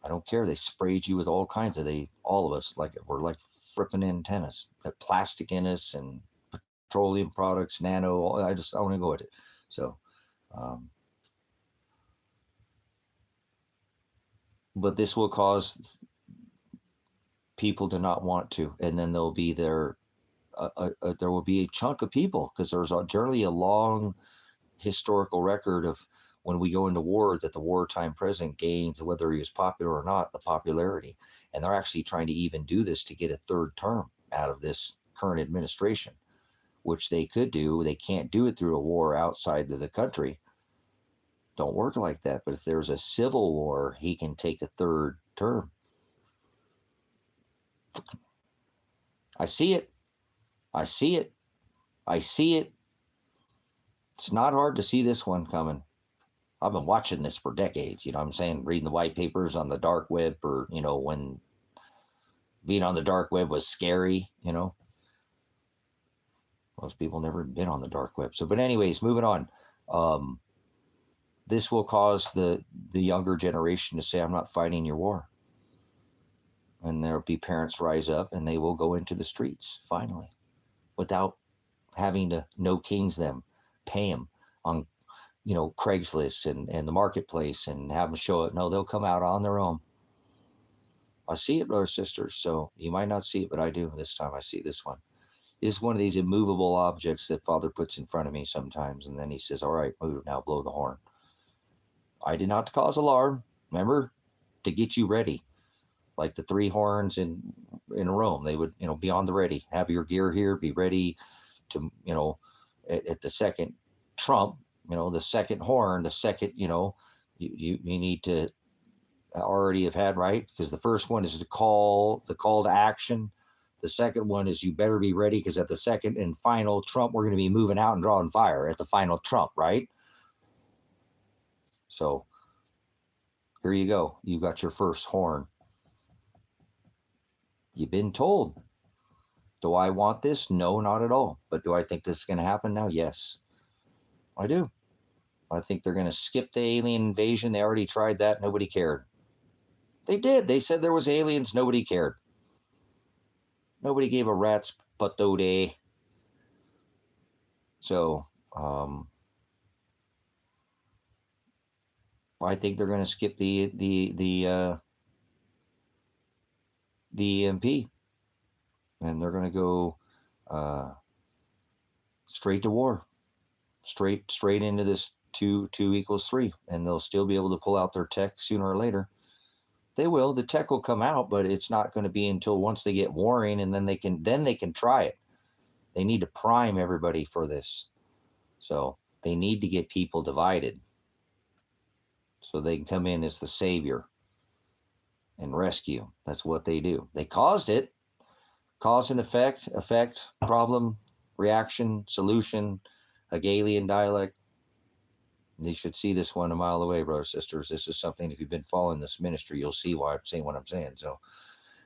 [SPEAKER 2] I don't care. They sprayed you with all kinds of, all of us, like we're like fripping antennas, got plastic in us and petroleum products, nano. I want to go with it. So, but this will cause people to not want to, and then there'll be there will be a chunk of people, because there's generally a long historical record of when we go into war, that the wartime president gains, whether he was popular or not, the popularity. And they're actually trying to even do this to get a third term out of this current administration, which they could do. They can't do it through a war outside of the country. Don't work like that. But if there's a civil war, he can take a third term. I see it. I see it. I see it. It's not hard to see this one coming. I've been watching this for decades, what I'm saying, reading the white papers on the dark web, or, when being on the dark web was scary, Most people never been on the dark web. So, but anyways, moving on. This will cause the younger generation to say, I'm not fighting your war. And there'll be parents rise up, and they will go into the streets, finally, without having to no-kings them, pay them on Craigslist and the marketplace and have them show it. No, they'll come out on their own. I see it, brothers, sisters. So you might not see it, but I do. This time I see this one. This is one of these immovable objects that Father puts in front of me sometimes. And then he says, all right, move, now blow the horn. I did not cause alarm. Remember, to get you ready. Like the 3 horns in Rome, they would, be on the ready. Have your gear here, be ready to, at the second trump, the second horn, the second, you need to already have had, right? Because the first one is the call to action. The second one is you better be ready, because at the second and final trump, we're going to be moving out and drawing fire at the final trump, right? So here you go. You got your first horn. You've been told. Do I want this? No, not at all. But do I think this is going to happen now? Yes, I do. I think they're going to skip the alien invasion. They already tried that. Nobody cared. They did. They said there was aliens. Nobody cared. Nobody gave a rat's patote. So I think they're going to skip the EMP, and they're going to go straight to war, straight into this two equals three, and they'll still be able to pull out their tech sooner or later. They will. The tech will come out, but it's not going to be until once they get warring, and then they can try it. They need to prime everybody for this. So they need to get people divided so they can come in as the savior and rescue. That's what they do. They caused it. Cause and effect, problem, reaction, solution, Hegelian dialect. You should see this one a mile away, brothers, sisters. This is something, if you've been following this ministry, you'll see why I'm saying what I'm saying. So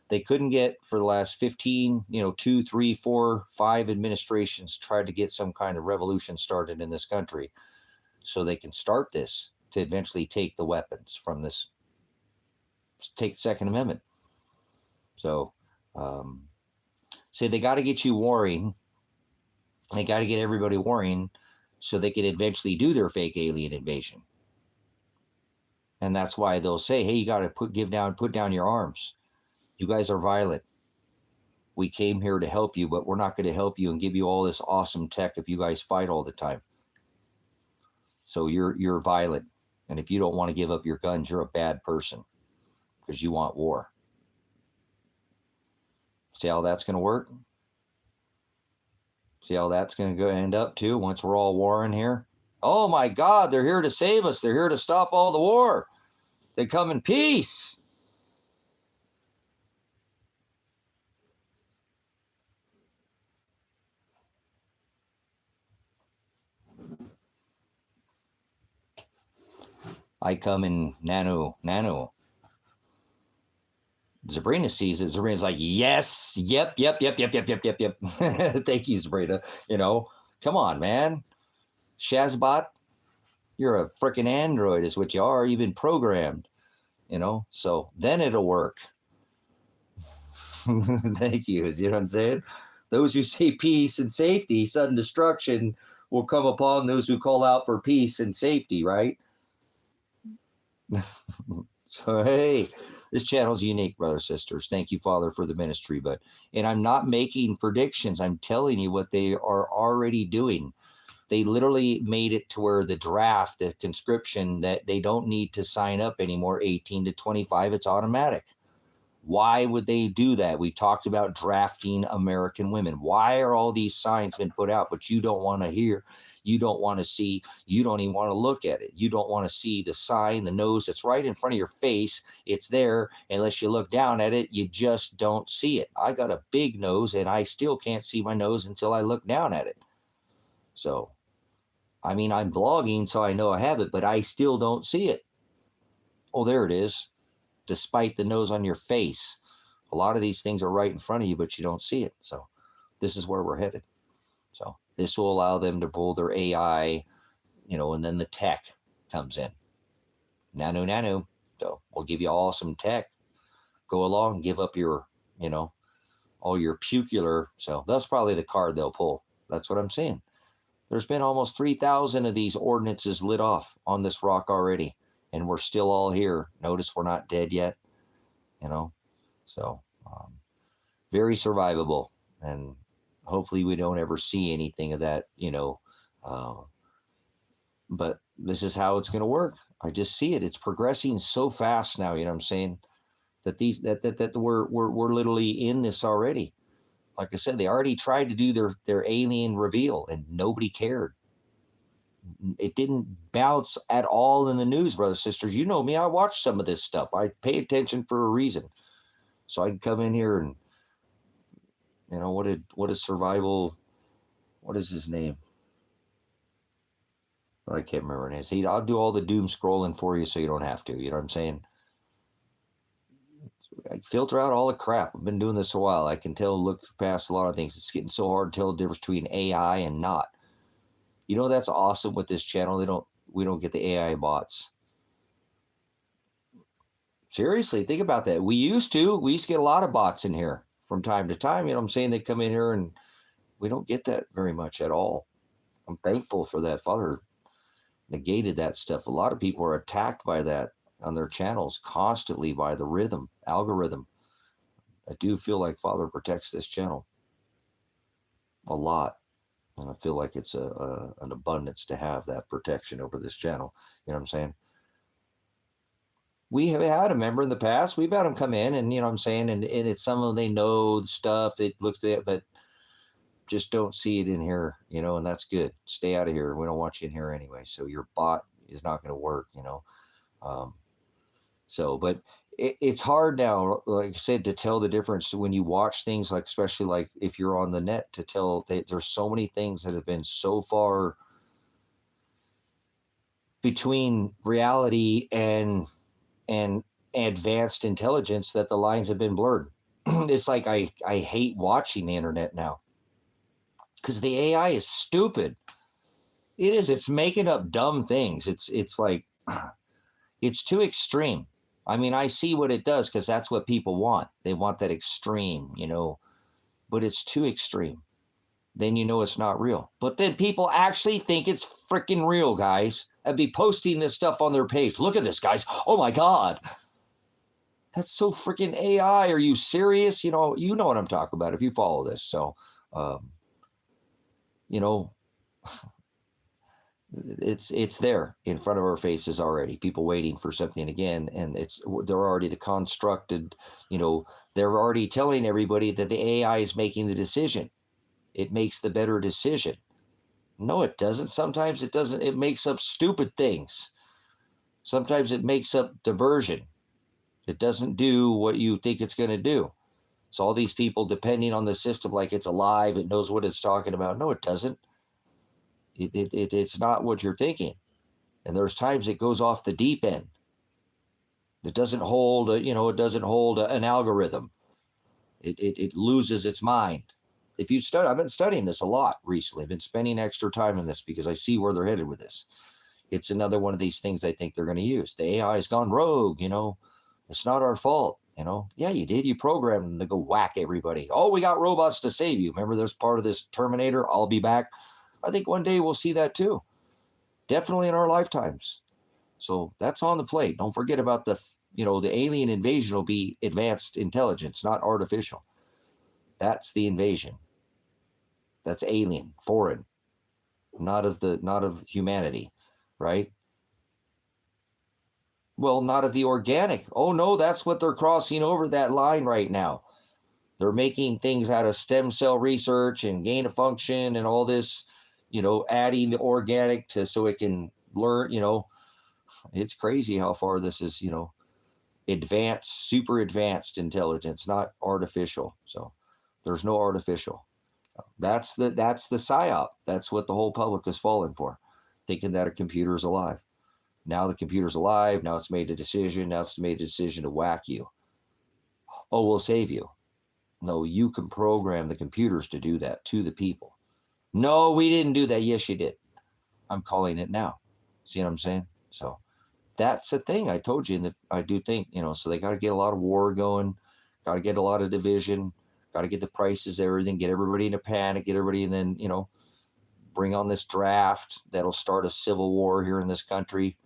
[SPEAKER 2] they couldn't get, for the last 15, 2, 3, 4, 5 administrations tried to get some kind of revolution started in this country so they can start this to eventually take the weapons from this, take the Second Amendment. So, say they got to get you warring. They got to get everybody warring so they can eventually do their fake alien invasion. And that's why they'll say, hey, you got to put down your arms. You guys are violent. We came here to help you, but we're not going to help you and give you all this awesome tech if you guys fight all the time. So you're violent. And if you don't want to give up your guns, you're a bad person because you want war. See how that's going to work? See how that's going to end up too once we're all warring here? Oh my God, they're here to save us. They're here to stop all the war. They come in peace. I come in nano. Sabrina sees it. Sabrina's like, yes, yep. Thank you, Sabrina. Come on, man. Shazbot, you're a freaking android is what you are. You've been programmed, so then it'll work. Thank you. You know what I'm saying? Those who say peace and safety, sudden destruction will come upon those who call out for peace and safety, right? So, hey, this channel's unique, brothers, sisters. Thank you, Father, for the ministry. And I'm not making predictions. I'm telling you what they are already doing. They literally made it to where the draft, the conscription, that they don't need to sign up anymore, 18 to 25. It's automatic. Why would they do that? We talked about drafting American women. Why are all these signs been put out, but you don't want to hear, you don't want to see, you don't even want to look at it. You don't want to see the sign, the nose that's right in front of your face. It's there. Unless you look down at it, you just don't see it. I got a big nose and I still can't see my nose until I look down at it. So, I'm blogging, so I know I have it, but I still don't see it. Oh, there it is. Despite the nose on your face, a lot of these things are right in front of you, but you don't see it. So this is where we're headed. So this will allow them to pull their AI, and then the tech comes in. Nano. So we'll give you all some tech. Go along, give up your, all your pucular. So that's probably the card they'll pull. That's what I'm saying. There's been almost 3,000 of these ordinances lit off on this rock already. And we're still all here. Notice we're not dead yet, So very survivable. And hopefully we don't ever see anything of that, but this is how it's going to work. I just see it. It's progressing so fast now, you know what I'm saying? That we're literally in this already. Like I said, they already tried to do their alien reveal and nobody cared. It didn't bounce at all in the news, brothers, sisters. You know me. I watch some of this stuff. I pay attention for a reason. So I can come in here and, what is survival? What is his name? I can't remember his name. I'll do all the doom scrolling for you so you don't have to. You know what I'm saying? I filter out all the crap. I've been doing this a while. I can look past a lot of things. It's getting so hard to tell the difference between AI and not. That's awesome with this channel. We don't get the AI bots. Seriously, think about that. We used to get a lot of bots in here. from time to time, you know what I'm saying? They come in here and we don't get that very much at all. I'm thankful for that. Father negated that stuff. A lot of people are attacked by that on their channels constantly by the rhythm, algorithm. I do feel like Father protects this channel a lot. And I feel like it's an abundance to have that protection over this channel. You know what I'm saying? We have had a member in the past. We've had them come in and, you know what I'm saying? And it's some of them, they know the stuff. It looks at it, but just don't see it in here, you know, and that's good. Stay out of here. We don't want you in here anyway. So your bot is not going to work, you know. But it's hard now, like I said, to tell the difference when you watch things like, especially like if you're on the net, to tell that there's so many things that have been so far between reality and advanced intelligence that the lines have been blurred. It's like I hate watching the internet now because the AI is stupid. It is. It's making up dumb things. It's like it's too extreme. I mean, I see what it does because that's what people want. They want that extreme, you know, but it's too extreme. Then you know it's not real. But then people actually think it's freaking real, guys. I'd be posting this stuff on their page. Look at this, guys. Oh my God. That's so freaking AI. Are you serious? You know what I'm talking about if you follow this. So, you know, it's there in front of our faces already. People waiting for something again, and they're already the constructed. You know, they're already telling everybody that the AI is making the decision. It makes the better decision. No, it doesn't. Sometimes it doesn't. It makes up stupid things. Sometimes it makes up diversion. It doesn't do what you think it's going to do. So all these people depending on the system like it's alive, it knows what it's talking about. No, it doesn't. It's not what you're thinking. And there's times it goes off the deep end. It doesn't hold, an algorithm. It loses its mind. If you study, I've been studying this a lot recently. I've been spending extra time on this because I see where they're headed with this. It's another one of these things I think they're going to use. The AI has gone rogue, you know. It's not our fault, you know. Yeah, you did. You programmed them to go whack everybody. Oh, we got robots to save you. Remember, there's part of this Terminator, I'll be back. I think one day we'll see that too. Definitely in our lifetimes. So that's on the plate. Don't forget about the alien invasion will be advanced intelligence, not artificial. That's the invasion. That's alien, foreign, not of humanity, right? Well, not of the organic. Oh no, that's what they're crossing over that line right now. They're making things out of stem cell research and gain of function and all this, adding the organic so it can learn, it's crazy how far this is, advanced, super advanced intelligence, not artificial. So there's no artificial. That's the psyop. That's what the whole public has fallen for, thinking that a computer is alive. Now the computer's alive. Now it's made a decision. Now it's made a decision to whack you. Oh, we'll save you. No, you can program the computers to do that to the people. No, we didn't do that. Yes, you did. I'm calling it now. See what I'm saying? So that's the thing. I told you, and I do think, so they got to get a lot of war going, got to get a lot of division, got to get the prices, everything, get everybody in a panic, get everybody, and then, bring on this draft that'll start a civil war here in this country,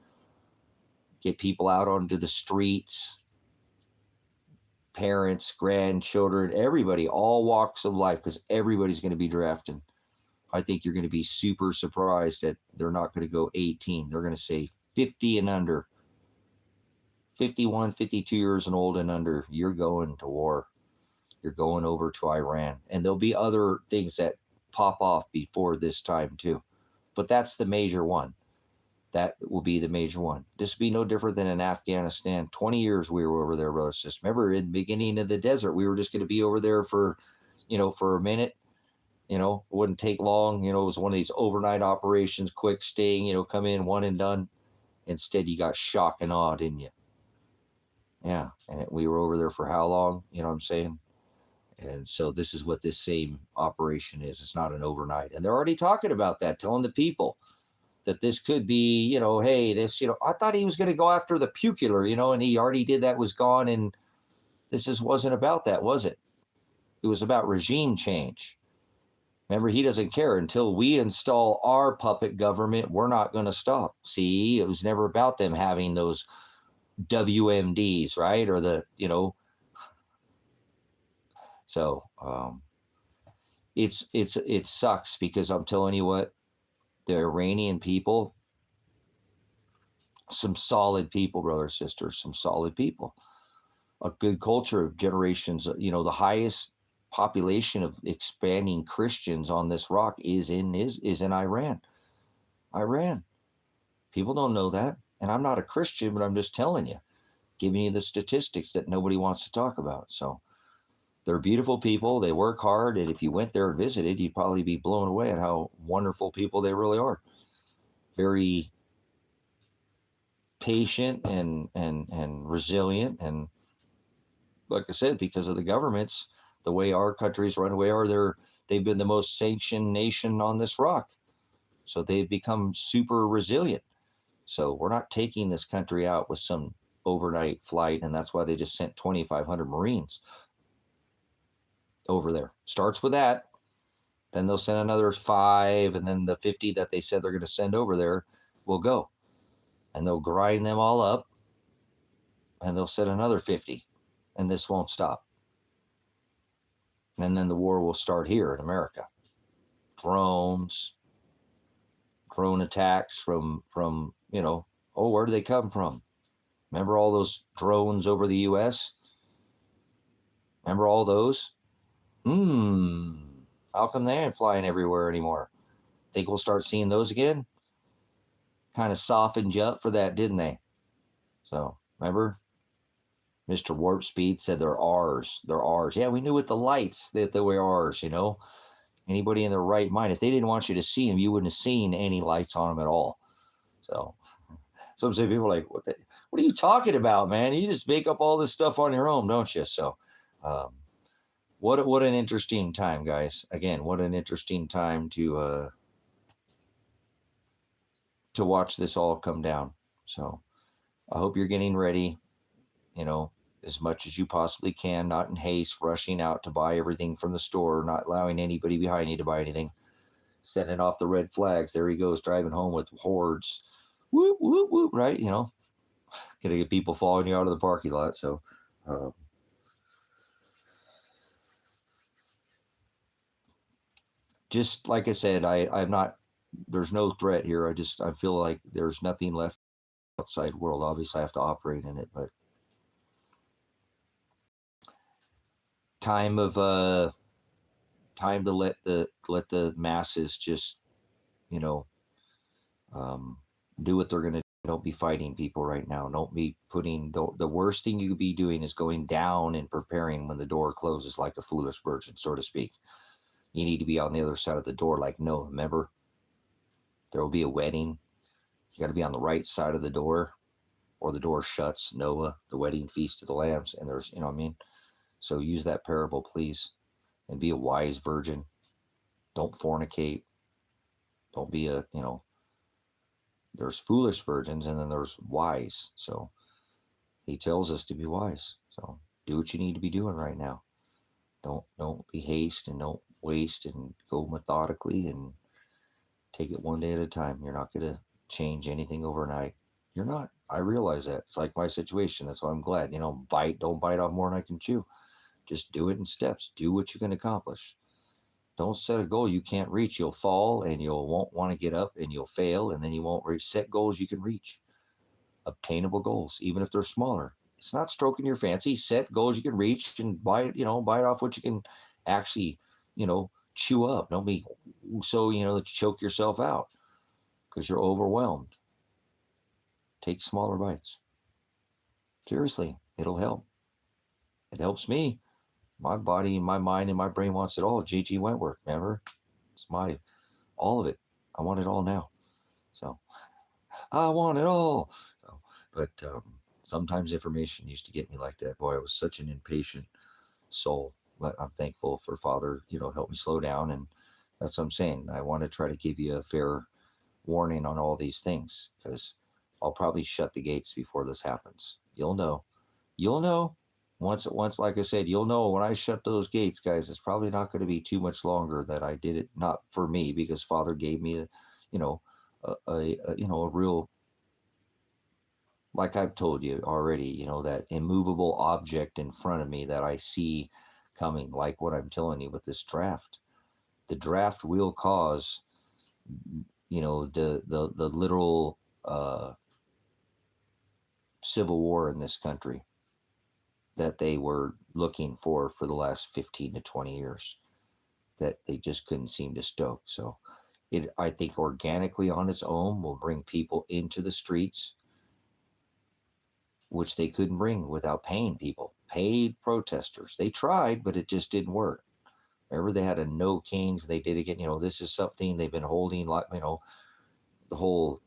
[SPEAKER 2] get people out onto the streets, parents, grandchildren, everybody, all walks of life, because everybody's going to be drafting. I think you're going to be super surprised that they're not going to go 18. They're going to say 50 and under, 51, 52 years and old and under. You're going to war. You're going over to Iran. And there'll be other things that pop off before this time too. But that's the major one. That will be the major one. This will be no different than in Afghanistan. 20 years we were over there, brothers and sisters. Remember, in the beginning of the desert, we were just going to be over there for a minute. It wouldn't take long. It was one of these overnight operations, quick sting, come in, one and done. Instead, you got shock and awe, didn't you? Yeah. And we were over there for how long? You know what I'm saying? And so this is what this same operation is. It's not an overnight. And they're already talking about that, telling the people that this could be, hey, this, I thought he was going to go after the pucular, and he already did that, was gone. And this wasn't about that, was it? It was about regime change. Remember, he doesn't care. Until we install our puppet government, we're not going to stop. See, it was never about them having those WMDs, right? Or the, so it sucks, because I'm telling you what, the Iranian people, some solid people, brothers, sisters, some solid people, a good culture of generations. The highest population of expanding Christians on this rock is in Iran. Iran. People don't know that. And I'm not a Christian, but I'm just telling you, giving you the statistics that nobody wants to talk about. So they're beautiful people. They work hard. And if you went there and visited, you'd probably be blown away at how wonderful people they really are. Very patient and resilient. And like I said, because of the governments, the way our countries run away, they've been the most sanctioned nation on this rock. So they've become super resilient. So we're not taking this country out with some overnight flight, and that's why they just sent 2,500 Marines over there. Starts with that, then they'll send another 5, and then the 50 that they said they're going to send over there will go. And they'll grind them all up, and they'll send another 50, and this won't stop. And then the war will start here in America. Drones, drone attacks from where do they come from? Remember all those drones over the U.S.? Remember all those? How come they ain't flying everywhere anymore? Think we'll start seeing those again? Kind of softened you up for that, didn't they? So, remember? Mr. Warp Speed said they're ours. They're ours. Yeah, we knew with the lights that they were ours, Anybody in their right mind, if they didn't want you to see them, you wouldn't have seen any lights on them at all. So, some say people are like, what are you talking about, man? You just make up all this stuff on your own, don't you? So, what an interesting time, guys. Again, what an interesting time to watch this all come down. So, I hope you're getting ready, as much as you possibly can, not in haste, rushing out to buy everything from the store, not allowing anybody behind you to buy anything, sending off the red flags. There he goes, driving home with hordes. Whoop, whoop, whoop, right? Gonna get people following you out of the parking lot. So, just like I said, I'm not, there's no threat here. I feel like there's nothing left outside world. Obviously, I have to operate in it, but time to let the masses just, do what they're going to. Don't be fighting people right now. Don't be putting the worst thing you could be doing is going down and preparing when the door closes like a foolish virgin, so to speak. You need to be on the other side of the door like Noah. Remember, there will be a wedding. You got to be on the right side of the door, or the door shuts. Noah, the wedding feast of the lambs, and there's, what I mean. So use that parable, please, and be a wise virgin. Don't fornicate. Don't be there's foolish virgins and then there's wise. So he tells us to be wise. So do what you need to be doing right now. Don't be haste, and don't waste, and go methodically and take it one day at a time. You're not going to change anything overnight. You're not. I realize that. It's like my situation. That's why I'm glad. Don't bite off more than I can chew. Just do it in steps. Do what you can accomplish. Don't set a goal you can't reach. You'll fall, and you won't want to get up, and you'll fail, and then you won't reach. Set goals you can reach. Obtainable goals, even if they're smaller. It's not stroking your fancy. Set goals you can reach and bite off what you can actually, chew up. Don't be so, that you choke yourself out because you're overwhelmed. Take smaller bites. Seriously, it'll help. It helps me. My body, my mind, and my brain wants it all. G.G. Wentworth, remember? It's all of it. I want it all now. So, I want it all. So, but sometimes information used to get me like that. Boy, I was such an impatient soul. But I'm thankful for Father, help me slow down. And that's what I'm saying. I want to try to give you a fair warning on all these things, because I'll probably shut the gates before this happens. You'll know. once, like I said, you'll know when I shut those gates, guys, it's probably not going to be too much longer that I did it. Not for me, because Father gave me a real, like I've told you already, that immovable object in front of me that I see coming, like what I'm telling you with this draft. The draft will cause, the literal civil war in this country that they were looking for the last 15 to 20 years, that they just couldn't seem to stoke. So I think organically on its own will bring people into the streets, which they couldn't bring without paying people, paid protesters. They tried, but it just didn't work. Remember, they had a no kings. They did again. This is something they've been holding, like, the whole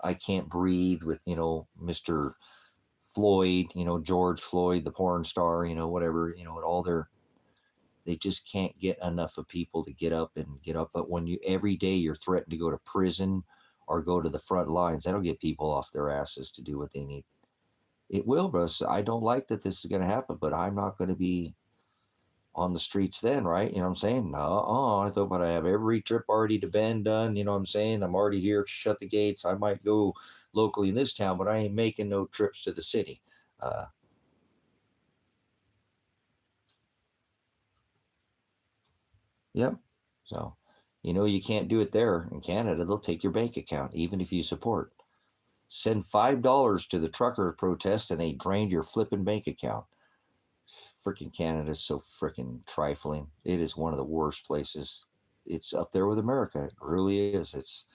[SPEAKER 2] I can't breathe with, Mr. Floyd, George Floyd, the porn star, whatever, and all they just can't get enough of people to get up. But when every day you're threatened to go to prison or go to the front lines, that'll get people off their asses to do what they need. It will, bro. I don't like that this is going to happen, but I'm not going to be on the streets then, right? You know what I'm saying? No, I thought, but I have every trip already to Bend done. You know what I'm saying? I'm already here. Shut the gates. I might go locally in this town, but I ain't making no trips to the city. Yep. So, you can't do it there in Canada. They'll take your bank account, even if you support. Send $5 to the trucker protest and they drained your flipping bank account. Freaking Canada is so freaking trifling. It is one of the worst places. It's up there with America. It really is. It's,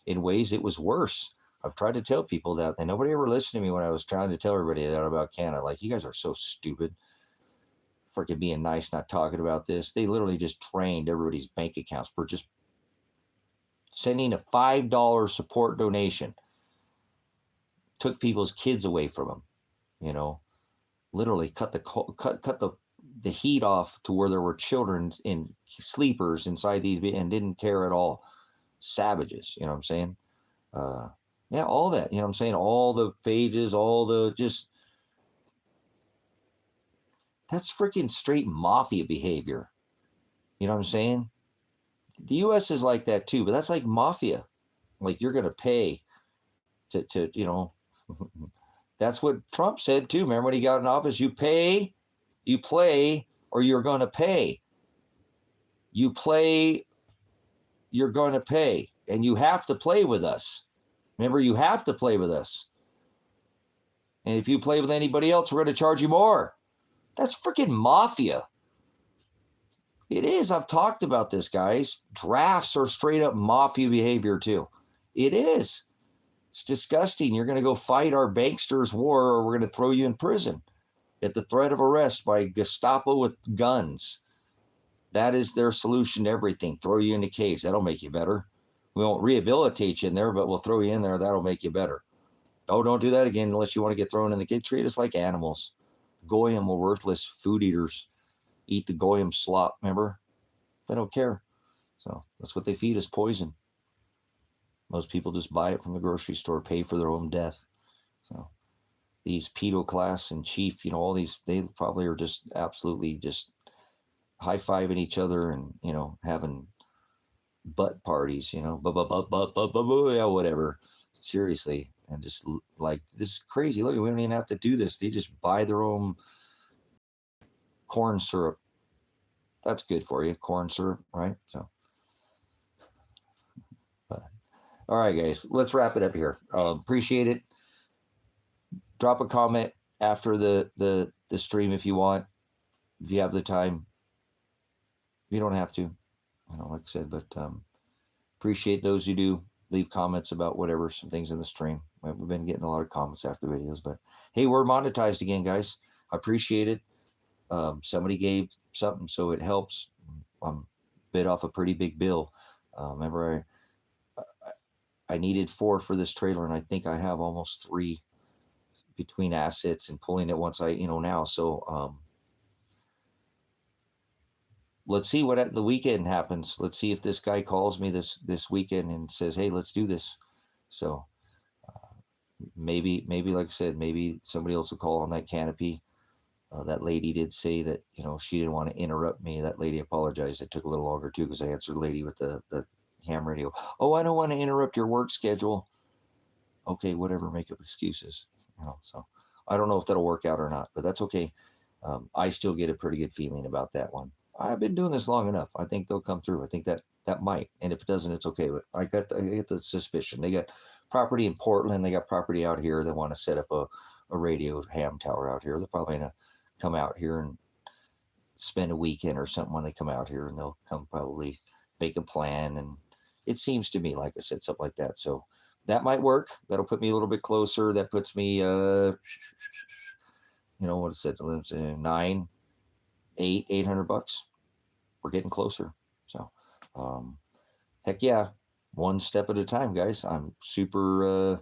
[SPEAKER 2] in ways, it was worse. I've tried to tell people that, and nobody ever listened to me when I was trying to tell everybody that about Canada. Like, you guys are so stupid. Freaking being nice, not talking about this. They literally just drained everybody's bank accounts for just sending a $5 support donation. Took people's kids away from them. Literally cut the heat off to where there were children in sleepers inside these, and didn't care at all. Savages, you know what I'm saying? Yeah, all that, you know what I'm saying? All the phages, all the just, that's freaking straight mafia behavior. You know what I'm saying? The U.S. is like that too, but that's like mafia. Like, you're going to pay to that's what Trump said too. Remember when he got in office? You pay, you play, or you're going to pay. You play, you're going to pay. And you have to play with us. Remember, you have to play with us. And if you play with anybody else, we're going to charge you more. That's freaking mafia. It is. I've talked about this, guys. Drafts are straight up mafia behavior too. It is. It's disgusting. You're going to go fight our banksters' war, or we're going to throw you in prison at the threat of arrest by Gestapo with guns. That is their solution to everything. Throw you in a cage. That'll make you better. We won't rehabilitate you in there, but we'll throw you in there. That'll make you better. Oh, don't do that again unless you want to get thrown in the cage. Treat us like animals. Goyim were worthless food eaters. Eat the Goyim slop, remember? They don't care. So that's what they feed us, poison. Most people just buy it from the grocery store, pay for their own death. So these pedo class and chief, all these, they probably are just absolutely just high-fiving each other and, having butt parties, yeah, whatever. Seriously. And just like, this is crazy. Look, we don't even have to do this. They just buy their own corn syrup. That's good for you, corn syrup, right? So, all right, guys, let's wrap it up here. Appreciate it. Drop a comment after the stream if you want, if you have the time. You don't have to, like I said, but appreciate those who do leave comments about whatever, some things in the stream. We've been getting a lot of comments after the videos, but hey, we're monetized again, guys. I appreciate it. Somebody gave something, so it helps. I'm bit off a pretty big bill. Remember, I needed 4 for this trailer, and I think I have almost 3 between assets and pulling it once I, now. So let's see what the weekend happens. Let's see if this guy calls me this weekend and says, hey, let's do this. So maybe, like I said, maybe somebody else will call on that canopy. That lady did say that, she didn't want to interrupt me. That lady apologized. It took a little longer too because I answered the lady with the ham radio. Oh, I don't want to interrupt your work schedule. Okay, whatever, make up excuses. So I don't know if that'll work out or not, but that's okay. I still get a pretty good feeling about that one. I've been doing this long enough. I think they'll come through. I think that might, and if it doesn't, it's okay. But I get the suspicion they got property in Portland. They got property out here. They want to set up a radio ham tower out here. They're probably gonna come out here and spend a weekend or something when they come out here, and they'll come probably make a plan. And it seems to me, like I said, something like that. So that might work. That'll put me a little bit closer. That puts me, what is it? Nine, 800 bucks. We're getting closer. So, heck yeah, one step at a time, guys. I'm super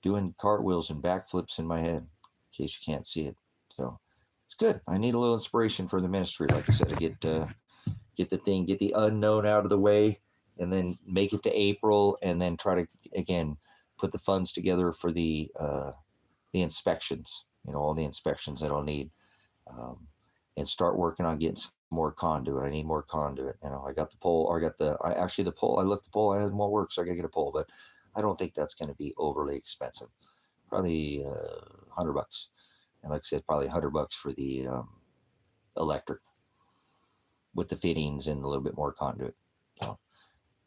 [SPEAKER 2] doing cartwheels and backflips in my head, in case you can't see it. So it's good. I need a little inspiration for the ministry, like I said, to get the unknown out of the way, and then make it to April, and then try to again put the funds together for the inspections. All the inspections that I'll need, and start working on getting some more conduit. I need more conduit. I got the pole, or the pole. I looked the pole. I had won't work, so I gotta get a pole. But I don't think that's going to be overly expensive. Probably $100, and like I said, probably $100 for the electric, with the fittings and a little bit more conduit. So,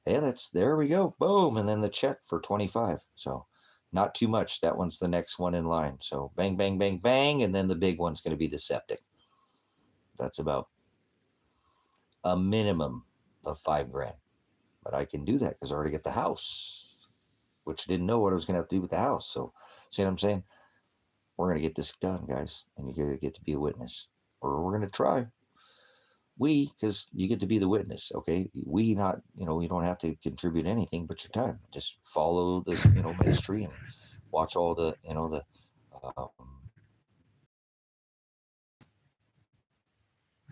[SPEAKER 2] hey, there we go. Boom. And then the check for 25. So not too much. That one's the next one in line. So bang, bang, bang, bang. And then the big one's going to be the septic. That's about a minimum of $5,000. But I can do that because I already get the house, which I didn't know what I was going to have to do with the house. So see what I'm saying? We're going to get this done, guys. And you're going to get to be a witness. Or we're going to try. Because you get to be the witness, okay? You don't have to contribute anything but your time. Just follow this, ministry, and watch all the, um,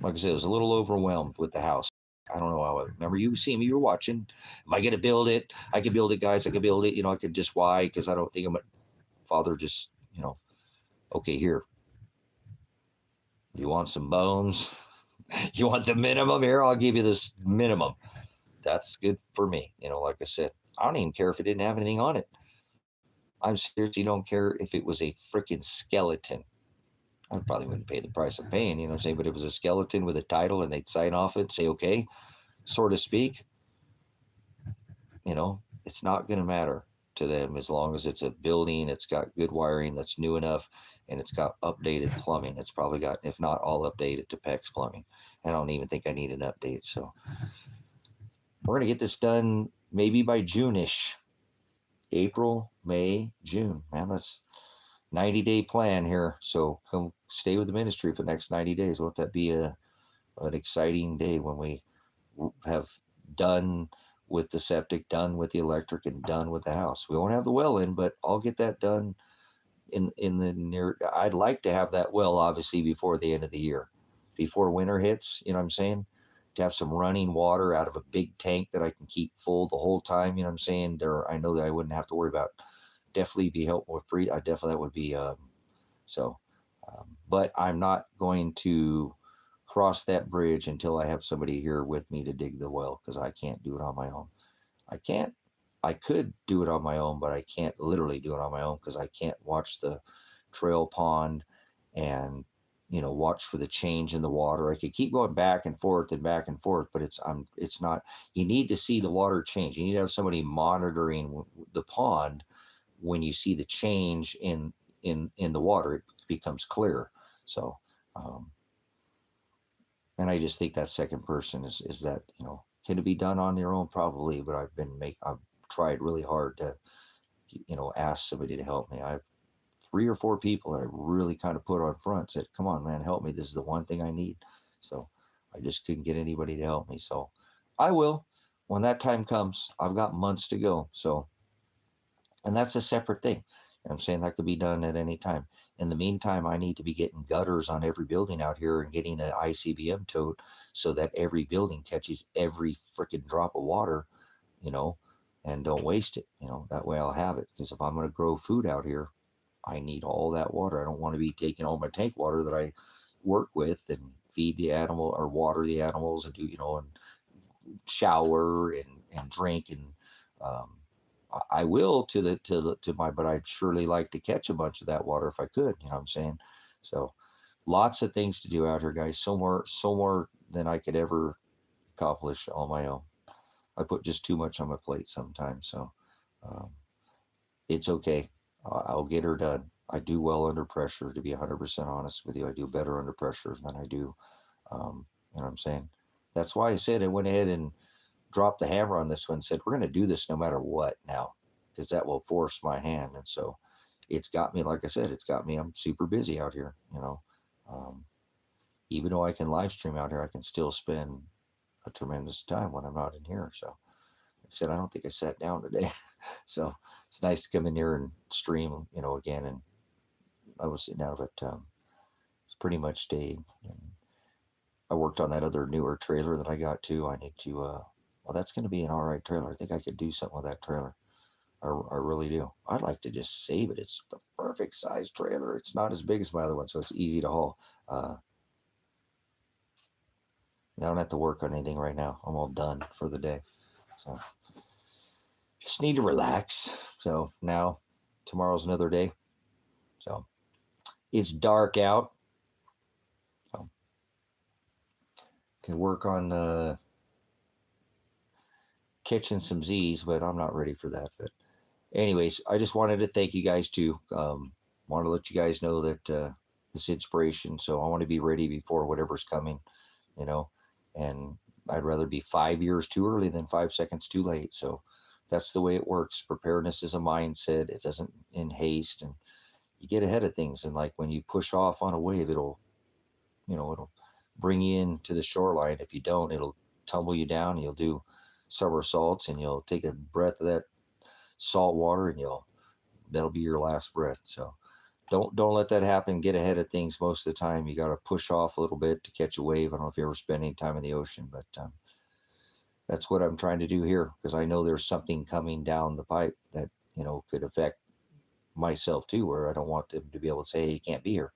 [SPEAKER 2] like I said, I was a little overwhelmed with the house. I don't know how. Remember, you see me, you were watching. Am I going to build it? I can build it, guys. I can build it. I could just, why? Because I don't think I'm a father. Just, okay, here. You want some bones? You want the minimum? Here, I'll give you this minimum. That's good for me. Like I said, I don't even care if it didn't have anything on it. I'm seriously don't care if it was a freaking skeleton. I probably wouldn't pay the price I'm paying, what I'm saying? But it was a skeleton with a title, and they'd sign off it, say, okay, so to speak. It's not going to matter to them as long as it's a building, it's got good wiring that's new enough, and it's got updated plumbing. It's probably got, if not all updated, to PEX plumbing. I don't even think I need an update. So we're going to get this done maybe by June-ish. April, May, June. Man, that's 90-day plan here. So come stay with the ministry for the next 90 days. Won't that be an exciting day when we have done with the septic, done with the electric, and done with the house? We won't have the well in, but I'll get that done in the near. I'd like to have that well, obviously, before the end of the year, before winter hits. You know what I'm saying? To have some running water out of a big tank that I can keep full the whole time. You know what I'm saying? I know that I wouldn't have to worry about. Definitely be helpful with free. That would be but I'm not going to cross that bridge until I have somebody here with me to dig the well, because I can't do it on my own. I could do it on my own, but I can't literally do it on my own, because I can't watch the trail pond and watch for the change in the water. I could keep going back and forth, but it's not. You need to see the water change. You need to have somebody monitoring the pond. When you see the change in the water, it becomes clear. So, and I just think that second person is that, can it be done on their own? Probably, but I've tried really hard to, ask somebody to help me. I have 3 or 4 people that I really kind of put on front, said, come on, man, help me. This is the one thing I need. So I just couldn't get anybody to help me. So I will, when that time comes. I've got months to go. So, and that's a separate thing. I'm saying that could be done at any time. In the meantime, I need to be getting gutters on every building out here and getting an ICBM tote so that every building catches every freaking drop of water, and don't waste it. That way I'll have it. Because if I'm going to grow food out here, I need all that water. I don't want to be taking all my tank water that I work with and feed the animal or water the animals and do, and shower and drink. And um, I will but I'd surely like to catch a bunch of that water if I could, you know what I'm saying? So lots of things to do out here, guys. So more than I could ever accomplish on my own. I put just too much on my plate sometimes. So um, it's okay. I'll get her done. I do well under pressure, to be 100% honest with you. I do better under pressure than I do. You know what I'm saying? That's why I said I went ahead and dropped the hammer on this one, said, we're going to do this no matter what now, because that will force my hand. And so it's got me, like I said, I'm super busy out here, Um, even though I can live stream out here, I can still spend a tremendous time when I'm not in here. So like I said, I don't think I sat down today. So it's nice to come in here and stream, again. And I was sitting down, but it's pretty much stayed. And I worked on that other newer trailer that I got too. I need to, well, that's going to be an all right trailer. I think I could do something with that trailer. I really do. I'd like to just save it. It's the perfect size trailer. It's not as big as my other one, so it's easy to haul. I don't have to work on anything right now. I'm all done for the day. So just need to relax. So now tomorrow's another day. So it's dark out. So can work on catching some Z's, but I'm not ready for that. But anyways, I just wanted to thank you guys too. Want to let you guys know that this inspiration. So I want to be ready before whatever's coming, and I'd rather be 5 years too early than 5 seconds too late. So that's the way it works. Preparedness is a mindset. It doesn't in haste, and you get ahead of things. And like when you push off on a wave, it'll bring you in to the shoreline. If you don't, it'll tumble you down. You'll do somersaults and you'll take a breath of that salt water and that'll be your last breath. So don't let that happen. Get ahead of things. Most of the time you got to push off a little bit to catch a wave. I don't know if you ever spend any time in the ocean, but that's what I'm trying to do here, because I know there's something coming down the pipe that could affect myself too, where I don't want them to be able to say, hey, you can't be here.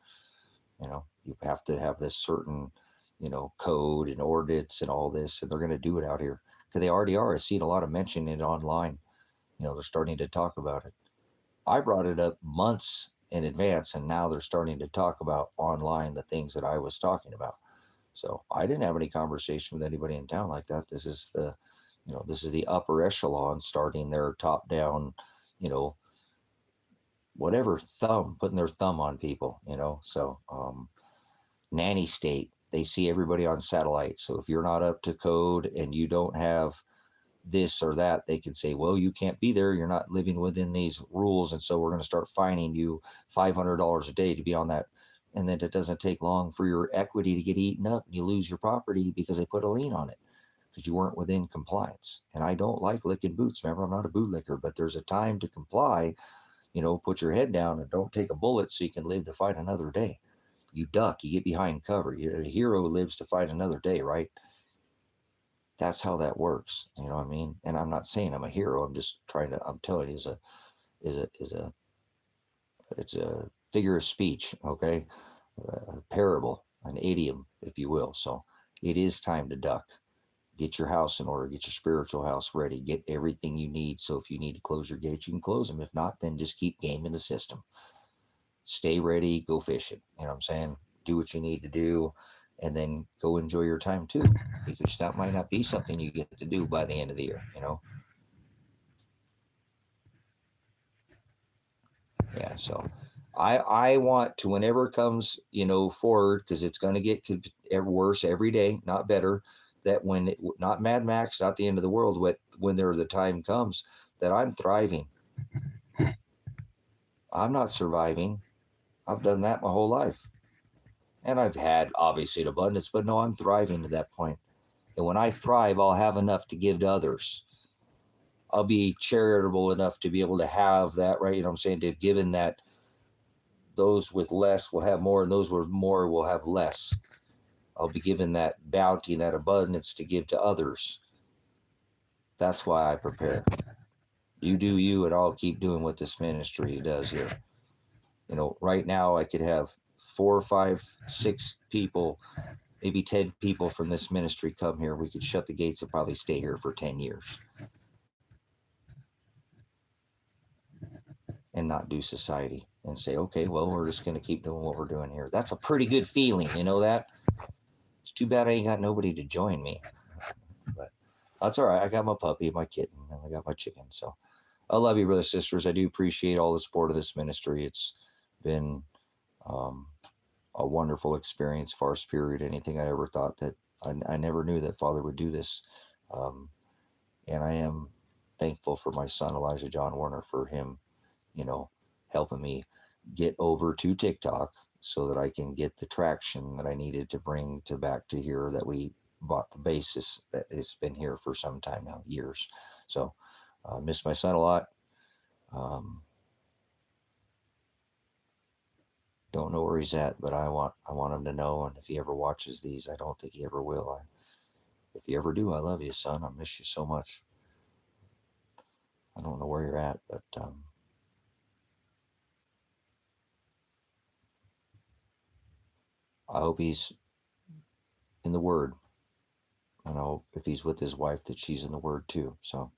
[SPEAKER 2] You have to have this certain code and ordinance and all this, and they're going to do it out here because they already are. I've seen a lot of mention in it online. They're starting to talk about it. I brought it up months in advance, and now they're starting to talk about online the things that I was talking about. So I didn't have any conversation with anybody in town like that. This is the upper echelon starting their top down, whatever putting their thumb on people, So nanny state, they see everybody on satellite. So if you're not up to code and you don't have this or that, they can say, well, you can't be there. You're not living within these rules. And so we're going to start fining you $500 a day to be on that. And then it doesn't take long for your equity to get eaten up and you lose your property because they put a lien on it because you weren't within compliance. And I don't like licking boots. Remember, I'm not a boot licker, but there's a time to comply. Put your head down and don't take a bullet so you can live to fight another day. You duck, you get behind cover. A hero lives to fight another day, right? That's how that works. You know what I mean? And I'm not saying I'm a hero. I'm just I'm telling you, it's a figure of speech, okay? A parable, an idiom, if you will. So it is time to duck. Get your house in order. Get your spiritual house ready. Get everything you need. So if you need to close your gates, you can close them. If not, then just keep gaming the system. Stay ready. Go fishing. You know what I'm saying? Do what you need to do, and then go enjoy your time too, because that might not be something you get to do by the end of the year. Yeah. So I want to, whenever it comes forward, because it's going to get worse every day, not better. That not Mad Max, not the end of the world, but when the time comes that I'm thriving. I'm not surviving. I've done that my whole life. And I've had obviously an abundance, but no, I'm thriving to that point. And when I thrive, I'll have enough to give to others. I'll be charitable enough to be able to have that, right? You know what I'm saying? To have given that those with less will have more, and those with more will have less. I'll be given that bounty, that abundance to give to others. That's why I prepare. You do you, and I'll keep doing what this ministry does here. You know, right now I could have 4, 5, 6 people, maybe 10 people from this ministry come here. We could shut the gates and probably stay here for 10 years and not do society and say, okay, well, we're just going to keep doing what we're doing here. That's a pretty good feeling. You know that? It's too bad I ain't got nobody to join me. But that's all right. I got my puppy, my kitten, and I got my chicken. So I love you, brothers and sisters. I do appreciate all the support of this ministry. It's been a wonderful experience, far superior to anything I ever thought that I never knew that Father would do this. And I am thankful for my son, Elijah John Werner, for him, you know, helping me get over to TikTok so that I can get the traction that I needed to bring to back to here, that we bought the basis that has been here for some time now, years. So I miss my son a lot. Don't know where he's at, but I want him to know. And if he ever watches these, I don't think he ever will. If you ever do, I love you, son. I miss you so much. I don't know where you're at, but I hope he's in the Word. And I hope if he's with his wife that she's in the Word too. So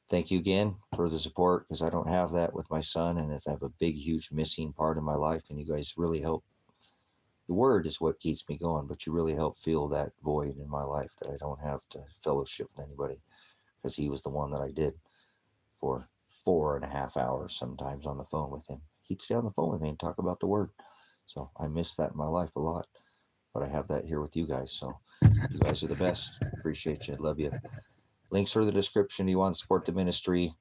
[SPEAKER 2] thank you again for the support, because I don't have that with my son, and I have a big, huge missing part in my life, and you guys really help. The Word is what keeps me going, but you really help fill that void in my life that I don't have to fellowship with anybody, because he was the one that I did for 4.5 hours sometimes on the phone with him. He'd stay on the phone with me and talk about the Word. So I miss that in my life a lot, but I have that here with you guys. So you guys are the best. Appreciate you. Love you. Links are in the description. You want to support the ministry,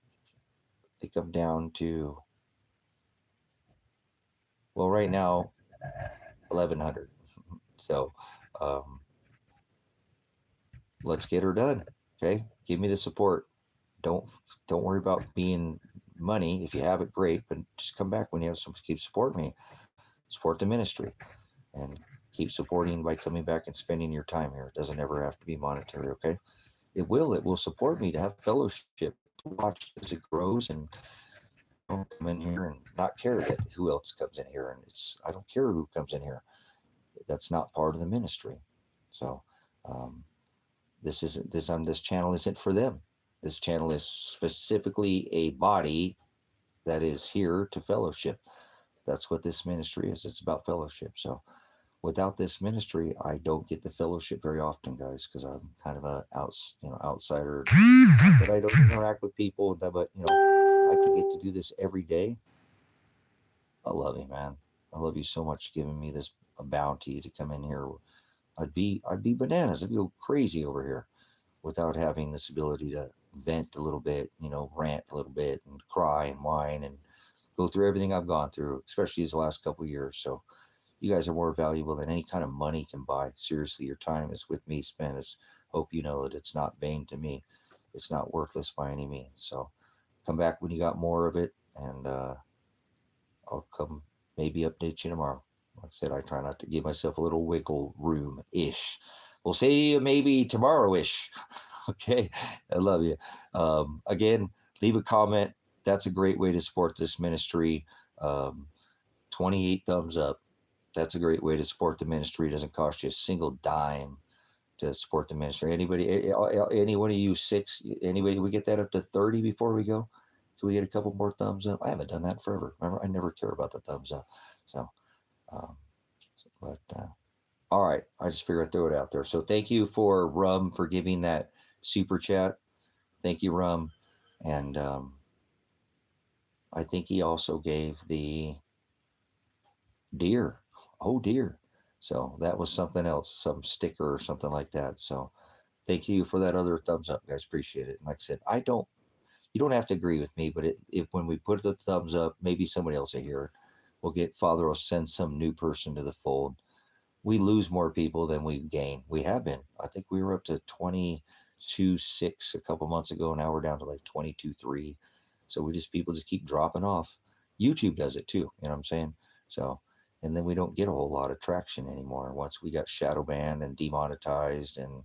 [SPEAKER 2] they come down to, well, right now, 1,100. So let's get her done. Okay, give me the support. Don't worry about being money. If you have it, great, but just come back when you have some. Keep supporting me, support the ministry, and keep supporting by coming back and spending your time here. It doesn't ever have to be monetary. Okay, it will support me to have fellowship, to watch as it grows, and come in here and not care that who else comes in here. And I don't care who comes in here. That's not part of the ministry. So this channel isn't for them. This channel is specifically a body that is here to fellowship. That's what this ministry is. It's about fellowship. So without this ministry, I don't get the fellowship very often, guys, because I'm kind of outsider. That I don't interact with people, but I could get to do this every day. I love you, man. I love you so much, giving me this bounty to come in here. I'd be bananas. I'd go crazy over here without having this ability to vent a little bit, rant a little bit and cry and whine and go through everything I've gone through, especially these last couple of years. So you guys are more valuable than any kind of money can buy. Seriously, your time is with me spent. Hope you know that it's not vain to me. It's not worthless by any means. So come back when you got more of it, and I'll come maybe update you tomorrow. Like I said, I try not to give myself a little wiggle room-ish. We'll see you maybe tomorrow-ish. Okay, I love you. Again, leave a comment. That's a great way to support this ministry. 28 thumbs up. That's a great way to support the ministry. It doesn't cost you a single dime to support the ministry. Anybody, any one of you 6, anybody, we get that up to 30 before we go? Can we get a couple more thumbs up? I haven't done that forever. Remember, I never care about the thumbs up. So, all right. I just figured I'd throw it out there. So thank you for Rum for giving that super chat. Thank you, Rum. And I think he also gave the deer. Oh, dear. So that was something else, some sticker or something like that. So thank you for that other thumbs up, guys. Appreciate it. And like I said, you don't have to agree with me, but if when we put the thumbs up, maybe somebody else will hear it. Father will send some new person to the fold. We lose more people than we gain. We have been. I think we were up to 22.6 a couple months ago. Now we're down to like 22.3. So people just keep dropping off. YouTube does it too. You know what I'm saying? So, and then we don't get a whole lot of traction anymore once we got shadow banned and demonetized and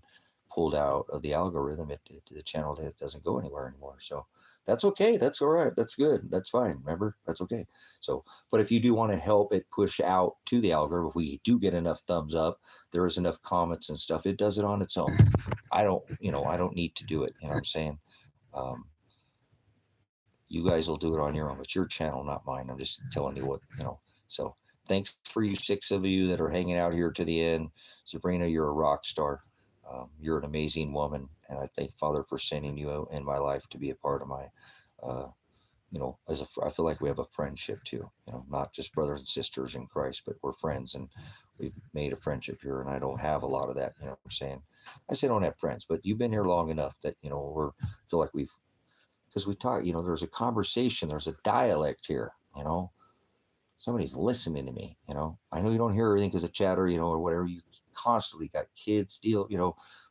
[SPEAKER 2] pulled out of the algorithm, the channel doesn't go anywhere anymore. So that's okay. That's all right. That's good. That's fine. Remember, that's okay. So, but if you do want to help it push out to the algorithm, if we do get enough thumbs up, there is enough comments and stuff, it does it on its own. I don't need to do it. You know what I'm saying? Um, you guys will do it on your own. It's your channel, not mine. I'm just telling you what, So thanks for you 6 of you that are hanging out here to the end. Sabrina, you're a rock star. You're an amazing woman. And I thank Father for sending you in my life to be a part of my, I feel like we have a friendship too, not just brothers and sisters in Christ, but we're friends, and we've made a friendship here. And I don't have a lot of that, what I'm saying? I say I don't have friends, but you've been here long enough that, feel like because we talk, there's a conversation, there's a dialect here, somebody's listening to me, I know you don't hear everything because of chatter, or whatever. You constantly got kids deal,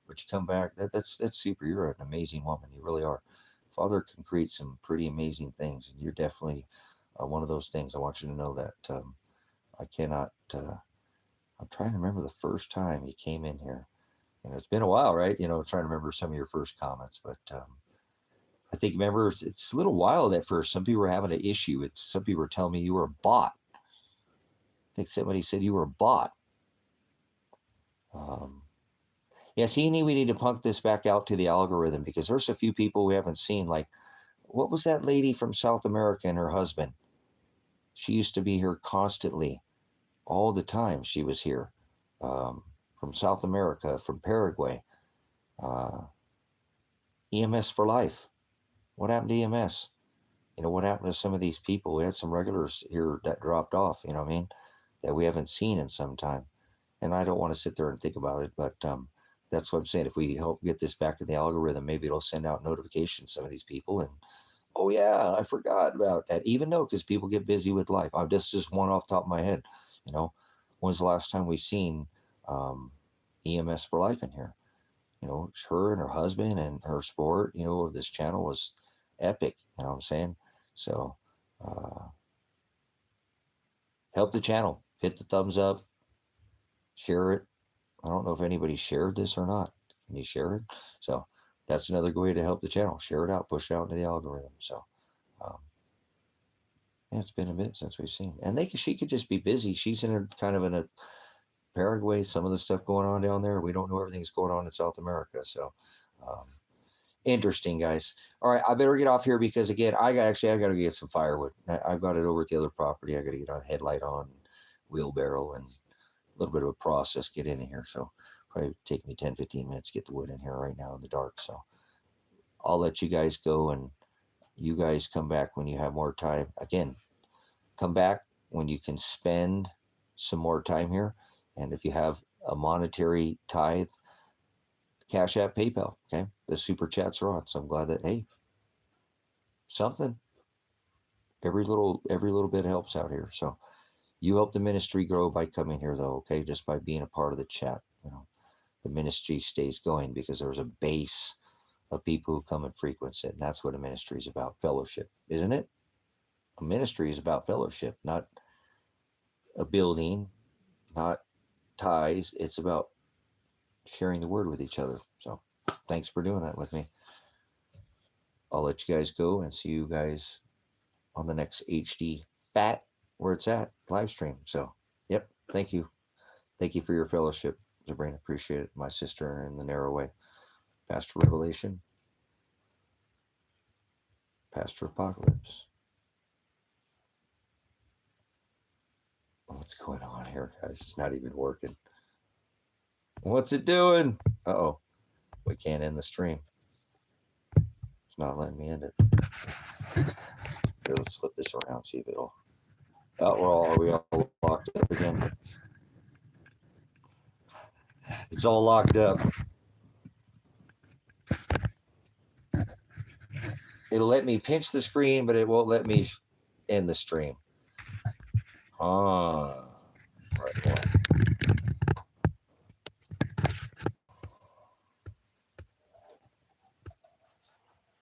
[SPEAKER 2] but you come back, that's super. You're an amazing woman. You really are. Father can create some pretty amazing things, and you're definitely one of those things. I want you to know that I cannot, I'm trying to remember the first time you came in here, and it's been a while, right? I'm trying to remember some of your first comments, but I think, remember, it's a little wild at first. Some people were having an issue. Some people were telling me you were a bot. I think somebody said you were a bot. Yeah, see, we need to punk this back out to the algorithm, because there's a few people we haven't seen. Like, what was that lady from South America and her husband? She used to be here constantly, all the time. She was here from South America, from Paraguay. EMS for life. What happened to EMS? What happened to some of these people? We had some regulars here that dropped off, you know what I mean, that we haven't seen in some time. And I don't want to sit there and think about it, but that's what I'm saying. If we help get this back to the algorithm, maybe it'll send out notifications to some of these people. And, oh, yeah, I forgot about that. Even though, because people get busy with life. This is just one off the top of my head. When's the last time we seen EMS for life in here? Her and her husband and her sport, of this channel was epic. You know what I'm saying? So help the channel. Hit the thumbs up. Share it. I don't know if anybody shared this or not. Can you share it? So that's another way to help the channel. Share it out. Push it out into the algorithm. So yeah, it's been a bit since we've seen. And she could just be busy. She's in a Paraguay. Some of the stuff going on down there. We don't know everything's going on in South America. So interesting, guys. All right, I better get off here, because again, I got to get some firewood. I've got it over at the other property. I got to get a headlight on, wheelbarrow, and a little bit of a process get in here. So probably take me 10-15 minutes to get the wood in here right now in the dark. So I'll let you guys go, and you guys come back when you have more time. Again, come back when you can spend some more time here, and if you have a monetary tithe, Cash App, PayPal, okay? The super chats are on, so I'm glad that, hey, something. Every little bit helps out here. So you help the ministry grow by coming here, though, okay? Just by being a part of the chat, the ministry stays going, because there's a base of people who come and frequent it, and that's what a ministry is about, fellowship, isn't it? A ministry is about fellowship, not a building, not ties. It's about sharing the word with each other. So thanks for doing that with me. I'll let you guys go, and see you guys on the next HD Fat Where It's At live stream. So, yep. Thank you. Thank you for your fellowship, Sabrina. Appreciate it. My sister in the narrow way. Pastor Revelation. Pastor Apocalypse. What's going on here, guys? It's not even working. What's it doing? Uh-oh. We can't end the stream. It's not letting me end it. Here, let's flip this around, see if it'll... Oh, are we all locked up again? It's all locked up. It'll let me pinch the screen, but it won't let me end the stream. Right.